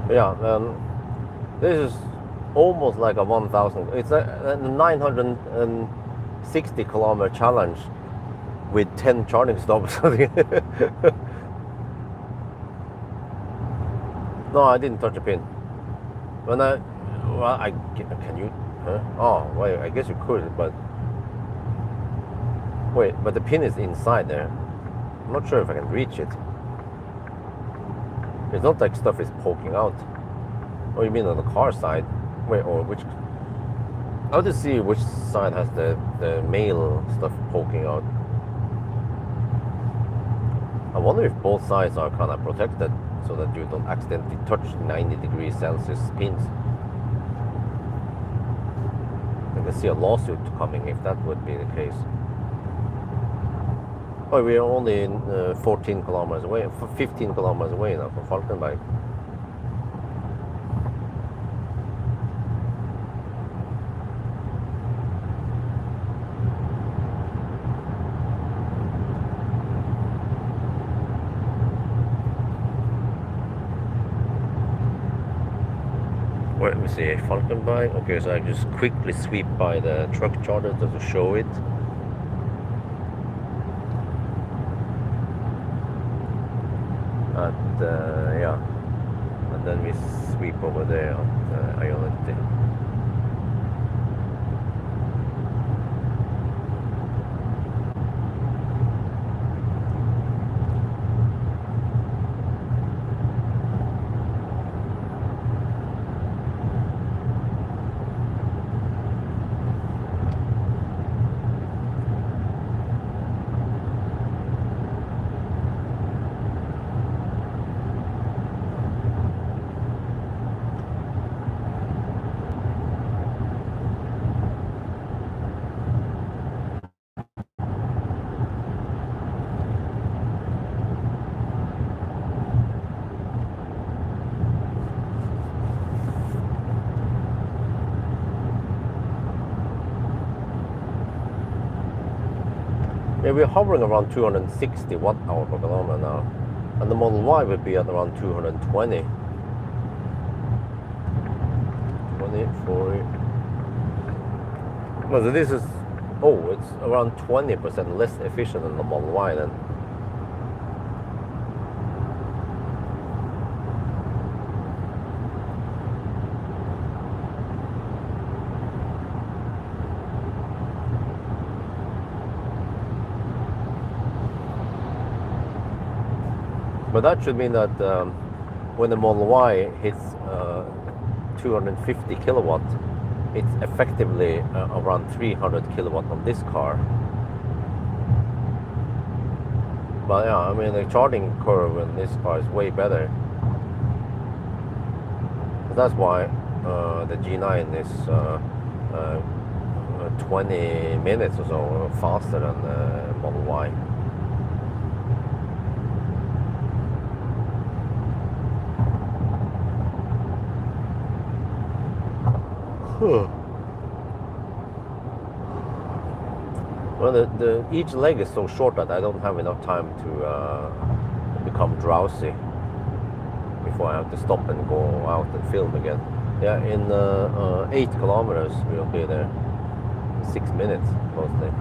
Yeah, this is almost like a 1,000. It's a 960 kilometer challenge with 10 charging stops. No, I didn't touch a pin. When can you? Huh? Oh, wait, I guess you could, but wait, but the pin is inside there. I'm not sure if I can reach it. It's not like stuff is poking out. Oh, you mean on the car side? Wait, or which? I'll just see which side has the male stuff poking out. I wonder if both sides are kind of protected so that you don't accidentally touch 90 degrees Celsius pins. I can see a lawsuit coming if that would be the case. Oh, we are only 14 kilometers away, 15 kilometers away now from Falkenberg. Let me see, Falkenberg. Okay, so I just quickly sweep by the truck charger to show it. And yeah, and then we sweep over there at Ionity. Yeah, we're hovering around 260 watt-hour per kilometer now. And the Model Y would be at around 220. 20, 40. Well, so this is, oh, it's around 20% less efficient than the Model Y then. But that should mean that when the Model Y hits 250 kilowatt, it's effectively around 300 kilowatt on this car. But yeah, I mean the charging curve in this car is way better. That's why the G9 is 20 minutes or so faster than the Model Y. Well, each leg is so short that I don't have enough time to become drowsy before I have to stop and go out and film again. Yeah, in 8 kilometers we'll be there. 6 minutes mostly.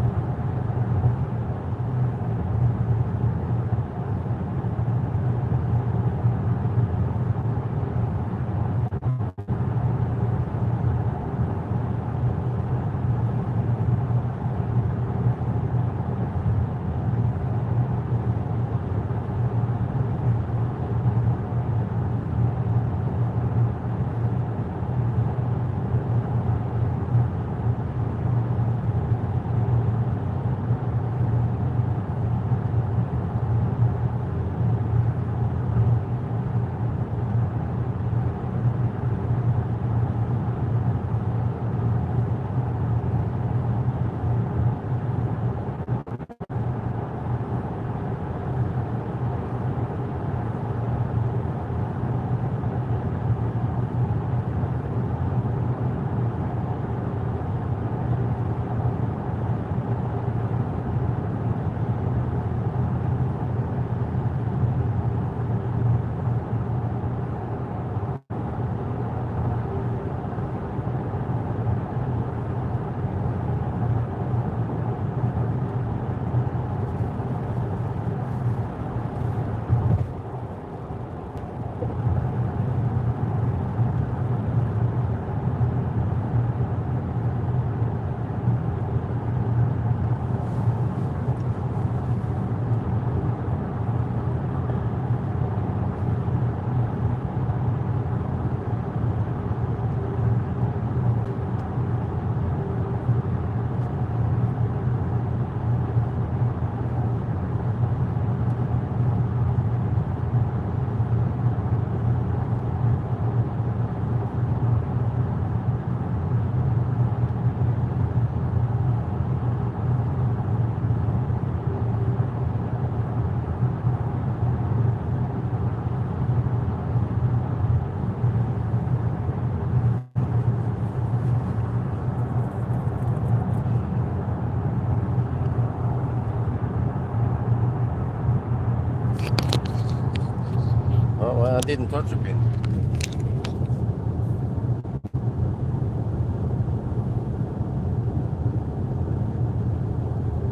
Didn't touch a pin.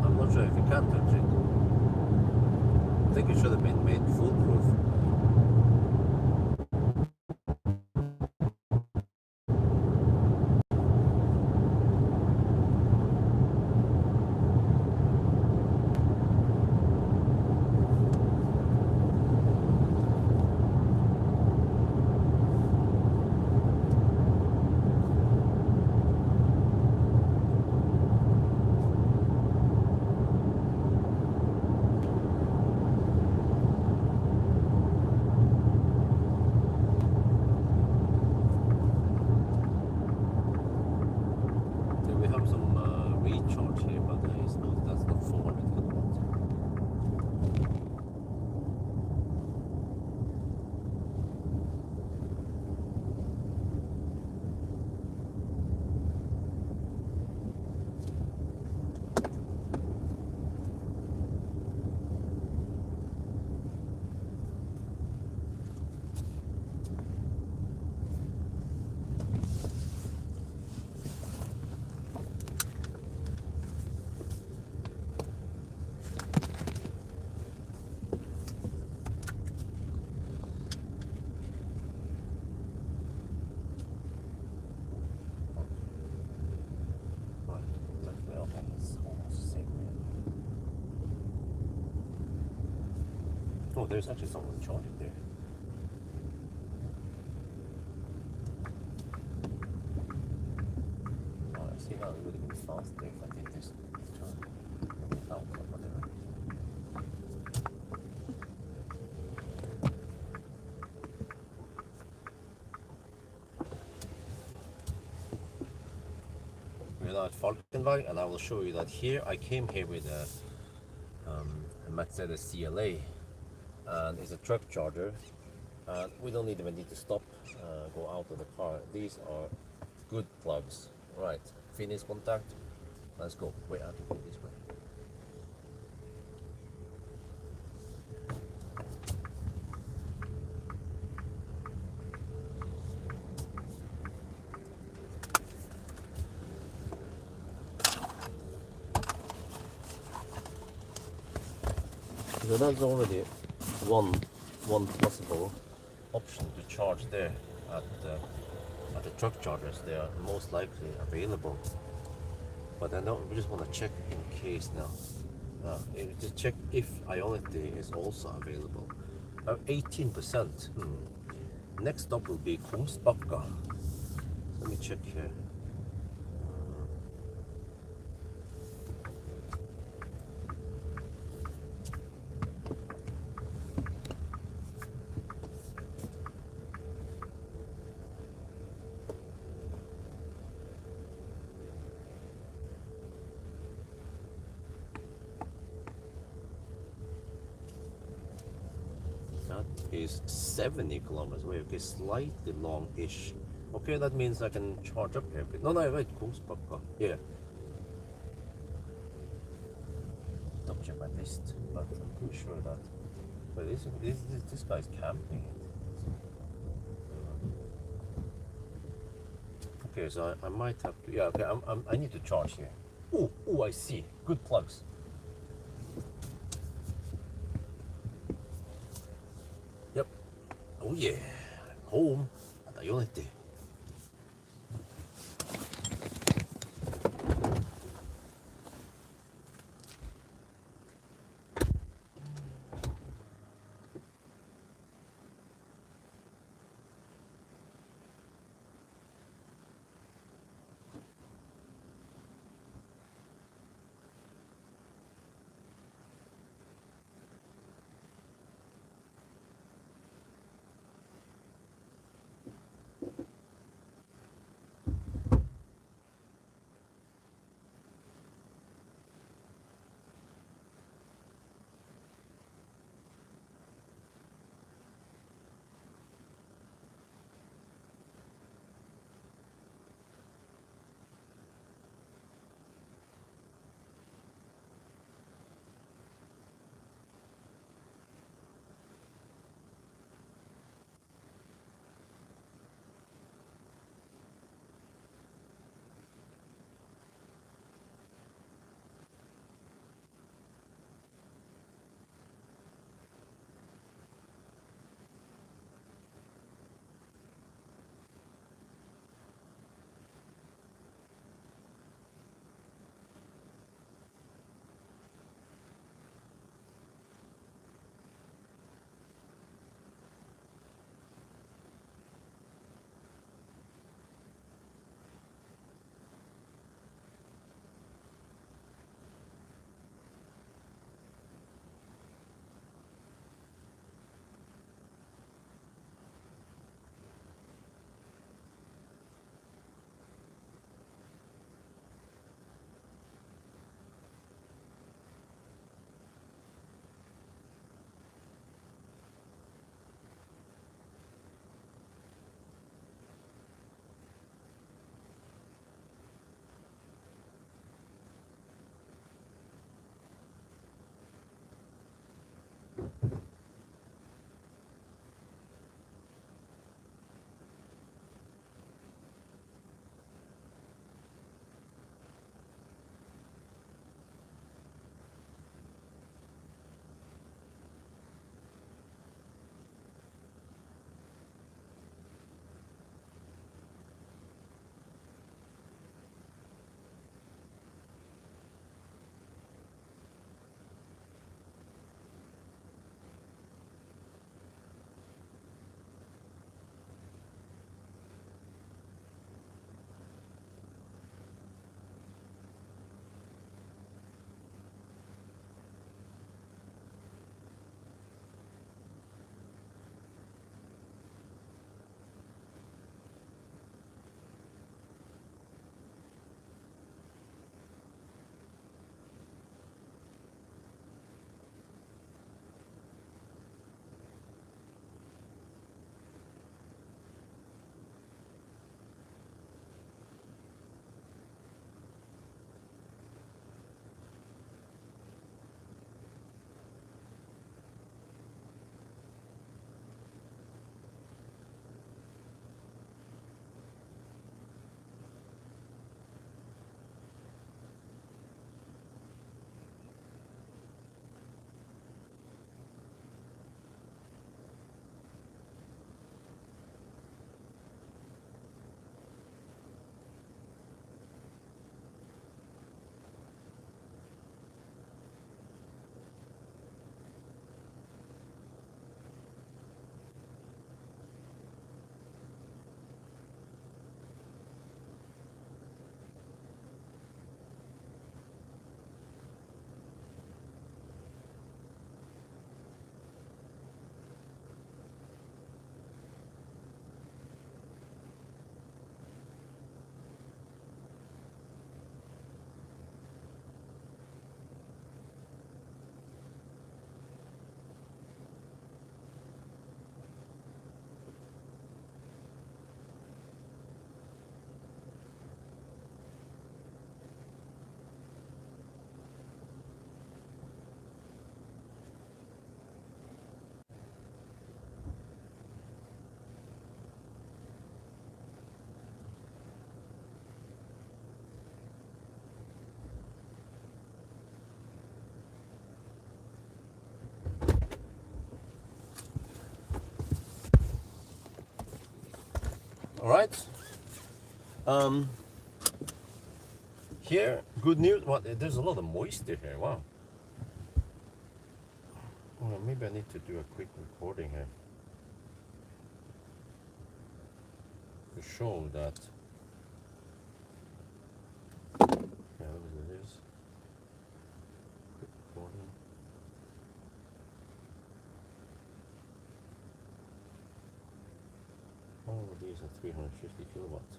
I'm not sure if you can touch it. I think it should have been made foolproof. We have some recharge here, but that's not 400 kilowatts. Oh, there's actually someone charging there. Oh, I see now it would have been faster if I did this turn out or whatever. We're now at Falkenberg, and I will show you that here I came here with a Mercedes CLA, and it's a truck charger, and we don't even need to stop, go out of the car. These are good plugs. Right, finish contact. Let's go. Wait, I have to go this way. So that's already one possible option to charge there at the truck chargers. They are most likely available, but I know we just want to check in case now. Just check if Ionity is also available. 18%. Next stop will be Kungsbacka. Let me check here. That is 70 kilometers away. Okay, slightly long-ish. Okay, that means I can charge up here a bit. No, wait, Kungsbacka. Yeah. Double check my list, but I'm pretty sure that. But this guy's camping it. Okay, so I might have to. Yeah, okay, I need to charge here. Oh, I see. Good plugs. Yep. Oh yeah. I'm home at Ionity. All right. Here, good news. Well, there's a lot of moisture here. Wow. Well, maybe I need to do a quick recording here to show that. Yeah, it is. Quick recording. All of these are 350 kilowatts.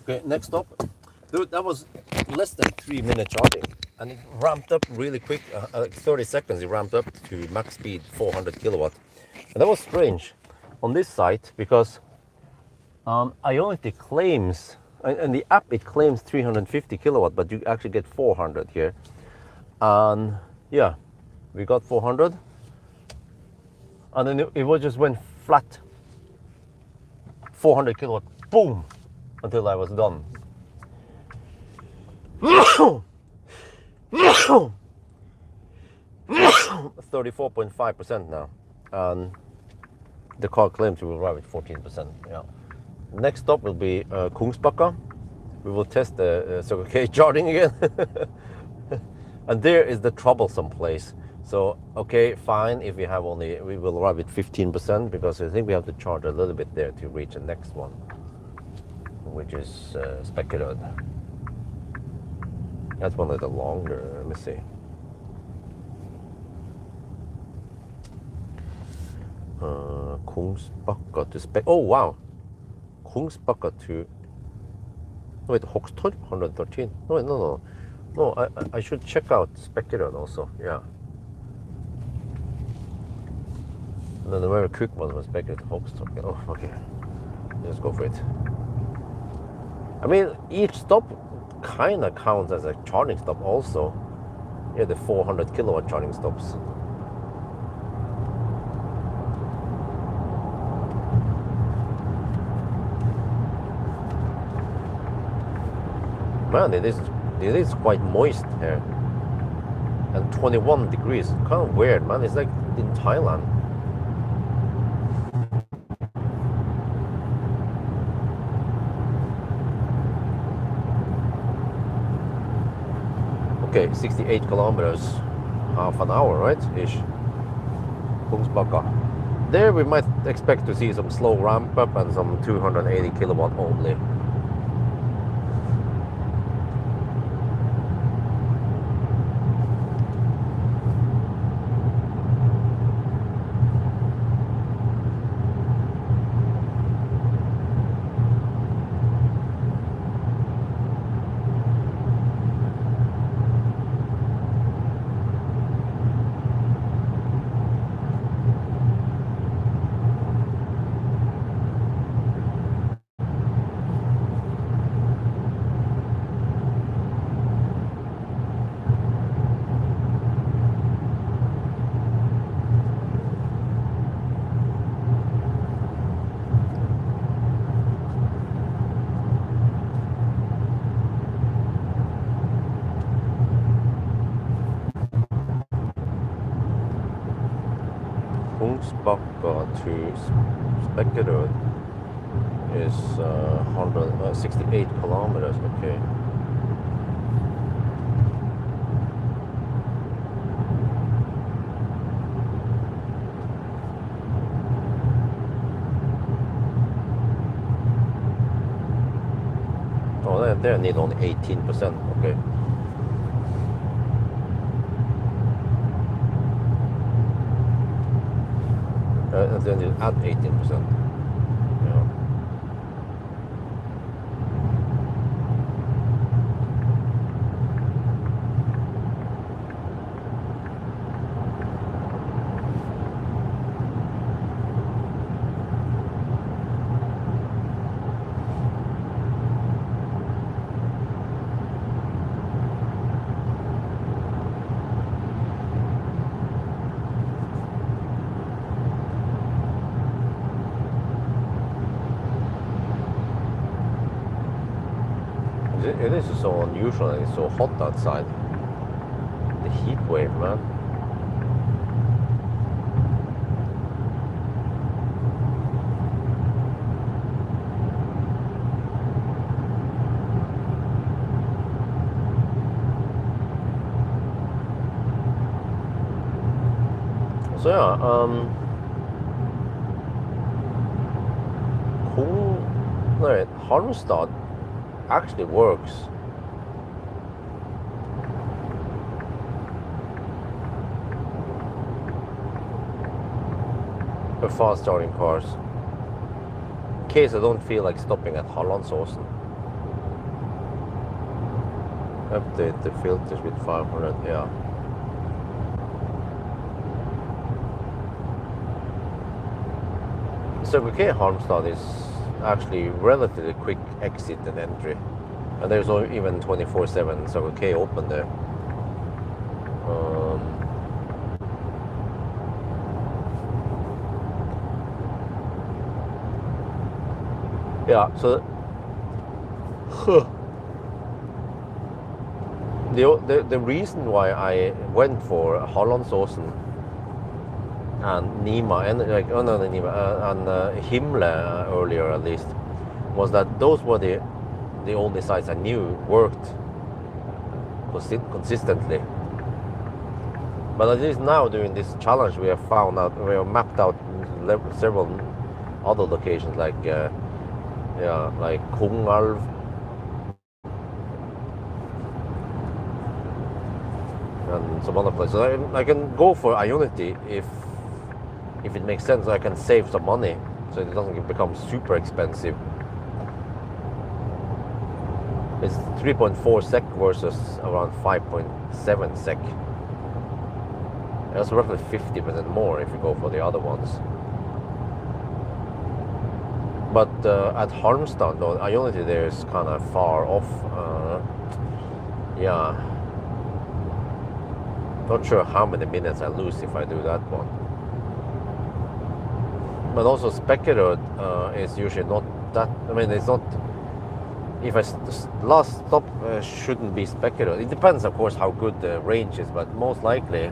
Okay, next up. Dude, that was less than 3 minute charging. And it ramped up really quick, 30 seconds it ramped up to max speed 400 kilowatt. And that was strange on this site because Ionity claims, and the app it claims 350 kilowatt, but you actually get 400 here. And yeah, we got 400. And then it just went flat, 400 kilowatt, boom, until I was done. 34.5% now, and the car claims we will arrive at 14%. Yeah. Next stop will be Kungsbacka. We will test the Circle K charging again, and there is the troublesome place. So okay, fine. If we have only, we will arrive at 15% because I think we have to charge a little bit there to reach the next one, which is Spekkerød. That's one of the longer. Let me see. Kungsbacka to Spek. Oh wow, Kungsbacka to. Oh, wait, Hoxtorp 113. No, wait, no. I should check out Spekkerød also. Yeah. And then the very quick one was Spekkerød to Hoxtorp. Oh, okay. Let's go for it. I mean, each stop kind of counts as a charging stop also. Yeah, the 400 kilowatt charging stops. Man, it is quite moist here. And 21 degrees. Kind of weird, man. It's like in Thailand. Okay, 68 kilometers, half an hour, right? Ish. Kungsbacka. There we might expect to see some slow ramp up and some 280 kilowatt only. Kungsbacka to Spekkerød is 168 kilometers. Okay. Oh, they need only 18%. Okay. And then you add 18%. Yeah. it is so unusual and it's so hot outside. The heat wave, man. So yeah, Halmstad actually works. For fast charging cars. In case I don't feel like stopping at Hallandsåsen. Update the filters with 500, yeah. Circle K Halmstad is actually relatively quick exit and entry. And there's even 24/7 Circle K open there. Yeah, so the reason why I went for Hallandsåsen and Nima and Himle earlier at least was that those were the only sites I knew worked consistently. But at least now during this challenge we have mapped out several other locations like like Kungalv, and some other places. I can go for Ionity if it makes sense. I can save some money so it doesn't become super expensive. It's 3.4 SEK versus around 5.7 SEK. That's roughly 50% more if you go for the other ones. But at Halmstad, though, Ionity there is kind of far off. Yeah. Not sure how many minutes I lose if I do that one. But also Speckerud is usually not that. I mean, it's not. If last stop shouldn't be Speckerud. It depends, of course, how good the range is, but most likely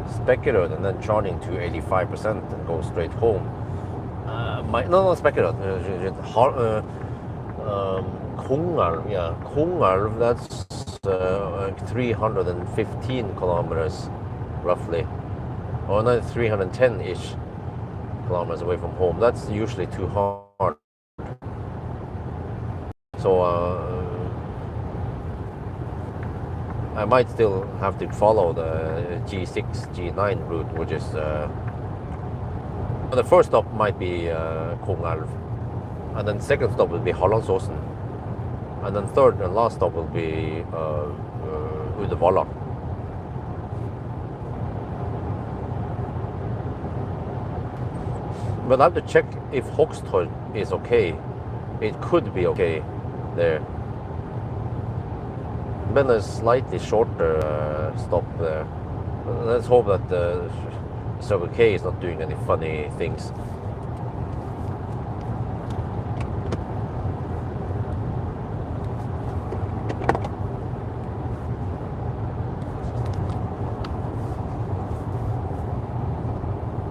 Speckerud and then charging to 85% and go straight home. No, Speckerud. Kungalv, yeah, Kungalv. That's 315 kilometers, roughly, or not 310-ish kilometers away from home. That's usually too hard. So I might still have to follow the G6, G9 route, which is the first stop might be Kungalv, and then second stop will be Hallandsåsen, and then third and last stop will be Uddevalla. But I have to check if Hoxtorp is okay. It could be okay there. Then a slightly shorter stop there. Let's hope that the Circle K is not doing any funny things.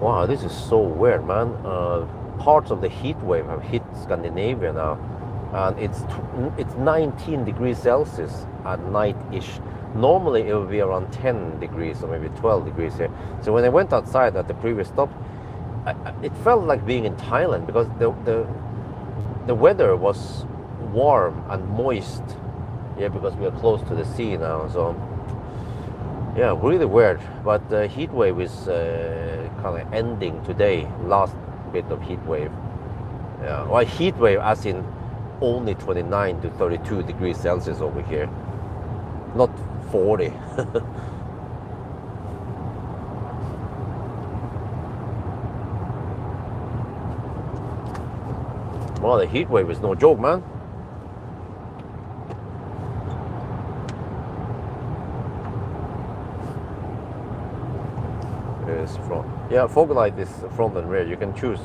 Wow, this is so weird, man. Parts of the heat wave have hit Scandinavia now, and it's 19 degrees Celsius at night-ish. Normally it would be around 10 degrees or maybe 12 degrees here. So when I went outside at the previous stop, it felt like being in Thailand because the weather was warm and moist. Yeah, because we are close to the sea now. So yeah, really weird. But the heat wave is kind of ending today. Last bit of heat wave. Yeah, well, heat wave as in only 29 to 32 degrees Celsius over here, not 40. Well, the heat wave is no joke, man. Is front. Yeah, fog light is front and rear. You can choose.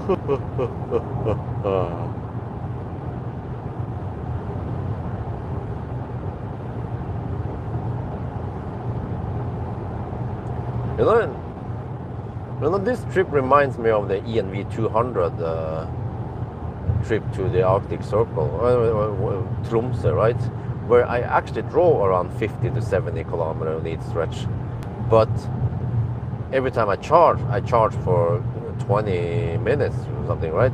You know, this trip reminds me of the ENV 200 trip to the Arctic Circle, Tromsø, right? Where I actually drove around 50 to 70 kilometers on each stretch. But every time I charge for 20 minutes or something, right?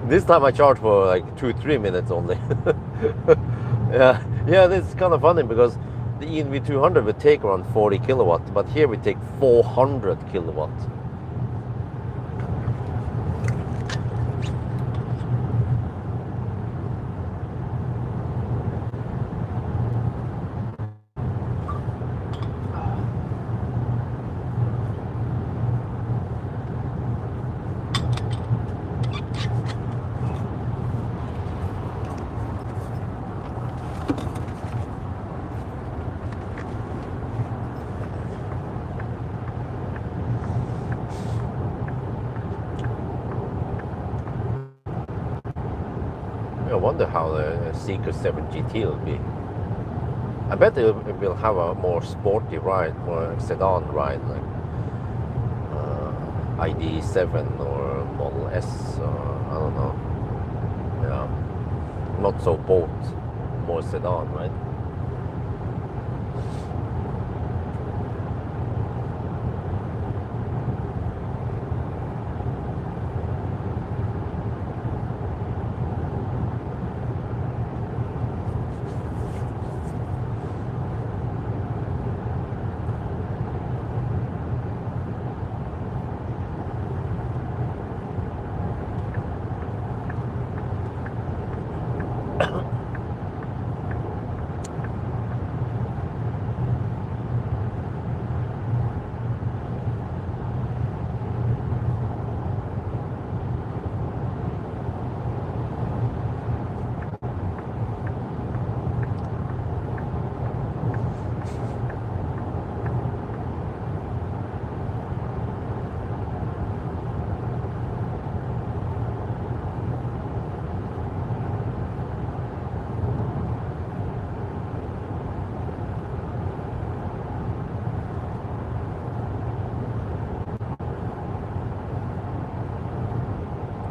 This time I charge for like 2-3 minutes only. Yeah, this is kind of funny because the ENV 200 would take around 40 kilowatt, but here we take 400 kilowatt. I wonder how the Seeker 7 GT will be. I bet it will have a more sporty ride, more sedan ride, like ID7 or Model S, I don't know. Yeah, not so boat, more sedan, right?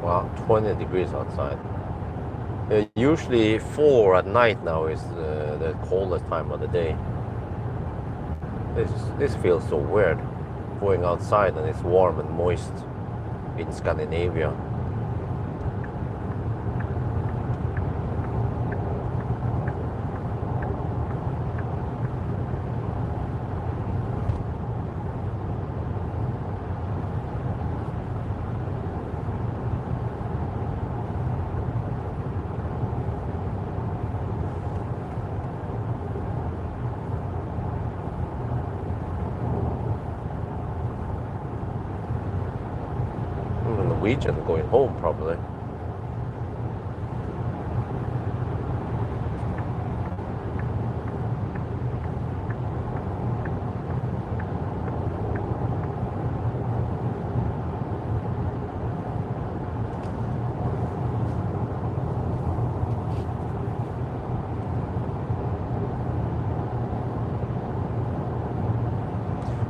Wow, 20 degrees outside. Usually 4 at night now is the coldest time of the day. This feels so weird, going outside and it's warm and moist in Scandinavia. Norwegian going home probably.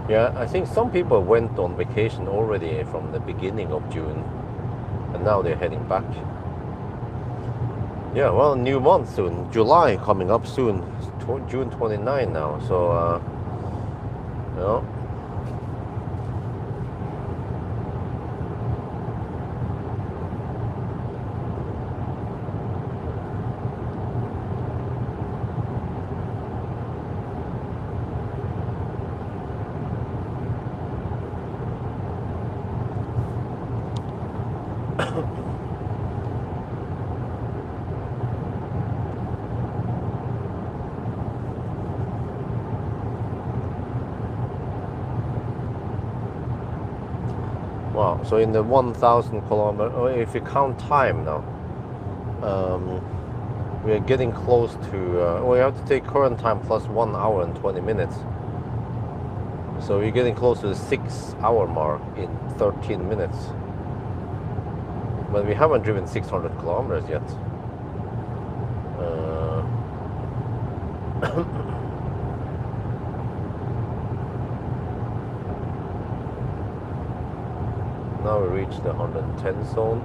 Yeah, I think some people went on vacation already from the beginning of June, and now they're heading back. Yeah, well, new month soon, July coming up soon, June 29 now, so, you know. Wow, so in the 1,000 kilometer, or if you count time now, we are getting close to, we have to take current time plus 1 hour and 20 minutes. So we're getting close to the 6 hour mark in 13 minutes. But we haven't driven 600 kilometers yet. Now we reached the 110 zone.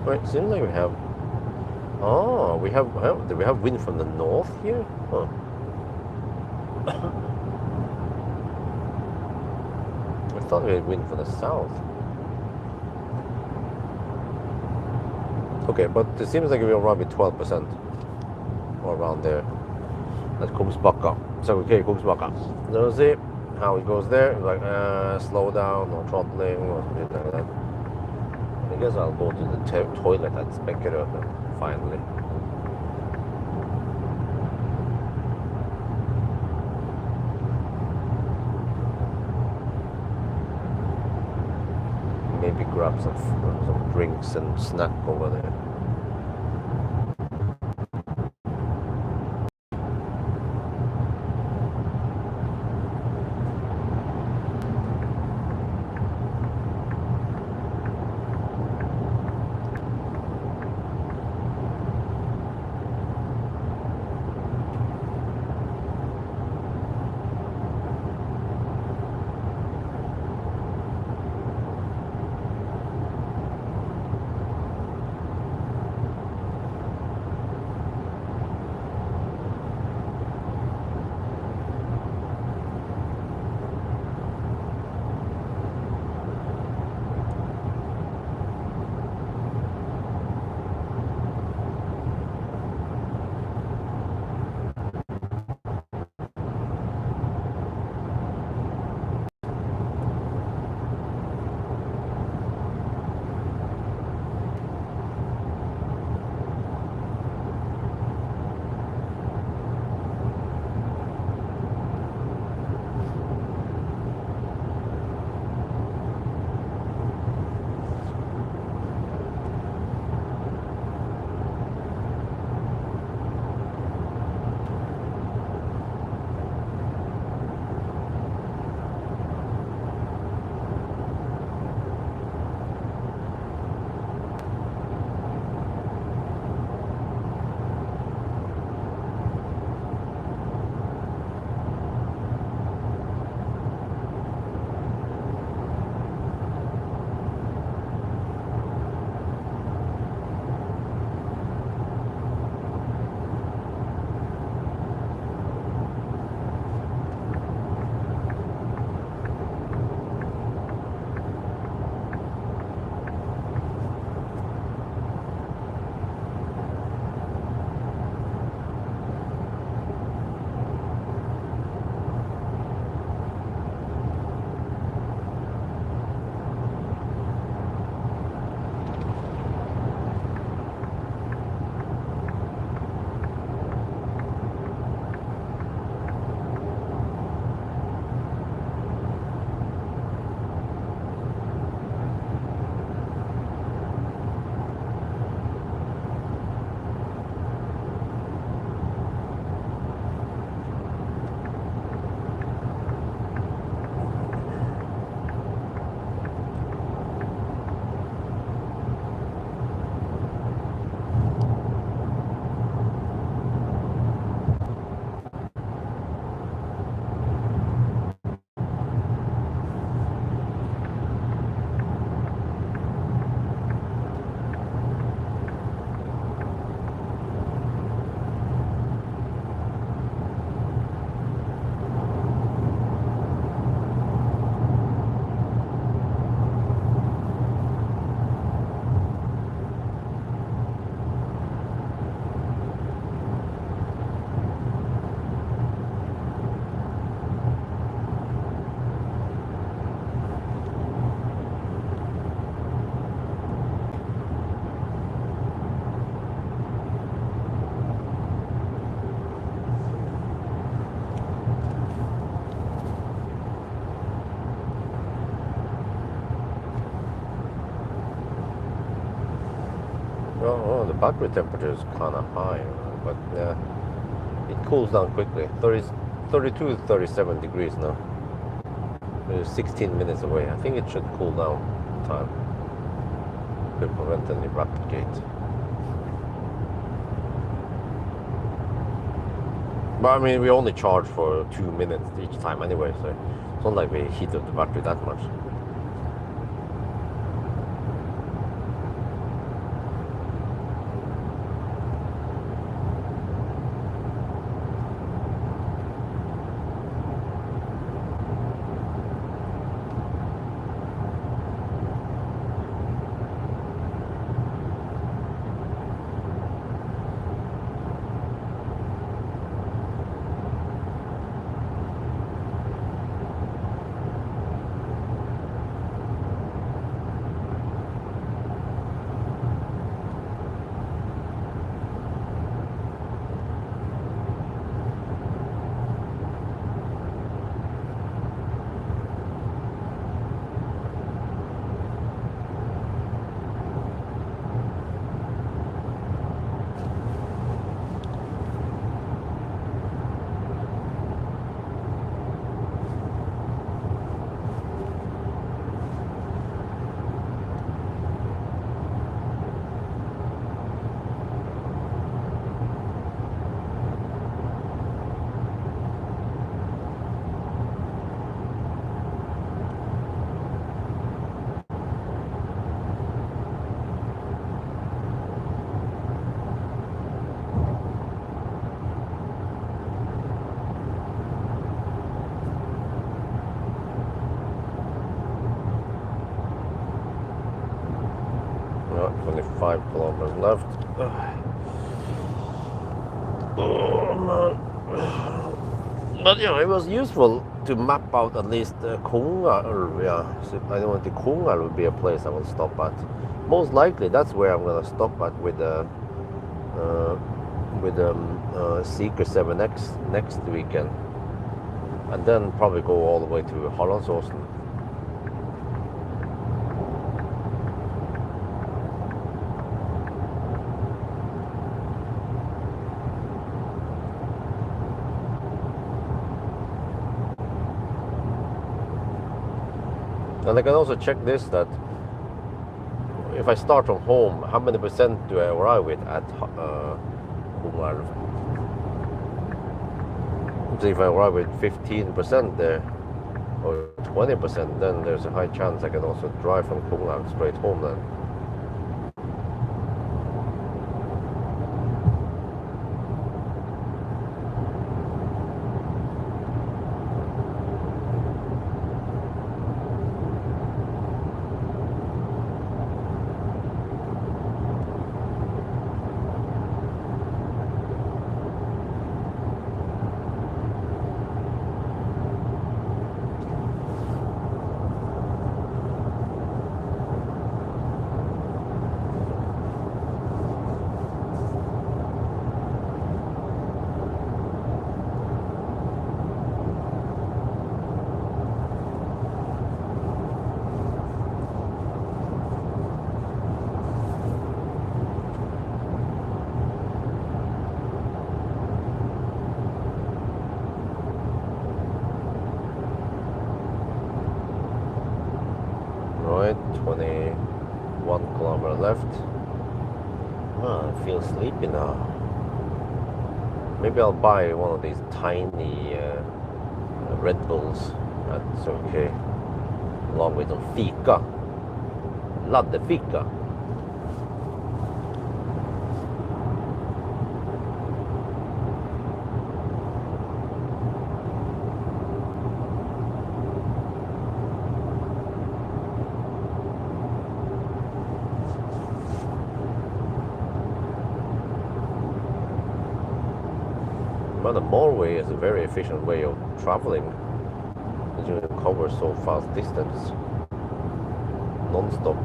Wait, seems like we have. Oh, do we have wind from the north here? Huh. I thought we had wind from the south. Okay, but it seems like we're around with 12% or around there. That's Kungsbacka. So okay, Kungsbacka. So we'll see how it goes there. Like slow down or throttling or something like that. I guess I'll go to the toilet at Xpeng G9 finally. Maybe grab some drinks and snack over there. Oh, the battery temperature is kind of high, but it cools down quickly. 32 to 37 degrees now. It's 16 minutes away. I think it should cool down time. Could prevent any rapid gate. But I mean, we only charge for 2 minutes each time anyway, so it's not like we heat up the battery that much. Oh, 25 kilometers left. Oh man. But yeah, it was useful to map out at least Kongalv. Yeah, so I know the Kongalv would be a place I will stop at. Most likely, that's where I'm gonna stop at with the Seeker 7X next weekend, and then probably go all the way to Halmstad. And I can also check this, that if I start from home, how many percent do I arrive with at Kongalv? So if I arrive with 15% there, or 20%, then there's a high chance I can also drive from Kongalv straight home then. Right, 21 kilometers left. Oh, I feel sleepy now. Maybe I'll buy one of these tiny Red Bulls. That's okay. Along with some fika. Ladde fika. But the motorway is a very efficient way of traveling. You can cover so fast distance non-stop.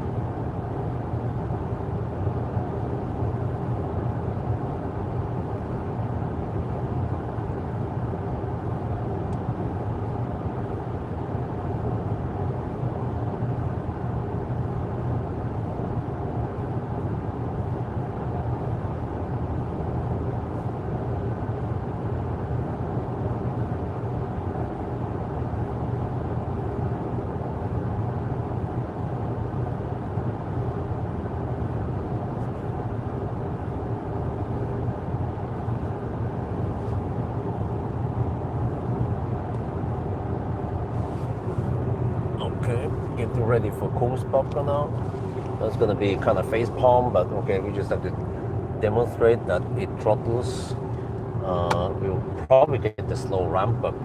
ready for Kungsbacka now. That's gonna be kind of face palm, but okay, we just have to demonstrate that it throttles. We'll probably get the slow ramp up.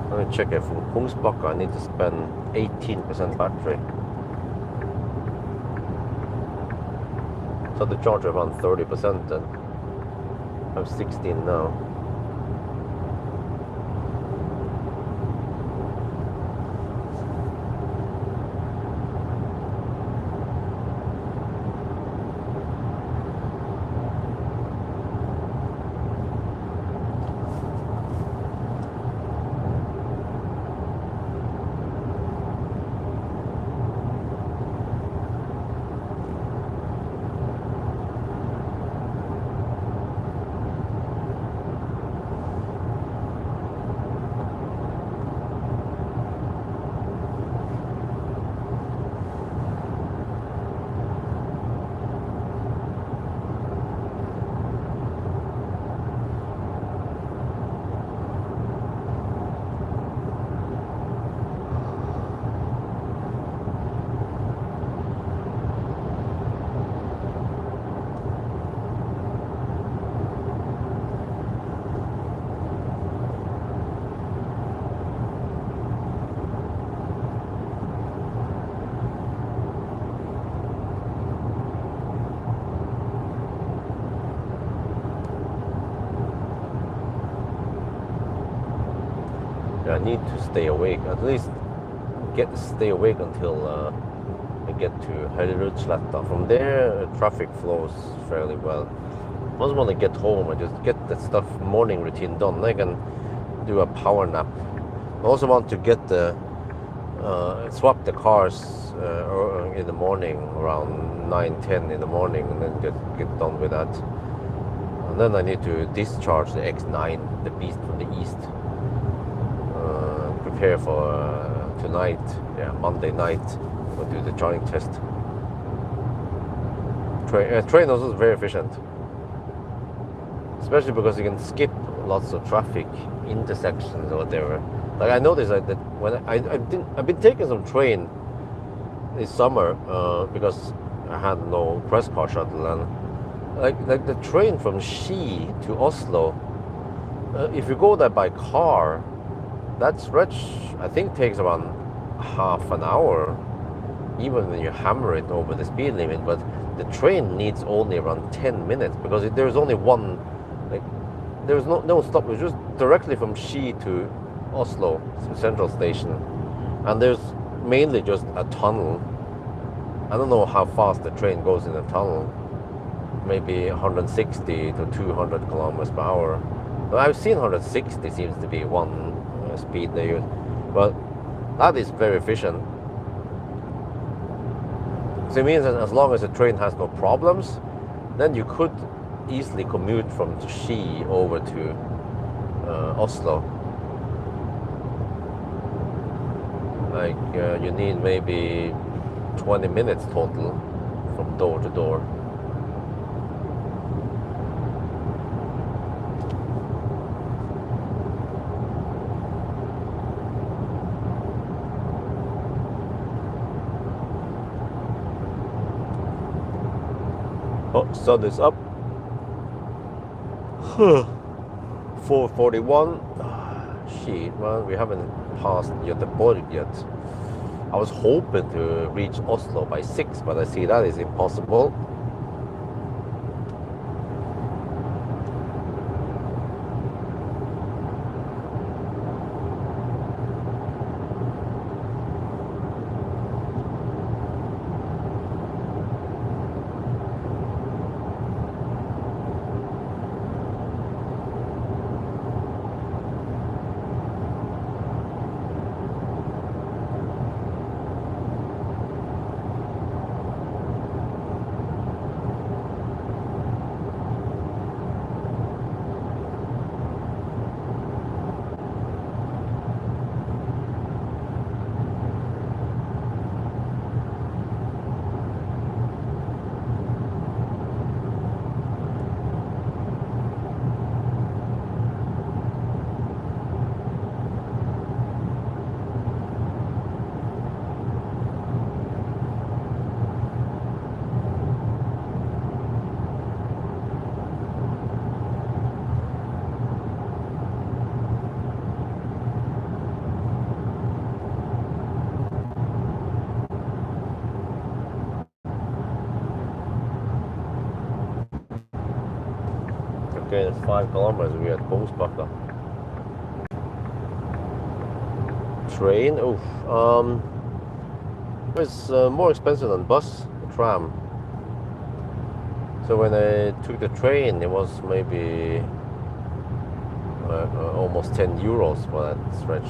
Let me check it. From Kungsbacka, I need to spend 18% battery. So the charge around 30% then. I'm 16 now. I need to stay awake, at least stay awake until I get to Halmstad. From there, traffic flows fairly well. Once when I get home, I just get that stuff morning routine done. I can do a power nap. I also want to get the swap the cars in the morning around 9-10 in the morning, and then get done with that. And then I need to discharge the X9, the beast from the east. Prepare for tonight, Monday night. We'll do the charging test. Train also is very efficient, especially because you can skip lots of traffic intersections or whatever. Like I noticed that when I've been taking some train this summer because I had no press car shuttle, and like the train from Ski to Oslo, if you go there by car, that stretch I think takes around half an hour, even when you hammer it over the speed limit. But the train needs only around 10 minutes because there's only one, like there's no stop. It's just directly from Ski to Oslo Central Station, and there's mainly just a tunnel. I don't know how fast the train goes in a tunnel, maybe 160 to 200 kilometers per hour. But I've seen 160 seems to be one speed they use, but that is very efficient. So it means that as long as the train has no problems, then you could easily commute from Ski over to Oslo. Like you need maybe 20 minutes total from door to door. Oh, sun is up. 4:41. Shit, man, we haven't passed yet the border yet. I was hoping to reach Oslo by 6, but I see that is impossible. Okay, it's 5 kilometers. We're at Boosbacka. Train, oof. It's more expensive than bus, tram. So when I took the train, it was maybe almost 10 euros for that stretch.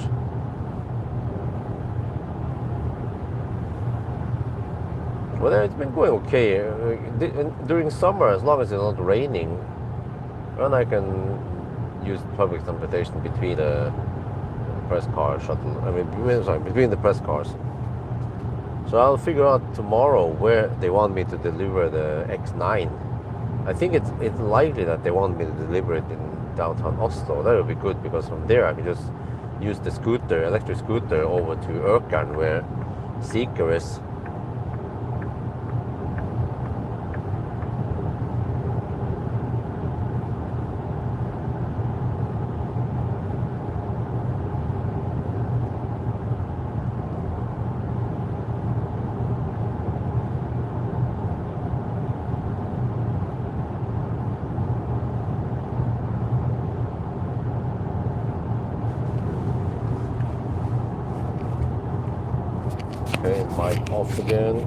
Well, it's been going okay. During summer, as long as it's not raining, then I can use public transportation between the press car shuttle. I mean, between the press cars. So I'll figure out tomorrow where they want me to deliver the X9. I think it's likely that they want me to deliver it in downtown Oslo. That would be good because from there I can just use the scooter, electric scooter, over to Økern where Seeker is. Okay, mic off again.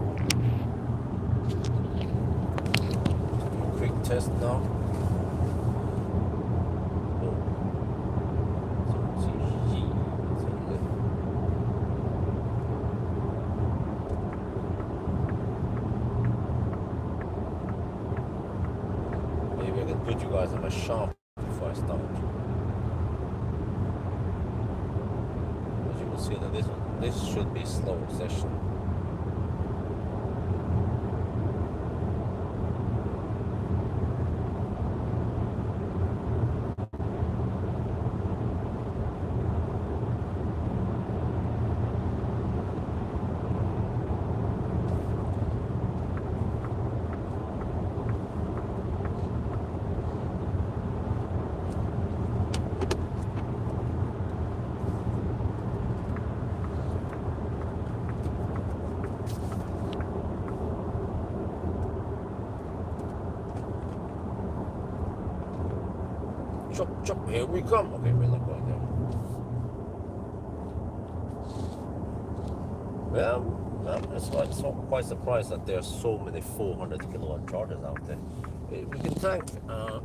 Quick test now. Maybe I can put you guys on a shaft before I start. As you will see that this should be slow session. Chop, chop, here we come. Okay, we're not going there. Well, it's quite surprised that there are so many 400 kilowatt chargers out there. We can thank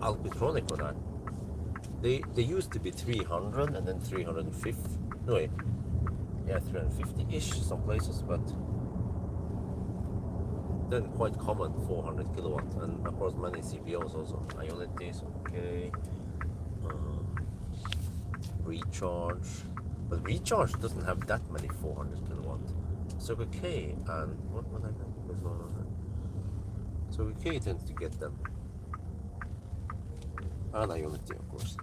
Alpitronic for that. They used to be 300 and then 350. No, wait. Yeah, 350-ish some places, but then quite common 400 kilowatt, and of course many CPOs also. Ionities, okay. Recharge, but recharge doesn't have that many 400 kilowatt. Circle K and what happened? Circle K tends to get them, and Ionity, of course.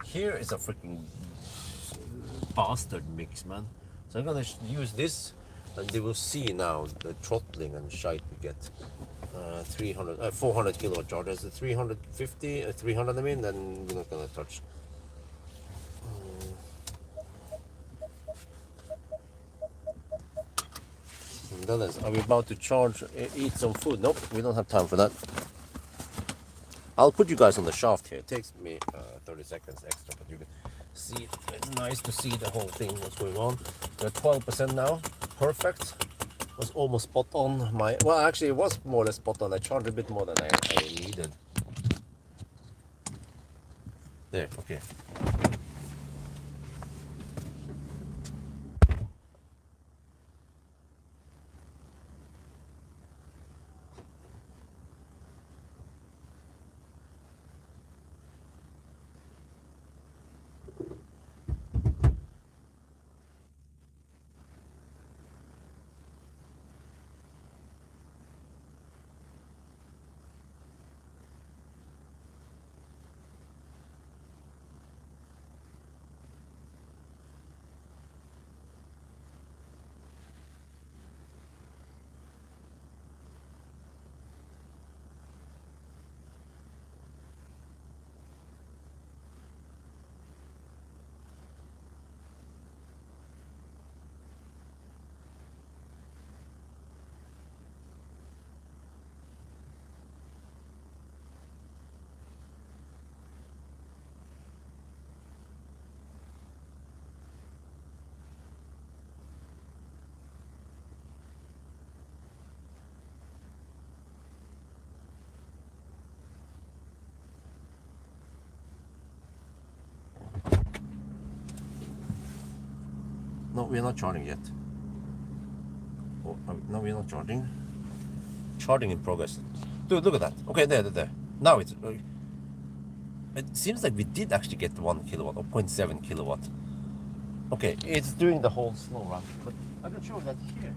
Here is a freaking bastard mix, man. So I'm gonna use this, and they will see now the throttling and shite we get. 400 kilowatt chargers, 350, 300 I mean, then we're not gonna touch. Dennis, are we about to charge, eat some food? Nope, we don't have time for that. I'll put you guys on the shaft here. It takes me 30 seconds extra, but you can see, it's nice to see the whole thing, what's going on. We're at 12% now, perfect. Was almost spot on my, well actually it was more or less spot on. I charged a bit more than I needed. There, okay. No, we're not charging yet. Oh, no, we're not charging. Charging in progress. Dude, look at that. Okay, there. Now it's... it seems like we did actually get 1 kilowatt, or 0.7 kilowatt. Okay, it's doing the whole slow run, but I can show that here.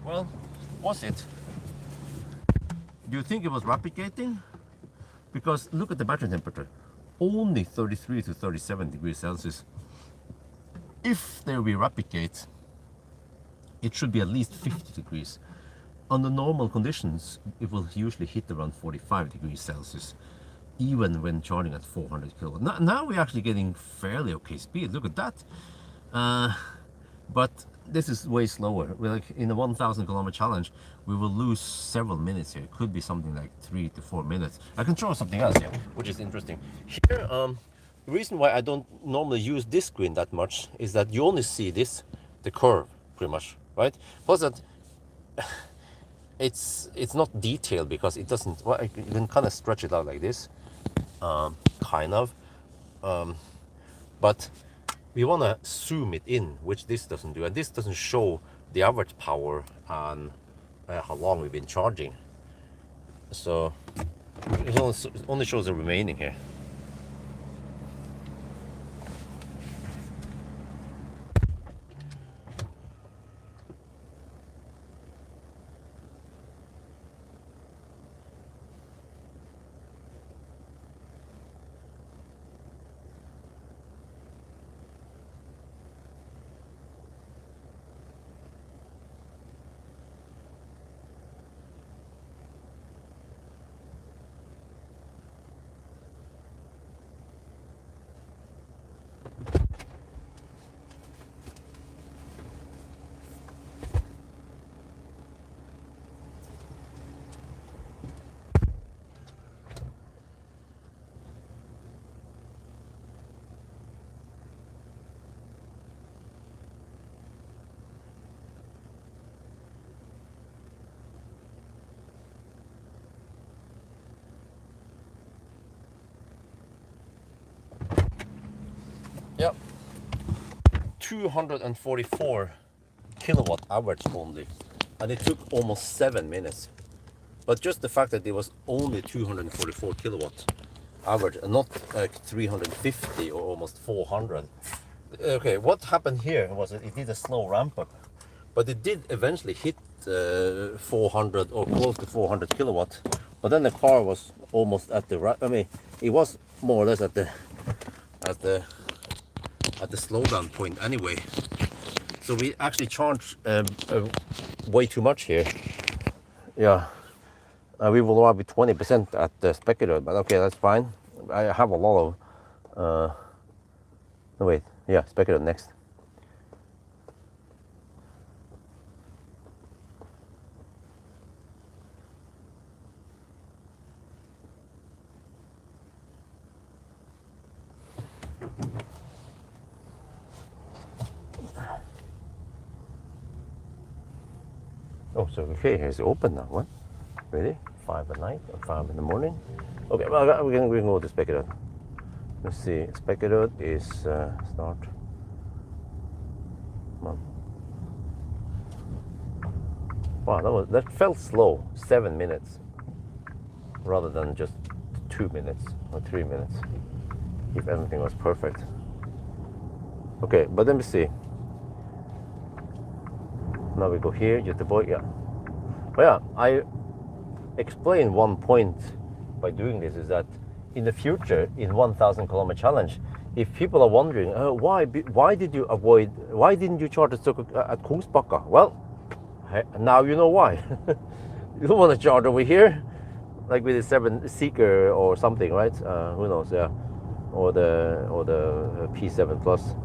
Well, was it? Do you think it was replicating? Because look at the battery temperature, only 33 to 37 degrees Celsius. If there will be replicate, it should be at least 50 degrees. Under normal conditions, it will usually hit around 45 degrees Celsius. even when charging at 400 kilowatt. Now we're actually getting fairly okay speed. Look at that. But this is way slower. We're like in a 1,000 kilometer challenge, we will lose several minutes here. It could be something like 3 to 4 minutes. I can show something else here, which is interesting. Here, the reason why I don't normally use this screen that much is that you only see this, the curve, pretty much, right? Plus that it's not detailed because it doesn't. Well, you can kind of stretch it out like this, kind of, but we want to zoom it in, which this doesn't do, and this doesn't show the average power and how long we've been charging. So it only shows the remaining here. Yep, 244 kilowatt average only, and it took almost 7 minutes. But just the fact that it was only 244 kilowatt average and not like 350 or almost 400. Okay, what happened here was that it did a slow ramp up, but it did eventually hit 400 or close to 400 kilowatt. But then the car was almost at the right. I mean, it was more or less at the slowdown point anyway. So we actually charged way too much here. Yeah, we will arrive with 20% at the speculator, but okay, that's fine. I have a lot of. No wait, yeah, speculator next. Oh, so okay, it's open now. What? Really? 5 at night or 5 in the morning? Okay, well, we can go to speculator. Let's see. Speculator is start. Come on. Wow, that felt slow. 7 minutes, rather than just 2 minutes or 3 minutes. If everything was perfect. Okay, but let me see. Now we go here, just the boy, yeah. But yeah, I explain one point by doing this is that in the future, in 1,000 kilometer challenge, if people are wondering, why didn't you charge at Kungsbacka? Well, now you know why. You don't want to charge over here, like with the 7 Seeker or something, right? Who knows, yeah. Or the P7 Plus.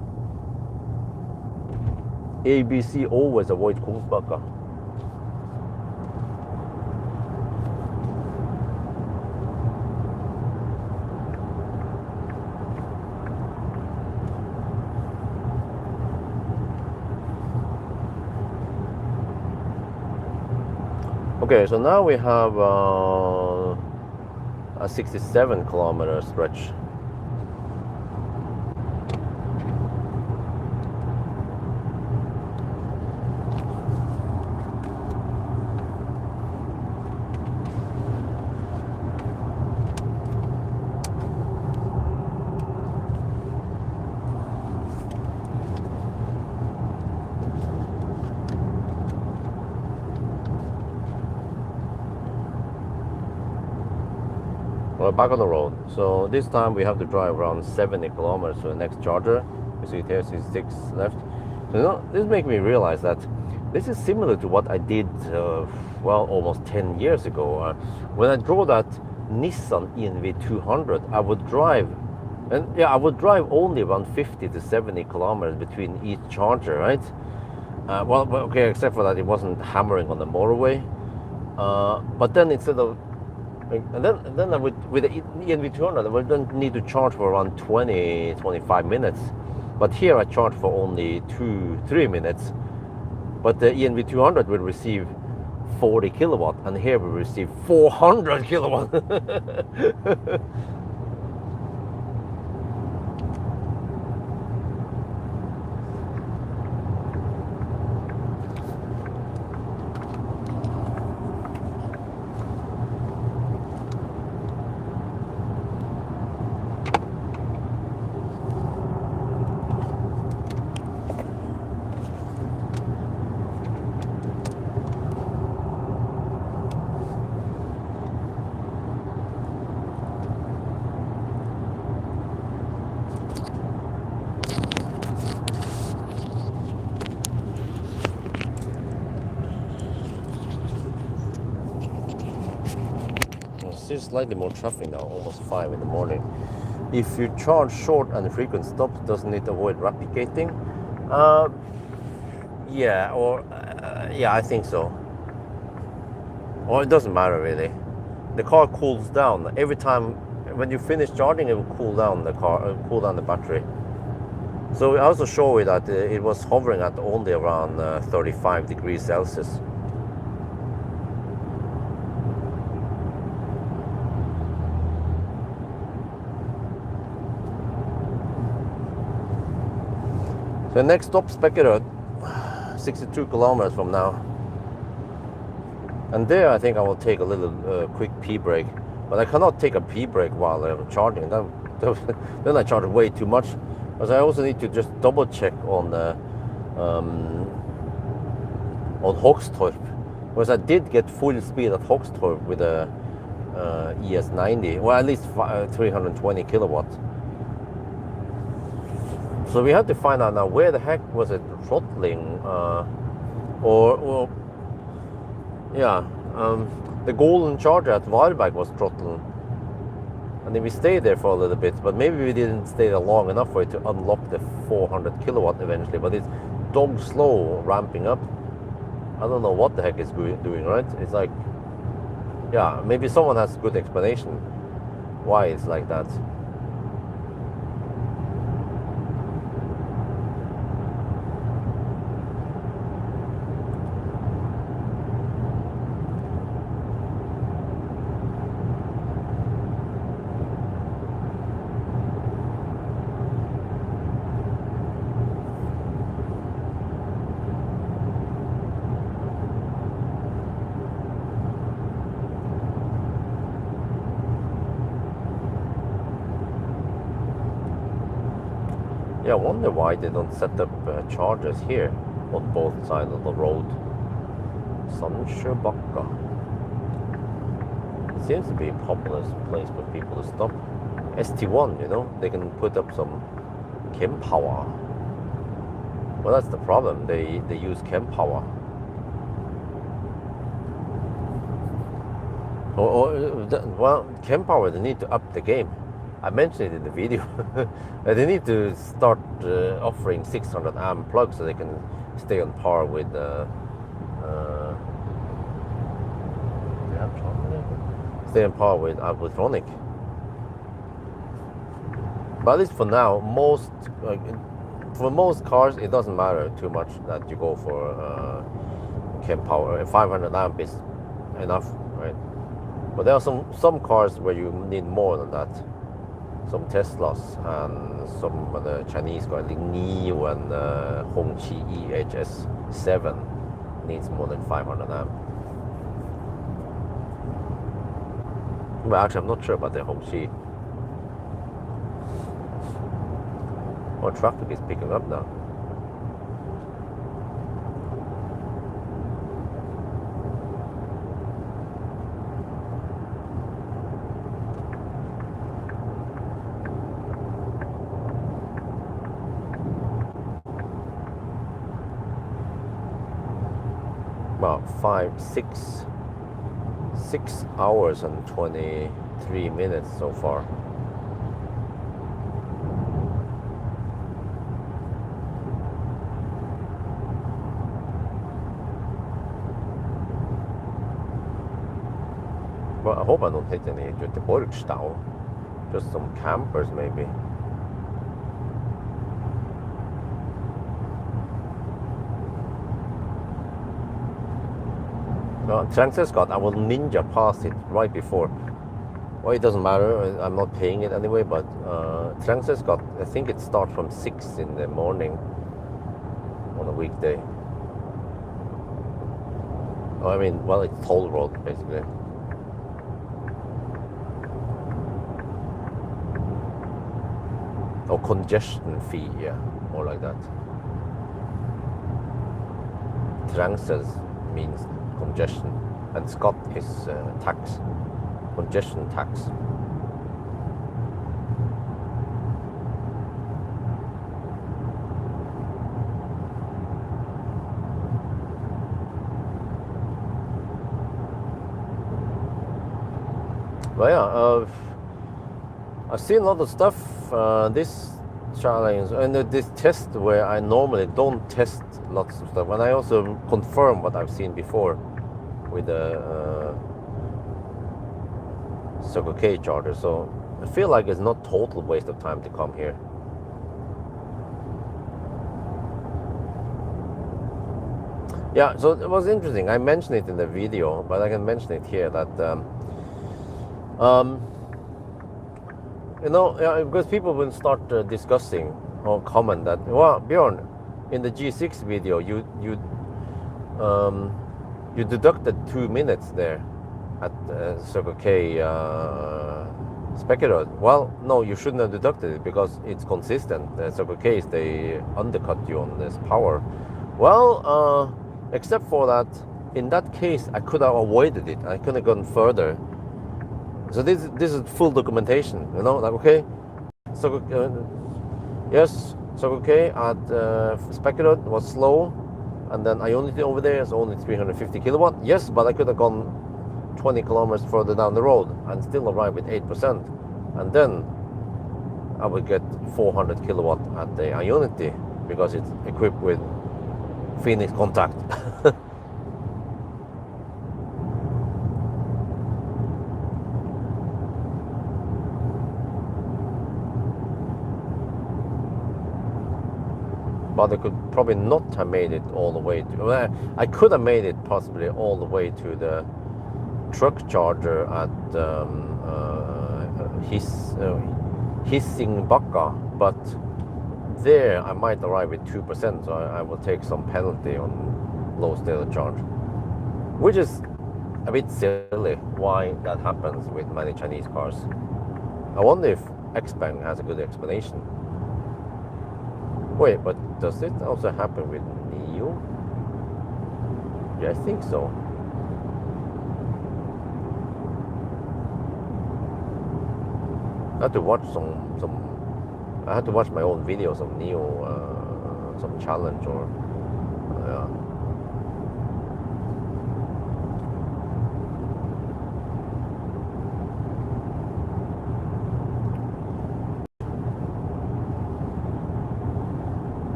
ABC always avoid Kungsbacka. Okay, so now we have a 67 kilometer stretch. We're back on the road. So this time we have to drive around 70 kilometers to the next charger. You see there's 6 left. So you know, this makes me realize that this is similar to what I did, well, almost 10 years ago. When I drove that Nissan ENV 200, I would drive, and yeah, I would drive only around 50 to 70 kilometers between each charger, right? Well, okay, except for that it wasn't hammering on the motorway. But then instead of, and then I would, with the ENV 200, I would then need to charge for around 20-25 minutes. But here I charge for only 2-3 minutes. But the ENV 200 will receive 40 kilowatt, and here we receive 400 kilowatt. There's slightly more traffic now, almost 5 in the morning. If you charge short and frequent stops, doesn't it avoid replicating? Yeah, or yeah, I think so. Or it doesn't matter really. The car cools down every time. When you finish charging, it will cool down the car, cool down the battery. So I also show you that it was hovering at only around 35 degrees Celsius. So next stop, Spekkerød, 62 kilometers from now. And there I think I will take a little quick pee break. But I cannot take a pee break while I'm charging. Then I charge way too much. Because I also need to just double check on Hogstorp. Because I did get full speed at Hogstorp with a ES90. Well, at least 320 kilowatt. So we have to find out now where the heck was it throttling, or yeah, the golden charger at Varberg was throttling, and then we stayed there for a little bit, but maybe we didn't stay there long enough for it to unlock the 400 kilowatt eventually. But it's dog slow ramping up. I don't know what the heck it's doing, right? It's like, yeah, maybe someone has a good explanation why it's like that. Yeah, I wonder why they don't set up chargers here on both sides of the road. Sandsjöbacka. It seems to be a popular place for people to stop. ST1, you know, they can put up some chem power. Well, that's the problem. They use chem power. Well, chem power, they need to up the game. I mentioned it in the video. They need to start offering 600 amp plugs so they can stay on par with Alphatronic. But at least for now, for most cars, it doesn't matter too much that you go for chem power. 500 amp is enough, right? But there are some cars where you need more than that. Some Teslas and some of the Chinese cars like NIO and Hongqi EHS7 needs more than 500 amp. Well, actually, I'm not sure about the Hongqi. Oh, traffic is picking up now. About 6 hours and 23 3 minutes so far. Well, I hope I don't hit any Göteborgsstau. Just some campers maybe. No, Trängselsgatan, I will ninja past it right before. Well, it doesn't matter, I'm not paying it anyway, but Trängselsgatan, I think it starts from 6 in the morning on a weekday. Oh, I mean, well, it's toll road, basically. Or congestion fee, yeah, more like that. Trängsels means congestion, and Scott is tax, congestion tax. But yeah, I've seen a lot of stuff. This challenge and this test where I normally don't test lots of stuff, and I also confirm what I've seen before with the Circle K charger. So I feel like it's not total waste of time to come here. Yeah, so it was interesting. I mentioned it in the video, but I can mention it here that you know, because people will start discussing or comment that, well, Bjorn, in the G6 video, you deducted 2 minutes there at Circle K Speculator. Well, no, you shouldn't have deducted it because it's consistent. Circle K, they undercut you on this power. Well, except for that, in that case, I could have avoided it. I could have gone further. So this is full documentation, you know, like, okay, so yes, so okay, at Speculator was slow, and then Ionity over there is only 350 kilowatt. Yes, but I could have gone 20 kilometers further down the road and still arrive with 8%, and then I would get 400 kilowatt at the Ionity because it's equipped with Phoenix contact. But I could probably not have made it all the way to, well, I could have made it possibly all the way to the truck charger at Hissingbacka, but there I might arrive with 2%, so I will take some penalty on low state charge, which is a bit silly why that happens with many Chinese cars. I wonder if Xpeng has a good explanation. Wait, but does it also happen with Neo? Yeah, I think so. I had to watch I had to watch my own videos of Neo, some challenge or yeah.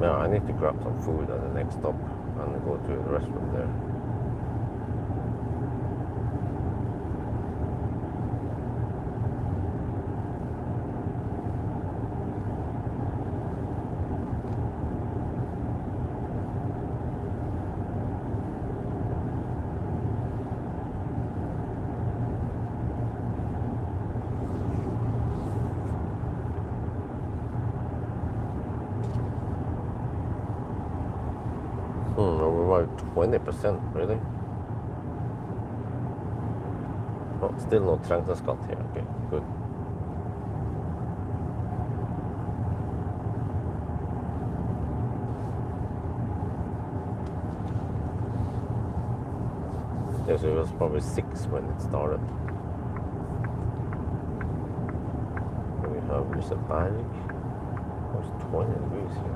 Yeah, I need to grab some food at the next stop and go to the restaurant there. Over 20%, really? Oh, still no trängselskatt here. Okay, good. Yes, it was probably 6 when it started. We have Liseberg. It's 20 degrees here.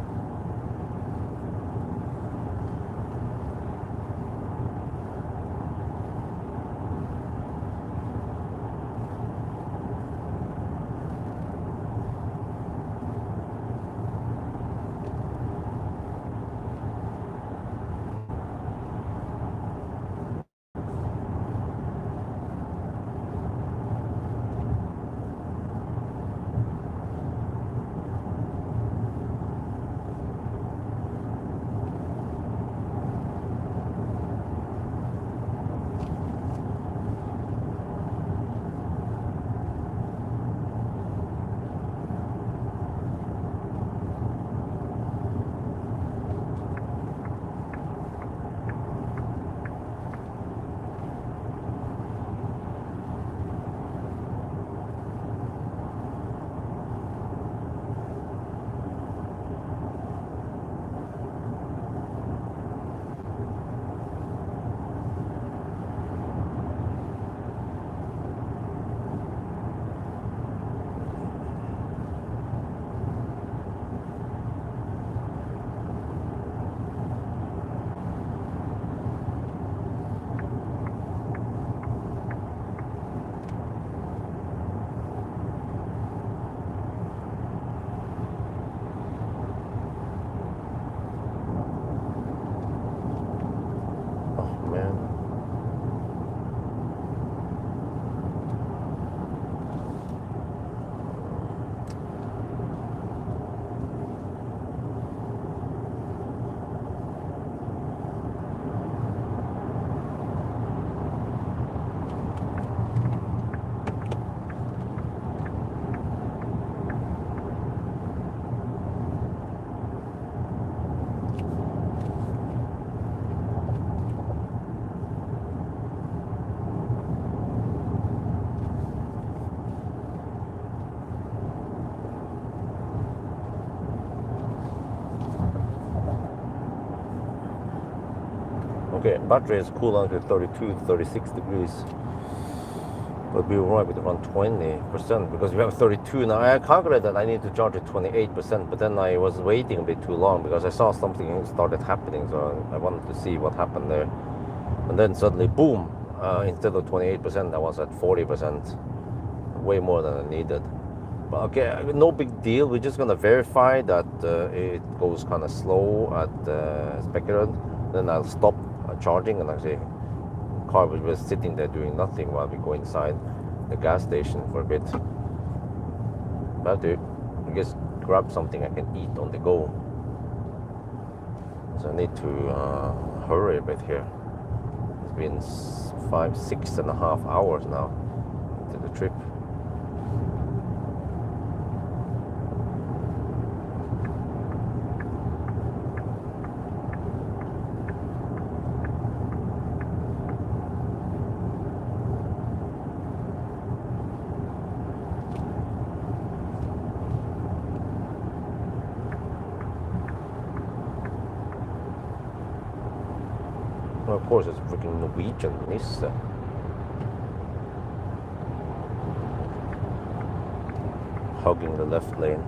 Okay, battery is cool down to 32, 36 degrees. But we arrive with around 20% because we have 32 now. I calculated that I need to charge it 28%, but then I was waiting a bit too long because I saw something started happening, so I wanted to see what happened there. And then suddenly, boom! Instead of 28%, I was at 40%, way more than I needed. But okay, no big deal. We're just gonna verify that it goes kind of slow at Spekerud. Then I'll stop charging, and actually car was sitting there doing nothing while we go inside the gas station for a bit. I have to, I guess, grab something I can eat on the go. So I need to hurry a bit here. It's been 6.5 hours now into the trip. Well, of course, it's freaking Norwegian Nisse. Hugging the left lane.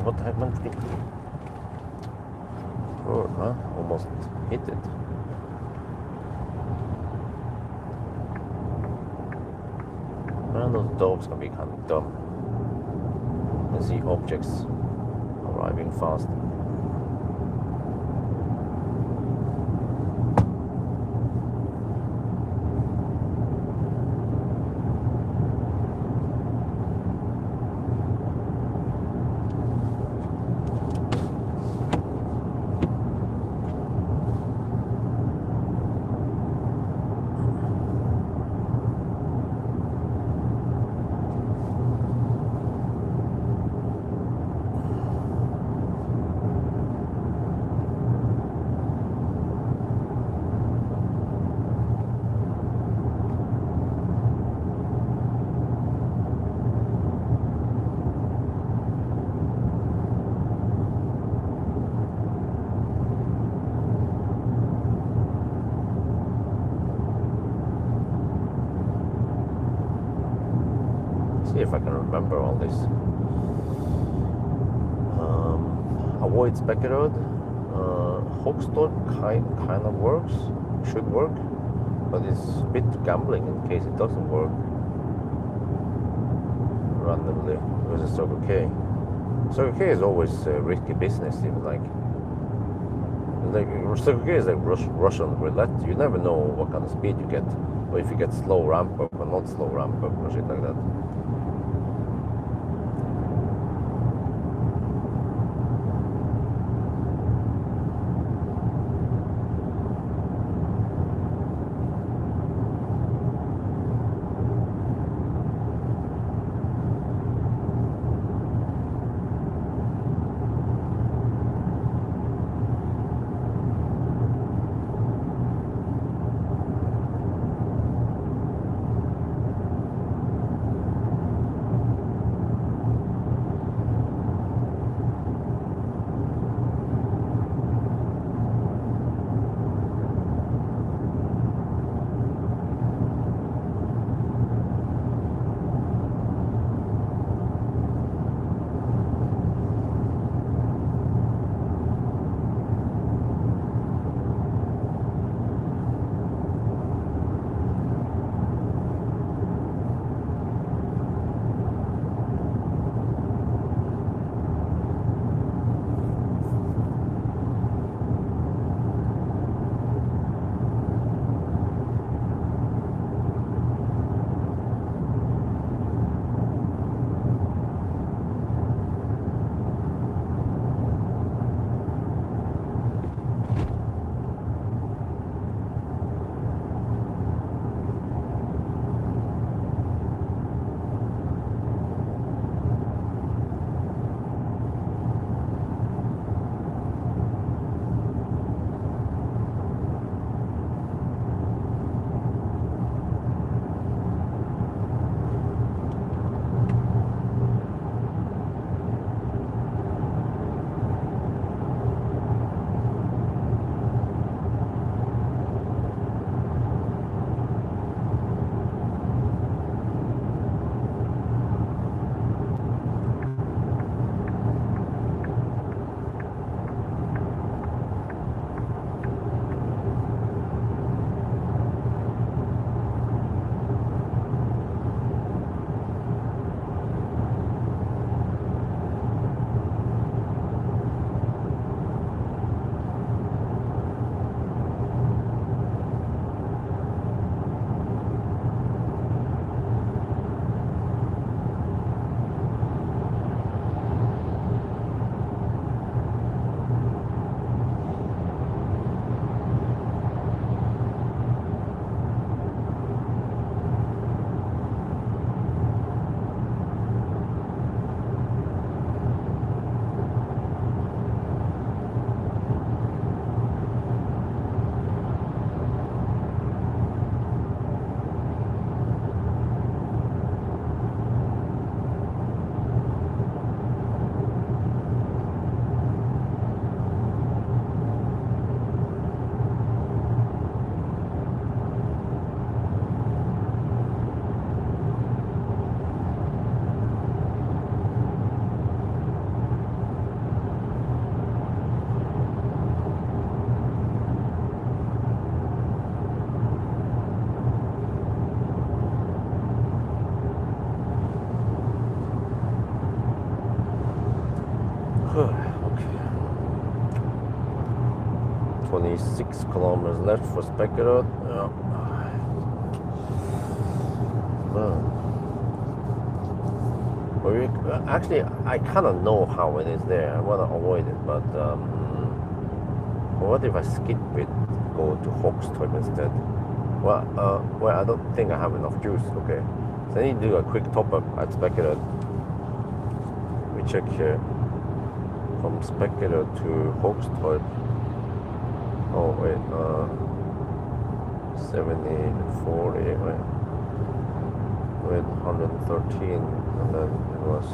what happened? Oh, huh? Almost hit it. And those dogs can be kind of dumb. You see objects arriving fast. See if I can remember all this. Avoid Specky Road. Halmstad kind of works, should work, but it's a bit gambling in case it doesn't work randomly. Versus Circle K. Circle K is always risky business. Even like Circle K is like Russian roulette. You never know what kind of speed you get, or if you get slow ramp up or not slow ramp up or shit like that. 26 kilometers left for Spekkerud. Actually, I kind of know how it is there. I want to avoid it, but what if I skip it, go to Hogstorp instead? Well, I don't think I have enough juice. Okay, so I need to do a quick top up at Spekkerud. We check here from Spekkerud to Hogstorp. Oh wait, 70, 40, wait, with 113, and then it was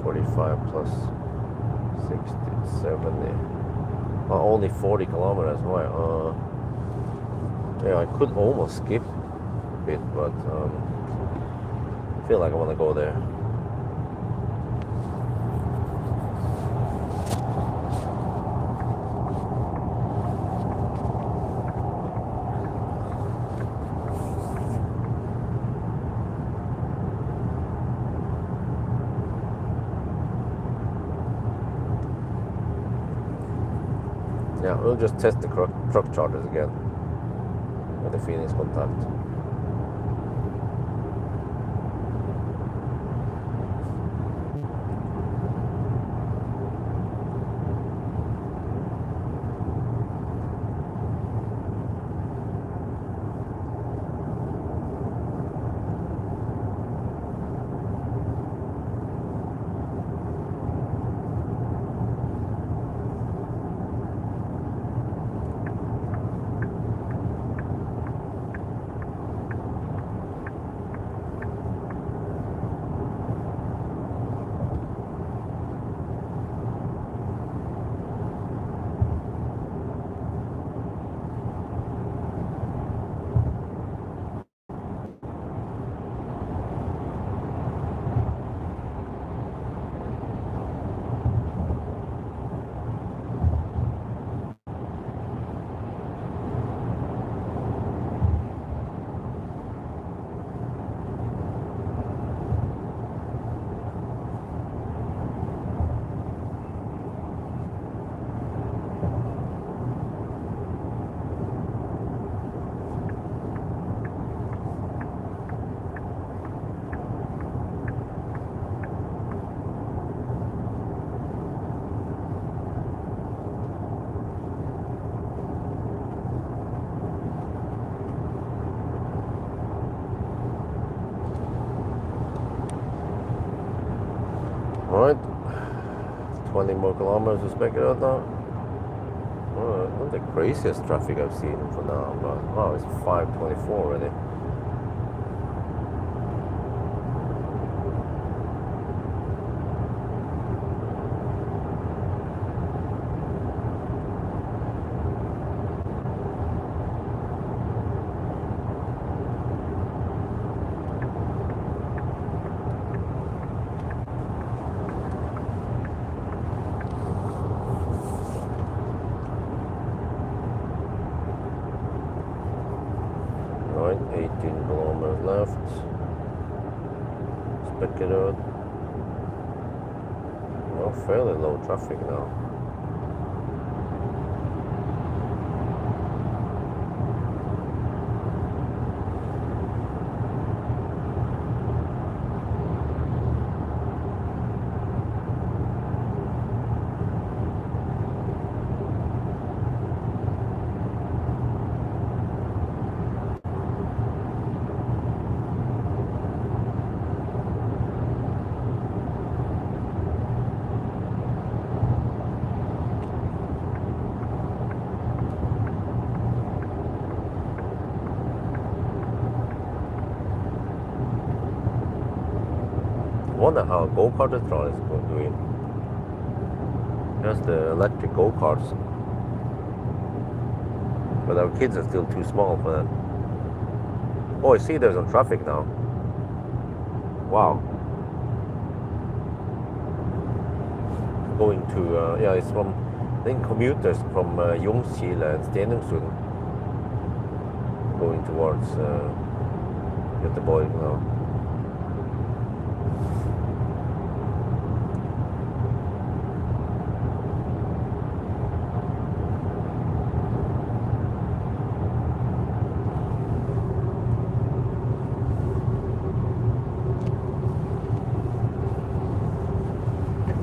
45 plus 60, 70. Only 40 kilometers. Why? Yeah, I could almost skip it, but I feel like I want to go there. Yeah, we'll just test the truck chargers again with the Phoenix contact. Alright, 20 more kilometers to Spekkerud now. Not the craziest traffic I've seen for now, but wow, it's 5:24 already. Alright, 18 kilometers left. Spekkerud. Well, fairly low traffic now. I wonder how go-kartatron is doing. Just the electric go-karts. But our kids are still too small for that. Oh, I see there's some traffic now. Wow. Going to, yeah, it's from, I think, commuters from Ljungskile and Stenungsund. Going towards Göteborg now.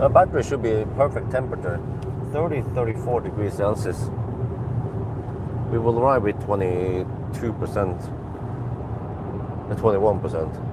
The battery should be perfect temperature, 34 degrees Celsius. We will arrive with 22%, 21%.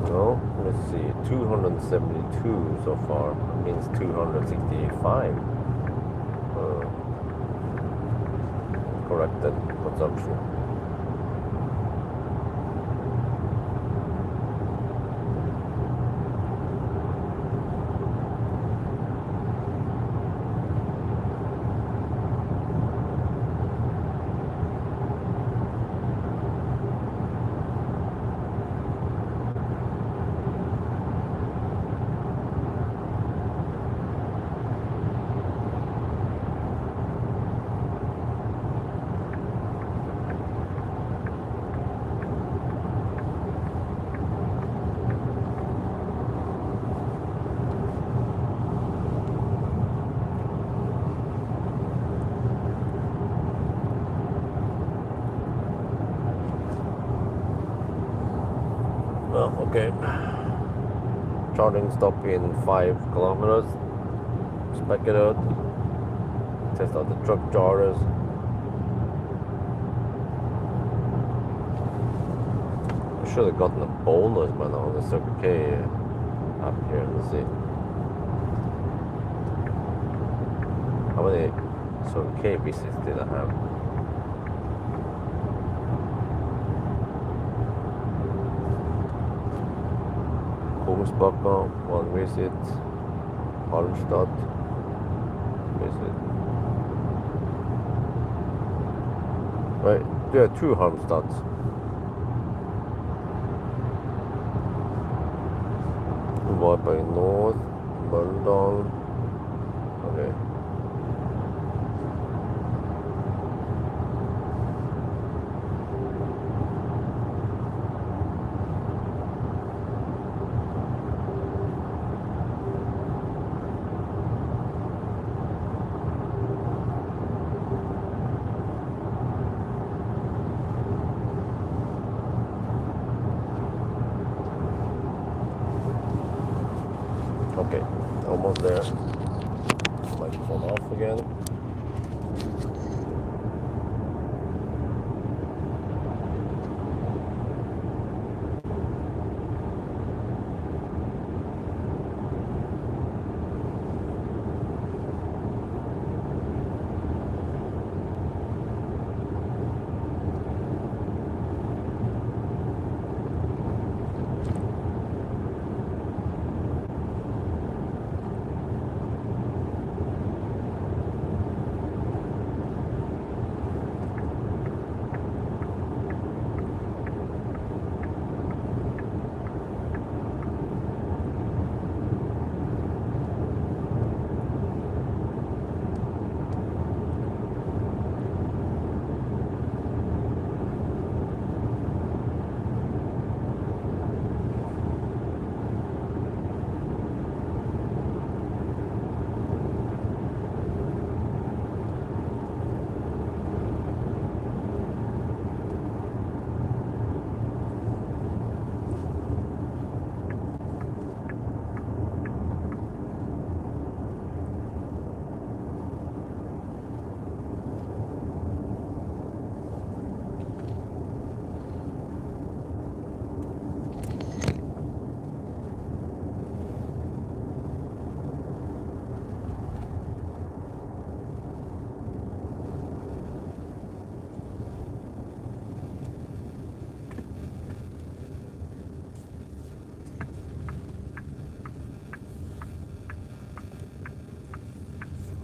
No, let's see, 272 so far, means 265 corrected consumption. Oh, okay. Charging stop in 5 kilometers. Spec it out. Test out the truck chargers. I should have gotten a bonus man on the Circle K app here. Let's see. How many Circle K visits did I have? Halmstad, 1 visit. Halmstad, visit. Right, there are 2 Halmstads. Varberg North, burned on. Okay. Okay, almost there. Microphone off again.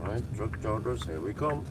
Alright, truck chargers, here we come.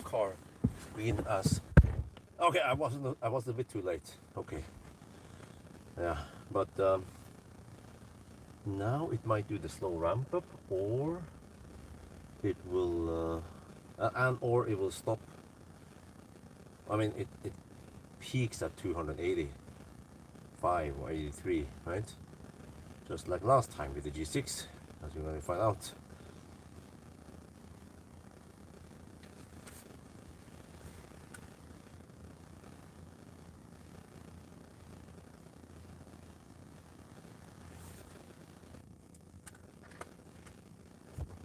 Car green as. Okay, I was a bit too late. Okay, yeah, but now it might do the slow ramp up, or it will or it will stop. I mean, it peaks at 285 or 83, right? Just like last time with the G6, as you're going to find out.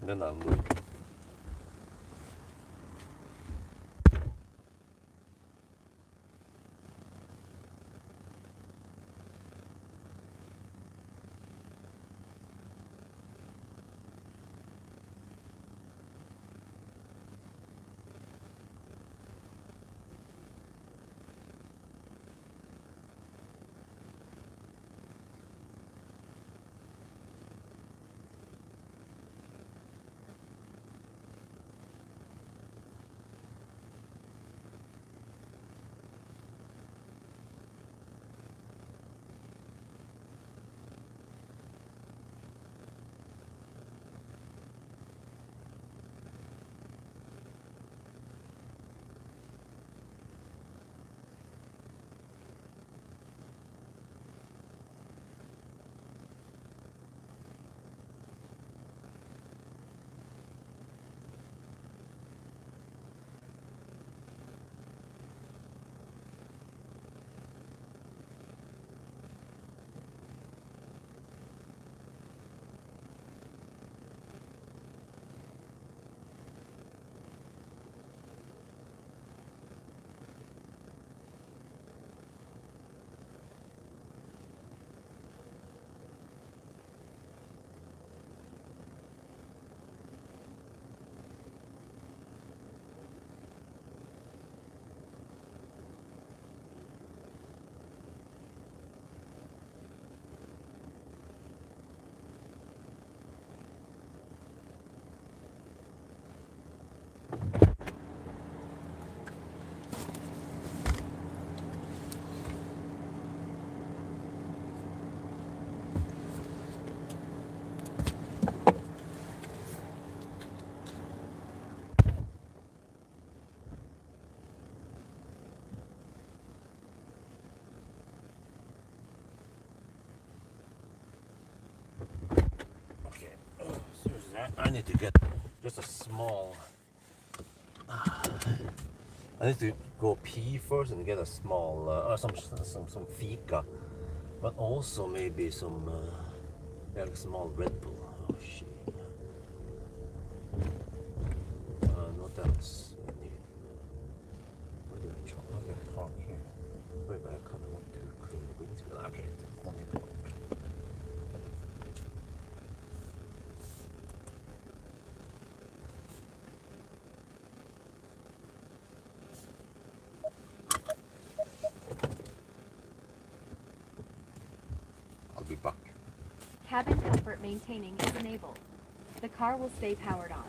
Den andra. I need to get just a small. I need to go pee first and get a small, some fika, but also maybe some, like a small Red Bull. Oh shit. Not else. Where do I chop? I can park here. Wait, but I kind of want to clean the windscreen. Okay, let me park. I'll be back. Cabin comfort maintaining is enabled. The car will stay powered on.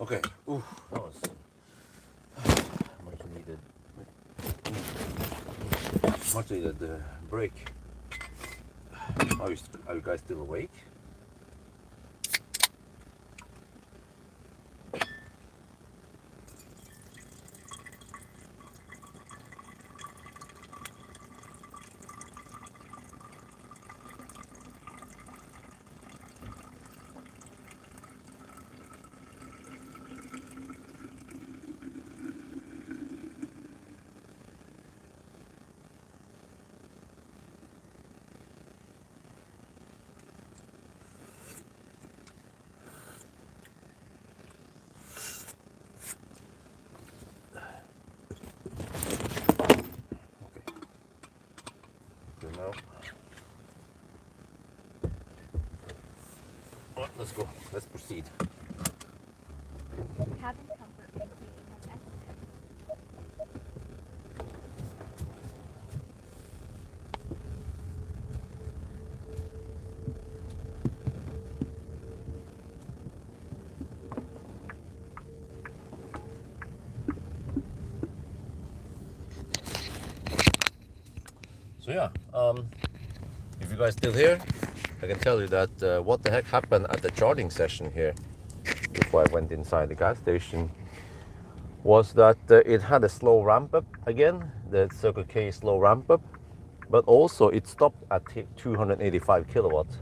Okay. Ooh, that was much needed. Much needed break. Are you guys still awake? Okay. Now, let's go. Let's proceed. Cabin comfort maintaining has exited. So yeah, if you guys still here, I can tell you that what the heck happened at the charging session here before I went inside the gas station was that it had a slow ramp up again, the Circle K slow ramp up, but also it stopped at 285 kilowatts.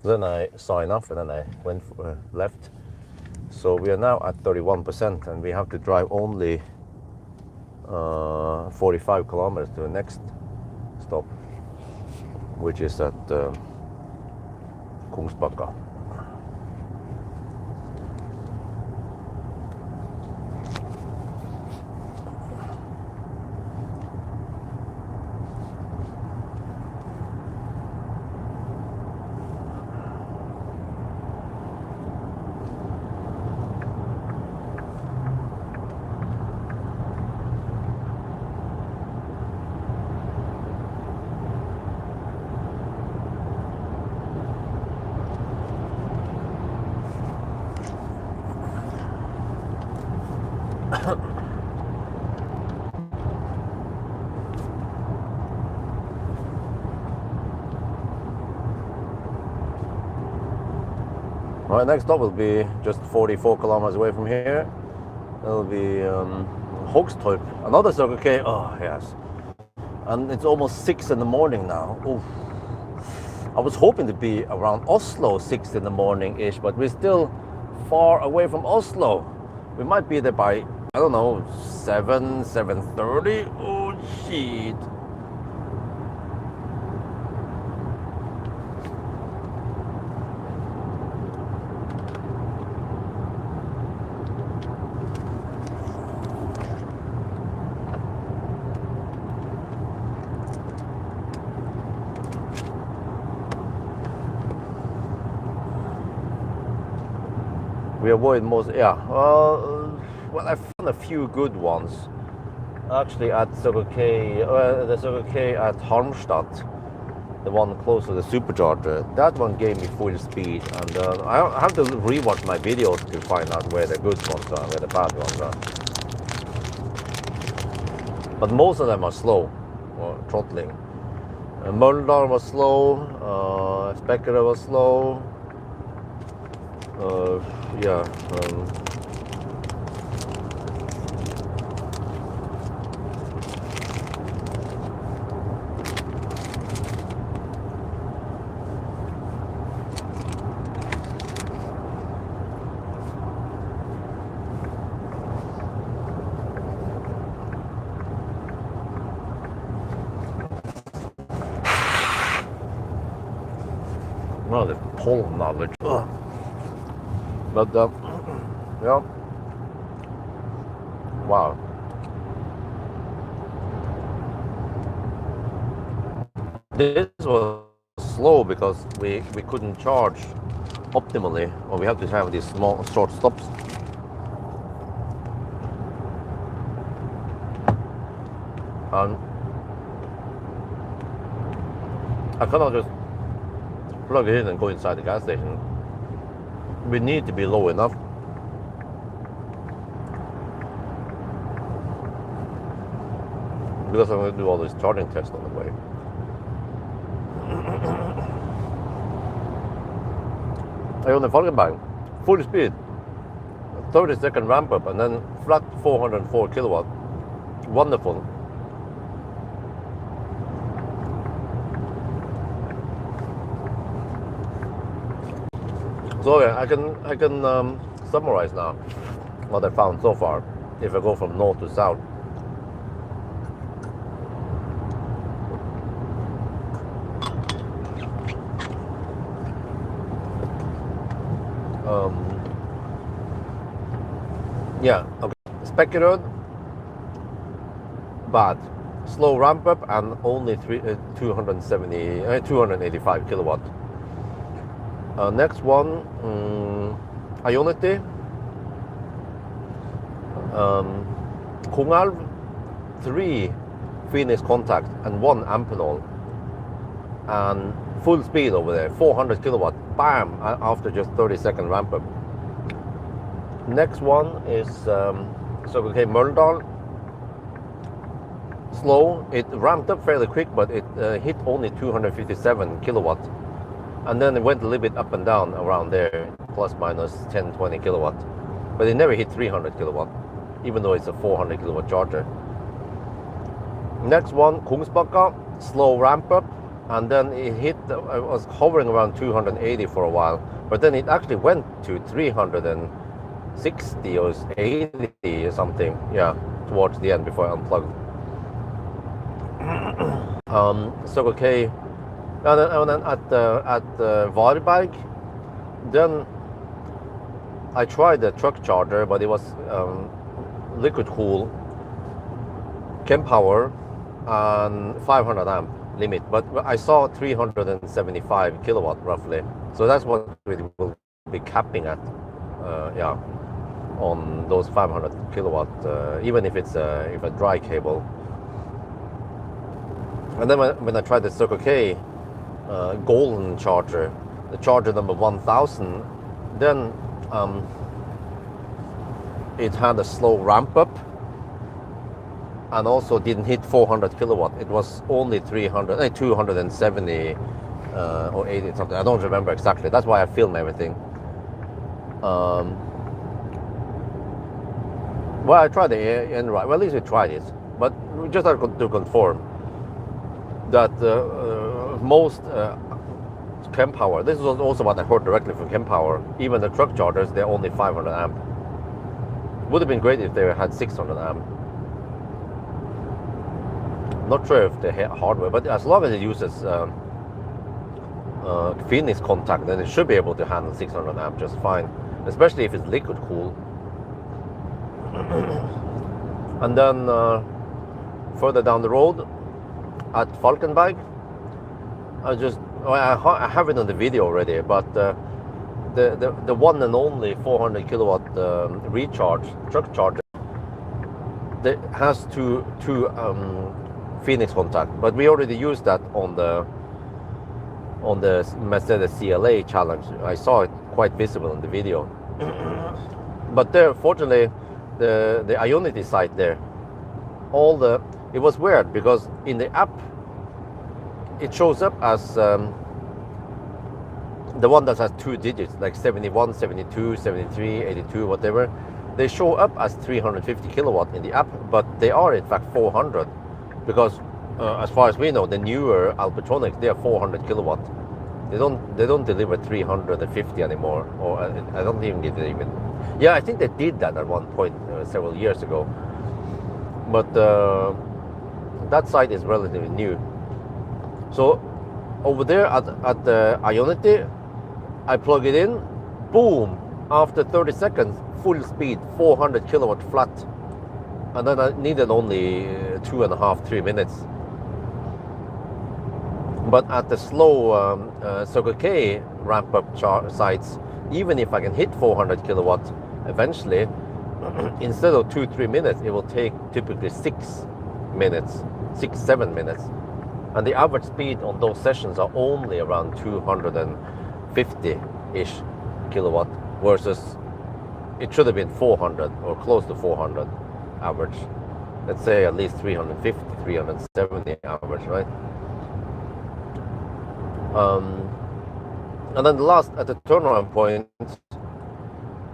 Then I saw enough and then I went left. So we are now at 31% and we have to drive only 45 kilometers to the next stop, which is at Kungsbacka. Right, next stop will be just 44 kilometers away from here. It'll be Hogstorp, another Circle K. Oh yes, and it's almost 6 in the morning now. Oof. I was hoping to be around Oslo 6 in the morning ish, but we're still far away from Oslo. We might be there by, I don't know, 7:30. Oh shit. We avoid most, yeah. Well, I found a few good ones actually at Circle K, the Circle K at Halmstad, the one close to the supercharger. That one gave me full speed, and I have to rewatch my videos to find out where the good ones are, where the bad ones are. But most of them are slow, or throttling. Møldal was slow, Spekkere was slow. Yeah. Well, the pole knowledge. Ugh. But yeah. Wow. This was slow because we couldn't charge optimally, or we have to have these small short stops. And I cannot just plug it in and go inside the gas station. we need to be low enough. Because I'm going to do all this charging tests on the way. On the Falkenberg, full speed, 30-second ramp up, and then flat 404 kilowatt. Wonderful. So yeah, I can summarize now what I found so far. If I go from north to south. Yeah, okay. Specky road, bad. Slow ramp up and only 285 kilowatt. Next one, Ionity, Kongalv, 3 Phoenix contact and 1 Amphenol, and full speed over there, 400 kilowatt, bam, after just 30-second ramp up. Next one is Circle K Møldal. Slow, it ramped up fairly quick, but it hit only 257 kilowatt. And then it went a little bit up and down around there, plus minus 10, 20 kilowatt. But it never hit 300 kilowatt, even though it's a 400 kilowatt charger. Next one, Kungsbakka, slow ramp up. And then it hit, I was hovering around 280 for a while. But then it actually went to 360 or 80 or something, yeah, towards the end before I unplugged. Circle K, and then at Varberg, then I tried the truck charger, but it was liquid cool, Kempower, and 500 amp limit, but I saw 375 kilowatt roughly, so that's what we will be capping at, yeah, on those 500 kilowatt, even if it's if a dry cable. And then when I tried the Circle K golden charger, the charger number 1000, then it had a slow ramp up and also didn't hit 400 kilowatt. It was only 270 or 80 something. I don't remember exactly. That's why I film everything. Well, I tried the Enride. Well, at least we tried it, but we just had to conform that most Kempower, this was also what I heard directly from Kempower, even the truck chargers, they're only 500 amp. Would have been great if they had 600 amp. Not sure if the hardware, but as long as it uses Phoenix contact, then it should be able to handle 600 amp just fine, especially if it's liquid cool. And then further down the road at Falkenberg, I have it on the video already, but the one and only 400 kilowatt recharge truck charger that has two Phoenix contact, but we already used that on the Mercedes CLA challenge. I saw it quite visible in the video. But there, fortunately, the Ionity site there, it was weird because in the app it shows up as the one that has 2 digits, like 71, 72, 73, 82, whatever. They show up as 350 kilowatt in the app, but they are in fact 400, because as far as we know, the newer Alpitronics, they are 400 kilowatt. They don't deliver 350 anymore, or I don't even get it even. Yeah, I think they did that at one point several years ago, but that site is relatively new. So over there at the Ionity, I plug it in, boom, after 30 seconds, full speed, 400 kilowatt flat. And then I needed only 2.5, 3 minutes. But at the slow Circle K ramp up sites, even if I can hit 400 kilowatt eventually, instead of 2-3 minutes, it will take typically 6 minutes, 6-7 minutes. And the average speed on those sessions are only around 250-ish kilowatt. versus it should have been 400 or close to 400 average. Let's say at least 350, 370 average, right? And then the last at the turnaround point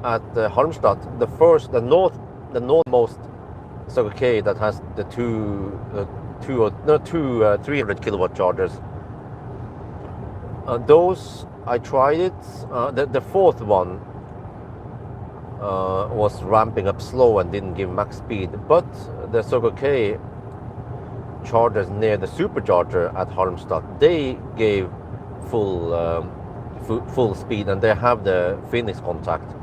at Halmstad, the northmost Circle K that has the two 300 kilowatt chargers. Those I tried it. The fourth one was ramping up slow and didn't give max speed, but the Circle K chargers near the supercharger at Halmstad, they gave full speed, and they have the Phoenix contact.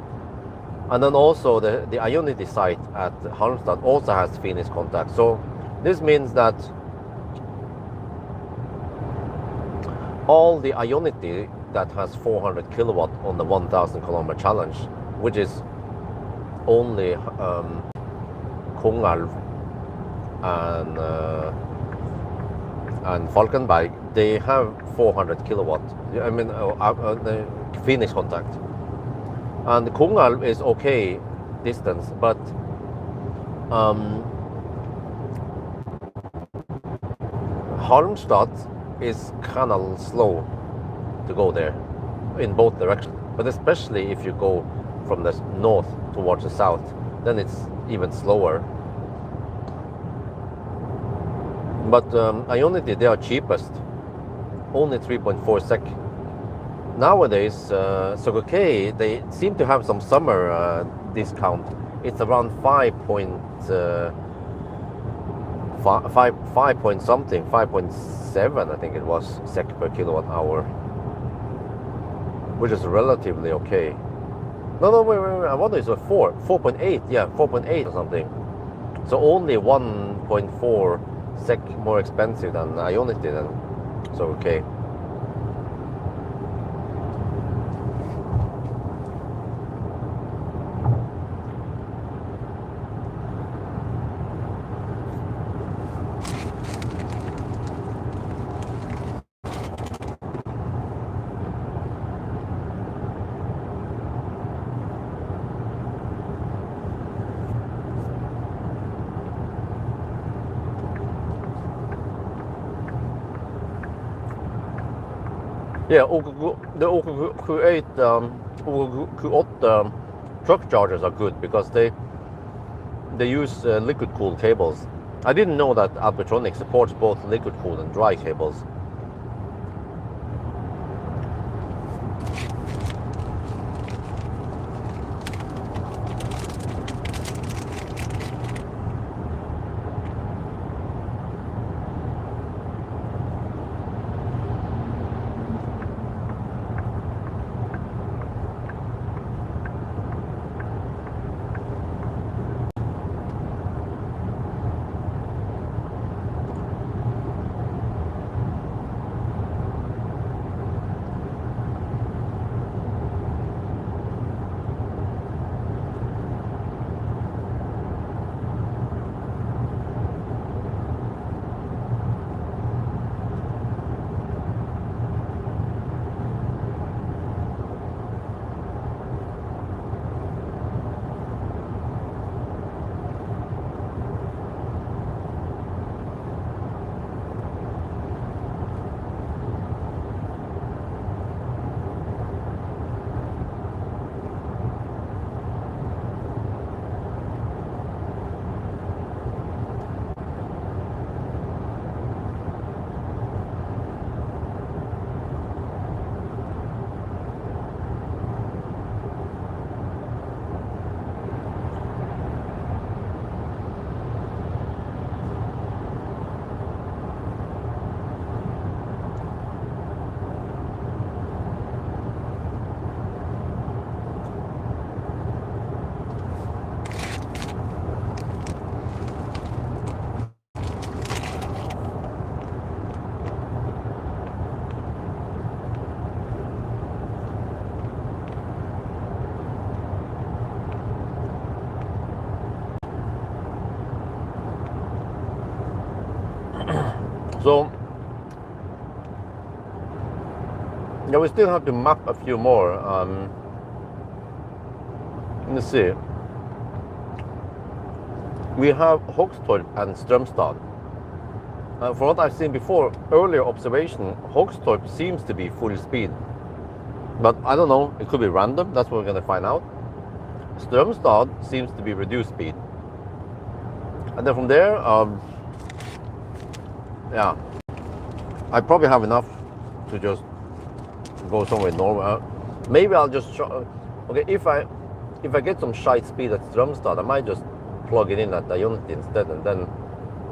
And then also the Ionity site at Halmstad also has Phoenix contact. So this means that all the Ionity that has 400 kilowatt on the 1,000 kilometer challenge, which is only Kongalv and Falkenberg, they have 400 kilowatt. I mean, the Phoenix contact. And Kongalv is okay distance, but Halmstad is kind of slow to go there in both directions. But especially if you go from the north towards the south, then it's even slower. But Ionity, they are cheapest, only 3.4 sec. Nowadays, Circle K, they seem to have some summer discount. It's around 5 point something, 5.7 I think it was sec per kilowatt hour, which is relatively okay. No, wait, I wonder it's a 4.8, yeah, 4.8 or something. So only 1.4 sec more expensive than Ionity then. So okay. Yeah, the OKQ8, OKQ8 truck chargers are good because they use liquid cooled cables. I didn't know that Alpitronic supports both liquid cooled and dry cables. So yeah, we still have to map a few more. Let me see. We have Hogstorp and Strömstad. From what I've seen before, earlier observation, Hogstorp seems to be full speed. But I don't know, it could be random, that's what we're going to find out. Strömstad seems to be reduced speed. And then from there, yeah, I probably have enough to just go somewhere normal. Maybe I'll just okay, if I get some shite speed at Strömstad, I might just plug it in at Ionity instead and then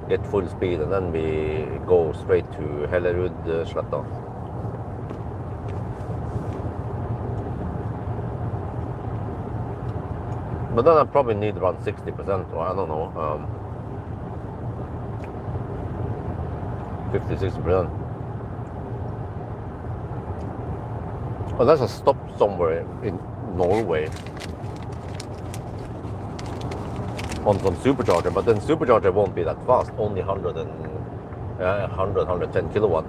get full speed, and then we go straight to Hellerud-sletta. But then I probably need around 60%, or I don't know, 50-60%. Unless I stop somewhere in Norway on some supercharger, but then supercharger won't be that fast, only 110 kilowatt.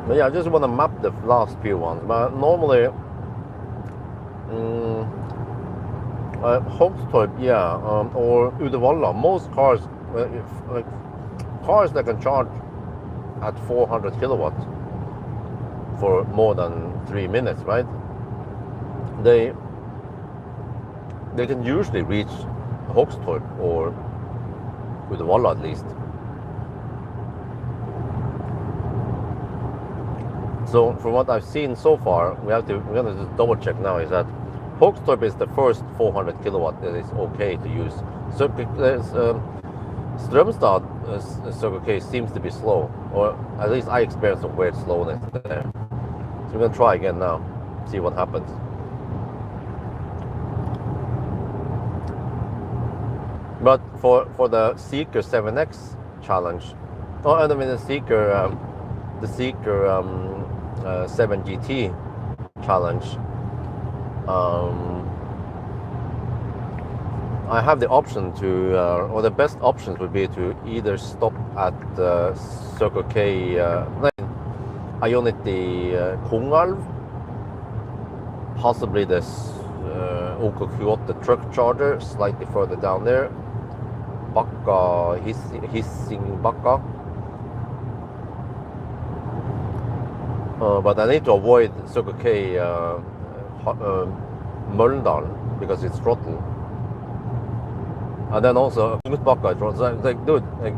But yeah, I just want to map the last few ones. But normally, Hogstorp, yeah, or Uddevalla. Most cars, cars that can charge at 400 kilowatts for more than 3 minutes, right? They can usually reach Hogstorp or Uddevalla at least. So from what I've seen so far, we're gonna just double check now, is that Hogstorp is the first 400 kilowatt that is okay to use. So Strömstad Circle K seems to be slow, or at least I experienced some weird slowness there. So we're gonna try again now, see what happens. But for the Seeker 7X challenge, oh, I mean the Seeker 7 GT challenge, I have the option to, or the best options would be to either stop at Circle K, Ionity Kungalv, possibly this OK8 truck charger slightly further down there, Bakka, Hissing Bakka. But I need to avoid Circle K Mölndal because it's throttle. And then also Kungsbacka throttle. Like, dude, like,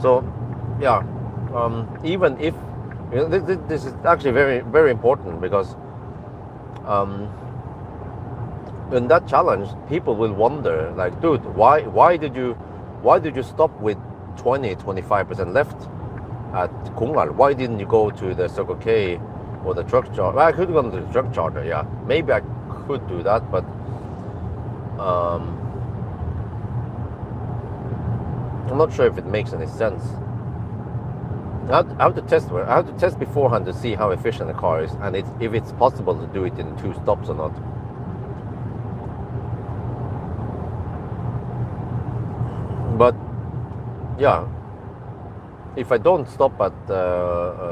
so yeah. Even if this is actually very, very important, because in that challenge, people will wonder, like, dude, why did you stop with 20-25% left at Kungal? Why didn't you go to the Circle K or the truck charger? Well, I could go to the truck charger, yeah. Maybe I could do that, but I'm not sure if it makes any sense. I have to test beforehand to see how efficient the car is, and if it's possible to do it in 2 stops or not. But yeah, if I don't stop at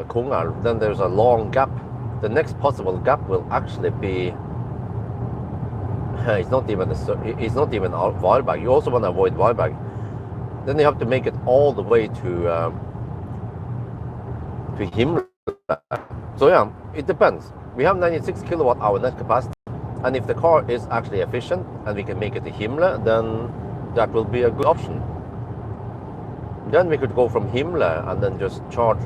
Kungal, then there's a long gap the next possible gap will actually be it's not even Walbach. You also want to avoid Walbach. Then you have to make it all the way to Himmler. So yeah, it depends. We have 96 kilowatt hour net capacity, and if the car is actually efficient and we can make it to Himmler, then that will be a good option. Then we could go from Himmler and then just charge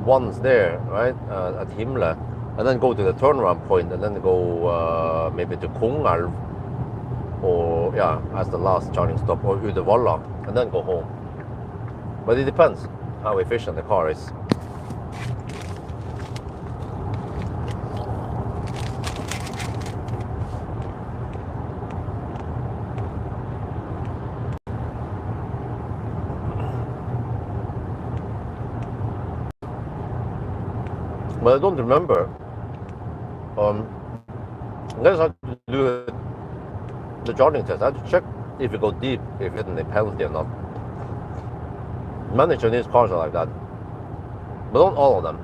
once there, right, at Himmler, and then go to the turnaround point, and then go maybe to Kongalv, or yeah, as the last charging stop, or Uddevalla, and then go home. But it depends how efficient the car is. But I don't remember. I guess I have to do the charging test. I have to check if you go deep, if it's a penalty or not. Many Chinese cars are like that, but not all of them.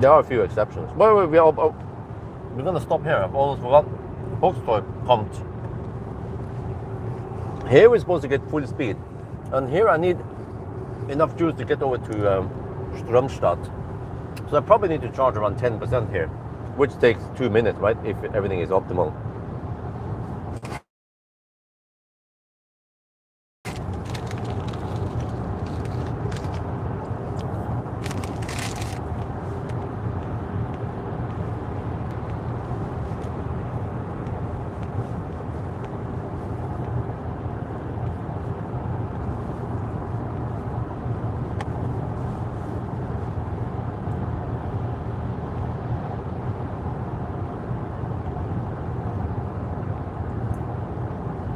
There are a few exceptions. Wait, we're gonna stop here. I've almost forgot. Boxtoy komt. Here we're supposed to get full speed, and here I need enough juice to get over to Strömstad. So I probably need to charge around 10% here, which takes 2 minutes, right? If everything is optimal.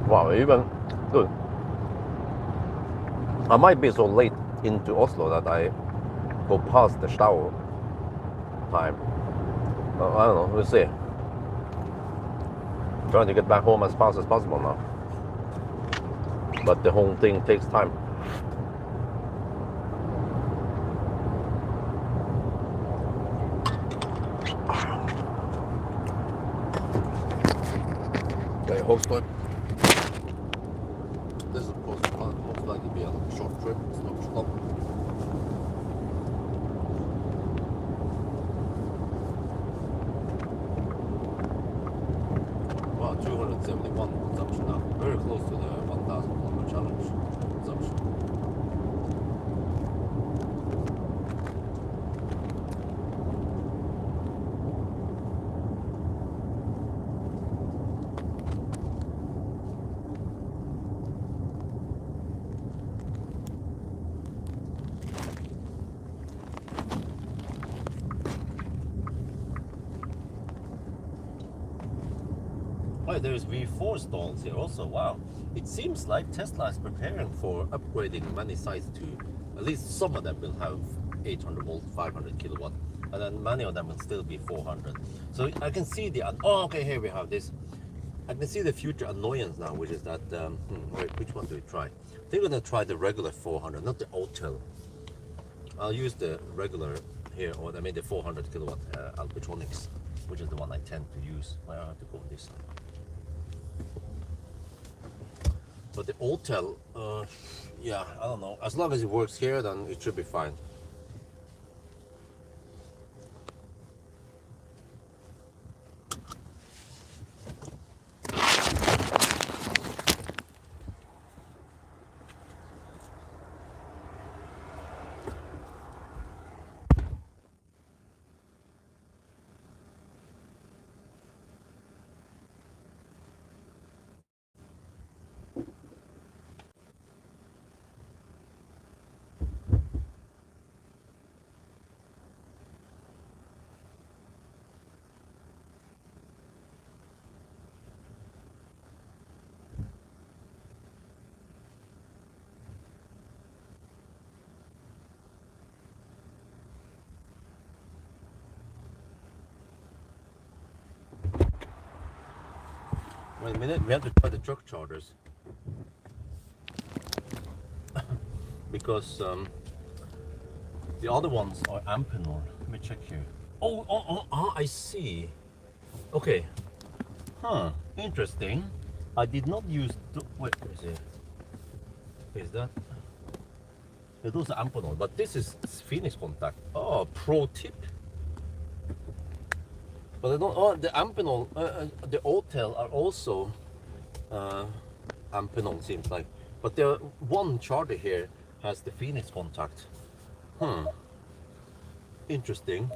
Wow, even good. I might be so late into Oslo that I go past the Stau time. I don't know, we'll see. Trying to get back home as fast as possible now. But the whole thing takes time. Okay, Halmstad. This is supposed to most likely be a short trip, stop. Wow, 271 consumption now. Very close to the 1,000 kilometer challenge consumption. Oh, there's V4 stalls here also. Wow. It seems like Tesla is preparing for upgrading many sites to, at least some of them will have 800 volt, 500 kilowatt, and then many of them will still be 400. So I can see the, oh, okay, here we have this. I can see the future annoyance now, which is that, wait, which one do we try? They're gonna try the regular 400, not the Autel. I'll use the regular here, or I mean the 400 kilowatt Alpitronics, which is the one I tend to use. Well, I have to go this side. But the Autel, yeah, I don't know. As long as it works here, then it should be fine. Wait a minute, we have to try the truck chargers. Because the other ones are Amphenol. me check here. I see. Okay. Huh. Interesting. I did not use. Wait, let me see. Is that? Yeah, those are ampanol, but this is Phoenix contact. Oh, pro tip. But I don't. Oh, the ampanol, the Autel are also ampanol, seems like. But the one charger here has the Phoenix contact. Hmm. Interesting.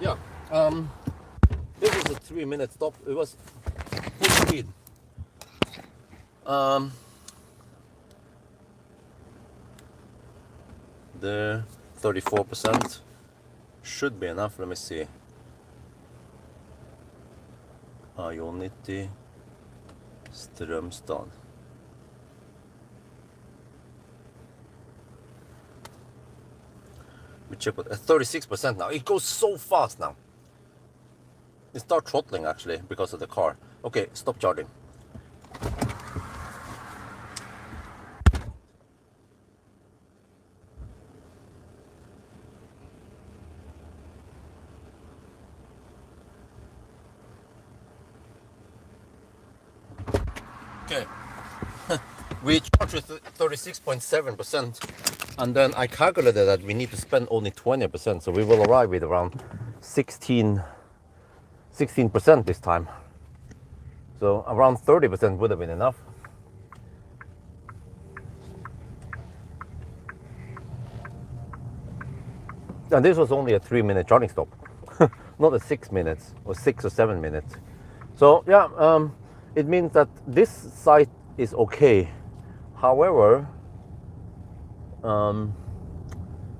Yeah. This was a 3-minute stop. It was full speed. The 34% should be enough. Let me see. Ionity Strömstad. We check at 36% now. It goes so fast now. It starts throttling actually because of the car. Okay, stop charging. Okay, we charged with 36.7%, and then I calculated that we need to spend only 20%, so we will arrive with around 16% this time. So around 30% would have been enough. And this was only a 3-minute charging stop, not a 6 minutes or 6 or 7 minutes. So yeah, it means that this site is okay. However,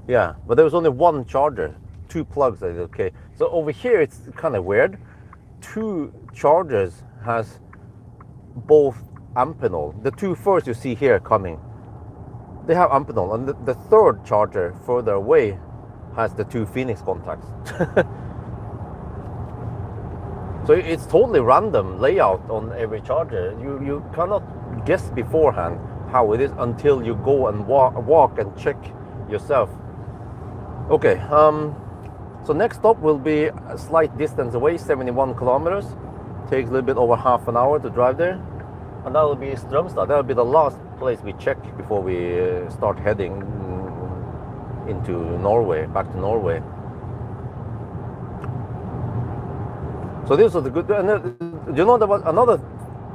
yeah, but there was only one charger, 2 plugs that is okay. So over here it's kind of weird. 2 chargers has both Amphenol. The 2 first you see here coming, they have Amphenol, and the third charger further away has the 2 Phoenix contacts. So it's totally random layout on every charger. You cannot guess beforehand how it is until you go and walk and check yourself. Okay, so next stop will be a slight distance away, 71 kilometers. Takes a little bit over half an hour to drive there. And that will be Strømstad. That will be the last place we check before we start heading into Norway, back to Norway. So this was the good. And you know, there was another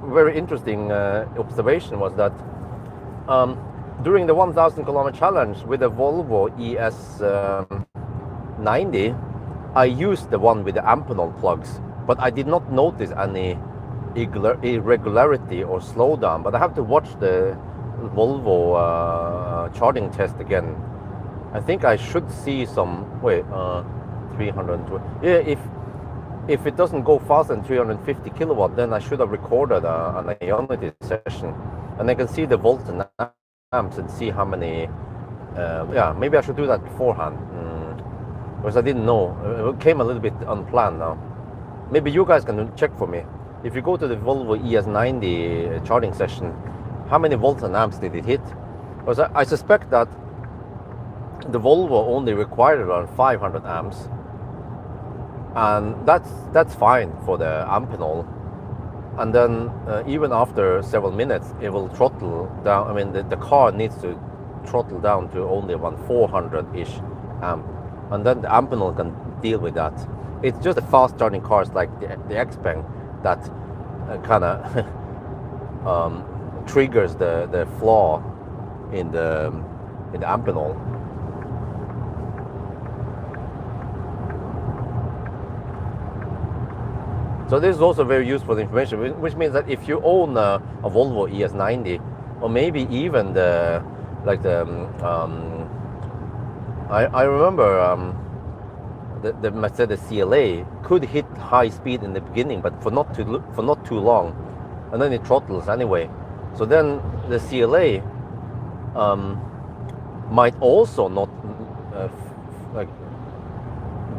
very interesting observation was that during the 1,000 kilometer challenge with the Volvo ES90, I used the one with the Amphenol plugs, but I did not notice any irregularity or slowdown. But I have to watch the Volvo charging test again. I think I should see some. Wait, 320. Yeah, if it doesn't go faster than 350 kilowatt, then I should have recorded an ionity session, and I can see the volts and amps and see how many. Yeah, maybe I should do that beforehand, because I didn't know. It came a little bit unplanned now. Maybe you guys can check for me. If you go to the Volvo ES90 charging session, how many volts and amps did it hit? Because I suspect that the Volvo only required around 500 amps. And that's fine for the Amphenol. And then even after several minutes, it will throttle down. I mean, the car needs to throttle down to only around 400-ish amp. And then the Amphenol can deal with that. It's just the fast charging cars like the Xpeng that kind of triggers the flaw in the Amphenol. So this is also very useful information, which means that if you own a Volvo ES90, or maybe even I remember the Mercedes CLA could hit high speed in the beginning, but for not too long, and then it throttles anyway. So then the CLA might also not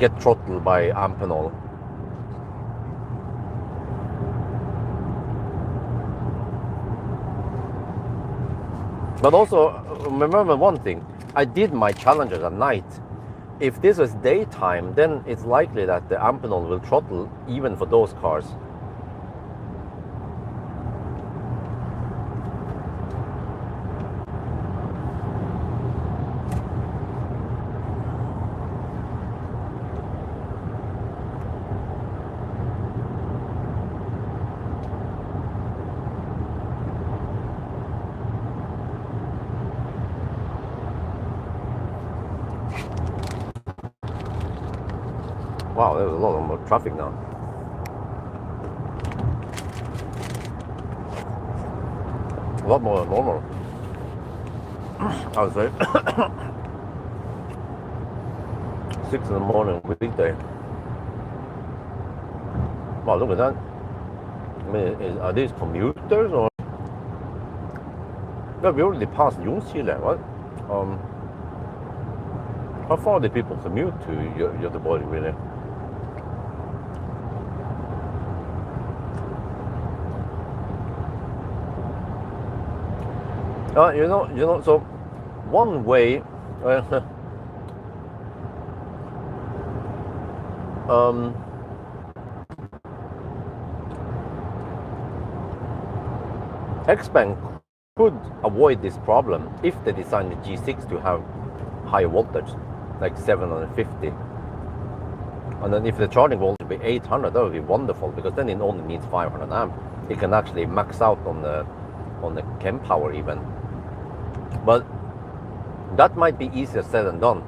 get throttled by Amphenol. But also, remember one thing, I did my challenges at night. If this was daytime, then it's likely that the Amphenol will throttle even for those cars. Wow, there's a lot of more traffic now. A lot more than normal, I would say. 6 in the morning, weekday. Wow, look at that. I mean, are these commuters or? Yeah, we already passed Ljungskile, what? How far do people commute to Göteborg, really? You know. So one way, Xpeng could avoid this problem if they designed the G6 to have higher voltage, like 750. And then if the charging voltage be 800, that would be wonderful, because then it only needs 500 amp. It can actually max out on the chem power even. But that might be easier said than done.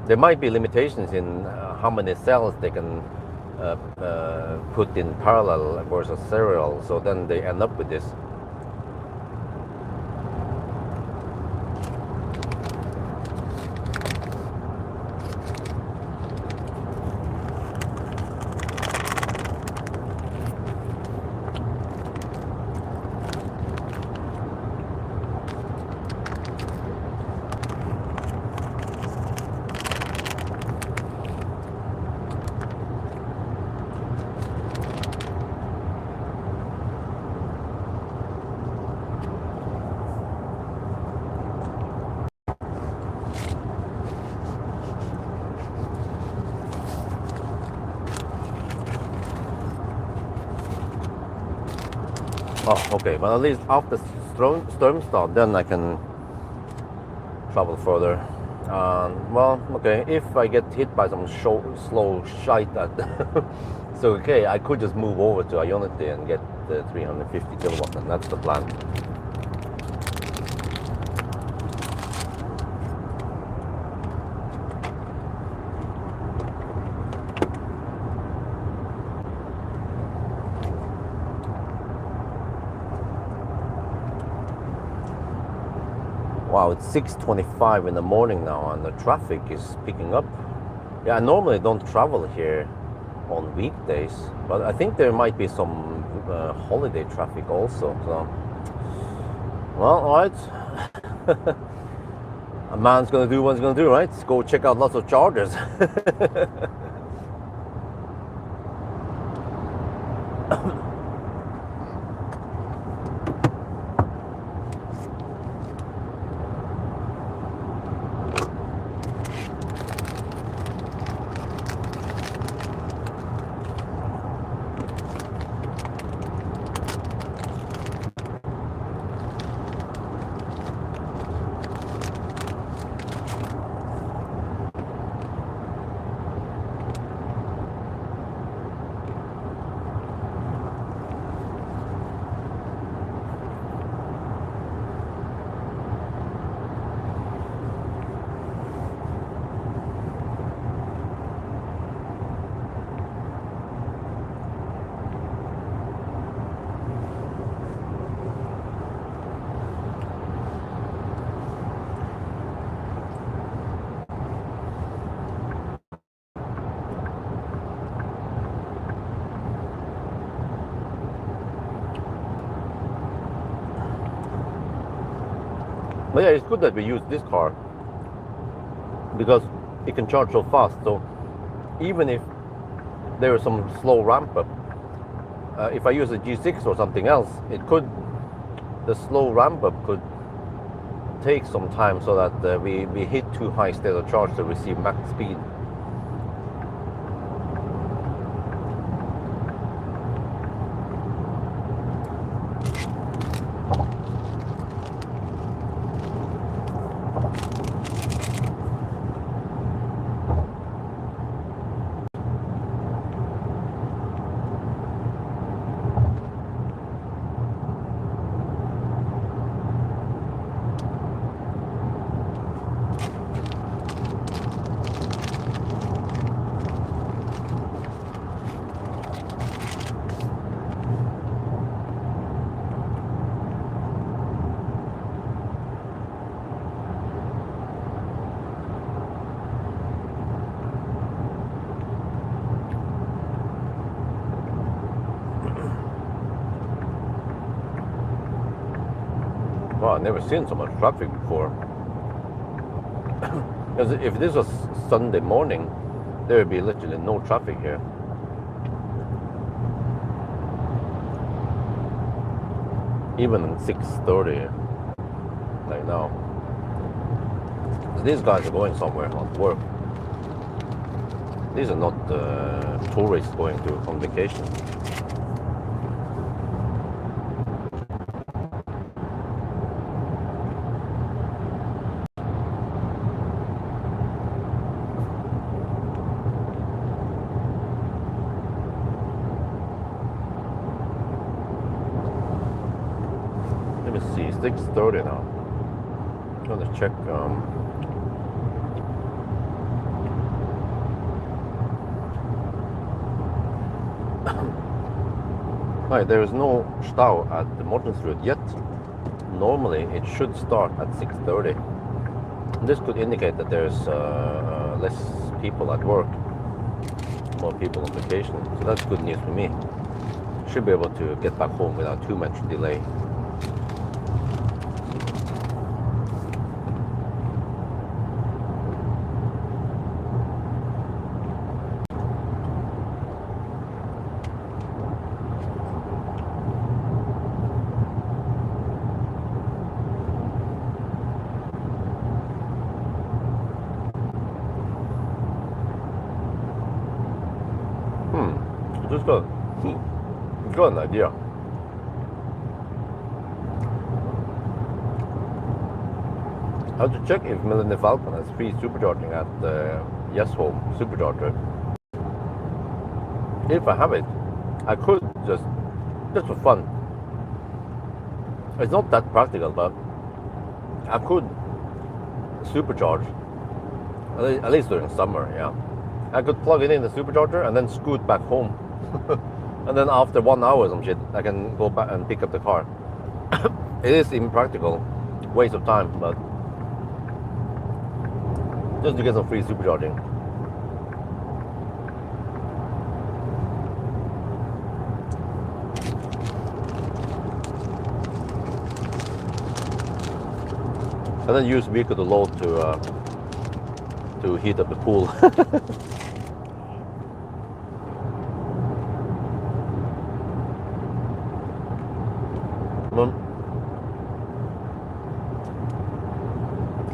There might be limitations in how many cells they can put in parallel versus serial, so then they end up with this. Oh, okay, but at least after Stormstad, then I can travel further. Well, okay, if I get hit by some slow shite at so okay, I could just move over to Ionity and get the 350 kilowatt, and that's the plan. Wow, it's 6:25 in the morning now, and the traffic is picking up. Yeah, I normally don't travel here on weekdays, but I think there might be some holiday traffic also. So, well, all right. A man's gonna do what he's gonna do, right? Let's go check out lots of chargers. But yeah, it's good that we use this car because it can charge so fast. So even if there is some slow ramp up, if I use a G6 or something else, the slow ramp up could take some time so that we hit too high state of charge to receive max speed. Wow, I've never seen so much traffic before. Because if this was Sunday morning, there would be literally no traffic here. Even at 6:30, like now. These guys are going somewhere on work. These are not tourists going on vacation. 6:30 now. I'm gonna check. Right, there is no stau at the Mortensrud yet. Normally, it should start at 6:30. This could indicate that there's less people at work, more people on vacation. So that's good news for me. Should be able to get back home without too much delay. Just got an idea. I have to check if Millennium Falcon has free supercharging at the Home supercharger. If I have it, I could just for fun. It's not that practical, but I could supercharge at least during summer. Yeah, I could plug it in the supercharger and then scoot back home. And then after 1 hour or some shit, I can go back and pick up the car. It is impractical, waste of time, but just to get some free supercharging. And then use vehicle to load to heat up the pool.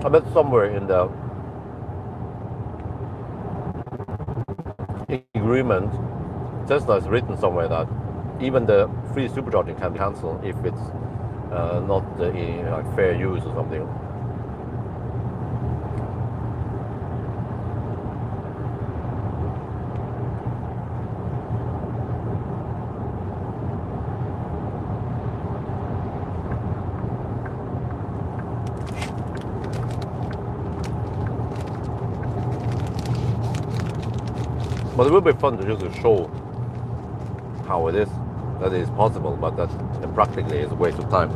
I bet somewhere in the agreement, Tesla has written somewhere that even the free supercharging can be cancelled if it's not in like fair use or something. But it will be fun to just show how it is, that it is possible, but that practically is a waste of time.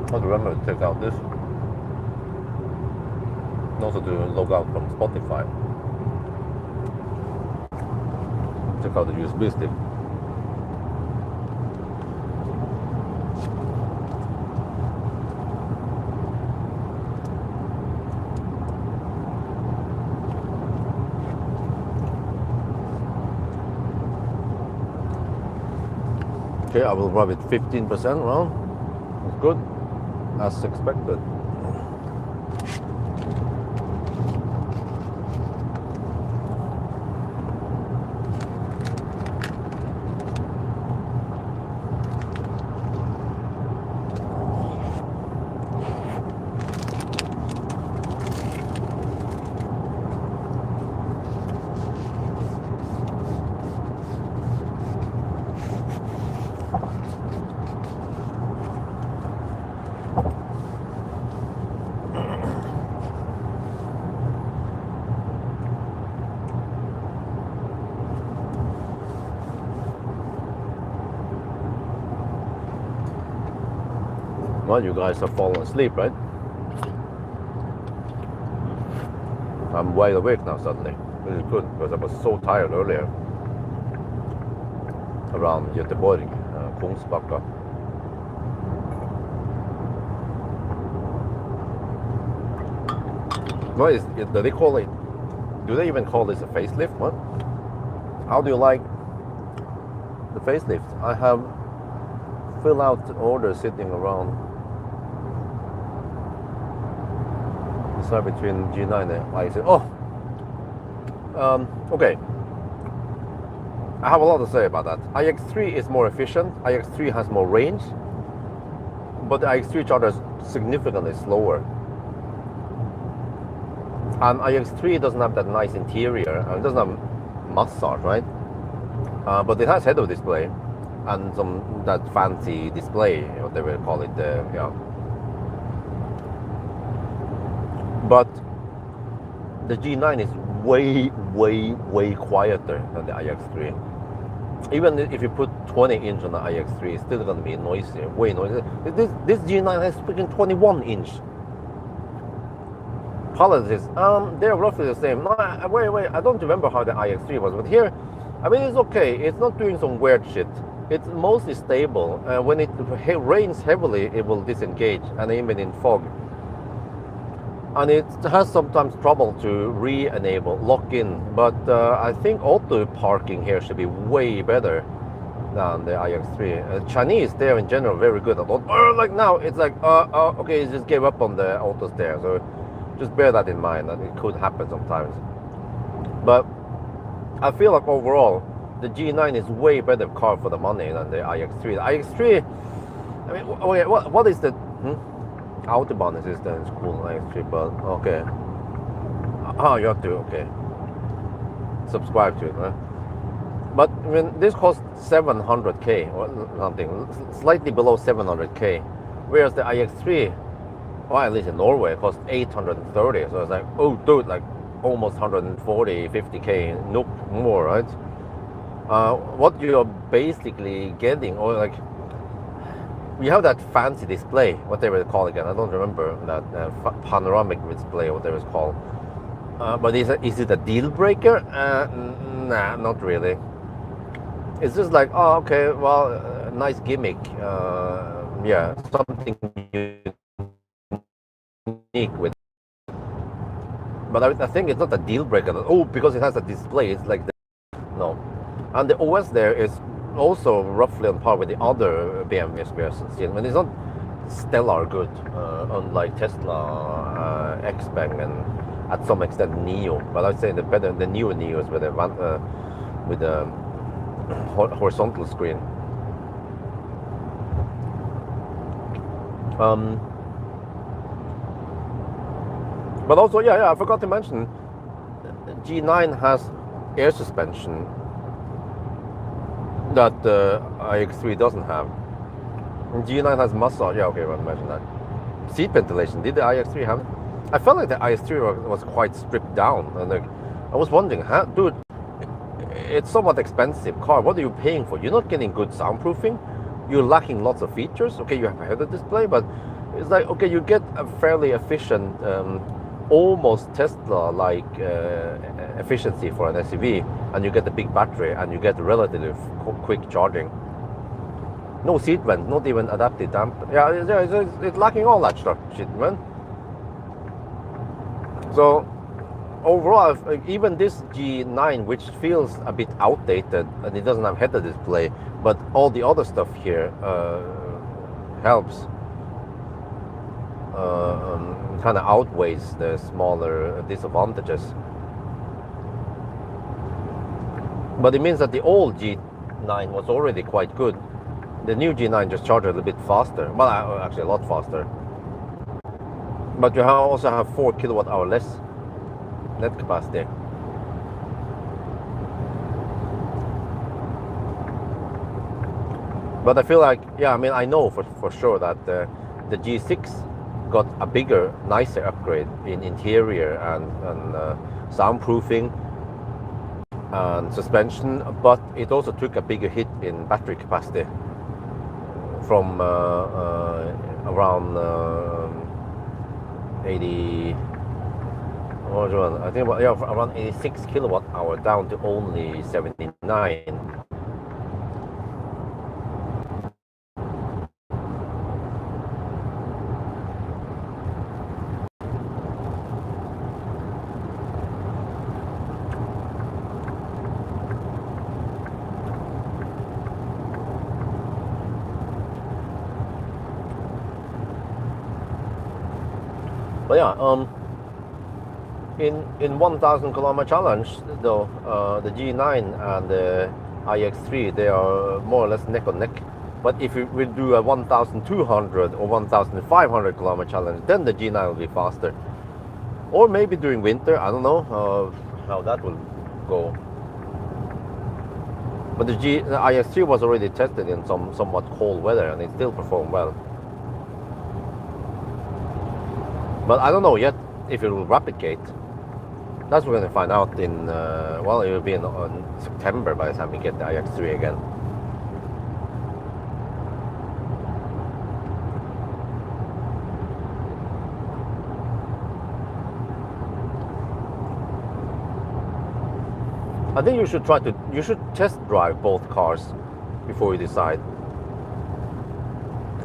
I have to remember to take out this. And also to log out from Spotify. Check out the USB stick. Okay, I will rub it 15%. Well, it's good, as expected. Well, you guys have fallen asleep, right? I'm wide awake now suddenly, which is good because I was so tired earlier around Göteborg, Kungsbacka. What is it? Do they call it Do they even call this a facelift? What? How do you like the facelift? I have fill out orders sitting around. Decide between G9 and iX3. Oh, okay. I have a lot to say about that. iX3 is more efficient. iX3 has more range, but the iX3 charger is significantly slower. And iX3 doesn't have that nice interior, and it doesn't have massage, right? But it has head-up display and that fancy display, what they will call it, yeah. But the G9 is way quieter than the iX3. Even if you put 20-inch on the iX3, it's still going to be noisy, way noisy. This G9 has freaking 21-inch. Policies, they're roughly the same. No, wait, I don't remember how the iX3 was, but here, I mean, it's okay. It's not doing some weird shit. It's mostly stable. When it rains heavily, it will disengage, and even in fog. And it has sometimes trouble to re-enable, lock in. But I think auto parking here should be way better than the iX3. Chinese, they're in general very good at auto. Like now, it's like, okay, it just gave up on the auto there. So just bear that in mind, that it could happen sometimes. But I feel like overall, the G9 is way better car for the money than the iX3. The iX3, I mean, okay, what is the Autobahn assistance? Cool, iX3, but okay. You have to, okay, subscribe to it, right? But I mean, this costs 700k or something, slightly below 700k, whereas the iX3, well, at least in Norway, it costs 830. So it's like, oh, dude, like almost 140, 50k, nope, more, right? What you're basically getting, or like, you have that fancy display, whatever it's called again. I don't remember that panoramic display, whatever it's called. But is it a deal breaker? Nah, not really. It's just like, oh, okay, well, nice gimmick. Yeah, something unique with. But I think it's not a deal breaker. Oh, because it has a display, it's like no. And the OS there is also roughly on par with the other BMWs we have seen. I mean, it's not stellar good, unlike Tesla, Xpeng, and at some extent Neo. But I'd say the newer Neos with the horizontal screen. But also, yeah, I forgot to mention, G9 has air suspension that iX3 doesn't have. And G9 has massage. Yeah, okay, I mentioned that. Seat ventilation. Did the iX3 have it? I felt like the iX3 was quite stripped down, and like, I was wondering, dude, it's somewhat expensive car. What are you paying for? You're not getting good soundproofing. You're lacking lots of features. Okay, you have a head-up display, but it's like, okay, you get a fairly efficient, almost Tesla-like efficiency for an SUV, and you get a big battery, and you get relatively quick charging. No seat vent, not even adaptive damp. Yeah, it's lacking all that stuff, shit, man. So overall, even this G9, which feels a bit outdated, and it doesn't have head-up display, but all the other stuff here helps. Kind of outweighs the smaller disadvantages. But it means that the old G9 was already quite good. The new G9 just charged a little bit faster. Well, actually a lot faster. But you also have 4 kilowatt hour less net capacity. But I feel like, yeah, I mean, I know for sure that the G6 got a bigger, nicer upgrade in interior and soundproofing and suspension, but it also took a bigger hit in battery capacity from around 80. I think around 86 kilowatt hour down to only 79. But yeah, in 1,000 kilometer challenge, though, the G9 and the iX3, they are more or less neck and neck. But if we do a 1,200 or 1,500 kilometer challenge, then the G9 will be faster. Or maybe during winter, I don't know how that will go. But the iX3 was already tested in somewhat cold weather, and it still performed well. But I don't know yet if it will replicate. That's what we're going to find out in, well, it will be on September by the time we get the iX3 again. I think you should test drive both cars before you decide.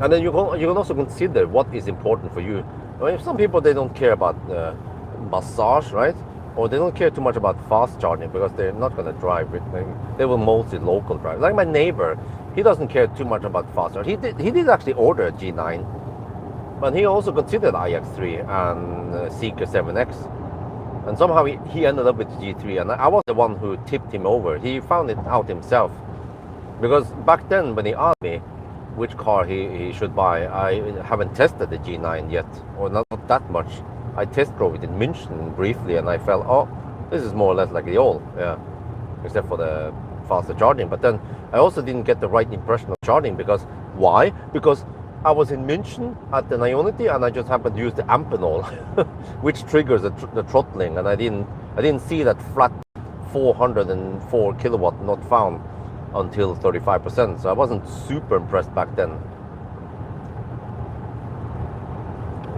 And then you can also consider what is important for you. I mean, some people, they don't care about massage, right? Or they don't care too much about fast charging because they're not going to drive it. They will mostly local drive. Like my neighbor, he doesn't care too much about fast charging. He did actually order a G9, but he also considered iX3 and Seeker 7X. And somehow he ended up with G3, and I was the one who tipped him over. He found it out himself. Because back then, when he asked me which car he should buy, I haven't tested the G9 yet, or not that much. I test drove it in München briefly, and I felt, oh, this is more or less like the old, yeah, except for the faster charging. But then I also didn't get the right impression of charging, because why? Because I was in München at the Ionity, and I just happened to use the Amphenol, which triggers the throttling, and I didn't see that flat 404 kilowatt not found until 35%. So I wasn't super impressed back then.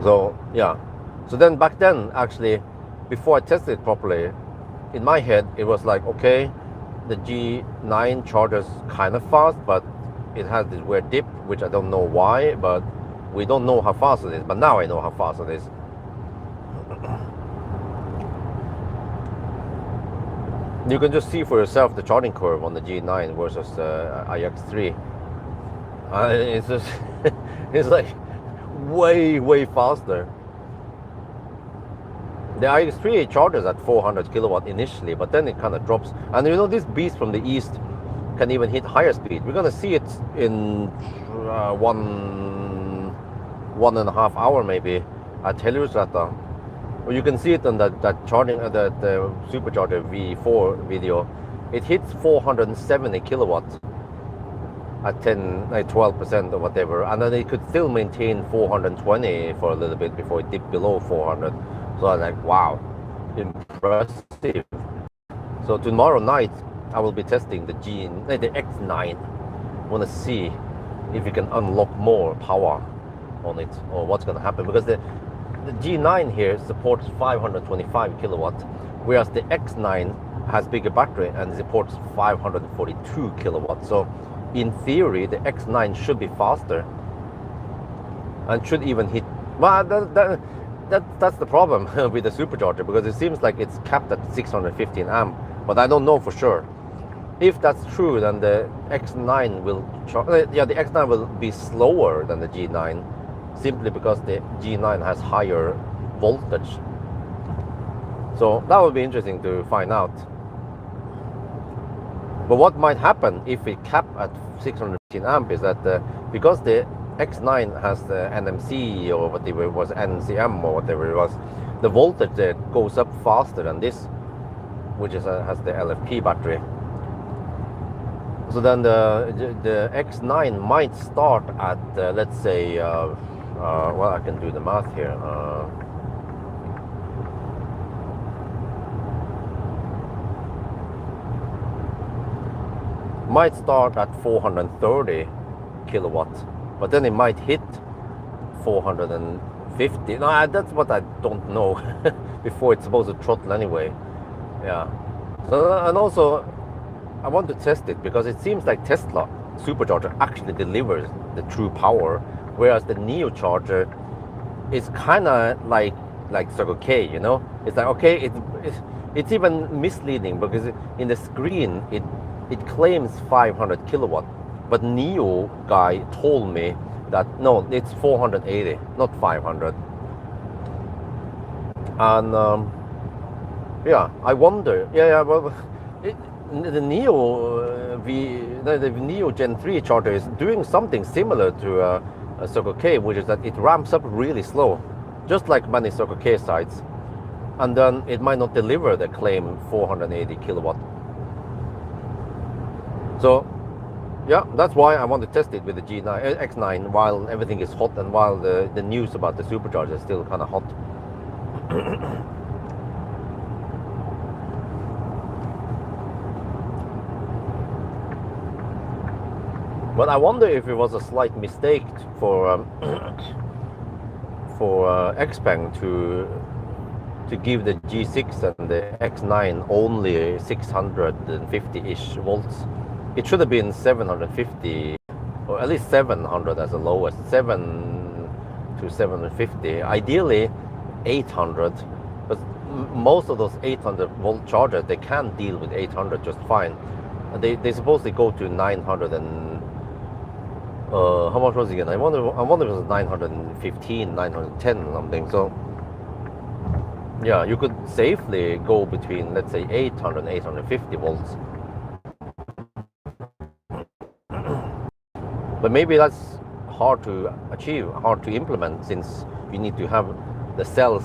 So yeah. So then back then, actually, before I tested it properly, in my head it was like, okay, the G9 charges kind of fast, but it has this weird dip, which I don't know why, but we don't know how fast it is. But now I know how fast it is. You can just see for yourself the charging curve on the G9 versus iX3. It's just it's like way faster. The iX3 charges at 400 kilowatt initially, but then it kind of drops. And you know, this beast from the east can even hit higher speed. We're gonna see it in 1.5 hours maybe at Halmstad. Well, you can see it on that charging, the supercharger V4 video. It hits 470 kilowatts at 12% or whatever, and then it could still maintain 420 for a little bit before it dipped below 400. So I was like, wow, impressive. So tomorrow night I will be testing the X9. I want to see if you can unlock more power on it, or what's going to happen, because the G9 here supports 525 kilowatts, whereas the X9 has bigger battery and supports 542 kilowatts. So in theory, the X9 should be faster and should even hit. Well, that's the problem with the supercharger, because it seems like it's capped at 615 amp, but I don't know for sure. If that's true, then the X9 will the X9 will be slower than the G9, simply because the G9 has higher voltage. So that would be interesting to find out. But what might happen if we cap at 615 amp is that because the X9 has the NMC or whatever it was, NCM or whatever it was, the voltage there goes up faster than this, which has the LFP battery. So then the X9 might start at let's say well, I can do the math here. Might start at 430 kilowatts, but then it might hit 450. No, that's what I don't know before it's supposed to throttle anyway. Yeah. So, and also I want to test it because it seems like Tesla supercharger actually delivers the true power, whereas the Neo charger is kind of like Circle K, you know. It's like, okay, it's even misleading because in the screen it claims 500 kilowatt, but Neo guy told me that no, it's 480, not 500. And yeah, I wonder. Yeah. Well, it, the Neo the Neo Gen 3 charger is doing something similar to a Circle K, which is that it ramps up really slow, just like many Circle K sites, and then it might not deliver the claim 480 kilowatt. So yeah, that's why I want to test it with the G9 X9 while everything is hot and while the news about the supercharger is still kind of hot. But I wonder if it was a slight mistake for Xpeng to give the G6 and the X9 only 650-ish volts. It should have been 750, or at least 700 as the lowest, 7 to 750. Ideally 800, but most of those 800 volt chargers, they can deal with 800 just fine. They supposedly go to 900 and how much was it again? I wonder if it was 915, 910 something. So yeah, you could safely go between, let's say, 800 and 850 volts. But maybe that's hard to achieve, hard to implement, since you need to have the cells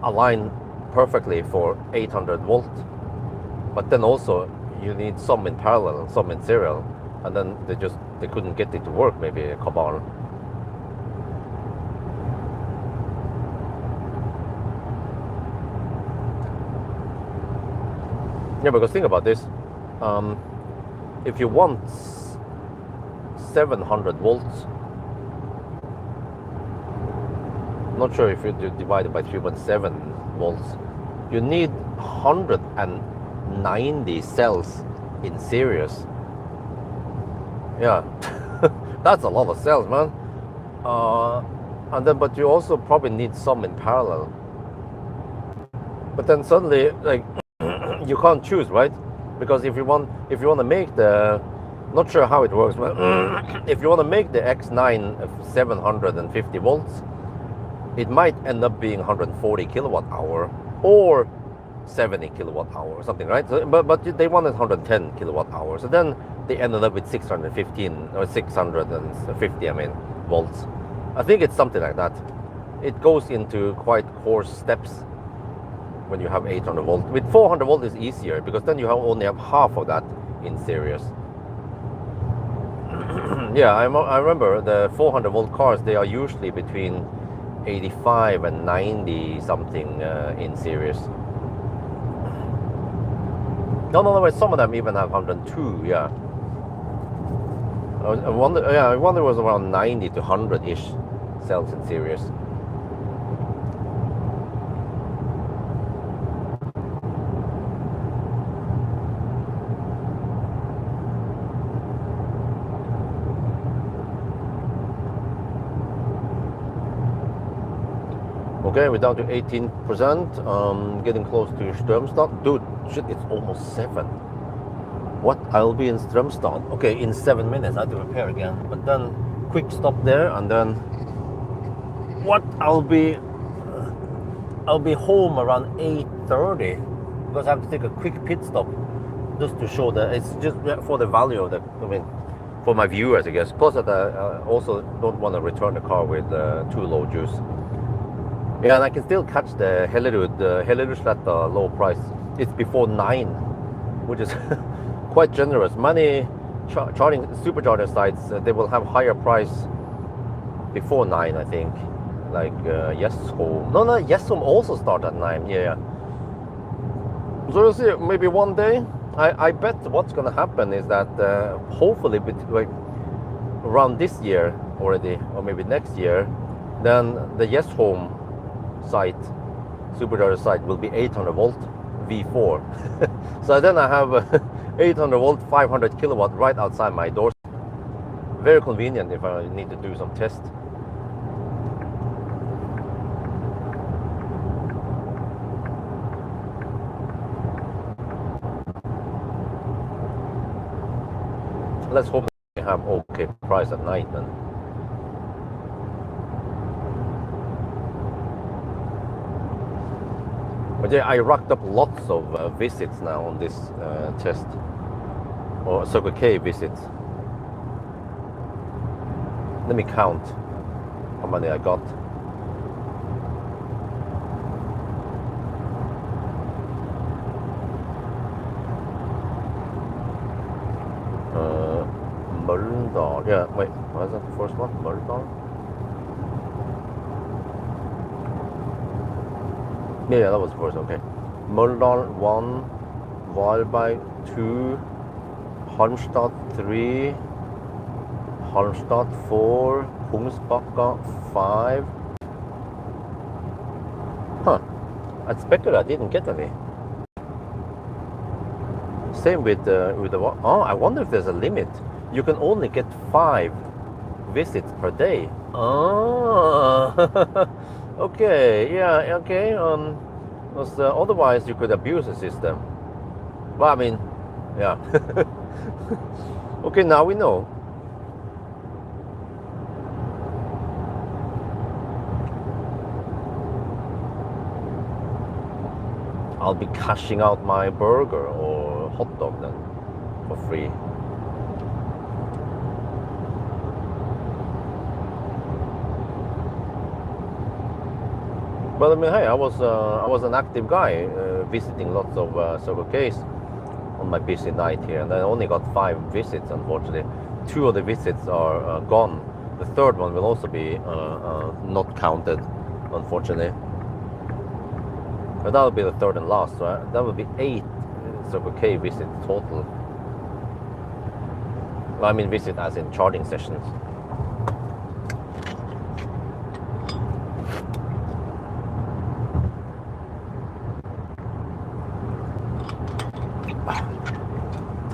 aligned perfectly for 800 volt. But then also you need some in parallel and some in serial, and then they couldn't get it to work, maybe a cabal. Yeah, because think about this. If you want 700 volts, not sure if you divide it by 3.7 volts, you need 190 cells in series. Yeah, that's a lot of cells, man. And then, but you also probably need some in parallel. But then suddenly, like, you can't choose, right? Because if you want to make the, not sure how it works, but if you want to make the X9 750 volts, it might end up being 140 kilowatt hour or 70 kilowatt hour or something, right? So, but they wanted 110 kilowatt hour, so then they ended up with 615 or 650, I mean, volts. I think it's something like that. It goes into quite coarse steps when you have 800 volt. With 400 volt is easier, because then you only have half of that in series. Yeah, I remember the 400 volt cars, they are usually between 85 and 90 something in series. No, some of them even have 102, yeah. I wonder it was around 90 to 100-ish cells in series. Okay, we're down to 18%, getting close to Strömstad. Dude, shit, it's almost 7. What? I'll be in Strömstad. Okay, in 7 minutes, I have to repair again. But then, quick stop there, and then, what? I'll be home around 8:30, because I have to take a quick pit stop, just to show that it's just for the value of the, I mean, for my viewers, I guess. Plus that I also don't want to return the car with too low juice. Yeah, and I can still catch the Hellerudsletta low price. It's before 9, which is quite generous. Many charging supercharger sites, they will have higher price before 9, I think. Like Yesholm. No, Yesholm also start at 9. Yeah. So you'll see, maybe one day. I bet what's gonna happen is that hopefully, like around this year already, or maybe next year, then the Yesholm site, supercharger site, will be 800 volt V4. So then I have 800 volt 500 kilowatt right outside my door. Very convenient if I need to do some tests. Let's hope they have okay price at night then. But yeah, I racked up lots of visits now on this test, or Circle K visits. Let me count how many I got. Møldal, yeah, wait, what is that the first one? Møldal? Yeah, that was the first, okay. Møldal 1, Valberg 2, Halmstad 3, Halmstad 4, Kungsbacka 5. Huh, at Spekkela I didn't get any. Same with the oh, I wonder if there's a limit. You can only get 5 visits per day. Oh, okay, yeah, okay. Because otherwise you could abuse the system. Well, I mean, yeah. Okay, now we know. I'll be cashing out my burger or hot dog then for free. But I mean, hey, I was an active guy visiting lots of Circle K's on my busy night here, and I only got 5 visits, unfortunately. 2 of the visits are gone. The third one will also be not counted, unfortunately. But that will be the third and last, so that will be 8 Circle K visits total. Well, I mean visit as in charging sessions.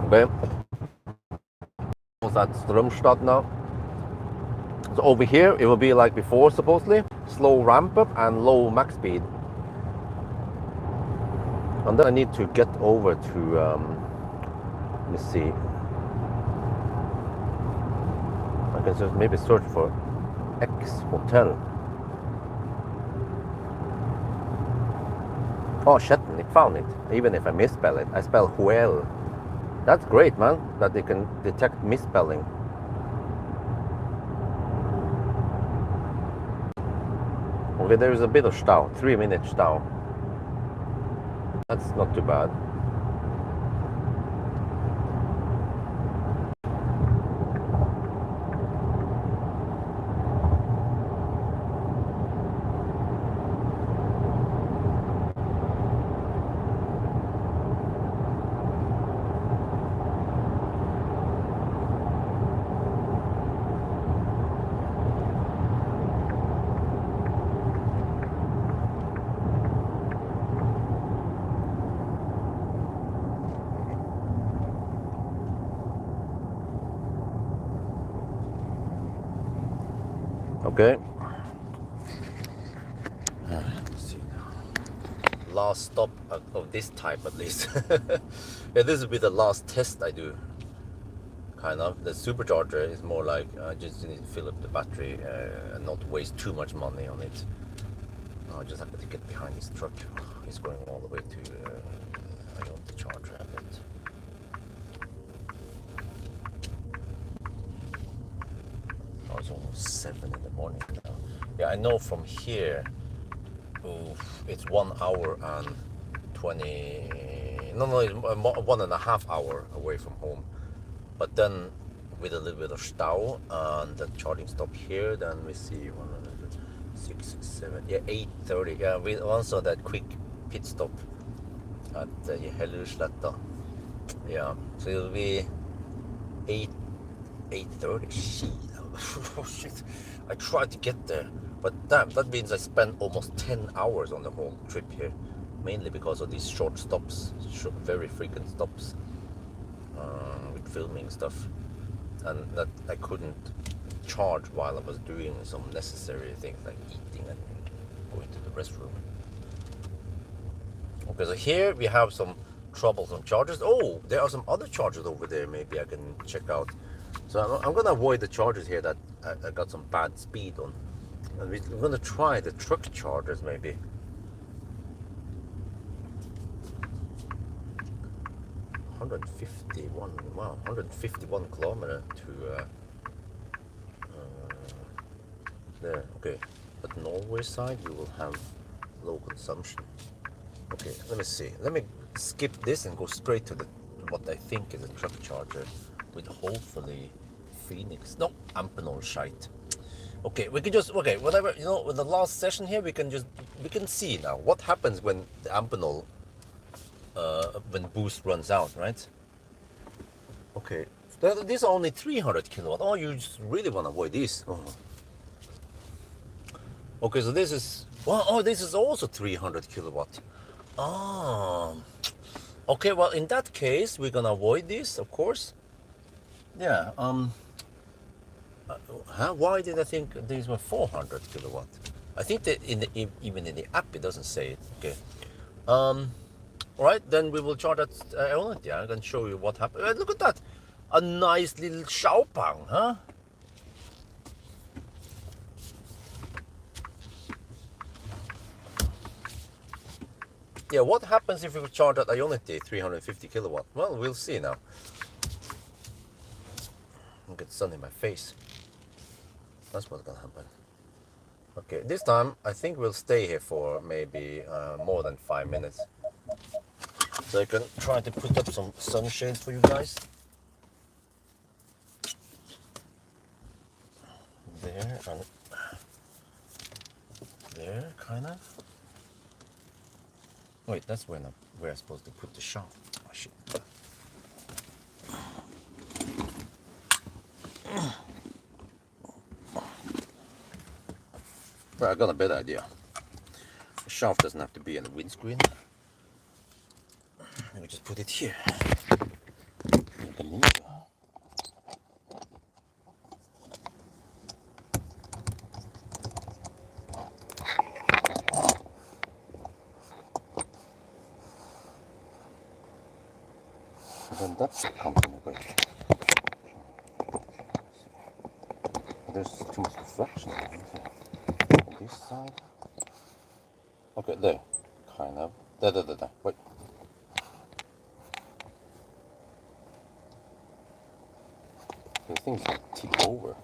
Okay. Was at Strømstad now. So over here it will be like before, supposedly. Slow ramp up and low max speed. And then I need to get over to, let me see. I can just maybe search for X Hotel. Oh, Shetland, it found it. Even if I misspell it, I spell Pawel. That's great, man, that they can detect misspelling. Okay, there is a bit of stau, 3-minute stau. That's not too bad. Okay. Let's see now. Last stop of this type, at least. Yeah, this will be the last test I do. Kind of. The supercharger is more like I just need to fill up the battery and not waste too much money on it. I just have to get behind this truck. He's going all the way to. I want the charger a bit. Oh, it's almost 7 in the morning now. Yeah, I know from here, it's 1 hour and 20. No, it's 1.5 hours away from home. But then, with a little bit of stau and the charging stop here, then we see 6, 7, yeah, 8:30. Yeah, we also that quick pit stop at Halmstad. Yeah, so it'll be 8:30. Shit. I tried to get there, but damn, that means I spent almost 10 hours on the whole trip here, mainly because of these short stops, very frequent stops with filming stuff, and that I couldn't charge while I was doing some necessary things like eating and going to the restroom. Okay, so here we have some troublesome chargers. Oh, there are some other chargers over there maybe I can check out. So I'm gonna avoid the chargers here that I got some bad speed on. And we're gonna try the truck chargers maybe. 151, wow, 151 kilometer to there. Okay, but Norway side you will have low consumption. Okay, let me see. Let me skip this and go straight to the what I think is a truck charger with hopefully Phoenix. No, Amphenol shite. Okay, we can just whatever, you know, with the last session here we can see now what happens when the Amphenol when boost runs out, right? Okay, these are only 300 kilowatt. Oh, you just really want to avoid these. Oh. Okay, so this is, well, oh, this is also 300 kilowatt. Oh, okay, well, in that case, we're gonna avoid this, of course. Yeah, why did I think these were 400 kilowatt? I think that even in the app, it doesn't say it. Okay. All right, then we will chart that element. Yeah, I can show you what happened. Look at that. A nice little Xpeng, huh? Yeah, what happens if we charge that Ionity 350 kilowatt? Well, we'll see now. I'll get sun in my face. That's what's gonna happen. Okay, this time I think we'll stay here for maybe more than 5 minutes. So I can try to put up some sunshades for you guys. There and there, kind of. Wait, that's where I'm supposed to put the shaft. Oh, shit. Well, I got a better idea. The shaft doesn't have to be in the windscreen. Let me just put it here. Then that's coming away. There's too much reflection on this side. Okay, there. Kind of. There. Wait. These things like tip over.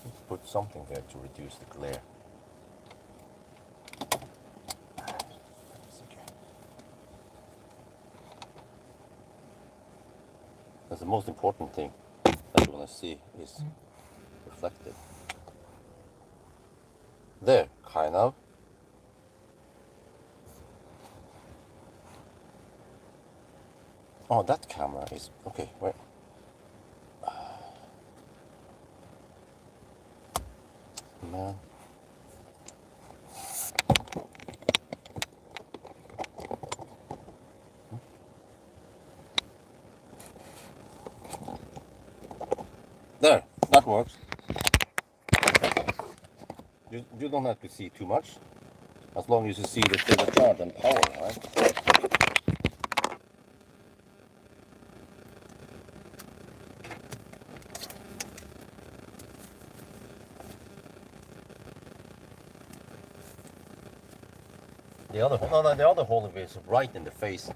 Let's put something there to reduce the glare. That's the most important thing that you want to see is reflected. There, kind of. Oh, that camera is okay. Wait. Man. There, that works. You don't have to see too much, as long as you see the charge and power, right? The other hole is right in the face.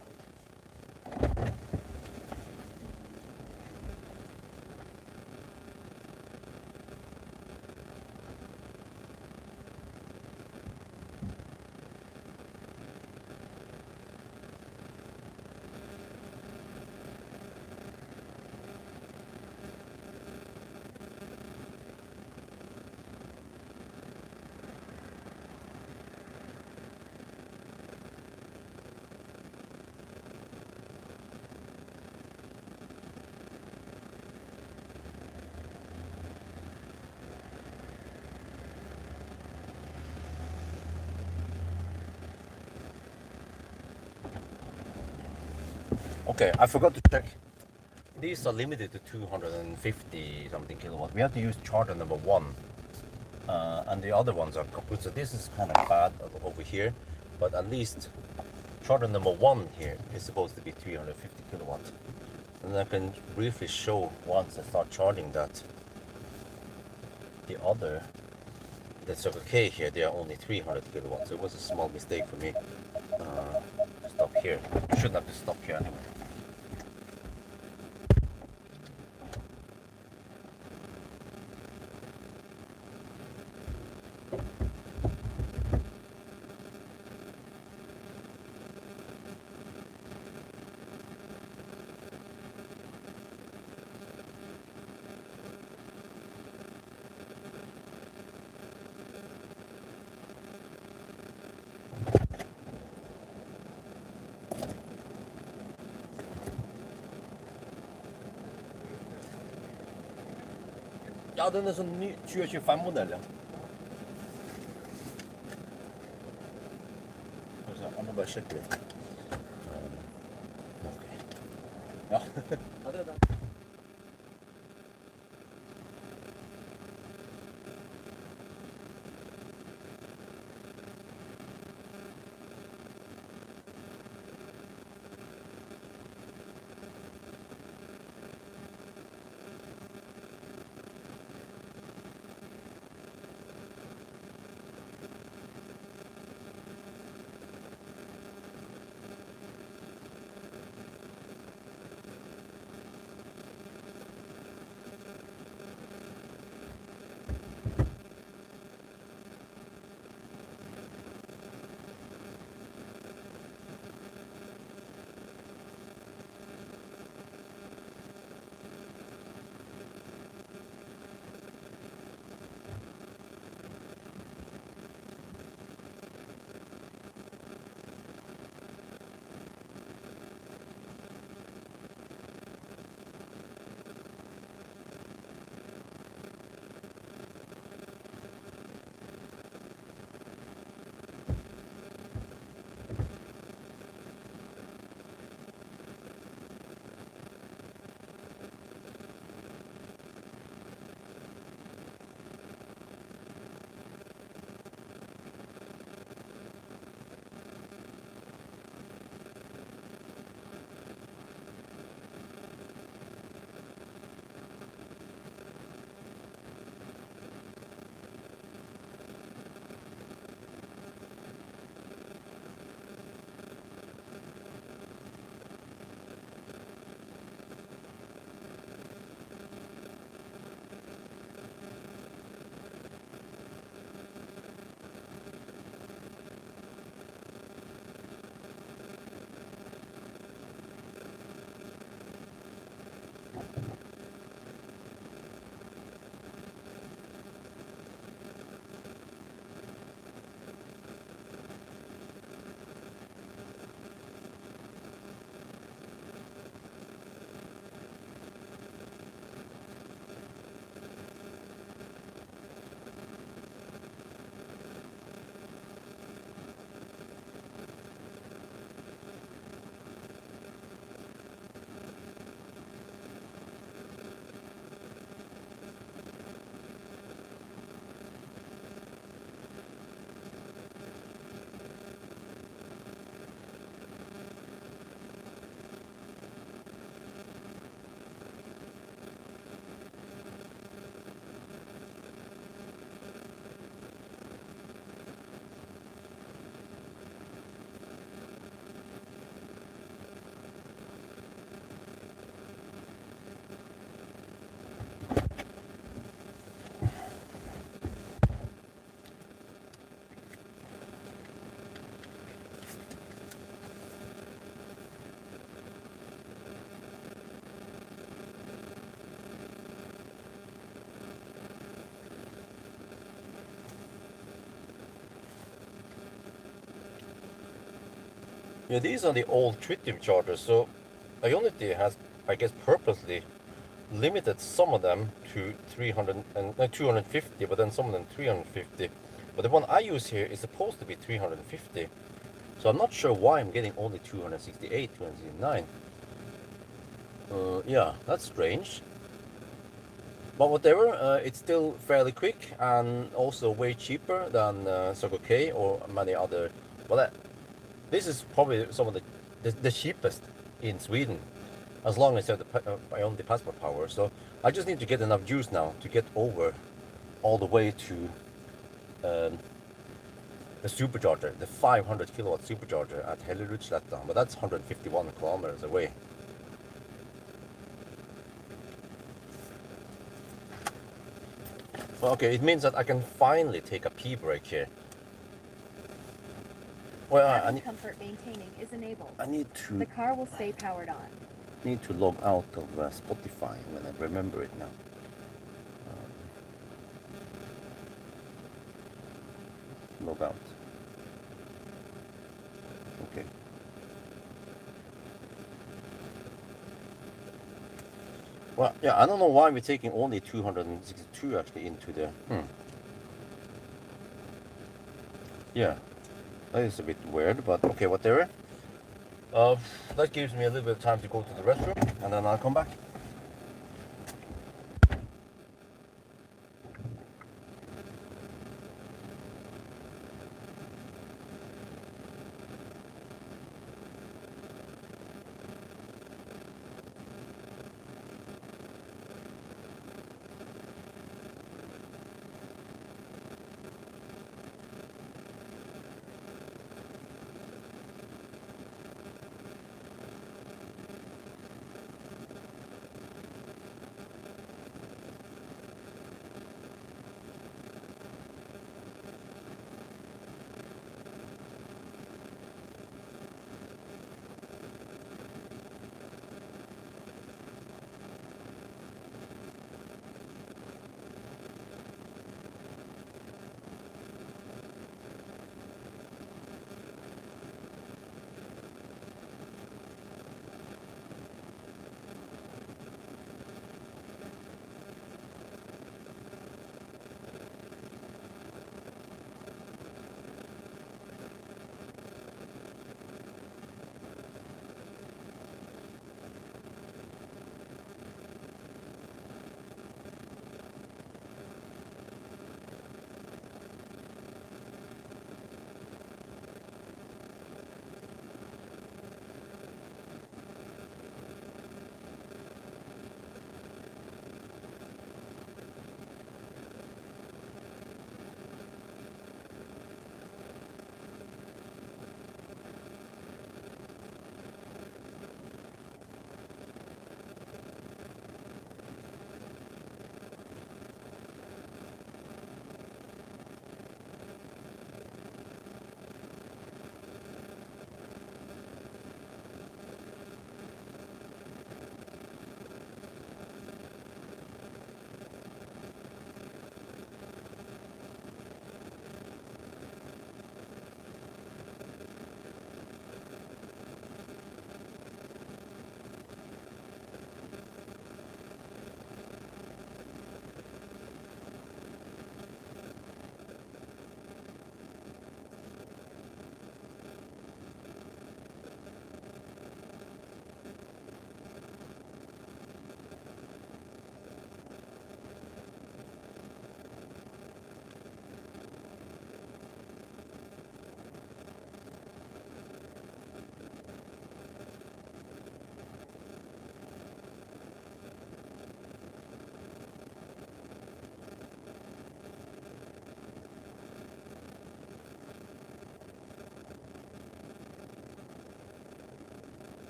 Okay, I forgot to check. These are limited to 250 something kilowatt. We have to use charger number 1, and the other ones are kaput. So this is kind of bad over here, but at least charger number 1 here is supposed to be 350 kilowatt. And I can briefly show once I start charging that the other the Circle K here, they are only 300 kilowatts. So it was a small mistake for me. Stop here. You shouldn't have to stop here anyway. Ja, den er sånn ny 2025-modell, ja. Jeg må bare sjekke litt. Ok. Ja. Ja, det er det. Yeah, these are the old tritium chargers, so Ionity has, I guess, purposely limited some of them to 300 and 250, but then some of them 350. But the one I use here is supposed to be 350. So I'm not sure why I'm getting only 268, 269. Yeah, that's strange. But whatever, it's still fairly quick and also way cheaper than Circle K or many other. Well, this is probably some of the cheapest in Sweden, as long as I own the passport power. So I just need to get enough juice now to get over all the way to um, the supercharger, the 500 kilowatt supercharger at Hellerudsletta, but that's 151 kilometers away. Well, okay, it means that I can finally take a pee break here. Well, Cabin comfort maintaining is enabled. I need The car will stay powered on. to log out of Spotify when I remember it now. Log out. Okay. Well, yeah, I don't know why we're taking only 262 actually into the. Yeah, that is a bit weird, but okay, whatever. That gives me a little bit of time to go to the restroom, and then I'll come back.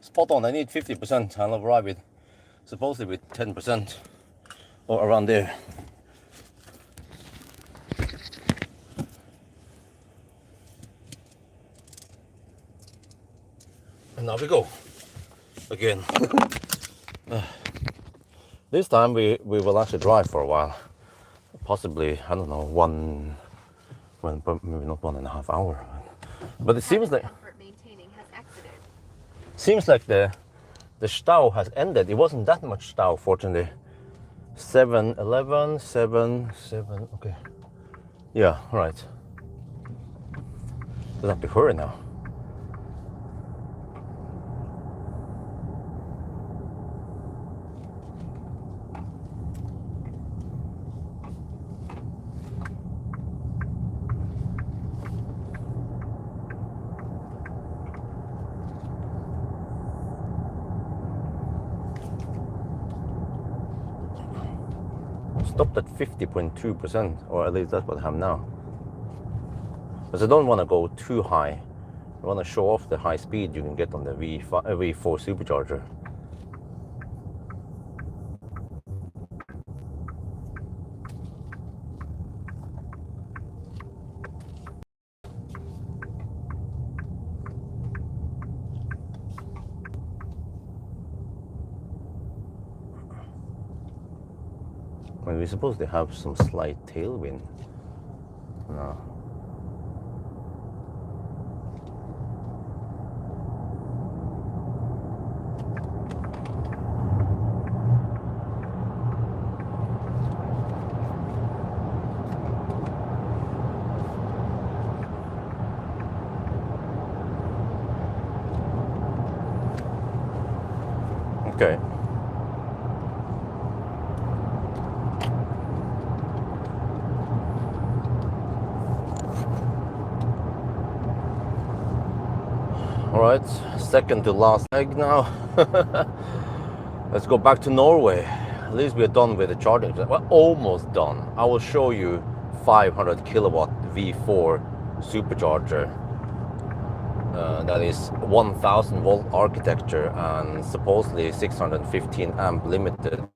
spot on. I need 50%. I'll arrive with supposedly with 10% or around there. And now we go again. This time we will actually drive for a while. Possibly, I don't know, maybe not 1.5 hours. But it seems like the Stau has ended. It wasn't that much Stau, fortunately. 7-11, 7, okay. Yeah, right. Doesn't have to hurry now. Stopped at 50.2%, or at least that's what I have now. Because I don't want to go too high. I want to show off the high speed you can get on the V4 supercharger. Well, we're supposed to have some slight tailwind. No. Okay. Alright, second to last leg now. Let's go back to Norway. At least we're done with the charging. We're almost done. I will show you 500 kilowatt V4 supercharger. That is 1000 volt architecture and supposedly 615 amp limited.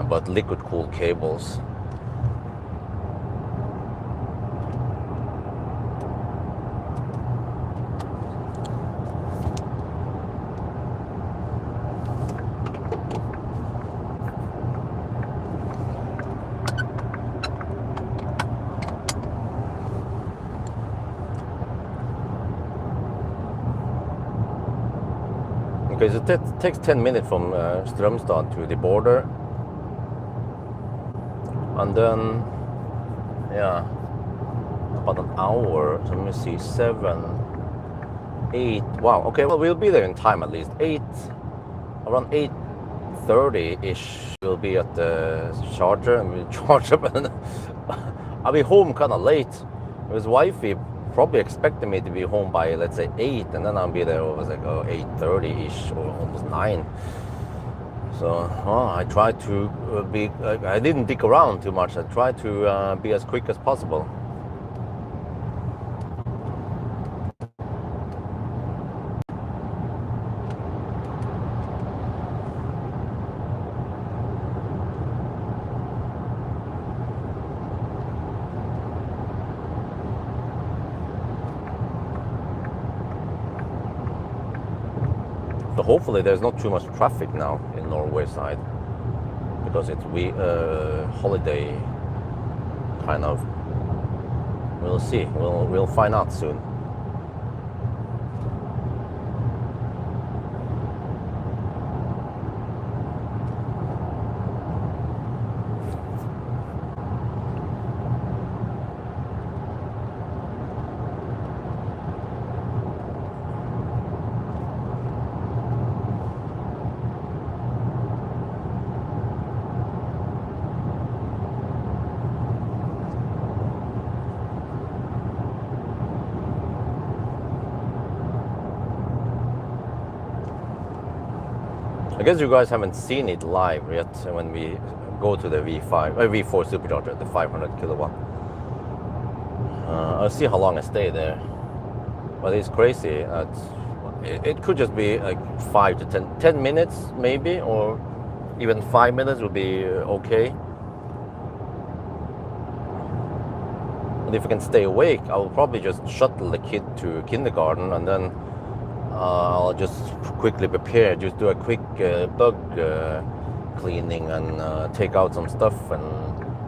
But liquid cooled cables. Okay, so it takes 10 minutes from Strømstad to the border. And then, yeah, about an hour. So let me see, 7, 8. Wow, okay, well, we'll be there in time at least. Around 8:30-ish, we'll be at the charger and we'll charge up. And I'll be home kind of late. His wifey probably expected me to be home by, let's say, 8, and then I'll be there, it was like 8:30-ish or almost 9. So I tried to I didn't dig around too much. I tried to be as quick as possible. So hopefully there's not too much traffic now in Norway side, because it's holiday kind of. We'll see. We'll find out soon. I guess you guys haven't seen it live yet when we go to the V4 supercharger, the 500 kilowatt. I'll see how long I stay there. But it's crazy that it could just be like 5 to 10 minutes maybe, or even 5 minutes would be okay. And if I can stay awake, I will probably just shuttle the kid to kindergarten, and then I'll just quickly prepare, just do a quick bug cleaning and take out some stuff and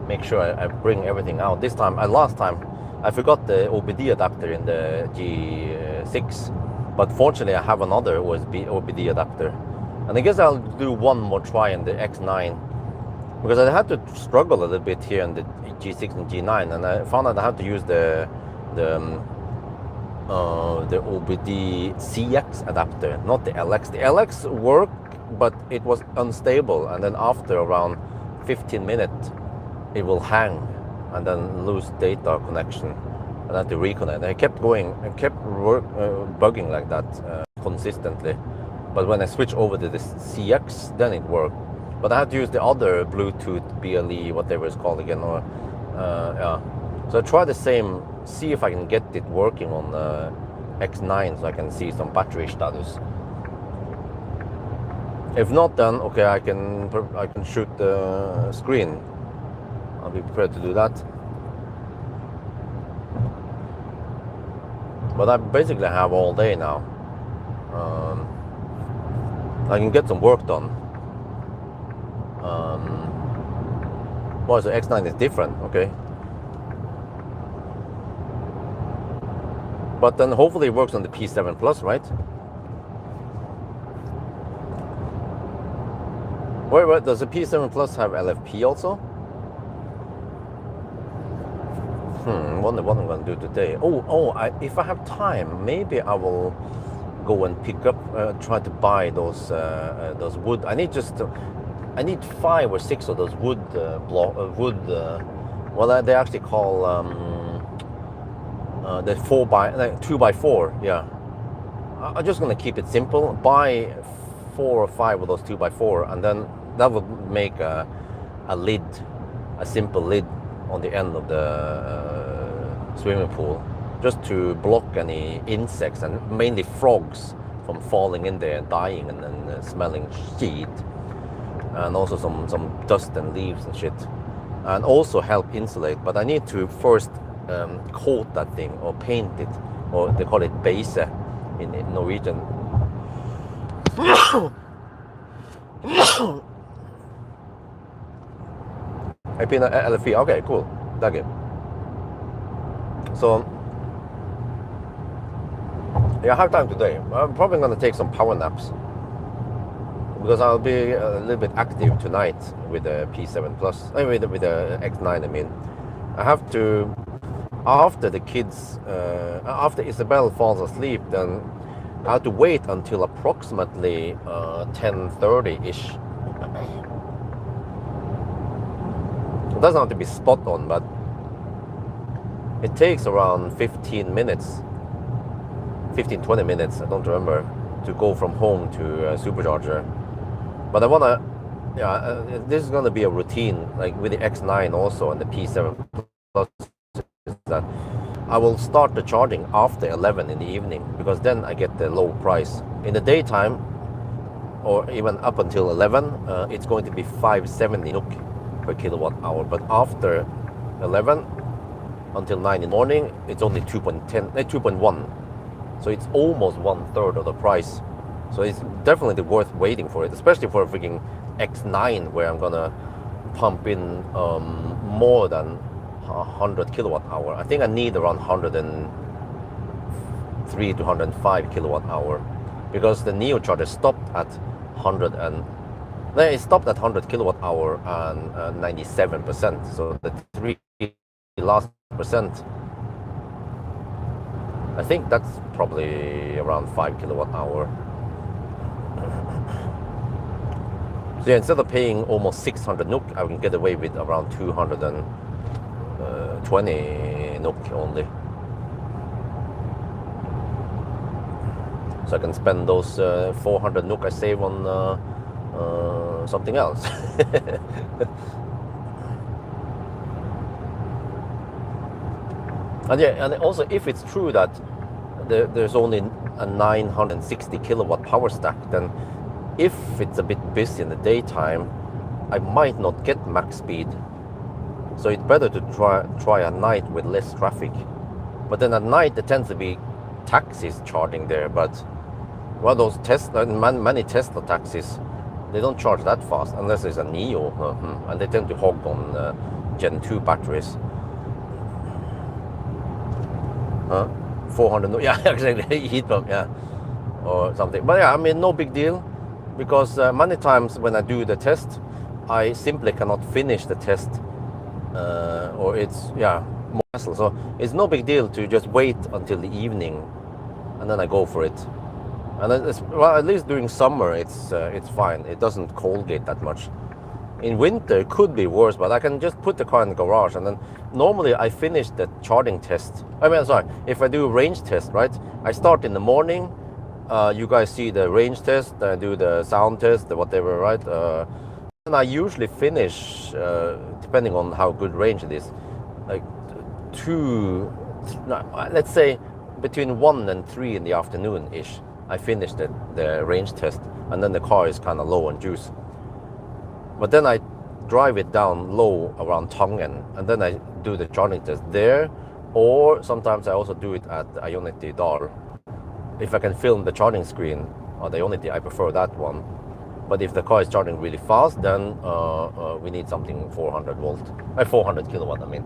make sure I bring everything out. This time, last time, I forgot the OBD adapter in the G6, but fortunately I have another OBD adapter. And I guess I'll do one more try in the X9, because I had to struggle a little bit here in the G6 and G9, and I found out I had to use the OBD CX adapter, not the LX. The LX worked, but it was unstable, and then after around 15 minutes, it will hang and then lose data connection, and I had to reconnect. I kept going, I kept bugging like that consistently. But when I switched over to this CX, then it worked. But I had to use the other Bluetooth BLE, whatever it's called again, or yeah. So I try the same, see if I can get it working on X9, so I can see some battery status. If not, then okay, I can shoot the screen. I'll be prepared to do that. But I basically have all day now. I can get some work done. Well, so X9 is different, okay. But then hopefully it works on the P7 Plus, right? Wait, does the P7 Plus have LFP also? I wonder what I'm going to do today. If I have time, maybe I will go and pick up, try to buy those wood. I need 5 or 6 of those wood well, they actually call the 2x4. Yeah, I'm just gonna keep it simple. Buy 4 or 5 of those 2x4, and then that would make a lid, a simple lid on the end of the swimming pool, just to block any insects and mainly frogs from falling in there and dying and then smelling shit, and also some dust and leaves and shit, and also help insulate. But I need to first coat that thing or paint it, or they call it base in Norwegian. I paint LFP. Okay, cool. Thank you. So yeah, I have time today. I'm probably gonna take some power naps, because I'll be a little bit active tonight with the P7 Plus, with the X9. I mean, I have to, after the kids, after Isabel falls asleep, then I have to wait until approximately 10:30-ish. It doesn't have to be spot on, but it takes around 15 minutes, 20 minutes, I don't remember, to go from home to a supercharger. But I wanna, this is gonna be a routine, like with the X9 also and the P7 Plus, that I will start the charging after 11 in the evening, because then I get the low price. In the daytime, or even up until 11, it's going to be 570 NOK per kilowatt hour. But after 11 until 9 in the morning, it's only 2.1. So it's almost 1/3 of the price. So it's definitely worth waiting for it, especially for a freaking X9, where I'm gonna pump in more than 100 kilowatt hour. I think I need around 103 to 105 kilowatt hour, because the Neo charger stopped at 100 kilowatt hour and 97%. So the 3 last percent, I think that's probably around 5 kilowatt hour. So yeah, instead of paying almost 600 NOK, I can get away with around 220 NOK only. So I can spend those 400 NOK I save on something else. And yeah, and also if it's true that there's only a 960 kilowatt power stack, then if it's a bit busy in the daytime, I might not get max speed. So it's better to try at night with less traffic. But then at night there tends to be taxis charging there, but well, those many Tesla taxis, they don't charge that fast unless it's a Neo, and they tend to hog on Gen 2 batteries. 400, yeah, exactly, heat pump, yeah, or something. But yeah, I mean, no big deal, because many times when I do the test, I simply cannot finish the test, or it's, yeah, more hassle. So it's no big deal to just wait until the evening, and then I go for it. And well, at least during summer, it's fine. It doesn't coldgate that much. In winter, it could be worse, but I can just put the car in the garage, and then normally I finish the charging test. I mean, sorry, if I do range test, right? I start in the morning. You guys see the range test. I do the sound test, whatever, right? And I usually finish, depending on how good range it is, like let's say between 1 and 3 in the afternoon-ish. I finished the range test, and then the car is kind of low on juice. But then I drive it down low around Tangen, and then I do the charging test there, or sometimes I also do it at Ionity Dal. If I can film the charging screen on the Ionity, I prefer that one. But if the car is charging really fast, then we need something 400 kilowatt, I mean.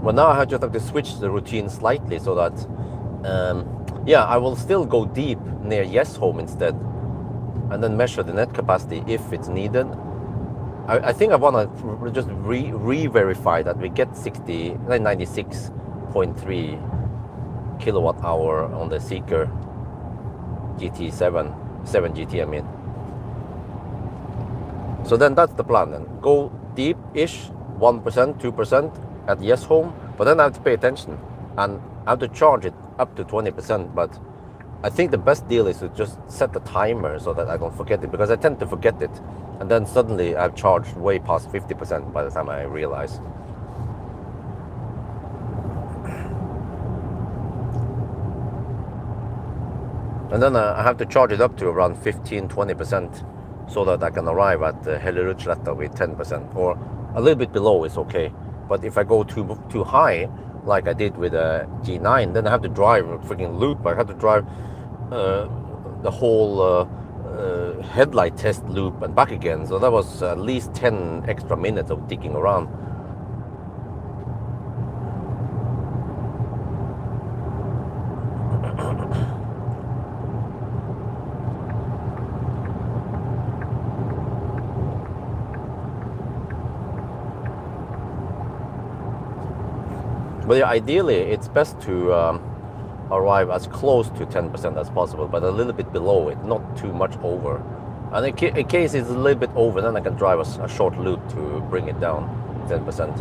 But now I just have to switch the routine slightly so that, yeah, I will still go deep near Home instead, and then measure the net capacity if it's needed. I think I want to just re-verify that we get 96.3 kilowatt hour on the Seeker GT7 GT, I mean. So then that's the plan then. Go deep-ish, 1%, 2% at Home, but then I have to pay attention, and I have to charge it up to 20%, but I think the best deal is to just set the timer so that I don't forget it, because I tend to forget it, and then suddenly I've charged way past 50% by the time I realize. And then I have to charge it up to around 15-20% so that I can arrive at Hellerudsletta with 10%, or a little bit below is okay. But if I go too high, like I did with a G9, then I have to drive a freaking loop. I have to drive the whole headlight test loop and back again. So that was at least 10 extra minutes of digging around. But yeah, ideally, it's best to arrive as close to 10% as possible, but a little bit below it, not too much over. And in case it's a little bit over, then I can drive a short loop to bring it down 10%.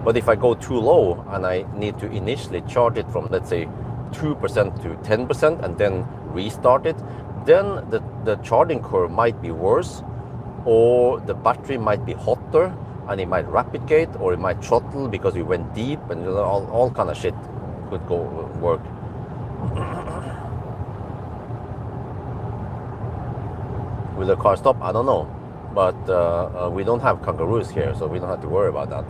But if I go too low and I need to initially charge it from, let's say, 2% to 10% and then restart it, then the charging curve might be worse, or the battery might be hotter, and it might rapid gate, or it might throttle because we went deep, and all kind of shit could go work. Will the car stop? I don't know, but we don't have kangaroos here, so we don't have to worry about that.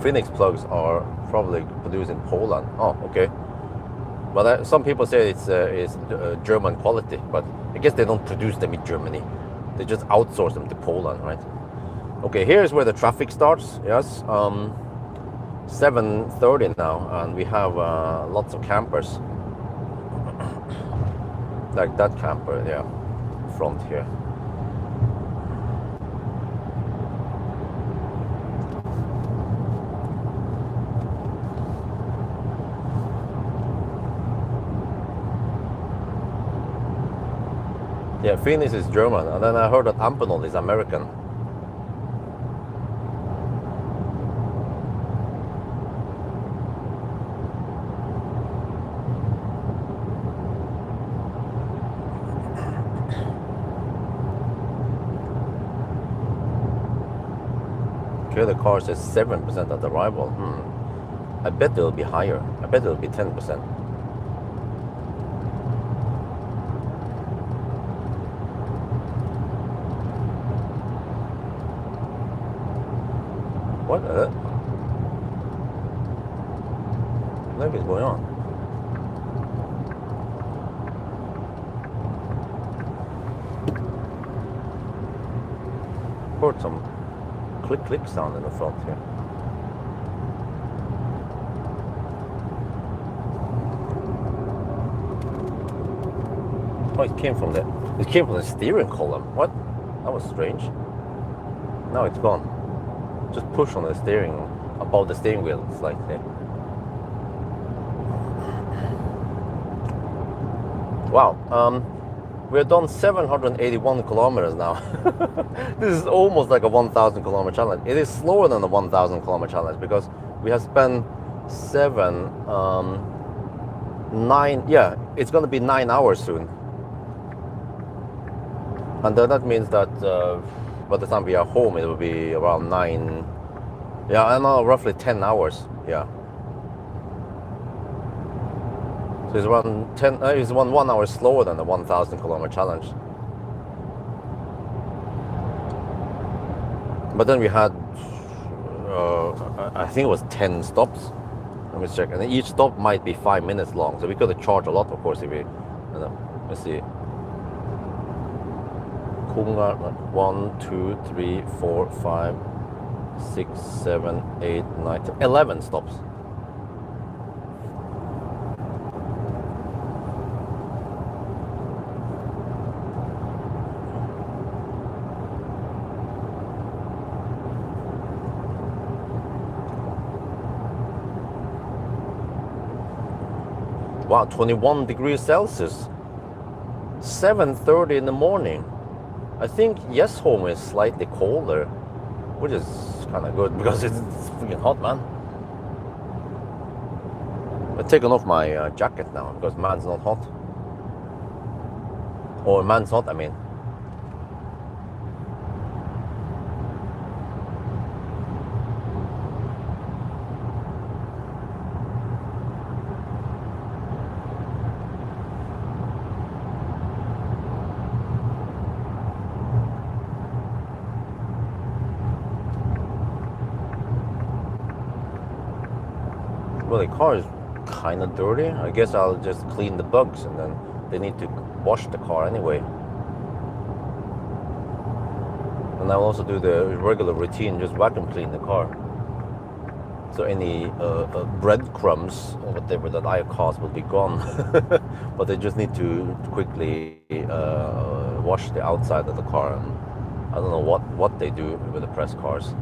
Phoenix plugs are probably produced in Poland. Oh, okay. But some people say it's German quality, but I guess they don't produce them in Germany. They just outsource them to Poland, right? Okay, here's where the traffic starts. Yes, 7:30 now, and we have lots of campers. Like that camper, yeah, front here. Yeah, Phoenix is German, and then I heard that Amphenol is American. Okay, the car says 7% at arrival. I bet it'll be higher. I bet it'll be 10%. What the heck is going on? Heard some click sound in the front here. Oh, it came from the steering column. What? That was strange. Now it's gone. Just push on the steering, above the steering wheel slightly. Wow. We're done 781 kilometers now. This is almost like a 1,000 kilometer challenge. It is slower than the 1,000 kilometer challenge because we have spent 9, yeah, it's going to be 9 hours soon. And then that means that by the time we are home, it will be around 9, yeah, I know, roughly 10 hours, yeah. So it's around 1 hour slower than the 1,000 kilometer challenge. But then we had, I think it was 10 stops. Let me check. And each stop might be 5 minutes long. So we could have charged a lot, of course, if we, let's see. 1, 2, 3, 4, 5, 6, 7, 8, 9, 10, 11 stops. Wow, 21 degrees Celsius. 7:30 in the morning. I think home is slightly colder, which is kind of good because it's freaking hot, man. I've taken off my jacket now because man's not hot. Or man's hot, I mean. Well, the car is kind of dirty. I guess I'll just clean the bugs and then they need to wash the car anyway. And I'll also do the regular routine, just vacuum clean the car. So any breadcrumbs or whatever that I caused will be gone. But they just need to quickly wash the outside of the car. And I don't know what they do with the press cars.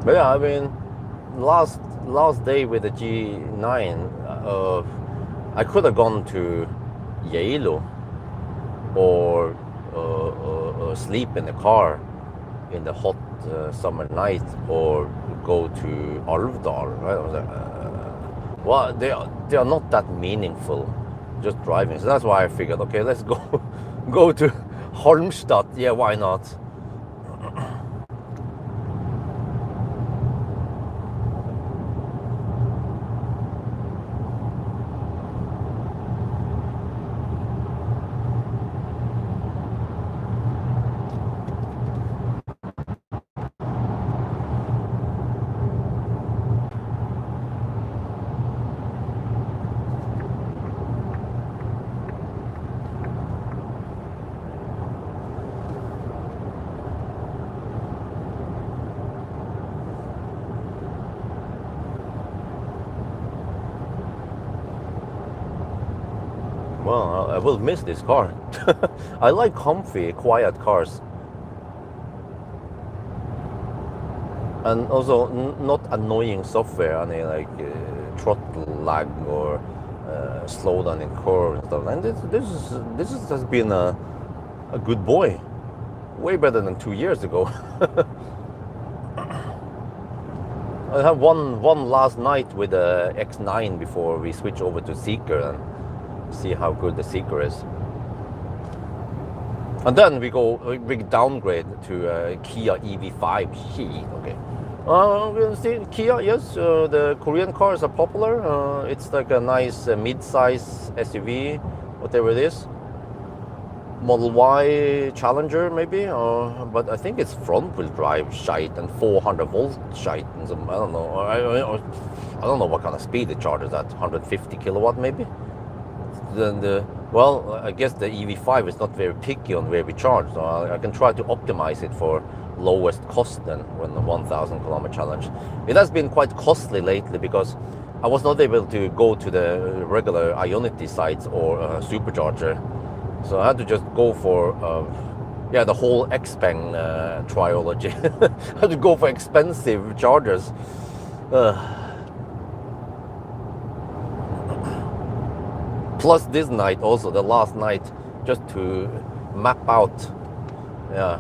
But yeah, I mean, last day with the G9, I could have gone to Yale or sleep in the car in the hot summer night, or go to Alvdal. Right? I was like, well, they are not that meaningful, just driving. So that's why I figured, okay, let's go to Halmstad. Yeah, why not? Well, I will miss this car. I like comfy, quiet cars. And also not annoying software, any like throttle lag or slow down in curves and stuff. And this has been a good boy. Way better than 2 years ago. I have one last night with the X9 before we switch over to Seeker and see how good the Seeker is. And then we downgrade to Kia EV5 Heat. Okay. We'll see Kia. Yes, the Korean cars are popular. It's like a nice mid-size SUV, whatever it is. Model Y Challenger maybe, but I think it's front-wheel drive shite and 400-volt shite. And some, I don't know. I don't know what kind of speed it charges at. 150 kilowatt maybe. Then well, I guess the EV5 is not very picky on where we charge, so I can try to optimize it for lowest cost then when the 1,000 kilometer challenge. It has been quite costly lately because I was not able to go to the regular Ionity sites or supercharger. So I had to just go for, the whole Xpeng trilogy. I had to go for expensive chargers. Plus this night also, the last night, just to map out. Yeah.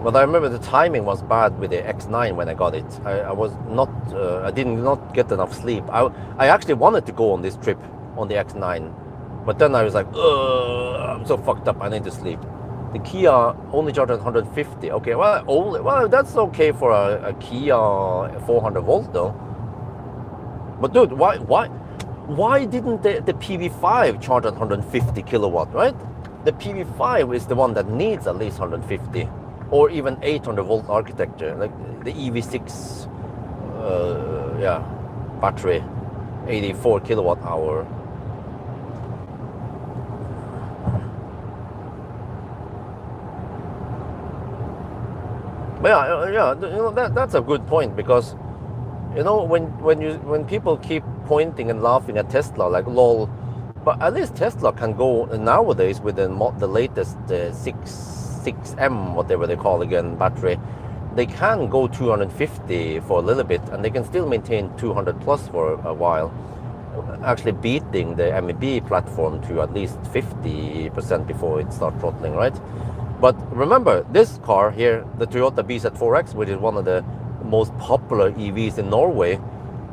But I remember the timing was bad with the X9 when I got it. I did not get enough sleep. I actually wanted to go on this trip on the X9. But then I was like, I'm so fucked up, I need to sleep. The Kia only charged at 150. Okay, well, that's okay for a Kia 400 volt though. But dude, why didn't the PV5 charge at 150 kilowatt, right? The PV5 is the one that needs at least 150 or even 800 volt architecture, like the EV6 battery, 84 kilowatt hour. But yeah, that's a good point because, when people keep pointing and laughing at Tesla, like lol, but at least Tesla can go nowadays with the latest 6M, whatever they call again, battery. They can go 250 for a little bit, and they can still maintain 200 plus for a while, actually beating the MEB platform to at least 50% before it starts throttling, right? But remember, this car here, the Toyota BZ4X, which is one of the most popular EVs in Norway,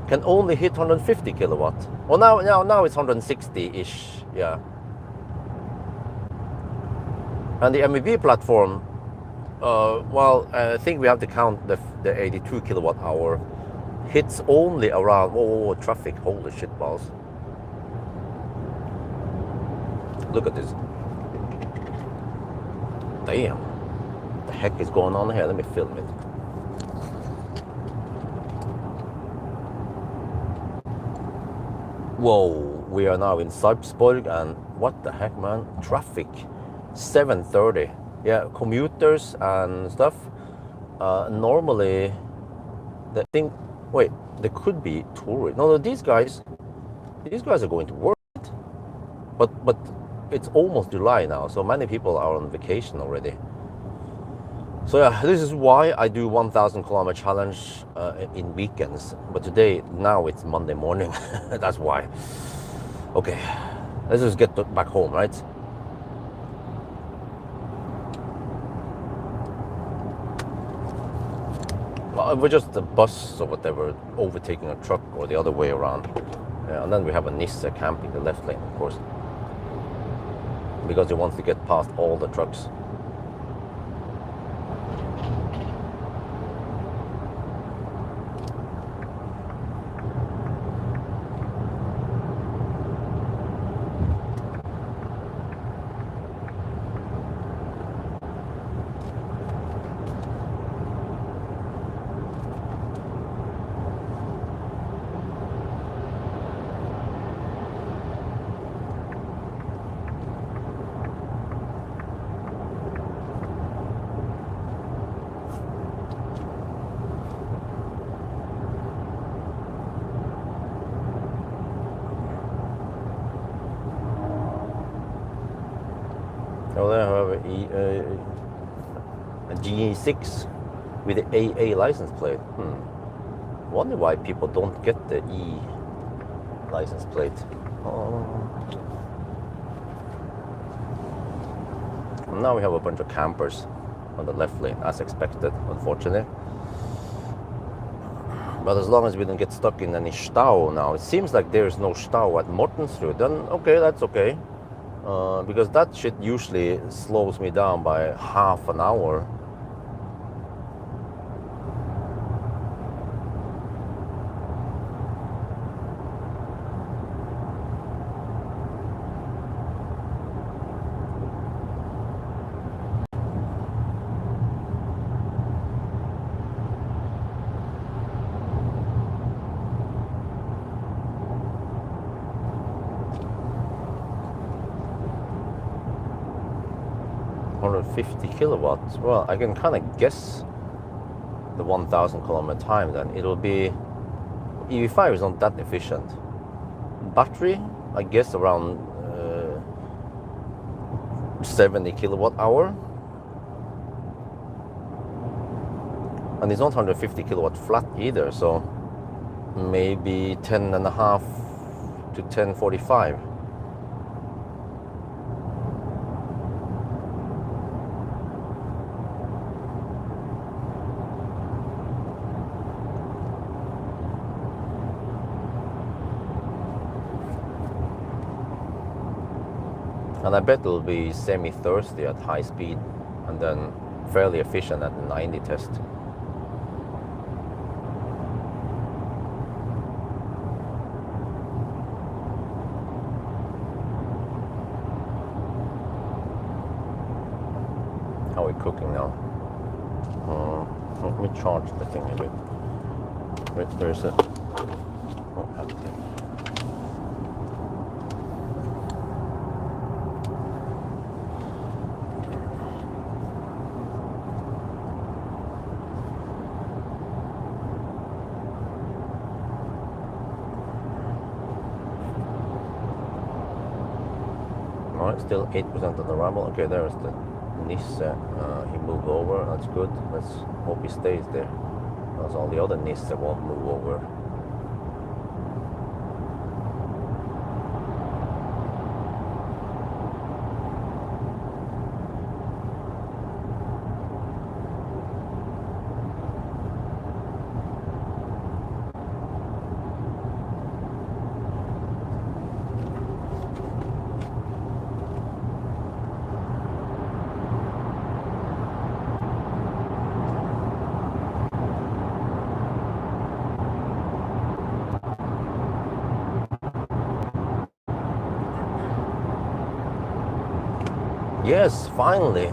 can only hit 150 kilowatt. Well, now it's 160-ish, yeah. And the MEB platform, I think we have to count the 82 kilowatt hour, hits only around, traffic, holy shit balls. Look at this. Damn, what the heck is going on here? Let me film it. Whoa, we are now in Sarpsborg, and what the heck, man? Traffic, 7:30. Yeah, commuters and stuff. Normally, there could be tourists. No, these guys are going to work. But it's almost July now, so many people are on vacation already. So yeah, this is why I do 1,000 kilometer challenge in weekends. But now it's Monday morning. That's why. Okay, let's just get back home, right? Well, we're just a bus or whatever overtaking a truck or the other way around. And then we have a Nissan camping the left lane, of course, because he wants to get past all the trucks. Oh, there I have a G6 with the AA license plate. Wonder why people don't get the E license plate. Now we have a bunch of campers on the left lane, as expected, unfortunately. But as long as we don't get stuck in any stau now, it seems like there is no stau at Mortensrud, then okay, that's okay. Because that shit usually slows me down by half an hour. $150 kilowatts. Well, I can kind of guess the 1,000 kilometer time. Then it'll be EV5 is not that efficient. Battery, I guess around 70 kilowatt hour, and it's not 150 kilowatt flat either. So maybe 10.5 to 1045. And I bet it'll be semi-thirsty at high speed and then fairly efficient at the 90 test. How are we cooking now? Let me charge the thing a bit. Wait, where's it? Oh, empty. Alright, still 8% of the rumble. Okay, there's the Nisse. He moved over, that's good. Let's hope he stays there. Because all the other Nisse won't move over. Yes, finally.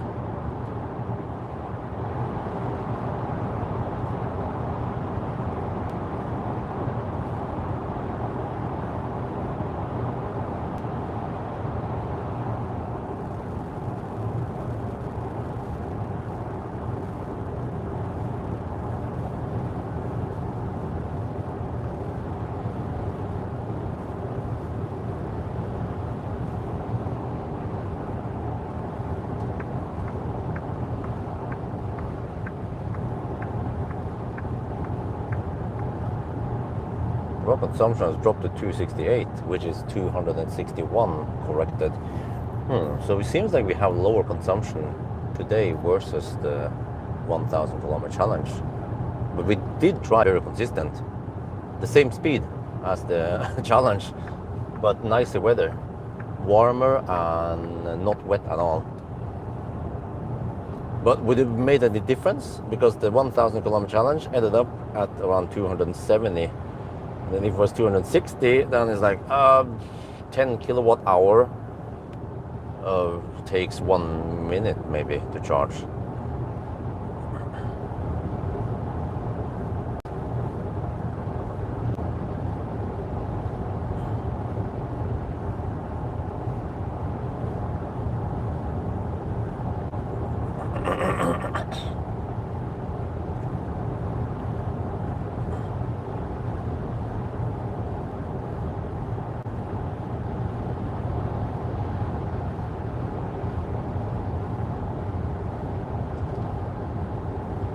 Raw consumption has dropped to 268, which is 261 corrected. So it seems like we have lower consumption today versus the 1,000 kilometer challenge. But we did try very consistent, the same speed as the challenge, but nicer weather, warmer and not wet at all. But would it have made any difference? Because the 1,000 kilometer challenge ended up at around 270. Then if it was 260, then it's like 10 kilowatt hour takes 1 minute maybe to charge.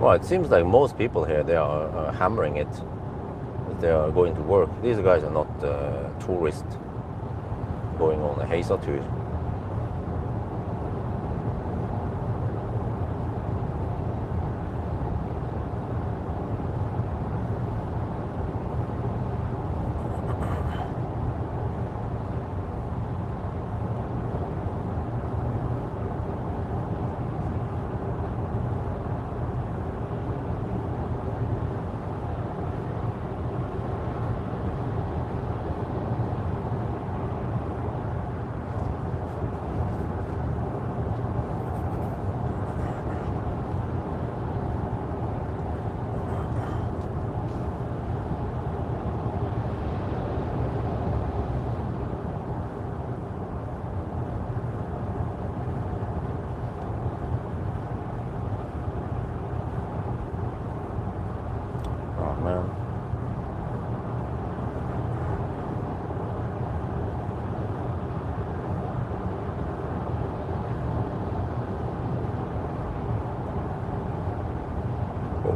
Well, it seems like most people here, they are hammering it. They are going to work. These guys are not tourists going on a Halmstad tour.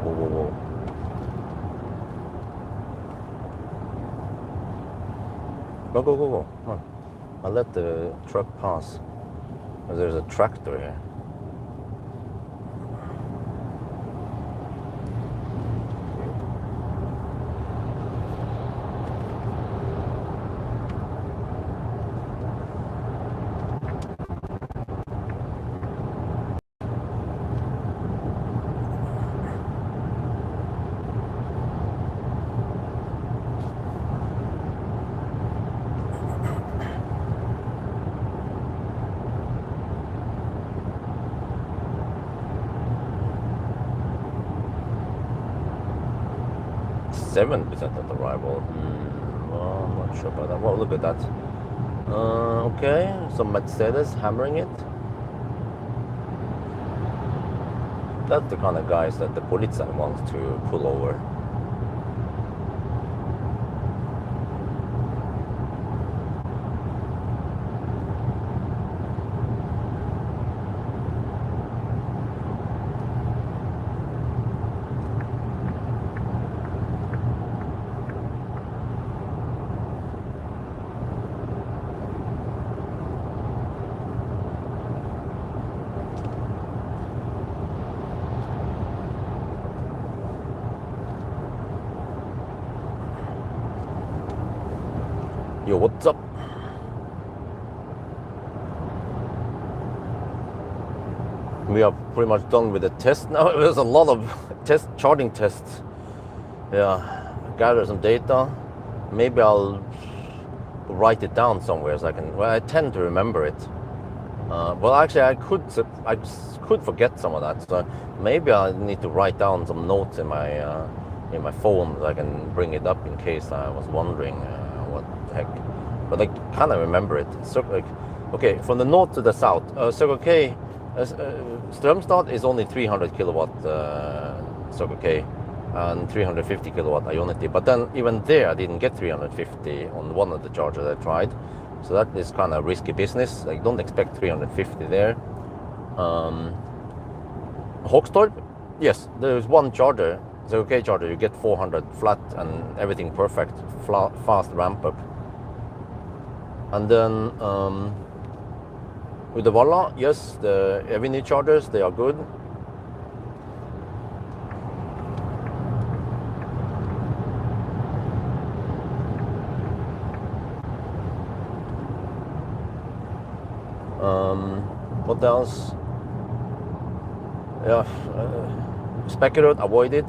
Whoa, whoa, whoa. Go, go, go, go. Come on. I'll let the truck pass. There's a tractor here. Seven percent of arrival. Well, I'm not sure about that. Well, look at that. Okay, some Mercedes hammering it. That's the kind of guys that the Polizei wants to pull over. Yo, what's up? We are pretty much done with the test now. There's a lot of charging tests. Yeah, gather some data. Maybe I'll write it down somewhere so I can. Well, I tend to remember it. Well, actually, I could forget some of that. So maybe I need to write down some notes in my phone so I can bring it up in case I was wondering what the heck. But I kind of remember it. So, like, okay, from the north to the south, Circle K, Strømstad is only 300 kilowatt Circle K and 350 kilowatt Ionity. But then even there, I didn't get 350 on one of the chargers I tried. So that is kind of risky business. I don't expect 350 there. Hogstorp, yes, there's one charger, Circle K charger, you get 400 flat and everything perfect, fast ramp up. And then with the Valla, yes, the Eviny chargers, they are good. What else? Yeah, Specular, avoid it.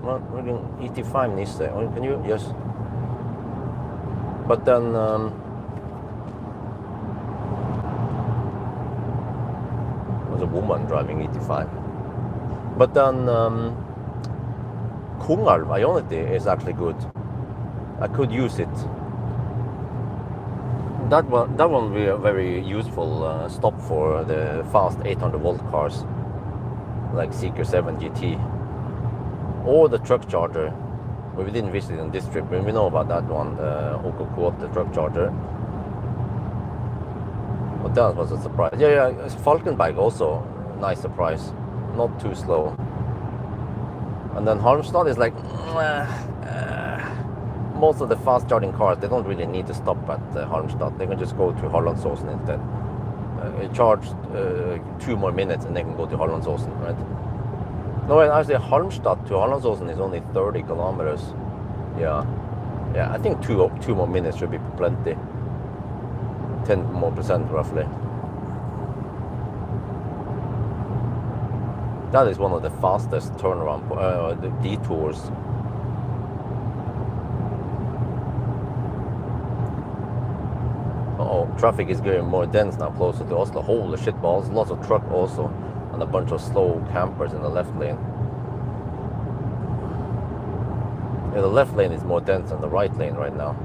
Well, ET5 needs there. Can you? Yes. But then there's a woman driving ET5. But then Kungalv Ionity is actually good. I could use it. That one will be a very useful stop for the fast 800 volt cars like Seeker 7 GT or the truck charger. We didn't visit on this trip, but we know about that one, the Okokot, the truck charger. But that was a surprise. Yeah, Falkenberg also, nice surprise. Not too slow. And then Halmstad is like, most of the fast charging cars, they don't really need to stop at Halmstad. They can just go to Hallandsåsen instead. Charge 2 more minutes and they can go to Hallandsåsen, right? No, actually Halmstad to Hallandsåsen is only 30 kilometers. Yeah, I think two more minutes should be plenty. 10% more roughly. That is one of the fastest turnaround the detours. Traffic is getting more dense now, closer to Oslo. Holy shit balls, lots of truck also, and a bunch of slow campers in the left lane. Yeah, the left lane is more dense than the right lane right now.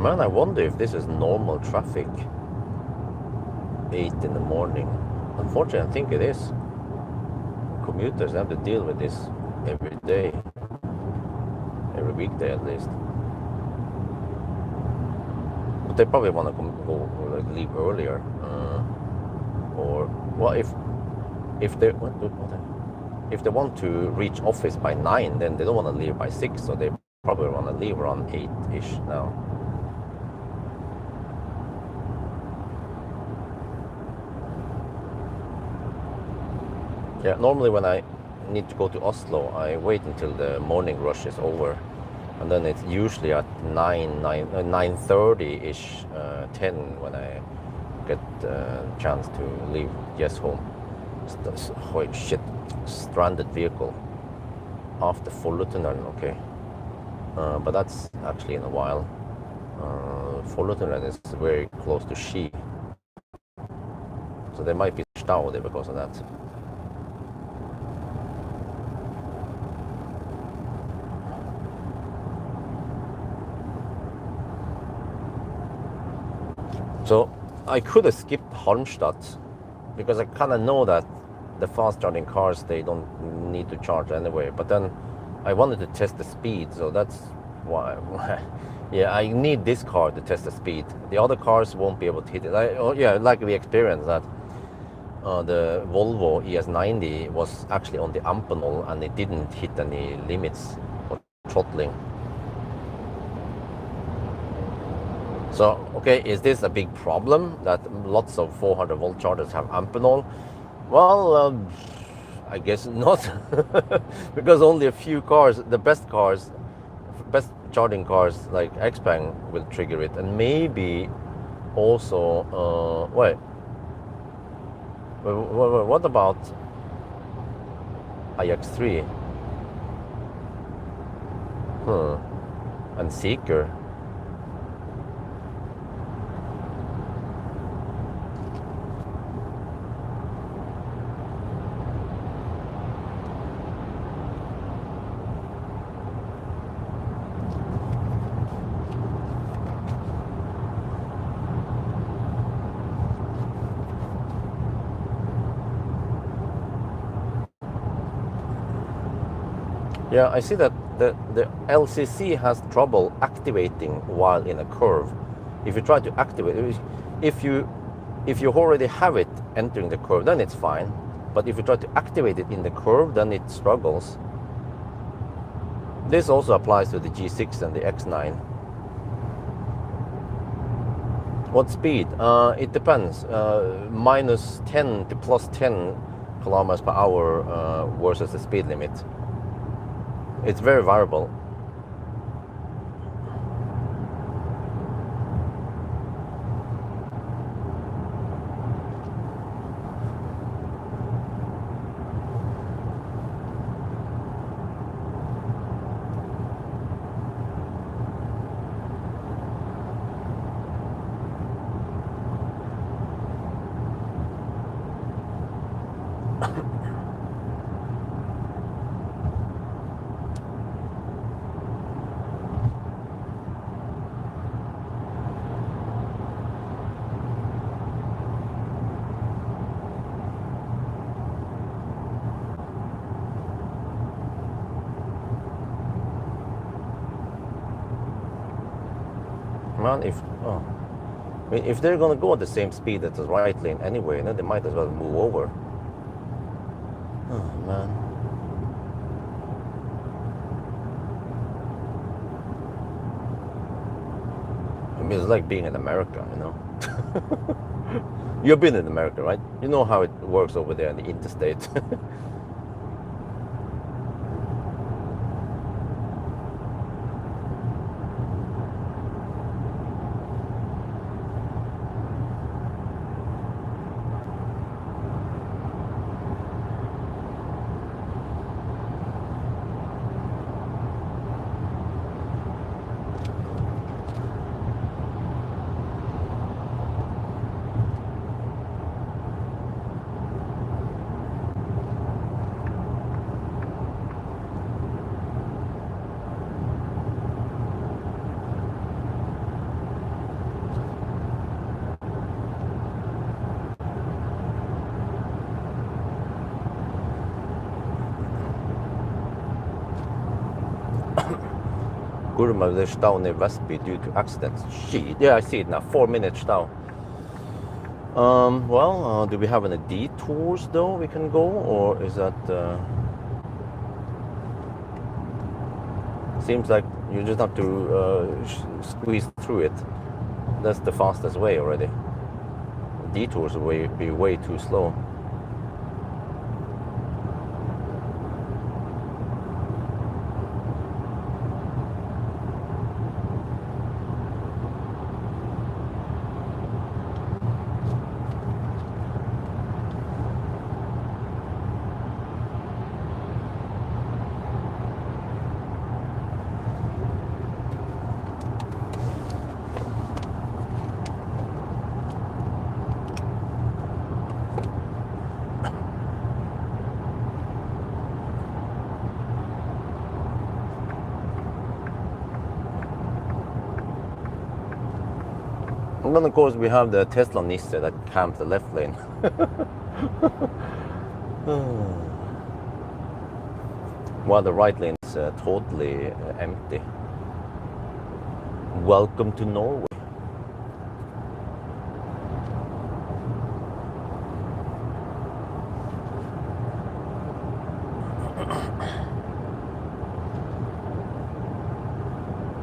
Man, I wonder if this is normal traffic. 8 in the morning. Unfortunately, I think it is. Commuters have to deal with this every day. Every weekday at least. But they probably want to go like leave earlier. Or well, if they want to reach office by 9, then they don't want to leave by 6, so they probably want to leave around 8-ish now. Yeah, normally when I need to go to Oslo, I wait until the morning rush is over, and then it's usually at 9:30-ish, 10 when I get a chance to leave Jess home. Holy shit, stranded vehicle after Follotunnelen, okay. But that's actually in a while. Follotunnelen is very close to Ski, so there might be stau there because of that. So I could have skipped Halmstad because I kind of know that the fast charging cars, they don't need to charge anyway. But then I wanted to test the speed, so that's why. Yeah, I need this car to test the speed. The other cars won't be able to hit it. Like we experienced that the Volvo ES90 was actually on the Amphenol and it didn't hit any limits for throttling. So, okay, is this a big problem that lots of 400 volt chargers have Amphenol? Well, I guess not, because only a few cars, the best charging cars like Xpeng will trigger it, and maybe also, what about iX3? And Seeker? Yeah, I see that the LCC has trouble activating while in a curve. If you try to activate, if you already have it entering the curve, then it's fine. But if you try to activate it in the curve, then it struggles. This also applies to the G6 and the X9. What speed? It depends. Minus 10 to plus 10 kilometers per hour versus the speed limit. It's very variable. Man, if they're gonna go at the same speed at the right lane anyway, then they might as well move over. Oh man. I mean, it's like being in America, you know. You've been in America, right? You know how it works over there in the interstate. Gurma, the stau near Vestby due to accidents. Shit, yeah, I see it now. 4-minute stau. Well, do we have any detours though we can go, or is that? Seems like you just have to squeeze through it. That's the fastest way already. Detours will be way too slow. And then of course we have the Tesla Nissan that camps the left lane. While the right lane is totally empty. Welcome to Norway.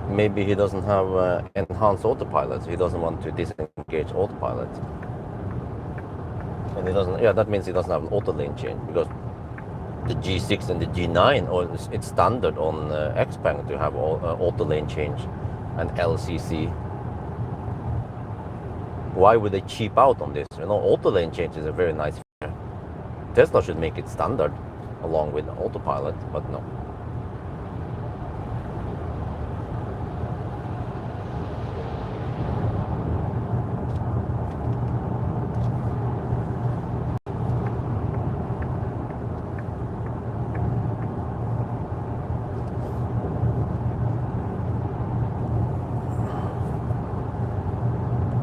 Maybe he doesn't have enhanced autopilot. He doesn't want to disengage autopilot. And he doesn't, yeah, that means he doesn't have an auto lane change, because the G6 and the G9, or it's standard on Xpeng to have auto lane change and LCC. Why would they cheap out on this? You know, auto lane change is a very nice feature. Tesla should make it standard along with autopilot, but no.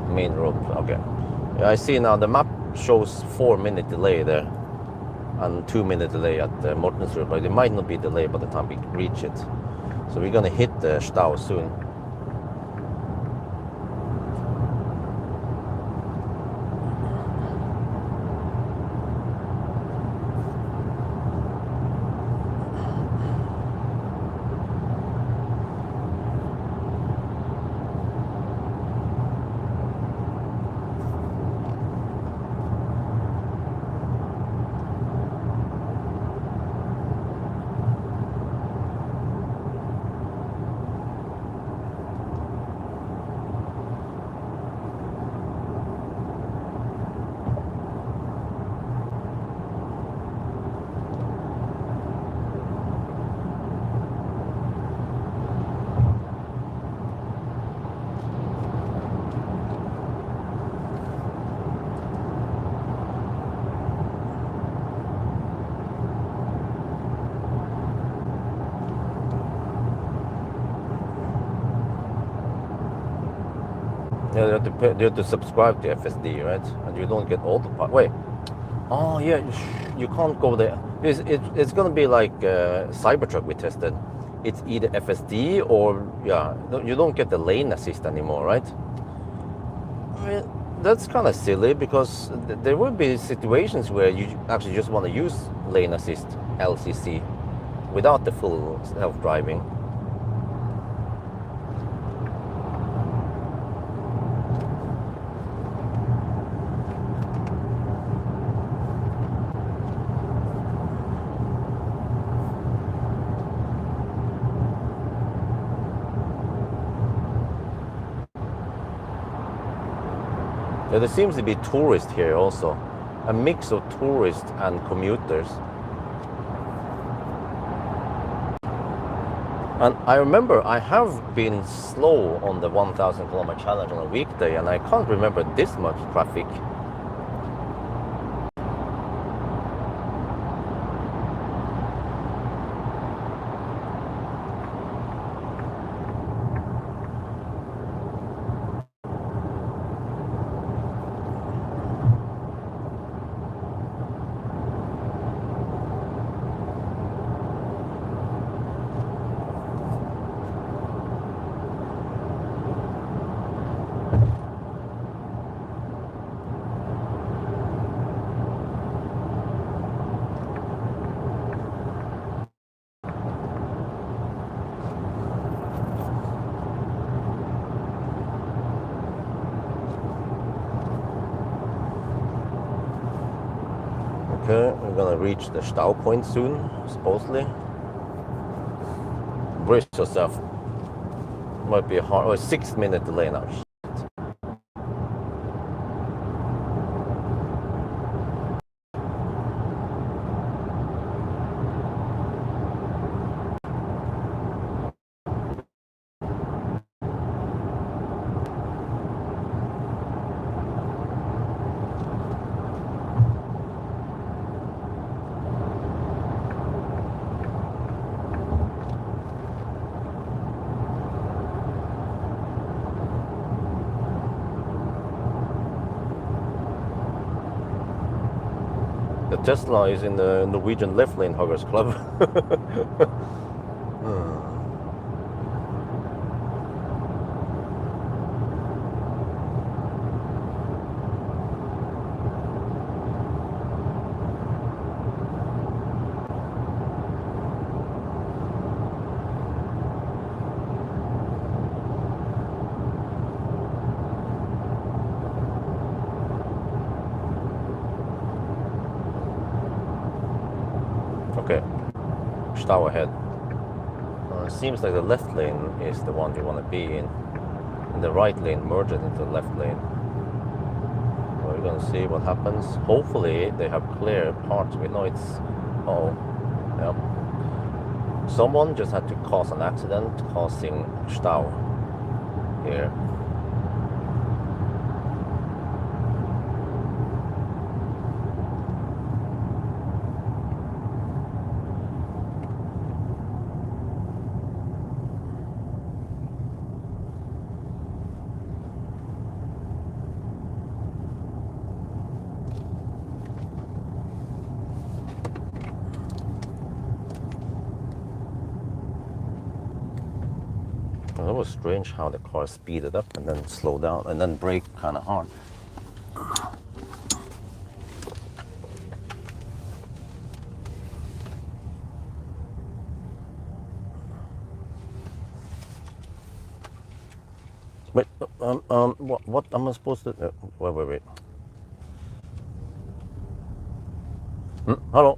Main road, okay. Yeah, I see now the map shows 4-minute delay there and 2-minute delay at Mortensrud, but it might not be delayed by the time we reach it. So we're gonna hit the Stau soon. Yeah, you have to subscribe to FSD, right? And you don't get all the part. Wait. Oh yeah, you can't go there. It's gonna be like Cybertruck we tested. It's either FSD or, yeah, you don't get the lane assist anymore, right? I mean, that's kind of silly, because there will be situations where you actually just want to use lane assist LCC without the full self-driving. Yeah, there seems to be tourists here also, a mix of tourists and commuters. And I remember I have been slow on the 1,000 kilometer challenge on a weekday, and I can't remember this much traffic. reach the Stau point soon, supposedly. Brace yourself. Might be a hard, or 6-minute delay now. The Tesla is in the Norwegian left lane huggers club. Okay, Stau ahead. Seems like the left lane is the one you want to be in. And the right lane merges into the left lane. We're gonna see what happens. Hopefully they have clear parts of it. No, it's... Oh, yep. Someone just had to cause an accident causing Stau here. It was strange how the car speeded up and then slowed down and then braked kind of hard. Wait, what am I supposed to? Wait. Hello.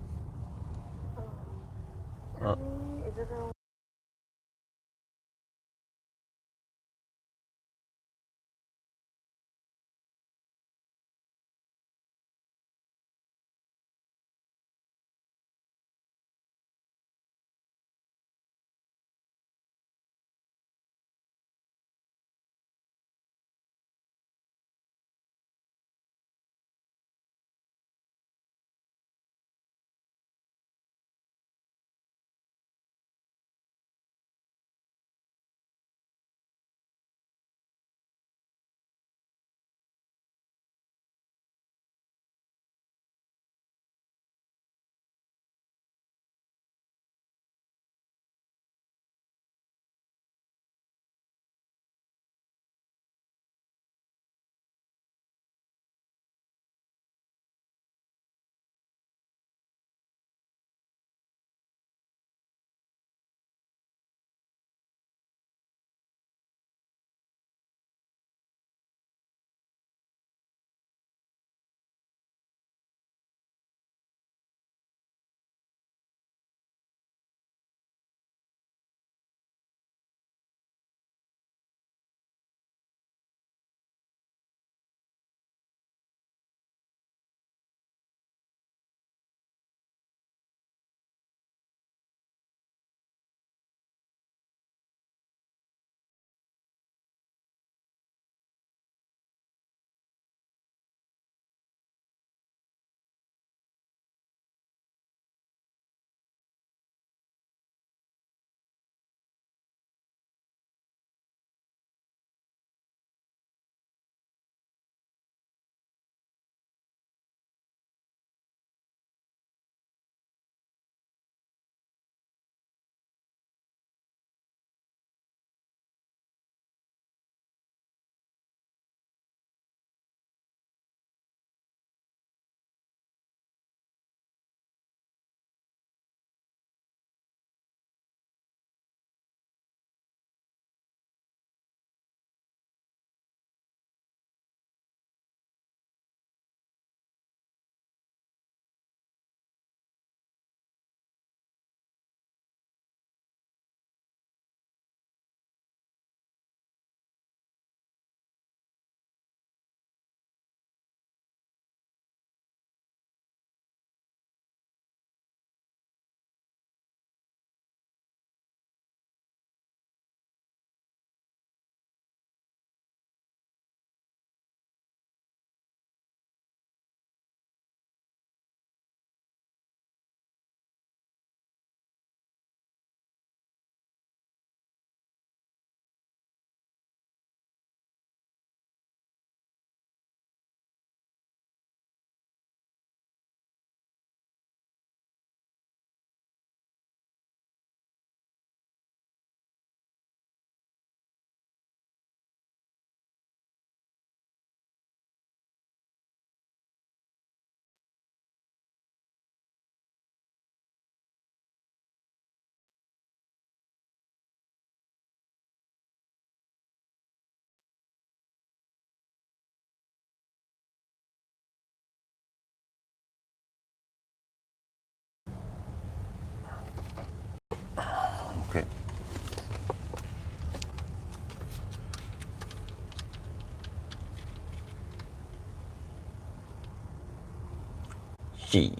Gee,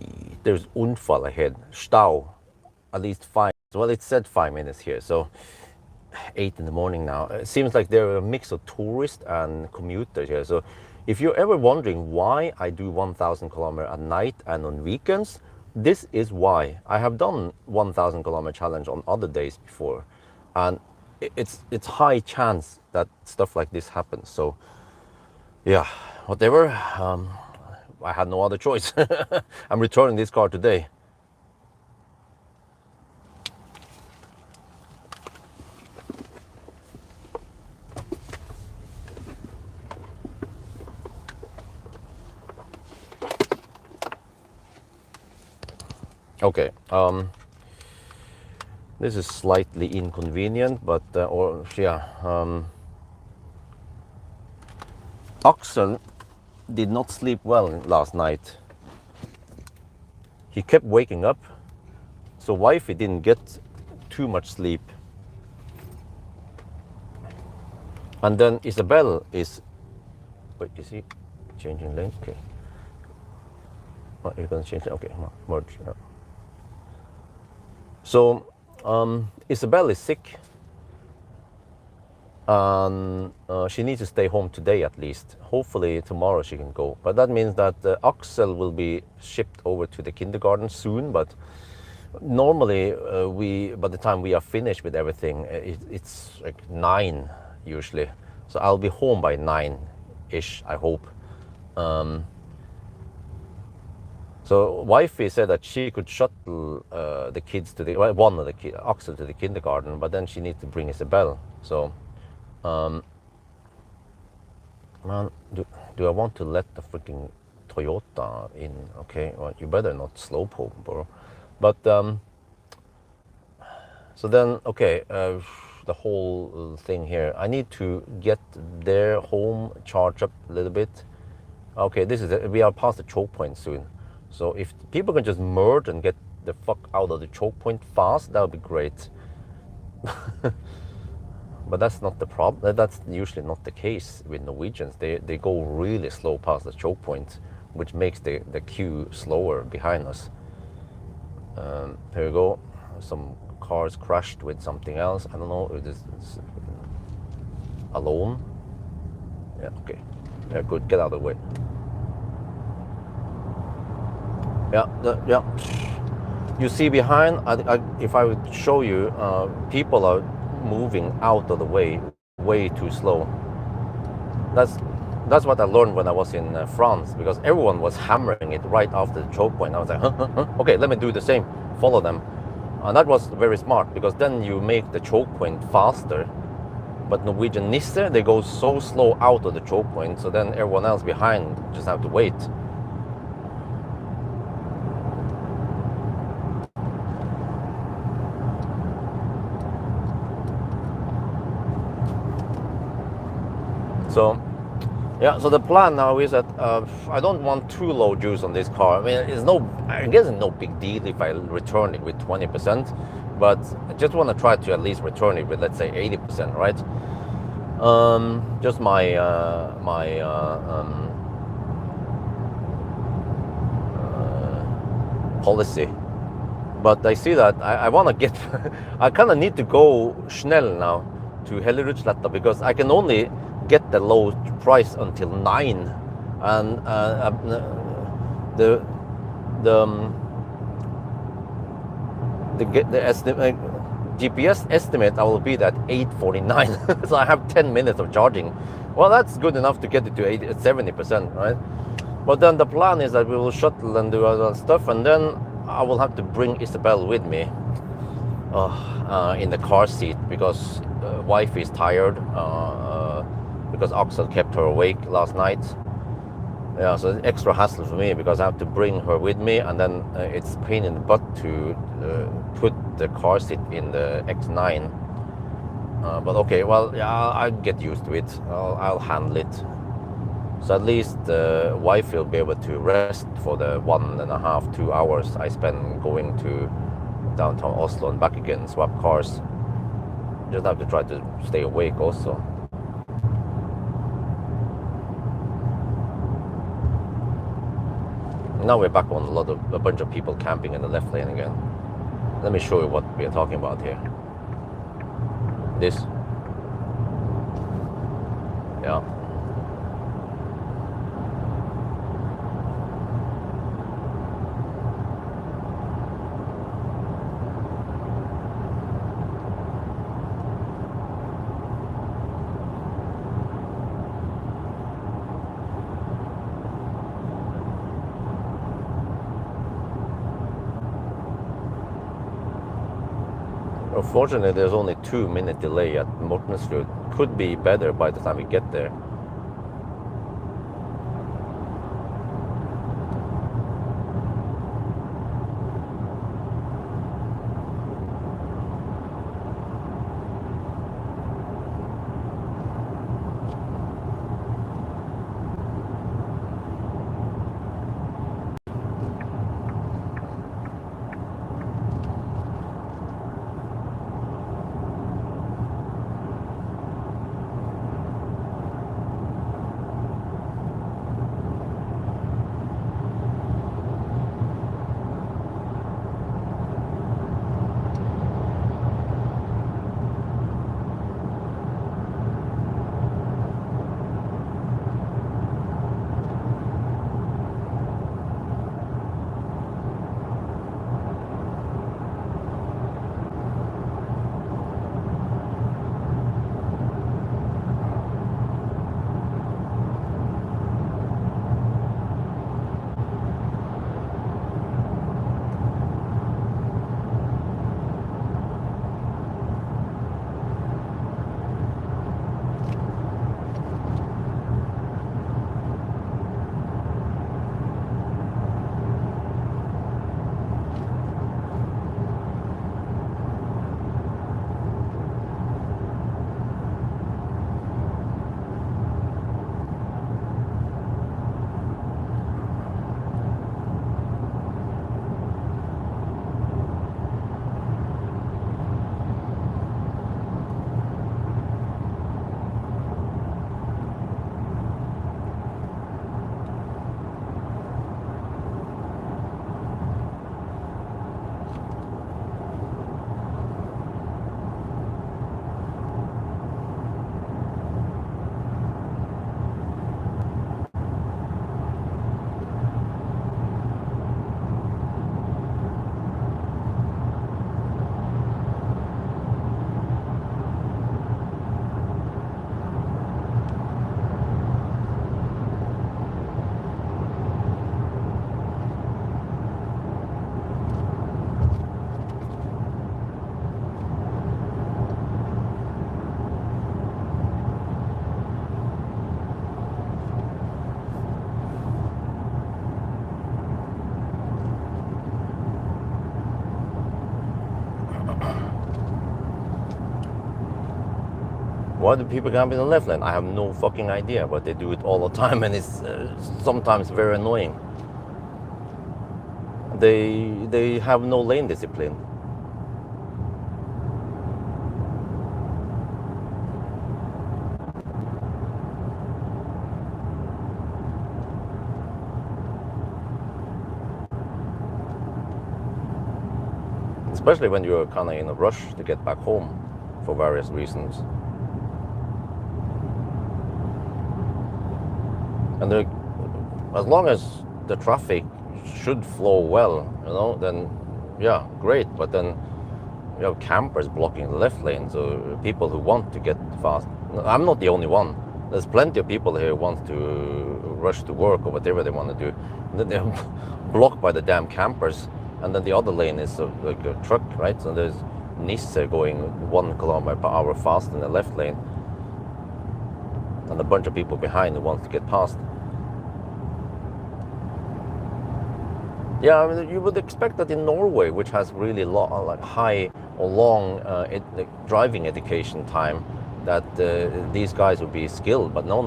there's Unfall ahead. Stau, at least 5. Well, it said 5 minutes here, so 8 in the morning now. It seems like there are a mix of tourists and commuters here. So if you're ever wondering why I do 1,000 kilometers at night and on weekends, this is why. I have done 1,000 kilometer challenge on other days before, and it's high chance that stuff like this happens. So yeah, whatever. I had no other choice. I'm returning this car today. Okay, this is slightly inconvenient, but Axel did not sleep well last night. He kept waking up, so wifey didn't get too much sleep. And then Isabel is, wait, is he changing lane? Okay. Oh, you're gonna change it? Okay, merge. Yeah. So Isabel is sick, and she needs to stay home today at least. Hopefully tomorrow she can go. But that means that Axel will be shipped over to the kindergarten soon. But normally by the time we are finished with everything, it's like 9 usually. So I'll be home by 9-ish, I hope. So wifey said that she could shuttle the kids to one of the kids, Axel, to the kindergarten, but then she needs to bring Isabel. So, man, do I want to let the freaking Toyota in? Okay, well, you better not slowpoke, bro. But so then, okay, the whole thing here. I need to get their home charged up a little bit. Okay, this is it. We are past the choke point soon. So if people can just merge and get the fuck out of the choke point fast, that would be great. But that's not the problem. That's usually not the case with Norwegians. They go really slow past the choke point, which makes the queue slower behind us. Here we go. Some cars crashed with something else. I don't know if this is alone. Yeah, okay. Yeah, good. Get out of the way. Yeah. You see behind, if I would show you, people are moving out of the way too slow. That's what I learned when I was in France, because everyone was hammering it right after the choke point. I was like, huh? Okay, let me do the same, follow them. And that was very smart, because then you make the choke point faster. But Norwegian Nisse, they go so slow out of the choke point, so then everyone else behind just have to wait. So, yeah. So the plan now is that I don't want too low juice on this car. I mean, I guess it's no big deal if I return it with 20%, but I just want to try to at least return it with, let's say, 80%, right? Just my policy. But I see that I want to get, I kind of need to go schnell now to Hellerudsletta, because I can only get the low price until 9, and the GPS estimate I will be at 8:49. So I have 10 minutes of charging. Well, that's good enough to get it to 70%, right? But then the plan is that we will shuttle and do other stuff, and then I will have to bring Isabel with me in the car seat, because wife is tired, because Axel kept her awake last night. Yeah, so it's extra hassle for me, because I have to bring her with me, and then it's pain in the butt to put the car seat in the X9. But okay, well, yeah, I'll get used to it. I'll handle it. So at least the wife will be able to rest for the 1.5-2 hours I spend going to downtown Oslo and back again, swap cars. Just have to try to stay awake also. Now we're back on a bunch of people camping in the left lane again. Let me show you what we are talking about here. This. Yeah. Unfortunately, there's only 2-minute delay at Mortensrud. Could be better by the time we get there. Why do people camp in the left lane? I have no fucking idea, but they do it all the time, and it's sometimes very annoying. They have no lane discipline. Especially when you're kind of in a rush to get back home for various reasons. And as long as the traffic should flow well, then yeah, great. But then you have campers blocking the left lane, so people who want to get fast. I'm not the only one. There's plenty of people here who want to rush to work or whatever they want to do. And then they're blocked by the damn campers. And then the other lane is like a truck, right? So there's Nisse going 1 kilometer per hour fast in the left lane. And a bunch of people behind who want to get past. Yeah, I mean, you would expect that in Norway, which has really high or long driving education time, that these guys would be skilled. But no.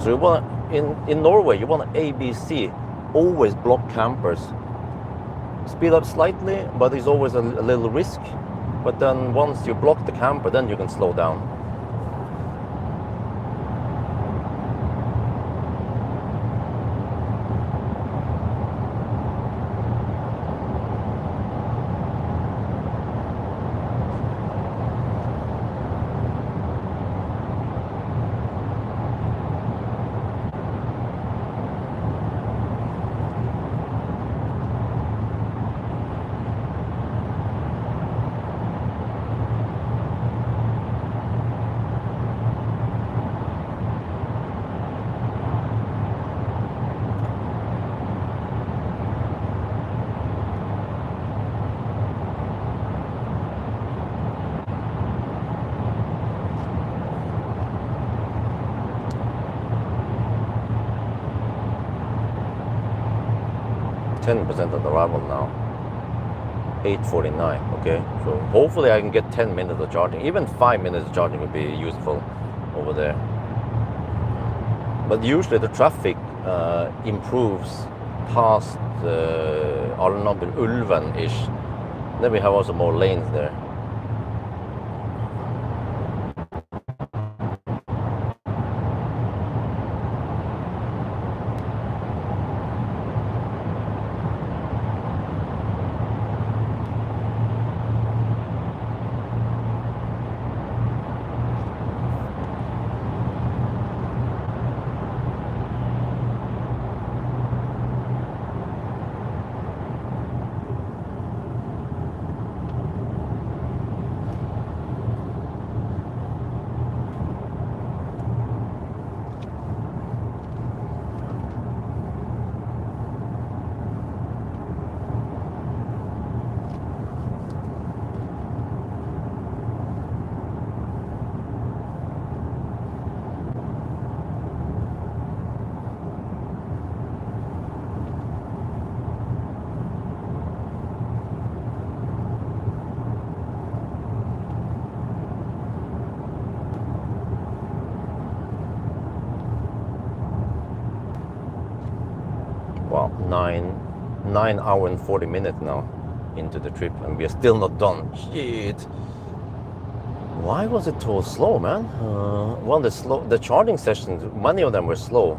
So you want in Norway, you want ABC, always block campers. Speed up slightly, but it's always a little risk. But then once you block the camper, then you can slow down. %% of the arrival now. 8:49. Okay, so hopefully I can get 10 minutes of charging. Even 5 minutes of charging would be useful over there. But usually the traffic improves past Alnabru, Ulven-ish. Then we have also more lanes there. Wow, 9 hours and 40 minutes now into the trip, and we are still not done. Shit. Why was it so slow, man? Well, the charging sessions, many of them were slow,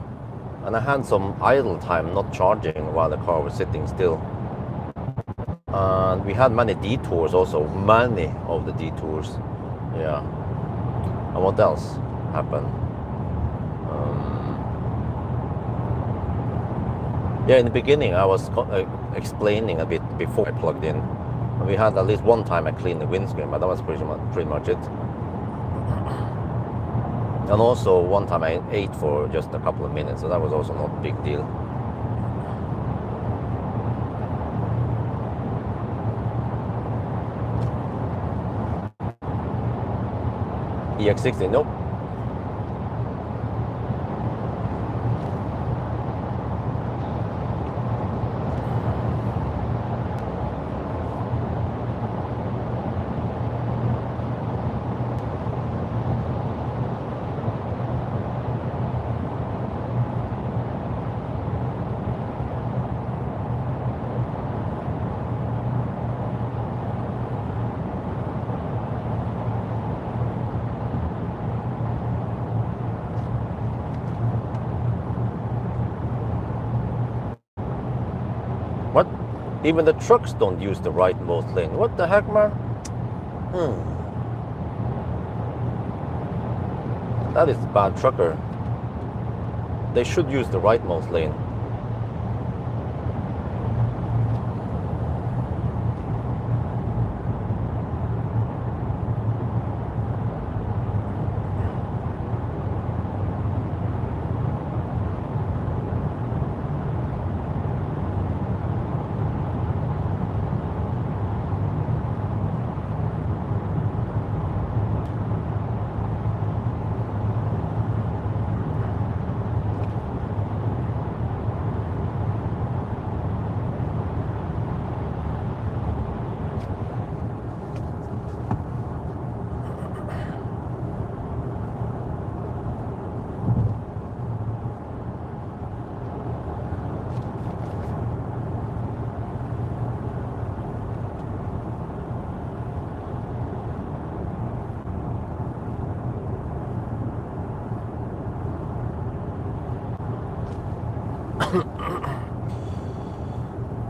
and I had some idle time not charging while the car was sitting still. And we had many detours also, many of the detours. Yeah. And what else happened? Yeah, in the beginning I was explaining a bit before I plugged in. We had at least one time I cleaned the windscreen, but that was pretty much it. And also one time I ate for just a couple of minutes, so that was also not a big deal. EX60, nope. What? Even the trucks don't use the rightmost lane. What the heck, man? That is bad trucker. They should use the rightmost lane.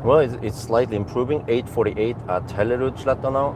Well, it's slightly improving. 8:48 at Hellerudsletta now.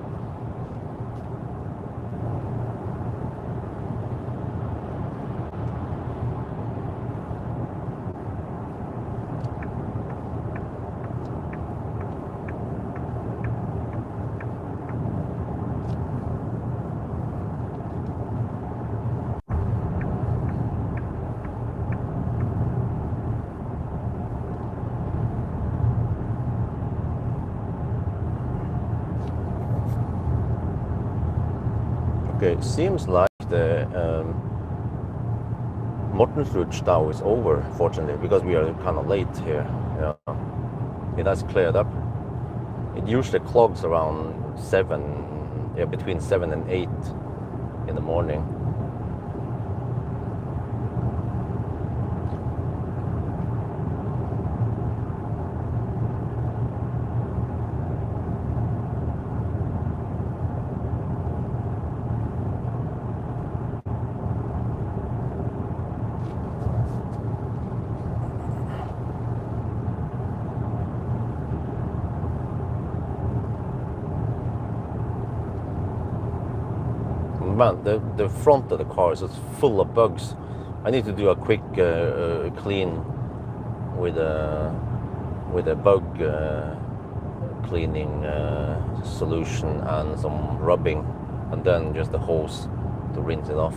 Okay, it seems like the Mortensrud Stau is over, fortunately, because we are kind of late here. Yeah, it has cleared up. It usually clogs around 7, yeah, between 7 and 8 in the morning. Man, the front of the car is just full of bugs. I need to do a quick clean with a bug cleaning solution and some rubbing, and then just a hose to rinse it off.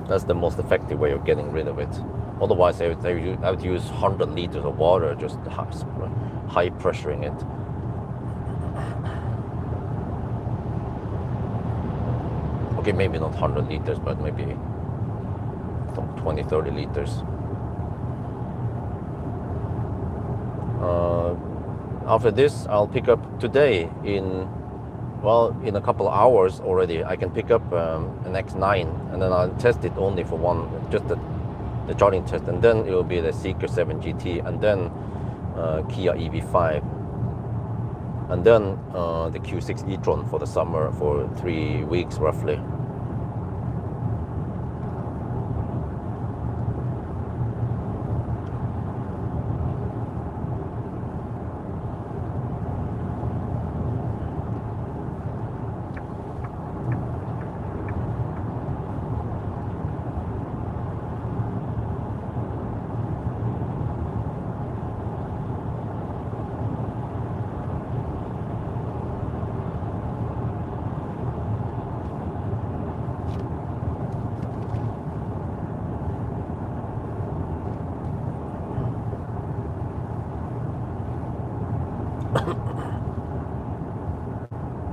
That's the most effective way of getting rid of it. Otherwise, I would use 100 liters of water, just high pressuring it. Okay, maybe not 100 liters, but maybe 20, 30 liters. After this, I'll pick up today in a couple of hours already. I can pick up an X9, and then I'll test it only for just the charging test, and then it will be the Seeker 7 GT, and then Kia EV5, and then the Q6 e-tron for the summer for 3 weeks roughly.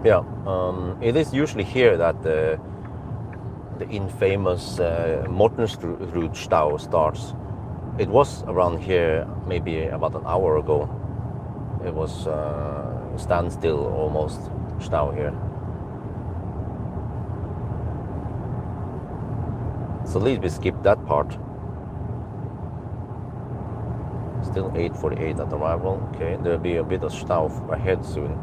Yeah, it is usually here that the infamous Mortensrud Stau starts. It was around here maybe about an hour ago. It was standstill almost Stau here. So at least we skipped that part. Still 8:48 at arrival. Okay, there'll be a bit of Stau ahead soon.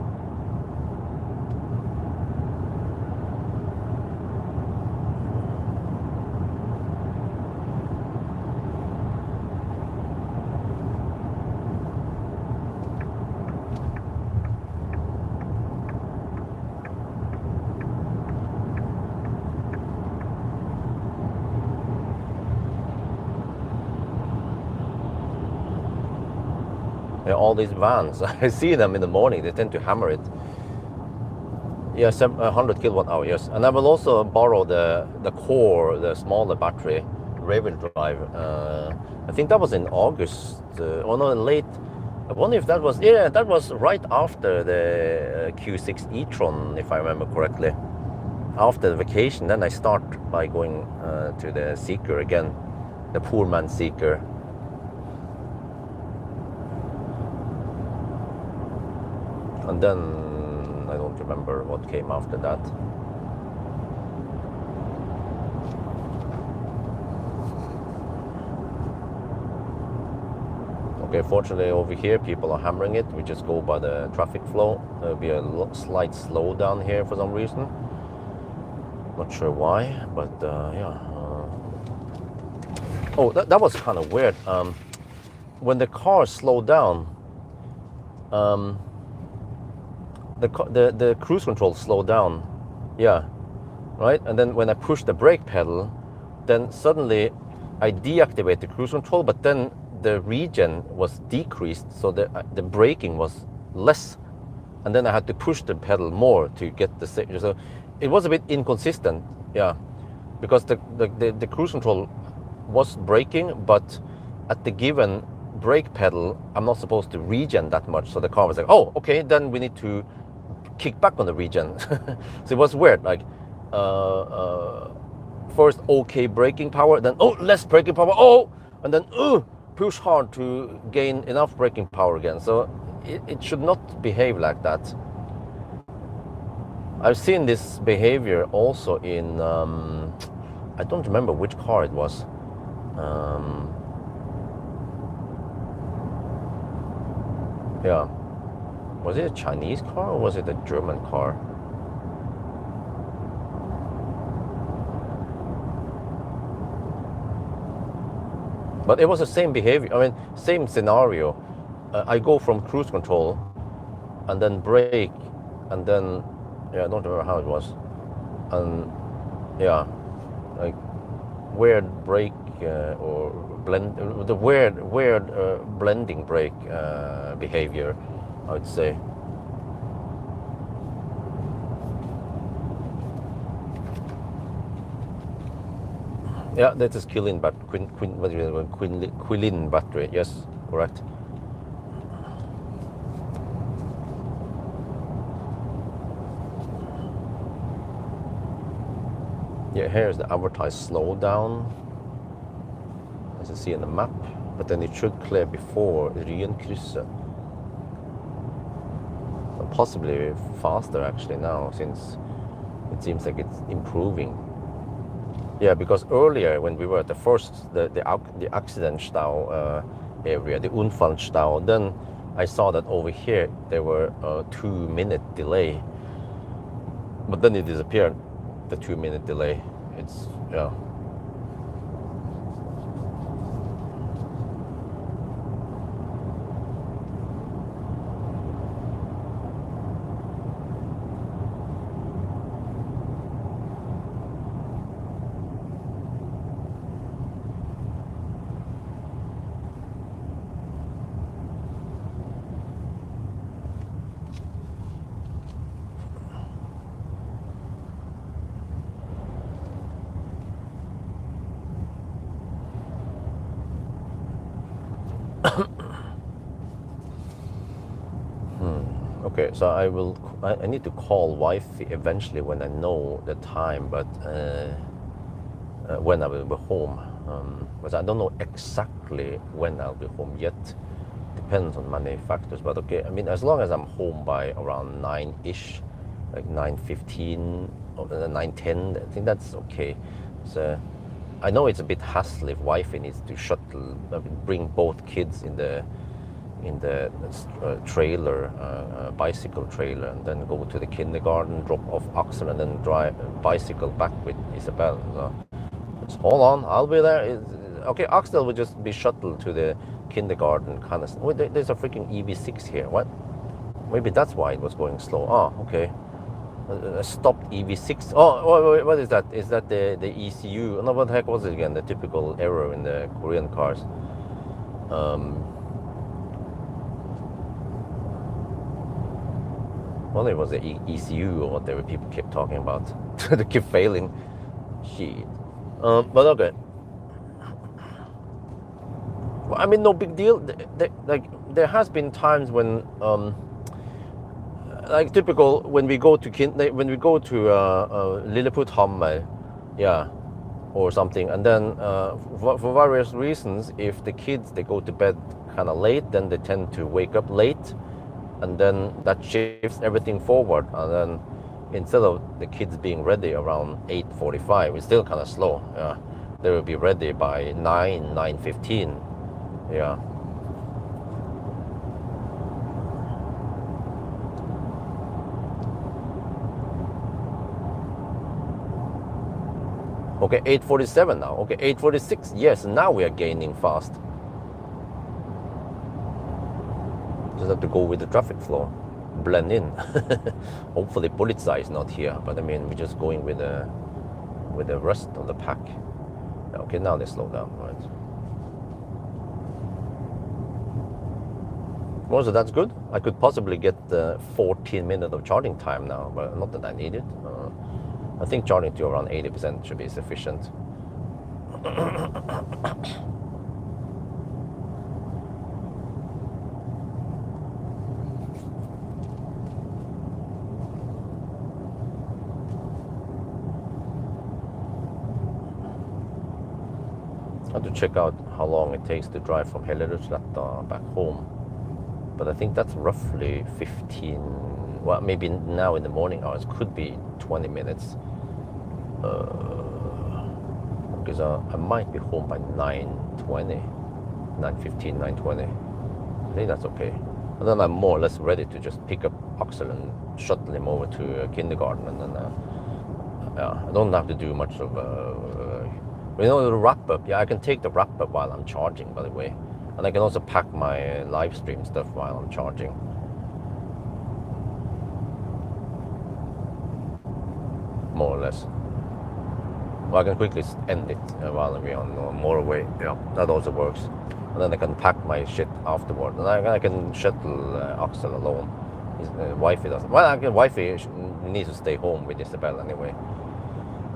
All these vans, I see them in the morning, they tend to hammer it. Yeah, 100 kilowatt hour, yes. And I will also borrow the core, the smaller battery, rear-wheel drive. I think that was in August, or no, late. I wonder if that was, yeah, that was right after the Q6 e-tron, if I remember correctly. After the vacation, then I start by going to the Seeker again, the poor man Seeker. And then I don't remember what came after that. Okay, fortunately over here people are hammering it. We just go by the traffic flow. There'll be a slight slowdown here for some reason. Not sure why, but yeah. Oh, that was kind of weird. when the car slowed down, the cruise control slowed down, yeah, right? And then when I pushed the brake pedal, then suddenly I deactivated the cruise control, but then the regen was decreased, so the braking was less, and then I had to push the pedal more to get the same. So it was a bit inconsistent, yeah, because the cruise control was braking, but at the given brake pedal, I'm not supposed to regen that much. So the car was like, oh, okay, then we need to kick back on the regen. So it was weird, like first okay braking power, then oh, less braking power, oh, and then push hard to gain enough braking power again. So it should not behave like that. I've seen this behavior also in I don't remember which car it was. Yeah, was it a Chinese car or was it a German car? But it was the same behavior. I mean, same scenario. I go from cruise control and then brake, and then yeah, I don't remember how it was, and yeah, like weird brake or blend, the weird blending brake behavior, I would say. Yeah, that is Quilin battery. Yes, correct. Yeah, here's the advertised slowdown, as you see in the map, but then it should clear before Ryenkrysset. Possibly faster actually now, since it seems like it's improving. Yeah, because earlier when we were at the first, the Accidentstau area, the Unfallstau, then I saw that over here there were a 2-minute delay, but then it disappeared, the 2-minute delay. It's, yeah. Okay, so I need to call wifey eventually when I know the time, but when I will be home. But I don't know exactly when I'll be home yet. Depends on many factors. But okay, I mean, as long as I'm home by around 9-ish, like 9:15 or 9:10, I think that's okay. So I know it's a bit hassle if wifey needs to shuttle, bring both kids in the trailer, bicycle trailer, and then go to the kindergarten, drop off Axel, and then drive bicycle back with Isabel. So just hold on, I'll be there. Okay, Axel will just be shuttled to the kindergarten, kind of. Oh, there's a freaking EV6 here. What? Maybe that's why it was going slow. Oh, okay. A stopped EV6. Oh, what is that? Is that the ECU? No, what the heck was it again? The typical error in the Korean cars. Well, it was the ECU or whatever people kept talking about. They keep failing. Shit. But okay. Well, I mean, no big deal. There has been times when, like typical when we go to Lilliput Hammer, yeah, or something, and then for various reasons, if the kids they go to bed kind of late, then they tend to wake up late. And then that shifts everything forward, and then instead of the kids being ready around 8:45, it's still kind of slow. Yeah, they will be ready by 9:15. Yeah. Okay, 8:47 now. Okay, 8:46. Yes, now we are gaining fast. just have to go with the traffic flow, blend in. Hopefully Polizei is not here, but I mean, we're just going with the rest of the pack. Okay, now they slow down, right? Well, so that's good. I could possibly get 14 minutes of charging time now, but not that I need it. I think charging to around 80% should be sufficient. I have to check out how long it takes to drive from Hellerudsletta back home. But I think that's roughly 15, well, maybe now in the morning hours, could be 20 minutes. Because I might be home by 9:20, 9:15, 9:20. I think that's okay. And then I'm more or less ready to just pick up Axel and shuttle him over to kindergarten. And then yeah, I don't have to do much of the wrap up. Yeah, I can take the wrap up while I'm charging, by the way. And I can also pack my live stream stuff while I'm charging. More or less. Well, I can quickly end it while we're on motorway. Yeah, that also works. And then I can pack my shit afterward. And I can shuttle Axel alone. His wifey doesn't. Well, wifey needs to stay home with Isabel anyway.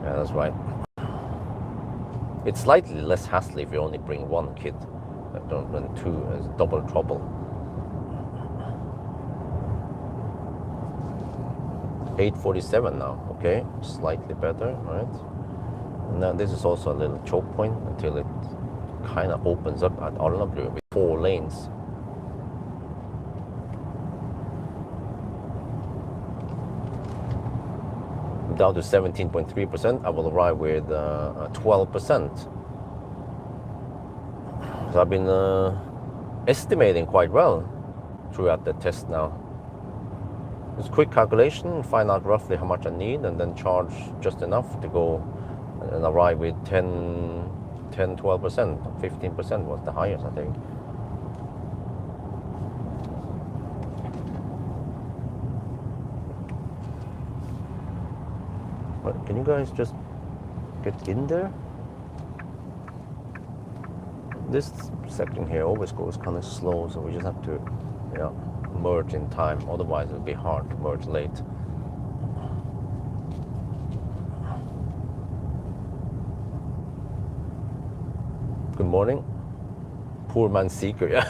Yeah, that's right. It's slightly less hassle if you only bring one kid. Than two, is double trouble. 8:47 now, okay, slightly better, right? Now this is also a little choke point until it kind of opens up at Alnabru with 4 lanes. Down to 17.3%, I will arrive with 12%. So I've been estimating quite well throughout the test now. It's quick calculation, find out roughly how much I need, and then charge just enough to go and arrive with 10, 12%, 15% was the highest, I think. But can you guys just get in there? This section here always goes kind of slow, so we just have to, merge in time. Otherwise, it'll be hard to merge late. Good morning. Poor man seeker, yeah.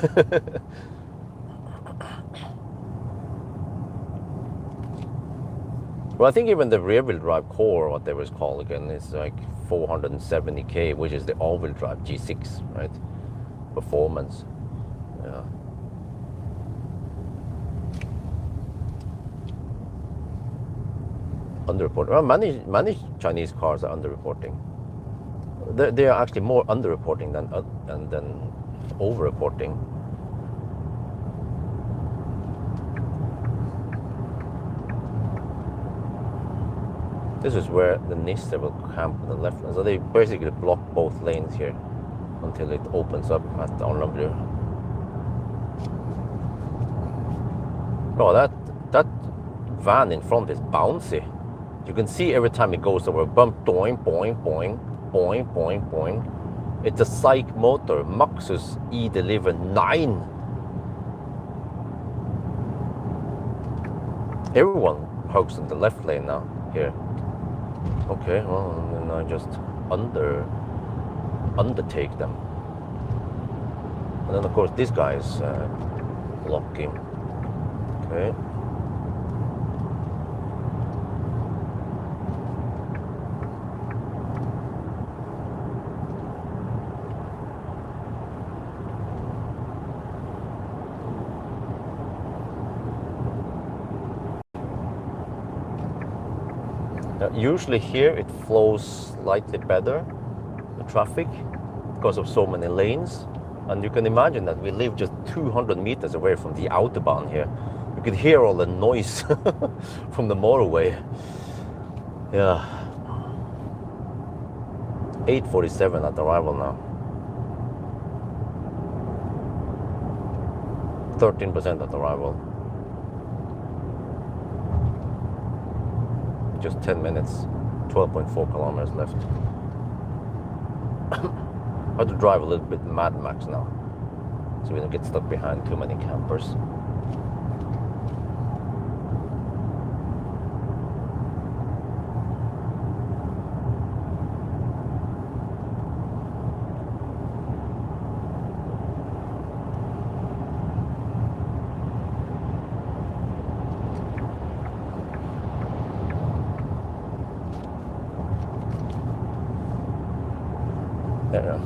Well, I think even the rear-wheel drive core, whatever it's called again, is like 470k, which is the all-wheel drive G6, right? Performance. Yeah. Underreporting. Well, many Chinese cars are underreporting. They are actually more underreporting than overreporting. This is where the Nissan will camp on the left. So they basically block both lanes here until it opens up at Alnabru. Oh, that van in front is bouncy. You can see every time it goes over a bump, boing, boing, boing, boing, boing, boing. It's a Psych motor, Maxus E-Deliver 9. Everyone hugs in the left lane now, here. Okay, well, then I just undertake them. And then of course this guy is blocking. Okay. Usually here it flows slightly better, the traffic, because of so many lanes. And you can imagine that we live just 200 meters away from the Autobahn here. You could hear all the noise from the motorway. Yeah. 8:47 at arrival now. 13% at arrival. Just 10 minutes, 12.4 kilometers left. I have to drive a little bit Mad Max now, so we don't get stuck behind too many campers. Yeah.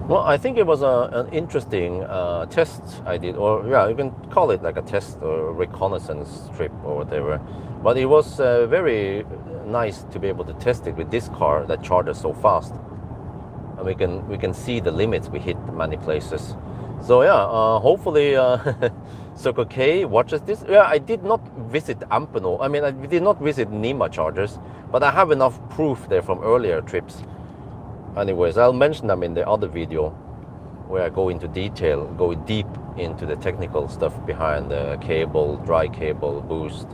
Well, I think it was an interesting test I did, or yeah, you can call it like a test or reconnaissance trip or whatever. But it was very nice to be able to test it with this car that charges so fast, and we can see the limits we hit many places. So yeah, hopefully Circle K watches this. Yeah, I did not visit Ampeno. I mean, I did not visit Nima chargers, but I have enough proof there from earlier trips. Anyways, I'll mention them in the other video where I go into detail, go deep into the technical stuff behind the cable, dry cable, boost,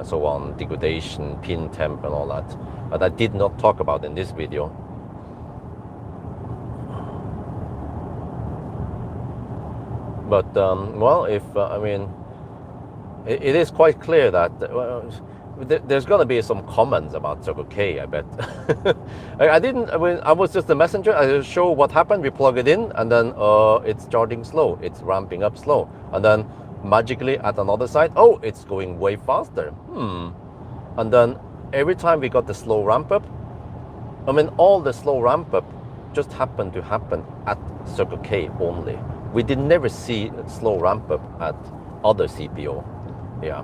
so on, degradation, pin temp and all that. But I did not talk about in this video. But, well, if, I mean, it is quite clear that there's going to be some comments about Circle K, I bet. I didn't, I mean, I was just a messenger. I just show what happened. We plug it in and then it's charging slow. It's ramping up slow. And then magically at another site, oh, it's going way faster. And then every time we got the slow ramp up, I mean, all the slow ramp up just happened to happen at Circle K only. We did never see slow ramp up at other CPO. Yeah.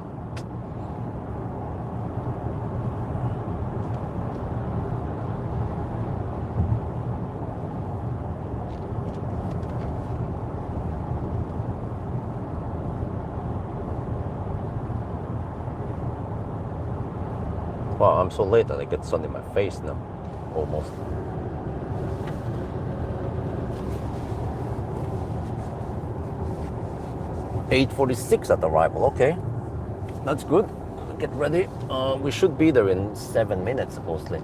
Wow, I'm so late that I get sun in my face now, almost. $8:46 at arrival, okay. That's good. Get ready. We should be there in 7 minutes, supposedly.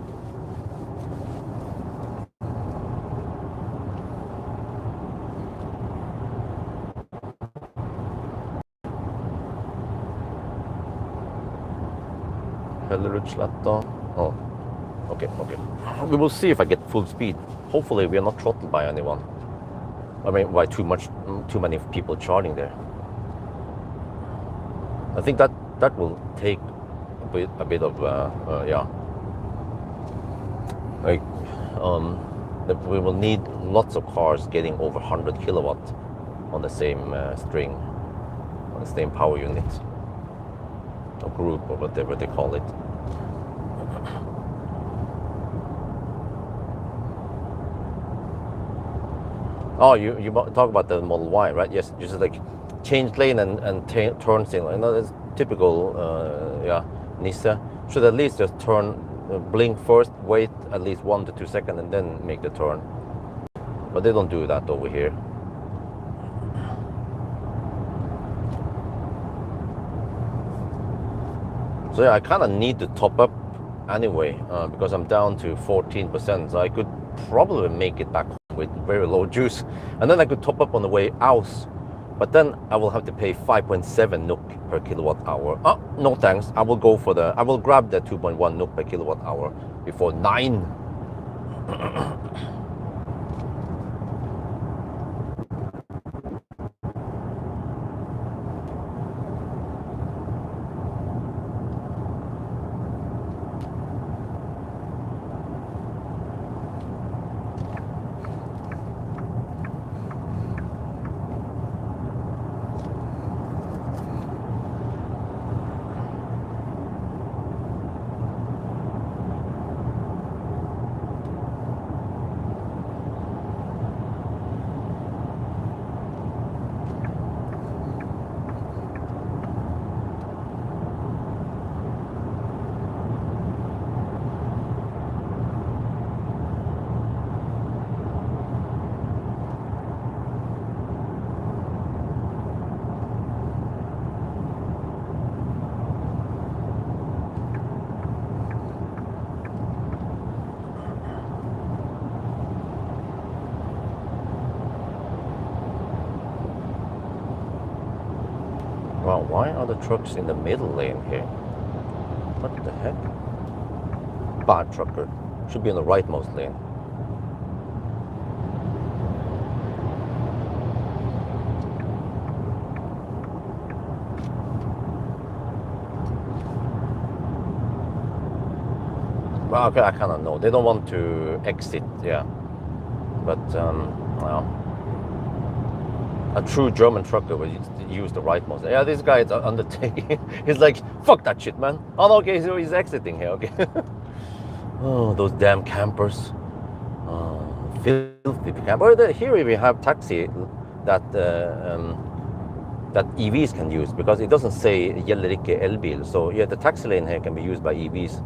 Oh, okay. We will see if I get full speed. Hopefully we are not throttled by anyone. I mean, by too many people charging there. I think that will take a bit of yeah. Like we will need lots of cars getting over 100 kilowatt on the same string, on the same power unit, or group, or whatever they call it. Oh, you talk about the Model Y, right? Yes, just like change lane and turn signal. You know, that's typical, yeah, Nissan. Should at least just turn, blink first, wait at least 1 to 2 seconds, and then make the turn. But they don't do that over here. So yeah, I kind of need to top up anyway, because I'm down to 14%. So I could probably make it back with very low juice, and then I could top up on the way out, but then I will have to pay 5.7 NOK per kilowatt hour. Oh, no thanks. I will grab the 2.1 NOK per kilowatt hour before 9. other trucks in the middle lane here. What the heck? Bad trucker. Should be in the rightmost lane. Well, okay, I kind of know. They don't want to exit, yeah. But, well, a true German trucker would use the rightmost. Yeah, this guy is undertaking. He's like, fuck that shit, man. Oh, no, okay, so he's exiting here, okay. Oh, those damn campers. Oh, filthy camper. Here we have taxi that that EVs can use, because it doesn't say gjelder ikke elbil. So yeah, the taxi lane here can be used by EVs.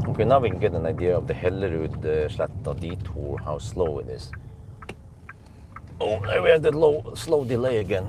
Okay, now we can get an idea of the Hellerud-Sletta detour, how slow it is. Oh, there we have the slow delay again.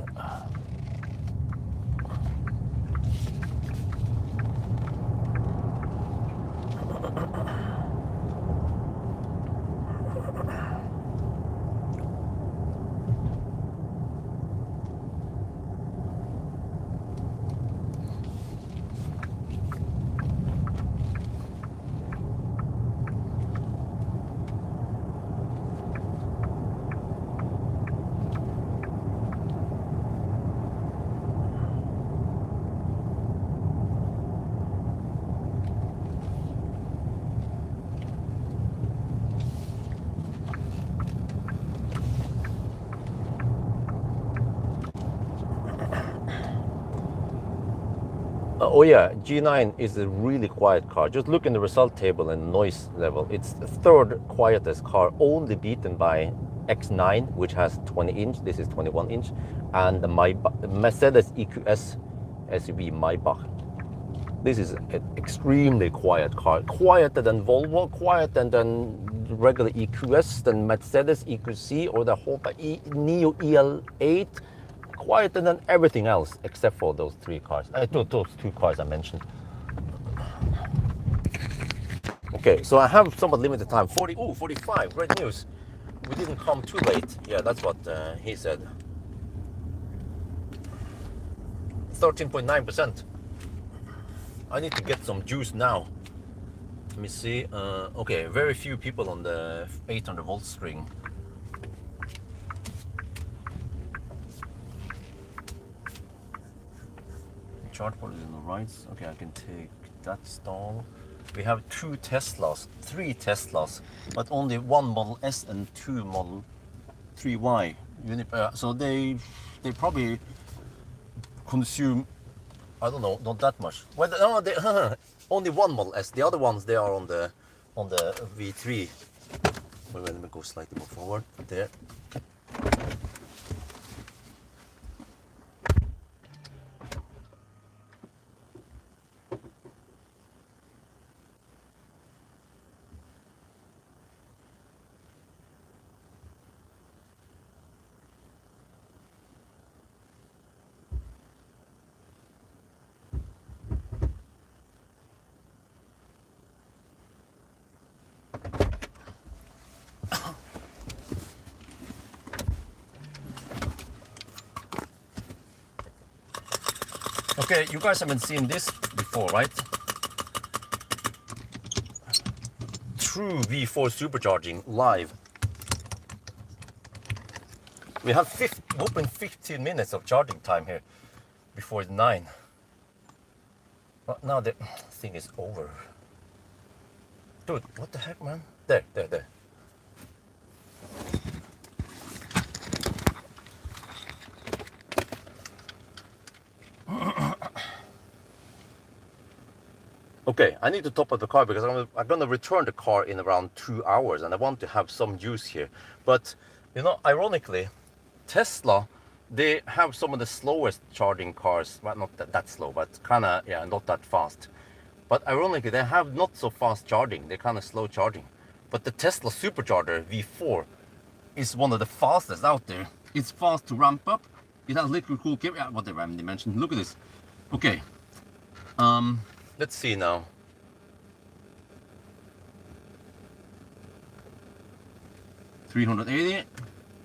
Oh yeah, G9 is a really quiet car. Just look in the result table and noise level. It's the third quietest car, only beaten by X9, which has 20 inch. This is 21 inch. And the Mercedes EQS SUV Maybach. This is an extremely quiet car. Quieter than Volvo, quieter than regular EQS, than Mercedes EQC, or the Honda Neo EL8. Quieter than everything else except for those three cars. Those two cars I mentioned. Okay, so I have somewhat limited time. 45. Great news. We didn't come too late. Yeah, that's what he said. 13.9%. I need to get some juice now. Let me see. Okay, very few people on the 800 volt string. Charge port is on the right. Okay, I can take that stall. We have three Teslas, but only one Model S and two Model 3Y. So they probably consume, I don't know, not that much. Well, no, only one Model S. The other ones, they are on the V3. Wait, let me go slightly more forward. There. Okay, you guys haven't seen this before, right? True V4 supercharging live. We have open 15 minutes of charging time here before 9. But now the thing is over. Dude, what the heck, man? There. Okay, I need to top up the car because I'm gonna return the car in around 2 hours, and I want to have some juice here. But you know, ironically, Tesla, they have some of the slowest charging cars. Well, not that slow, but kind of, yeah, not that fast. But ironically, they have not so fast charging. They're kind of slow charging. But the Tesla supercharger V4 is one of the fastest out there. It's fast to ramp up. It has liquid cooled cable. Yeah, whatever I mentioned. Look at this. Okay. Let's see now. 380.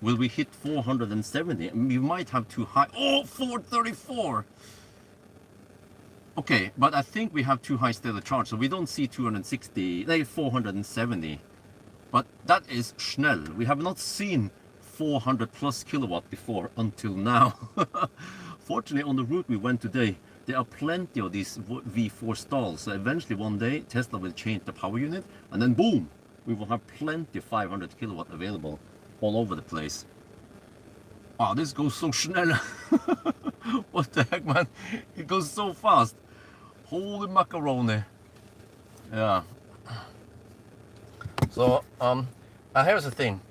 Will we hit 470? We might have too high. Oh, 434. Okay, but I think we have too high state of charge, so we don't see 260, like 470. But that is schnell. We have not seen 400 plus kilowatt before until now. Fortunately, on the route we went today, there are plenty of these V4 stalls. So eventually one day Tesla will change the power unit, and then boom, we will have plenty of 500 kilowatt available all over the place. Wow, this goes so schnell. What the heck, man? It goes so fast. Holy macaroni. Yeah. So here's the thing,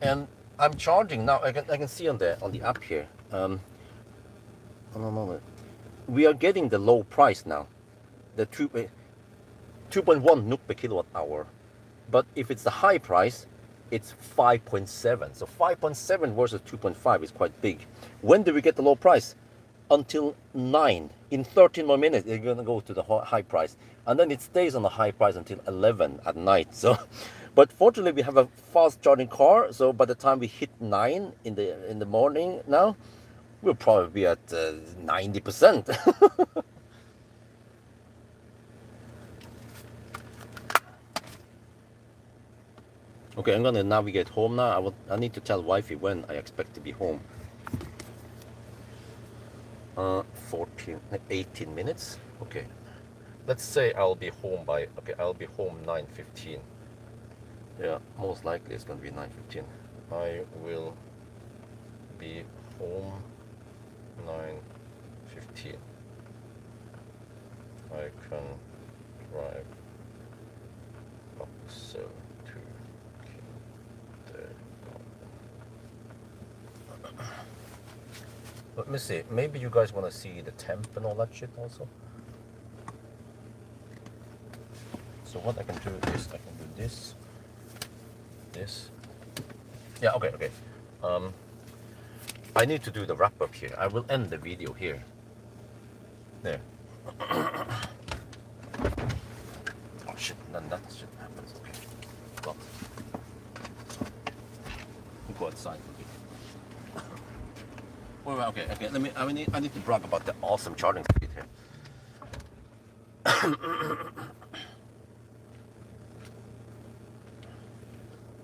and I'm charging now. I can see on the app here. Hold on a moment. We are getting the low price now, the 2.1 NOK per kilowatt hour. But if it's the high price, it's 5.7. So 5.7 versus 2.5 is quite big. When do we get the low price? Until 9. In 13 more minutes, you're gonna go to the high price, and then it stays on the high price until 11 at night. So, but fortunately, we have a fast charging car. So by the time we hit 9 in the morning now, we'll probably be at 90%. Okay, I'm gonna navigate home now. I need to tell wifey when I expect to be home. 18 minutes. Okay, let's say I'll be home by, okay, I'll be home 9:15. Yeah, most likely it's gonna be 9:15. I will be home 9:15. I can drive Pawel to Let me see, maybe you guys want to see the temp and all that shit also. So what I can do is I can do this. Yeah, okay. I need to do the wrap up here. I will end the video here. There. Oh shit, then that shit happens. Okay. Well, we'll go outside. Okay. I need to brag about the awesome charging speed here.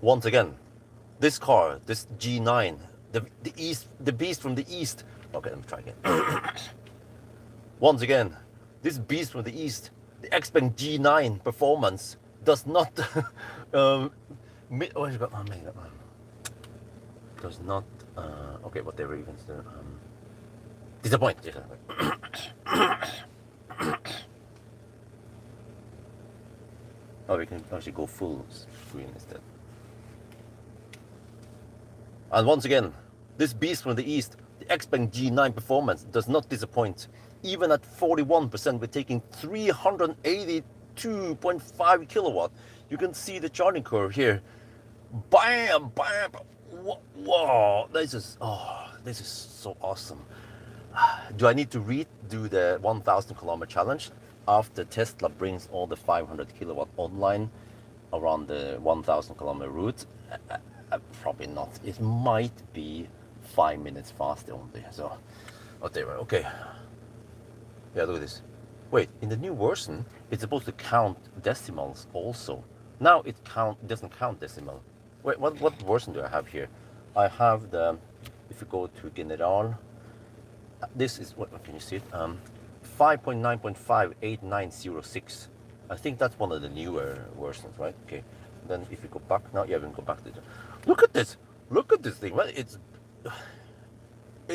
Once again, this car, this G9, the beast from the east. Okay, let me try again. Once again, this beast from the east, the Xpeng G9 Performance, does not does not okay, whatever you can say, disappoint. Oh, we can actually go full screen instead. And once again, this beast from the east, the Xpeng G9 Performance, does not disappoint. Even at 41%, we're taking 382.5 kilowatt. You can see the charging curve here. Bam, bam. Whoa, this is so awesome. Do I need to redo the 1,000 kilometer challenge after Tesla brings all the 500 kilowatt online around the 1,000 kilometer route? Probably not. It might be 5 minutes faster only. So, okay. Yeah, look at this. Wait, in the new version, it's supposed to count decimals also. Now it doesn't count decimal. Wait, what version do I have here? I have the, if you go to General, this is, what can you see it? 5.9.58906. I think that's one of the newer versions, right? Okay. Then if you go back now, yeah, we can go back to it. Look at this thing, man. It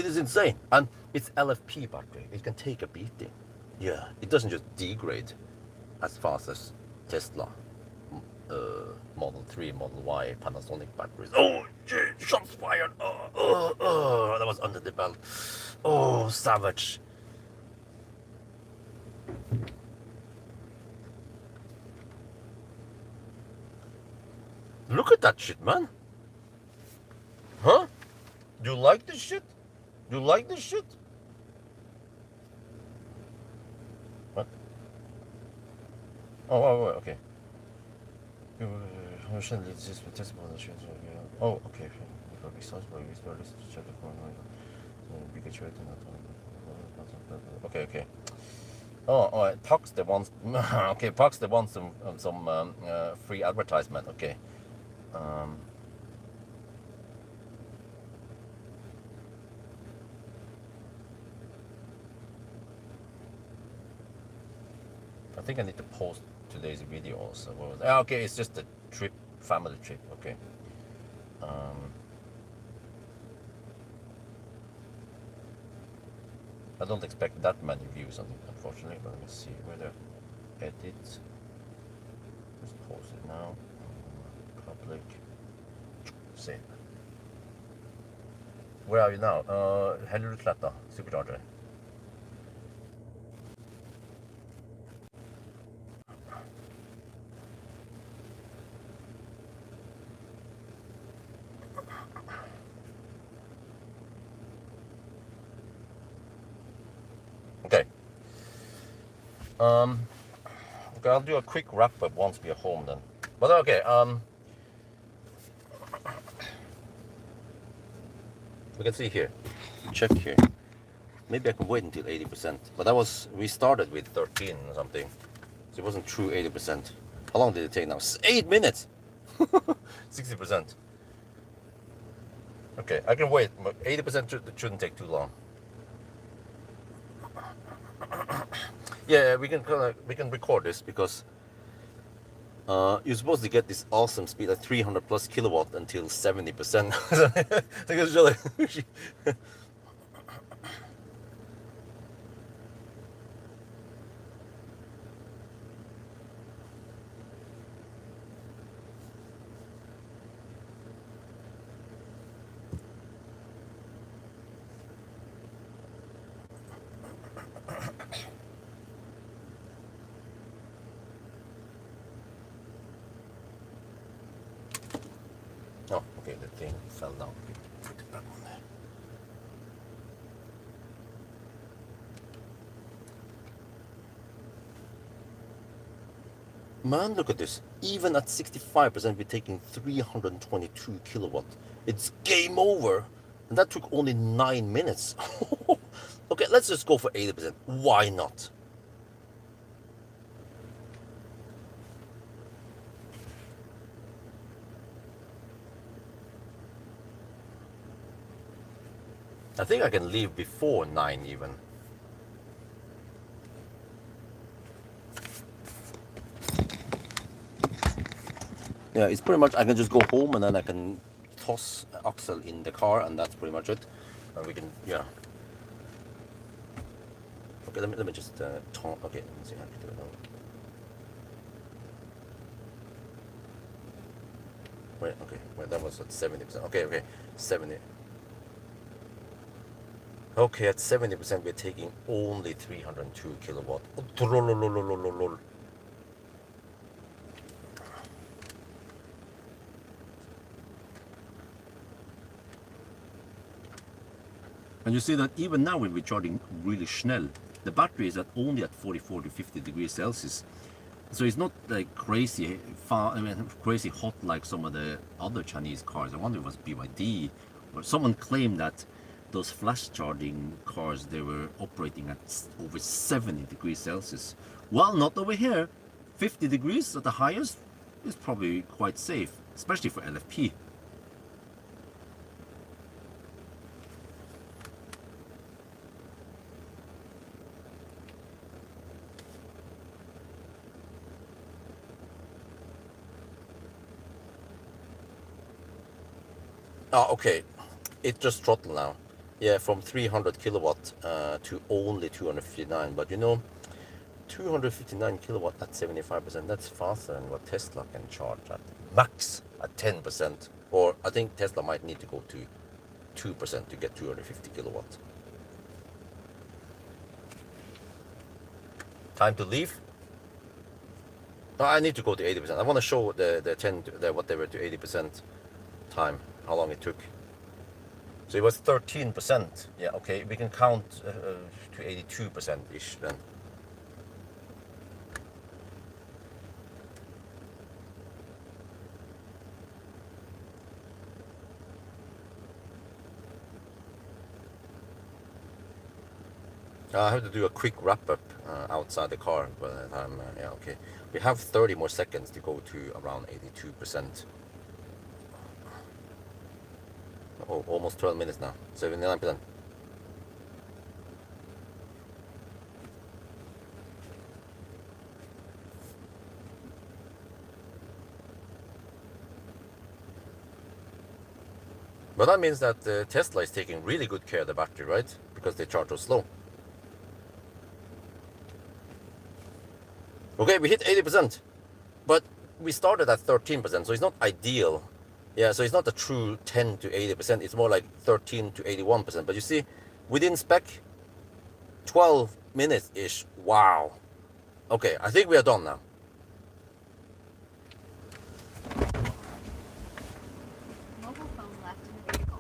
is insane, and it's LFP battery. It can take a beating. Yeah, it doesn't just degrade as fast as Tesla Model 3, Model Y, Panasonic batteries. Oh, shit, shots fired. That was under the belt. Oh, savage. Look at that shit, man. Huh? Do you like this shit? Do you like this shit? What? Oh, okay. Oh, okay. Okay, okay. Oh, all right. Pucks they want. Okay, Pucks they want some free advertisement. Okay. I think I need to post today's video also. Okay, it's just a trip, family trip. Okay. I don't expect that many views on it, unfortunately. But let me see where the edit. Just post it now. Public. Save. Where are you now? Hellerudsletta, Supercharger. Okay. Okay, I'll do a quick wrap up once we're home then. But okay, we can see here. Check here. Maybe I can wait until 80%. But that was, we started with 13 or something. So it wasn't true 80%. How long did it take now? 8 minutes! 60%. Okay, I can wait. 80% shouldn't take too long. Yeah, we can record this because you're supposed to get this awesome speed at 300 plus kilowatt until 70%. Oh, okay, the thing fell down. Put it back on there. Man, look at this. Even at 65%, we're taking 322 kilowatt. It's game over. And that took only 9 minutes. Okay, let's just go for 80%. Why not? I think I can leave before 9 even. Yeah, it's pretty much, I can just go home and then I can toss Axel in the car and that's pretty much it. And we can, yeah. Okay, let me just talk. Okay, let me see how I can do it now. Wait, okay, wait, that was at 70%. Okay, okay, 70. Okay, at 70%, we're taking only 302 kilowatt. And you see that even now when we're charging really schnell, the battery is only at 44 to 50 degrees Celsius. So it's not like crazy crazy hot like some of the other Chinese cars. I wonder if it was BYD or someone claimed that those flash charging cars, they were operating at over 70 degrees Celsius. Well, not over here. 50 degrees at the highest is probably quite safe, especially for LFP. Oh, okay. It just throttled now. Yeah, from 300 kilowatt to only 259. But you know, 259 kilowatt at 75%, that's faster than what Tesla can charge at max at 10%. Or I think Tesla might need to go to 2% to get 250 kilowatt. Time to leave? No, I need to go to 80%. I want to show the whatever to 80% time, how long it took. So it was 13%. Yeah, okay, we can count to 82%-ish then. I have to do a quick wrap up outside the car by the time. Yeah, okay. We have 30 more seconds to go to around 82%. Oh, almost 12 minutes now. 79%. But that means that Tesla is taking really good care of the battery, right? Because they charge so slow. Okay, we hit 80%, but we started at 13%, so it's not ideal. Yeah, so it's not a true 10 to 80%, it's more like 13 to 81%. But you see, within spec, 12 minutes-ish. Wow. Okay, I think we are done now. Mobile phone left in the vehicle.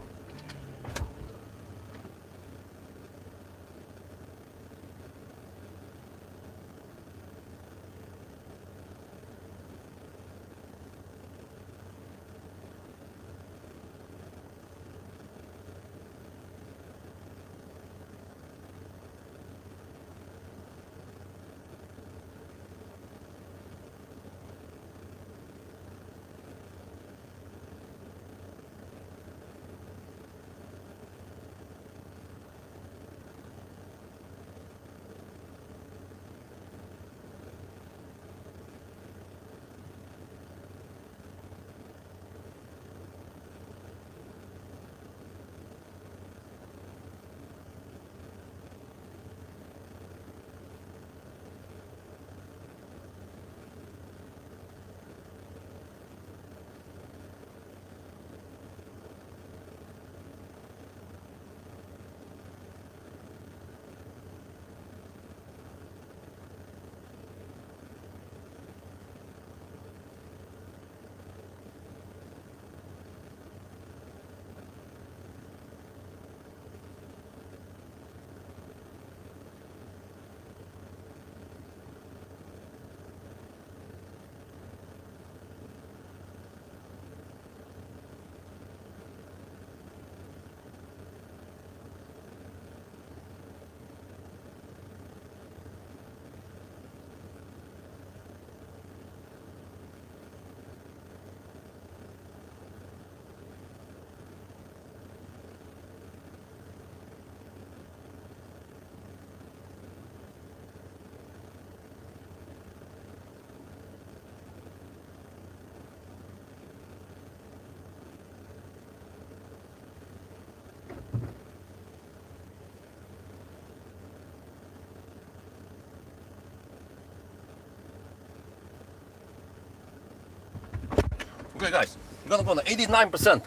Okay, guys, we're gonna go on 89%.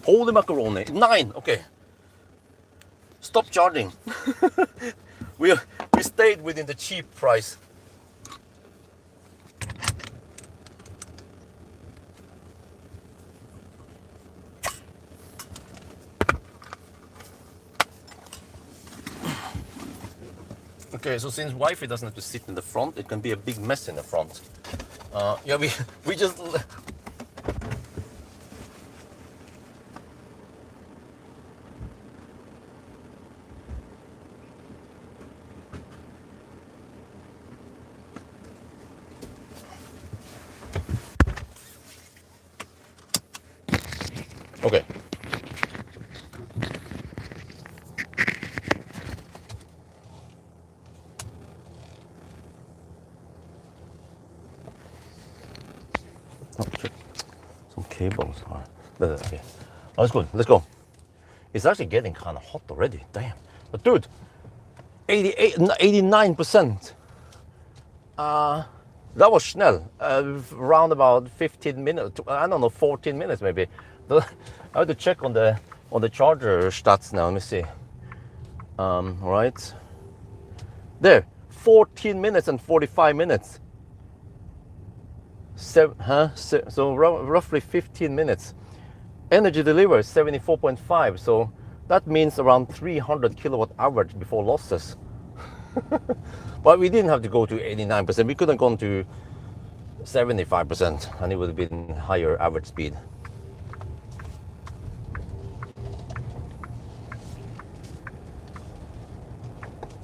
Holy macaroni, 9. Okay, stop charging. we we stayed within the cheap price. Okay, so since Wi-Fi doesn't have to sit in the front, it can be a big mess in the front. Yeah, we just. Okay. Okay. Some cables are. Okay. Oh, that's good. Let's go. It's actually getting kind of hot already. Damn. But dude, 89%. That was Schnell. Around about 15 minutes. I don't know, 14 minutes maybe. I have to check on the charger stats now. Let me see. Right. There, 14 minutes and 45 minutes. So roughly 15 minutes. Energy delivered 74.5. So that means around 300 kilowatt average before losses. But we didn't have to go to 89%. We could have gone to 75% and it would have been higher average speed.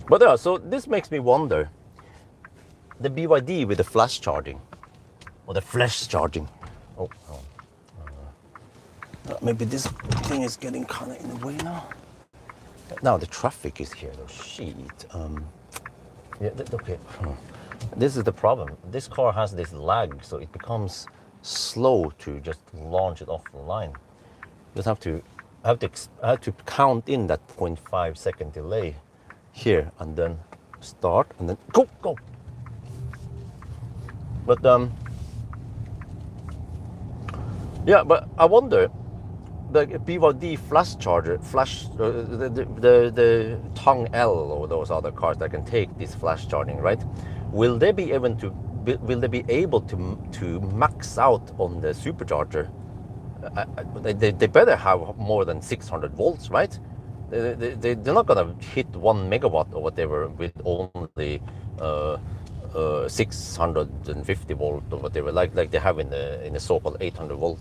But yeah, so this makes me wonder, the BYD with the flash charging, or the flash charging. Oh, maybe this thing is getting kind of in the way now. Now the traffic is here, though. Shit. Yeah, okay. This is the problem. This car has this lag, so it becomes slow to just launch it off the line. Just have to, I have to count in that 0.5 second delay here, and then start, and then go. But yeah, but I wonder, the BYD flash charger, the Tong L, or those other cars that can take this flash charging, right? Will they be able to max out on the supercharger? They better have more than 600 volts, right? They're not gonna hit 1 megawatt or whatever with only 650 volt or whatever, like they have in the so-called 800 volt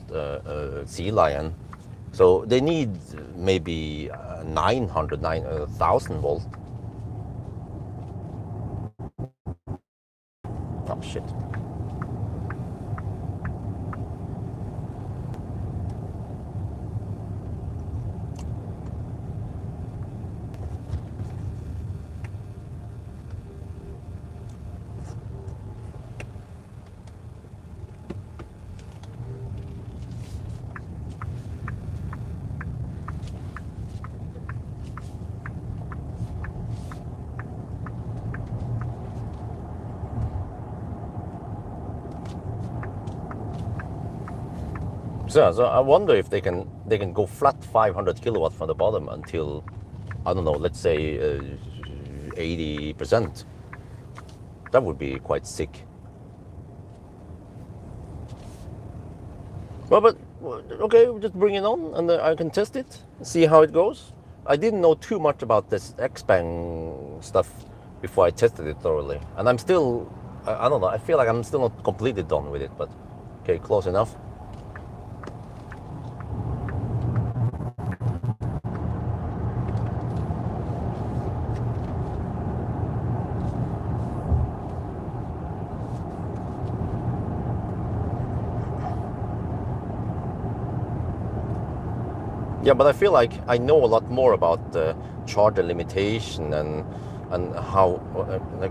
Sea Lion. So they need maybe 9,000 volt. Oh shit. So I wonder if they can go flat 500 kilowatt from the bottom until, I don't know, let's say 80%. That would be quite sick. Well, but okay, we'll just bring it on, and I can test it, see how it goes. I didn't know too much about this Xpeng stuff before I tested it thoroughly, and I'm still, I don't know, I feel like I'm still not completely done with it, but okay, close enough. Yeah, but I feel like I know a lot more about the charger limitation and how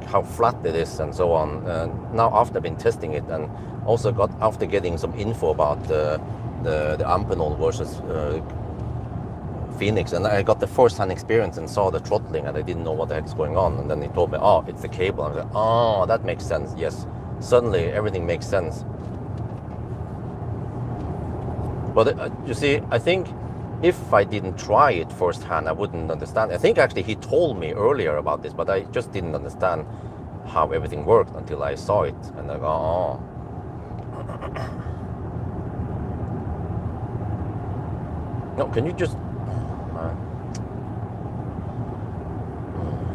how flat it is and so on. Now after I've been testing it, and also after getting some info about the Amphenol versus Phoenix, and I got the first-hand experience and saw the throttling, and I didn't know what the heck's going on. And then he told me, oh, it's the cable. I was like, oh, that makes sense. Yes, suddenly everything makes sense. But you see, I think if I didn't try it firsthand, I wouldn't understand. I think actually he told me earlier about this, but I just didn't understand how everything worked until I saw it, and I go, oh. No, can you just...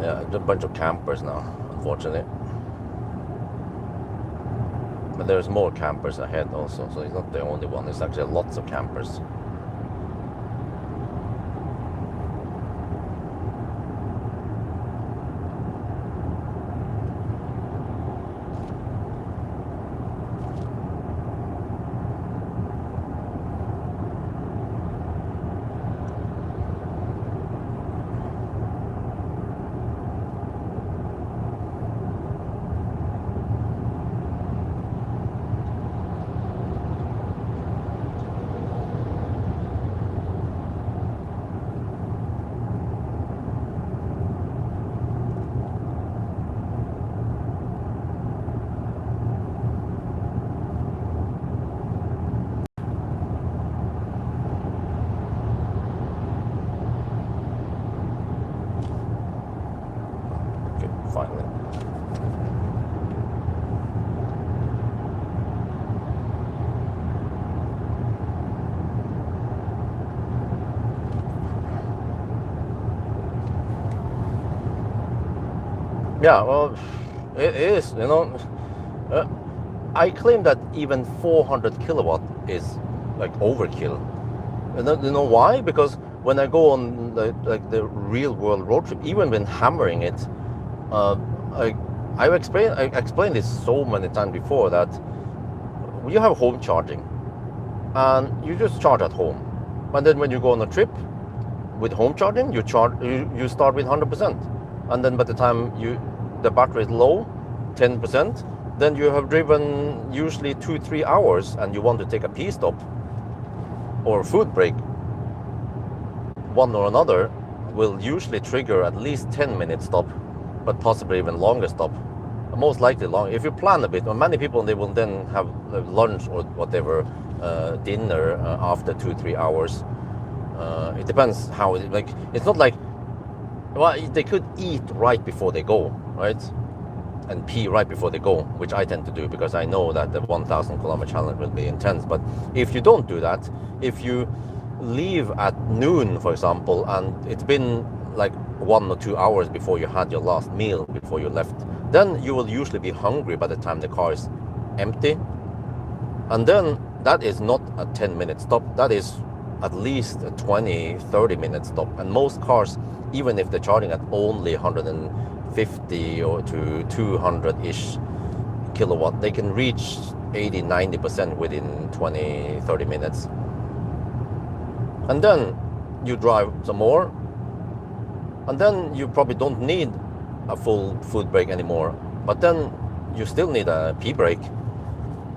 yeah, a bunch of campers now, unfortunately. But there's more campers ahead also, so he's not the only one. There's actually lots of campers. Finally. Yeah, well, it is, you know. I claim that even 400 kilowatt is like overkill. You know why? Because when I go on the real world road trip, even when hammering it, I, I explained this so many times before that you have home charging and you just charge at home. And then when you go on a trip with home charging, you start with 100%. And then by the time the battery is low, 10%, then you have driven usually 2-3 hours and you want to take a pee stop or a food break. One or another will usually trigger at least 10-minute stop, but possibly even longer stop. Most likely long. If you plan a bit, or many people, they will then have lunch or whatever, dinner after 2-3 hours. It depends how. It's not like, well, they could eat right before they go, right, and pee right before they go, which I tend to do because I know that the 1,000 kilometer challenge will be intense. But if you don't do that, if you leave at noon, for example, and it's been like 1 or 2 hours before you had your last meal before you left, then you will usually be hungry by the time the car is empty. And then that is not a 10-minute stop. That is at least a 20-30-minute stop. And most cars, even if they're charging at only 150 or to 200-ish kilowatt, they can reach 80-90% within 20-30 minutes. And then you drive some more, and then you probably don't need a full food break anymore, but then you still need a pee break,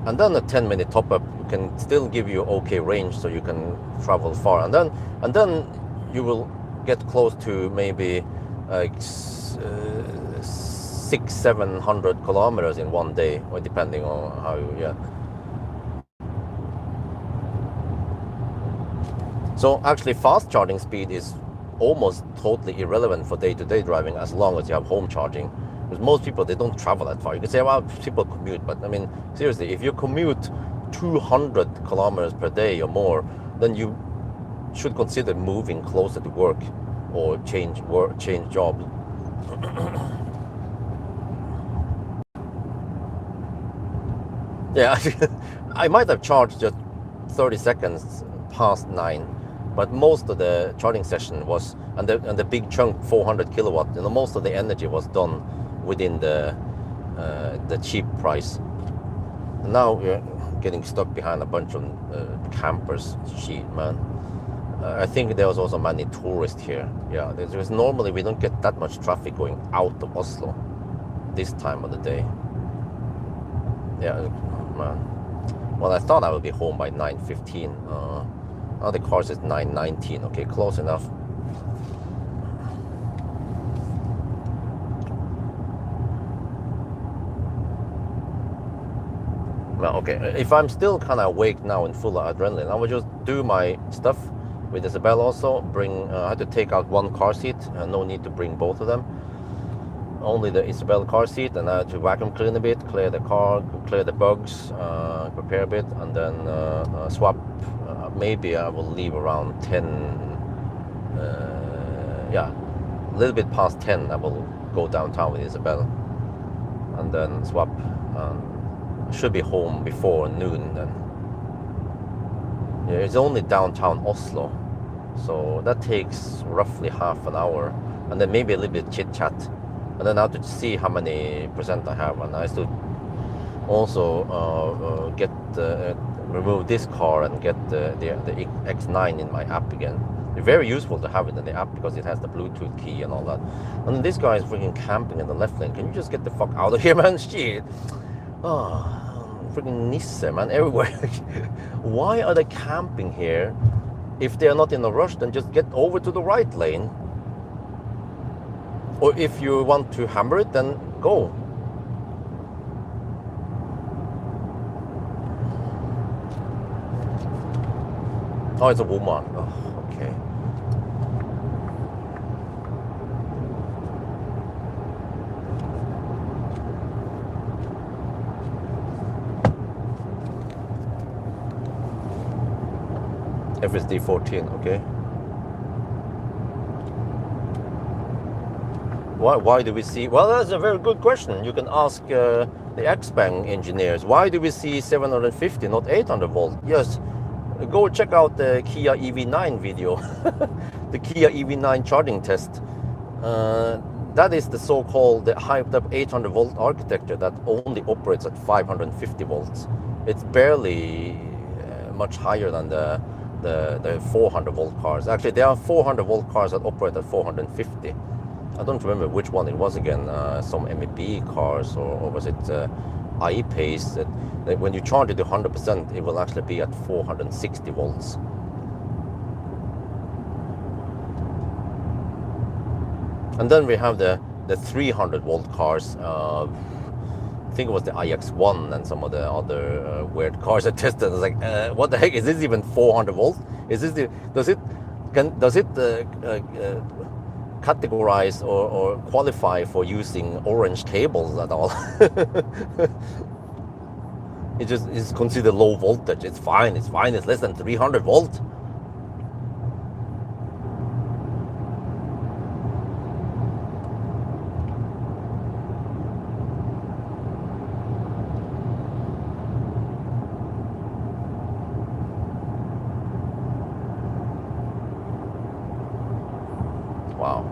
and then a 10-minute top-up can still give you okay range, so you can travel far, and then you will get close to maybe like 600-700 kilometers in one day, or depending on how you. So actually, fast charging speed is almost totally irrelevant for day-to-day driving as long as you have home charging. Because most people, they don't travel that far. You can say, well, people commute, but I mean, seriously, if you commute 200 kilometers per day or more, then you should consider moving closer to work or change jobs. Yeah, I might have charged just 30 seconds past 9. But most of the charging session was, and the big chunk, 400 kilowatt, most of the energy was done within the cheap price. And now we're getting stuck behind a bunch of campers. Shit, man. I think there was also many tourists here. Yeah, there's normally we don't get that much traffic going out of Oslo this time of the day. Yeah, man. Well, I thought I would be home by 9:15. Now the car says 9:19. Okay, close enough. Well, okay, if I'm still kind of awake now and full of adrenaline, I will just do my stuff with Isabel also. I had to take out one car seat, no need to bring both of them. Only the Isabel car seat, and I had to vacuum clean a bit, clear the car, clear the bugs, prepare a bit, and then swap. Maybe I will leave around 10, yeah, a little bit past 10 I will go downtown with Isabel and then swap. Should be home before noon then. Yeah, it's only downtown Oslo, so that takes roughly half an hour, and then maybe a little bit chit chat, and then I have to see how many percent I have, and I still also remove this car and get the X9 in my app again. It's very useful to have it in the app because it has the Bluetooth key and all that. And this guy is freaking camping in the left lane. Can you just get the fuck out of here, man? Shit. Oh, freaking Nisse, man, everywhere. Why are they camping here? If they are not in a rush, then just get over to the right lane. Or if you want to hammer it, then go. Oh, it's a woman. Oh, okay. FSD 14, okay. Why do we see? Well, that's a very good question. You can ask the Xpeng engineers. Why do we see 750, not 800 volt? Yes. Go check out the Kia EV9 video, the Kia EV9 charging test. that is the so-called the hyped up 800 volt architecture that only operates at 550 volts. It's barely much higher than the 400 volt cars. Actually, there are 400 volt cars that operate at 450. I don't remember which one it was again. Some MEB cars, or was it iPace? That when you charge it to 100%, it will actually be at 460 volts. And then we have the 300 volt cars. I think it was the iX1 and some of the other weird cars I tested. It's like, what the heck is this? Even 400 volts? Is this does it categorize or qualify for using orange cables at all? It just is considered low voltage. It's fine. It's fine. It's less than 300 volt. Wow.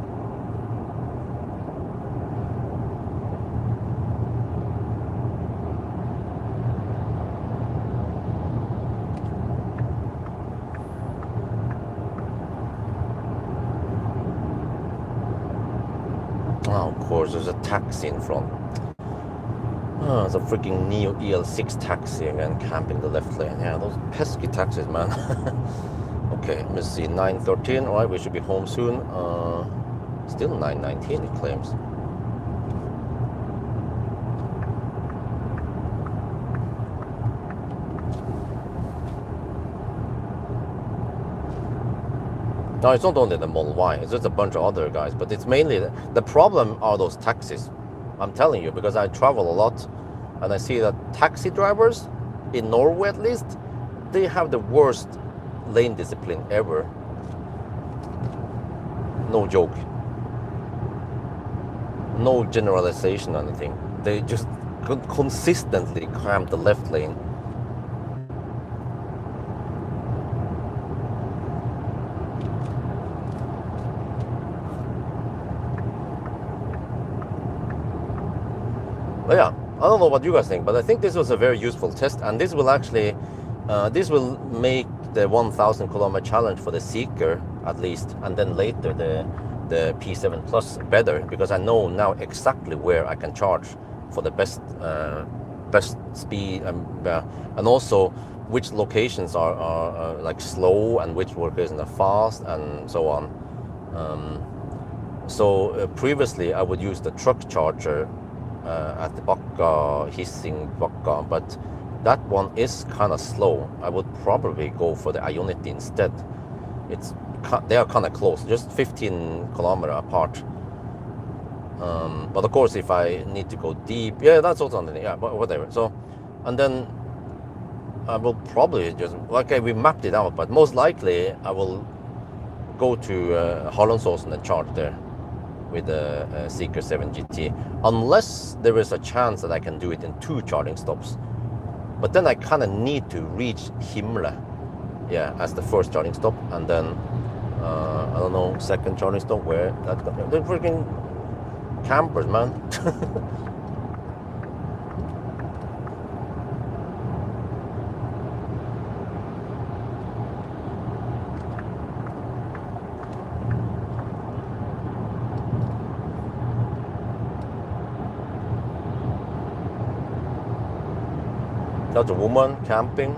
Oh, of course, there's a taxi in front. Oh, it's a freaking Neo EL6 taxi again, camping the left lane. Yeah, those pesky taxis, man. Okay, let me see, 9:13. All right, we should be home soon. Still 9:19, it claims. No, it's not only the Model Y, it's just a bunch of other guys, but it's mainly, the problem are those taxis. I'm telling you, because I travel a lot, and I see that taxi drivers, in Norway at least, they have the worst lane discipline ever. No joke. No generalization or anything. They just consistently cram the left lane. But yeah, I don't know what you guys think, but I think this was a very useful test, and this will actually, this will make the 1,000 kilometer challenge for the Seeker at least, and then later the P7 Plus better, because I know now exactly where I can charge for the best speed, and also which locations are like slow and which locations are fast and so on. Previously I would use the truck charger at the Hising Bakka, but that one is kind of slow. I would probably go for the Ionity instead. They are kind of close, just 15 kilometers apart. But of course, if I need to go deep, yeah, that's also something. Yeah, but whatever. So, and then I will probably just, okay, we mapped it out, but most likely I will go to Halmstad and charge there with the Seeker 7 GT, unless there is a chance that I can do it in 2 charging stops. But then I kind of need to reach Himle, yeah, as the first charging stop, and then I don't know, second charging stop where that. They're freaking campers, man. That's a woman camping.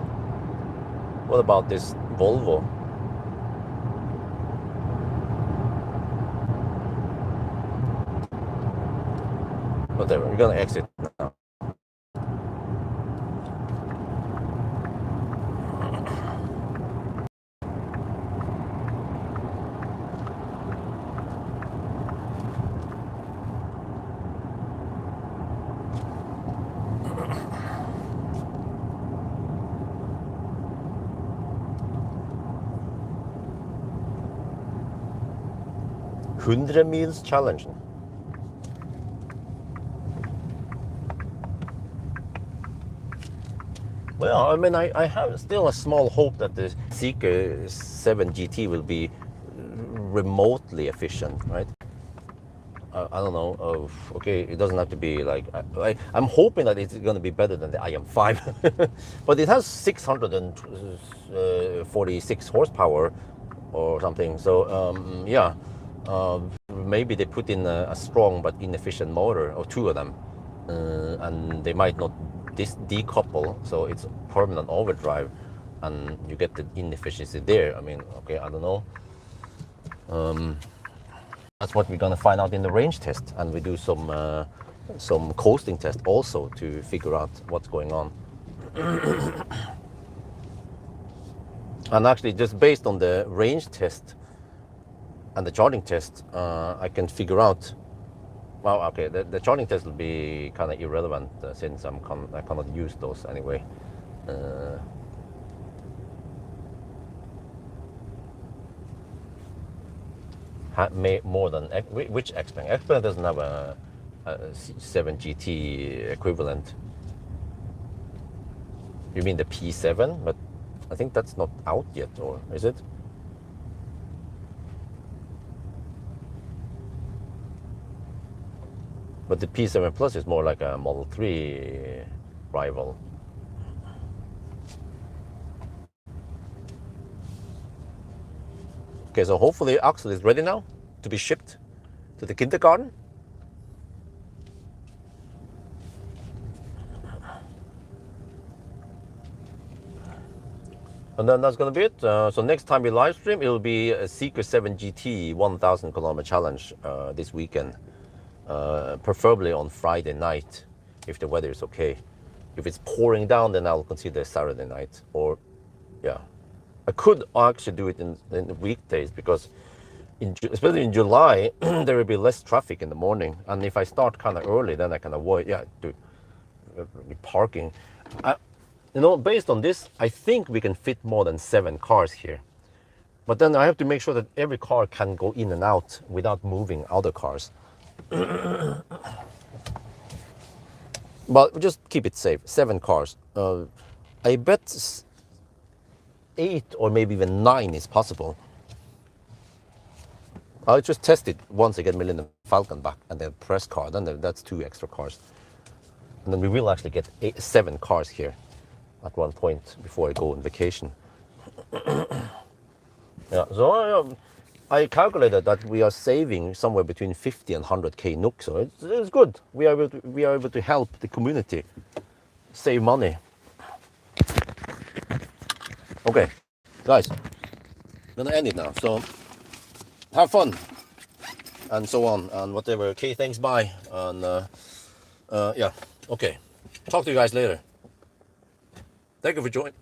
What about this Volvo? Whatever, we're gonna exit now. Hundred miles challenge. Well, I mean, I have still a small hope that the Seeker 7 GT will be remotely efficient, right? I don't know. Okay, it doesn't have to be like. I'm hoping that it's going to be better than the IM5, but it has 646 horsepower or something. So yeah, maybe they put in a strong but inefficient motor, or two of them, and they might not decouple, so it's permanent overdrive, and you get the inefficiency there. I mean, okay, I don't know. That's what we're gonna find out in the range test, and we do some coasting test also to figure out what's going on. And actually, just based on the range test and the charging test, I can figure out. Well, okay, the charging test will be kind of irrelevant since I cannot use those anyway. More than which Xpeng? Xpeng doesn't have a 7 GT equivalent. You mean the P7? But I think that's not out yet, or is it? But the P7 Plus is more like a Model 3 rival. Okay, so hopefully Axel is ready now to be shipped to the kindergarten. And then that's gonna be it. So next time we live stream, it'll be a Seeker 7 GT 1,000 kilometer challenge this weekend. Preferably on Friday night, if the weather is okay. If it's pouring down, then I'll consider Saturday night. Or, yeah, I could actually do it in the weekdays, because especially in July, there will be less traffic in the morning. And if I start kind of early, then I can avoid parking. Based on this, I think we can fit more than 7 cars here. But then I have to make sure that every car can go in and out without moving other cars. But just keep it safe. 7 cars. I bet 8 or maybe even 9 is possible. I'll just test it once I get Millennium Falcon back and the press car. Then that's 2 extra cars. And then we will actually get 7 cars here at one point before I go on vacation. Yeah, so I calculated that we are saving somewhere between 50 and 100k NOK, so it's good. We are able to help the community save money. Okay, guys, I'm gonna end it now. So have fun and so on and whatever. Okay, thanks, bye, and yeah, okay. Talk to you guys later. Thank you for joining.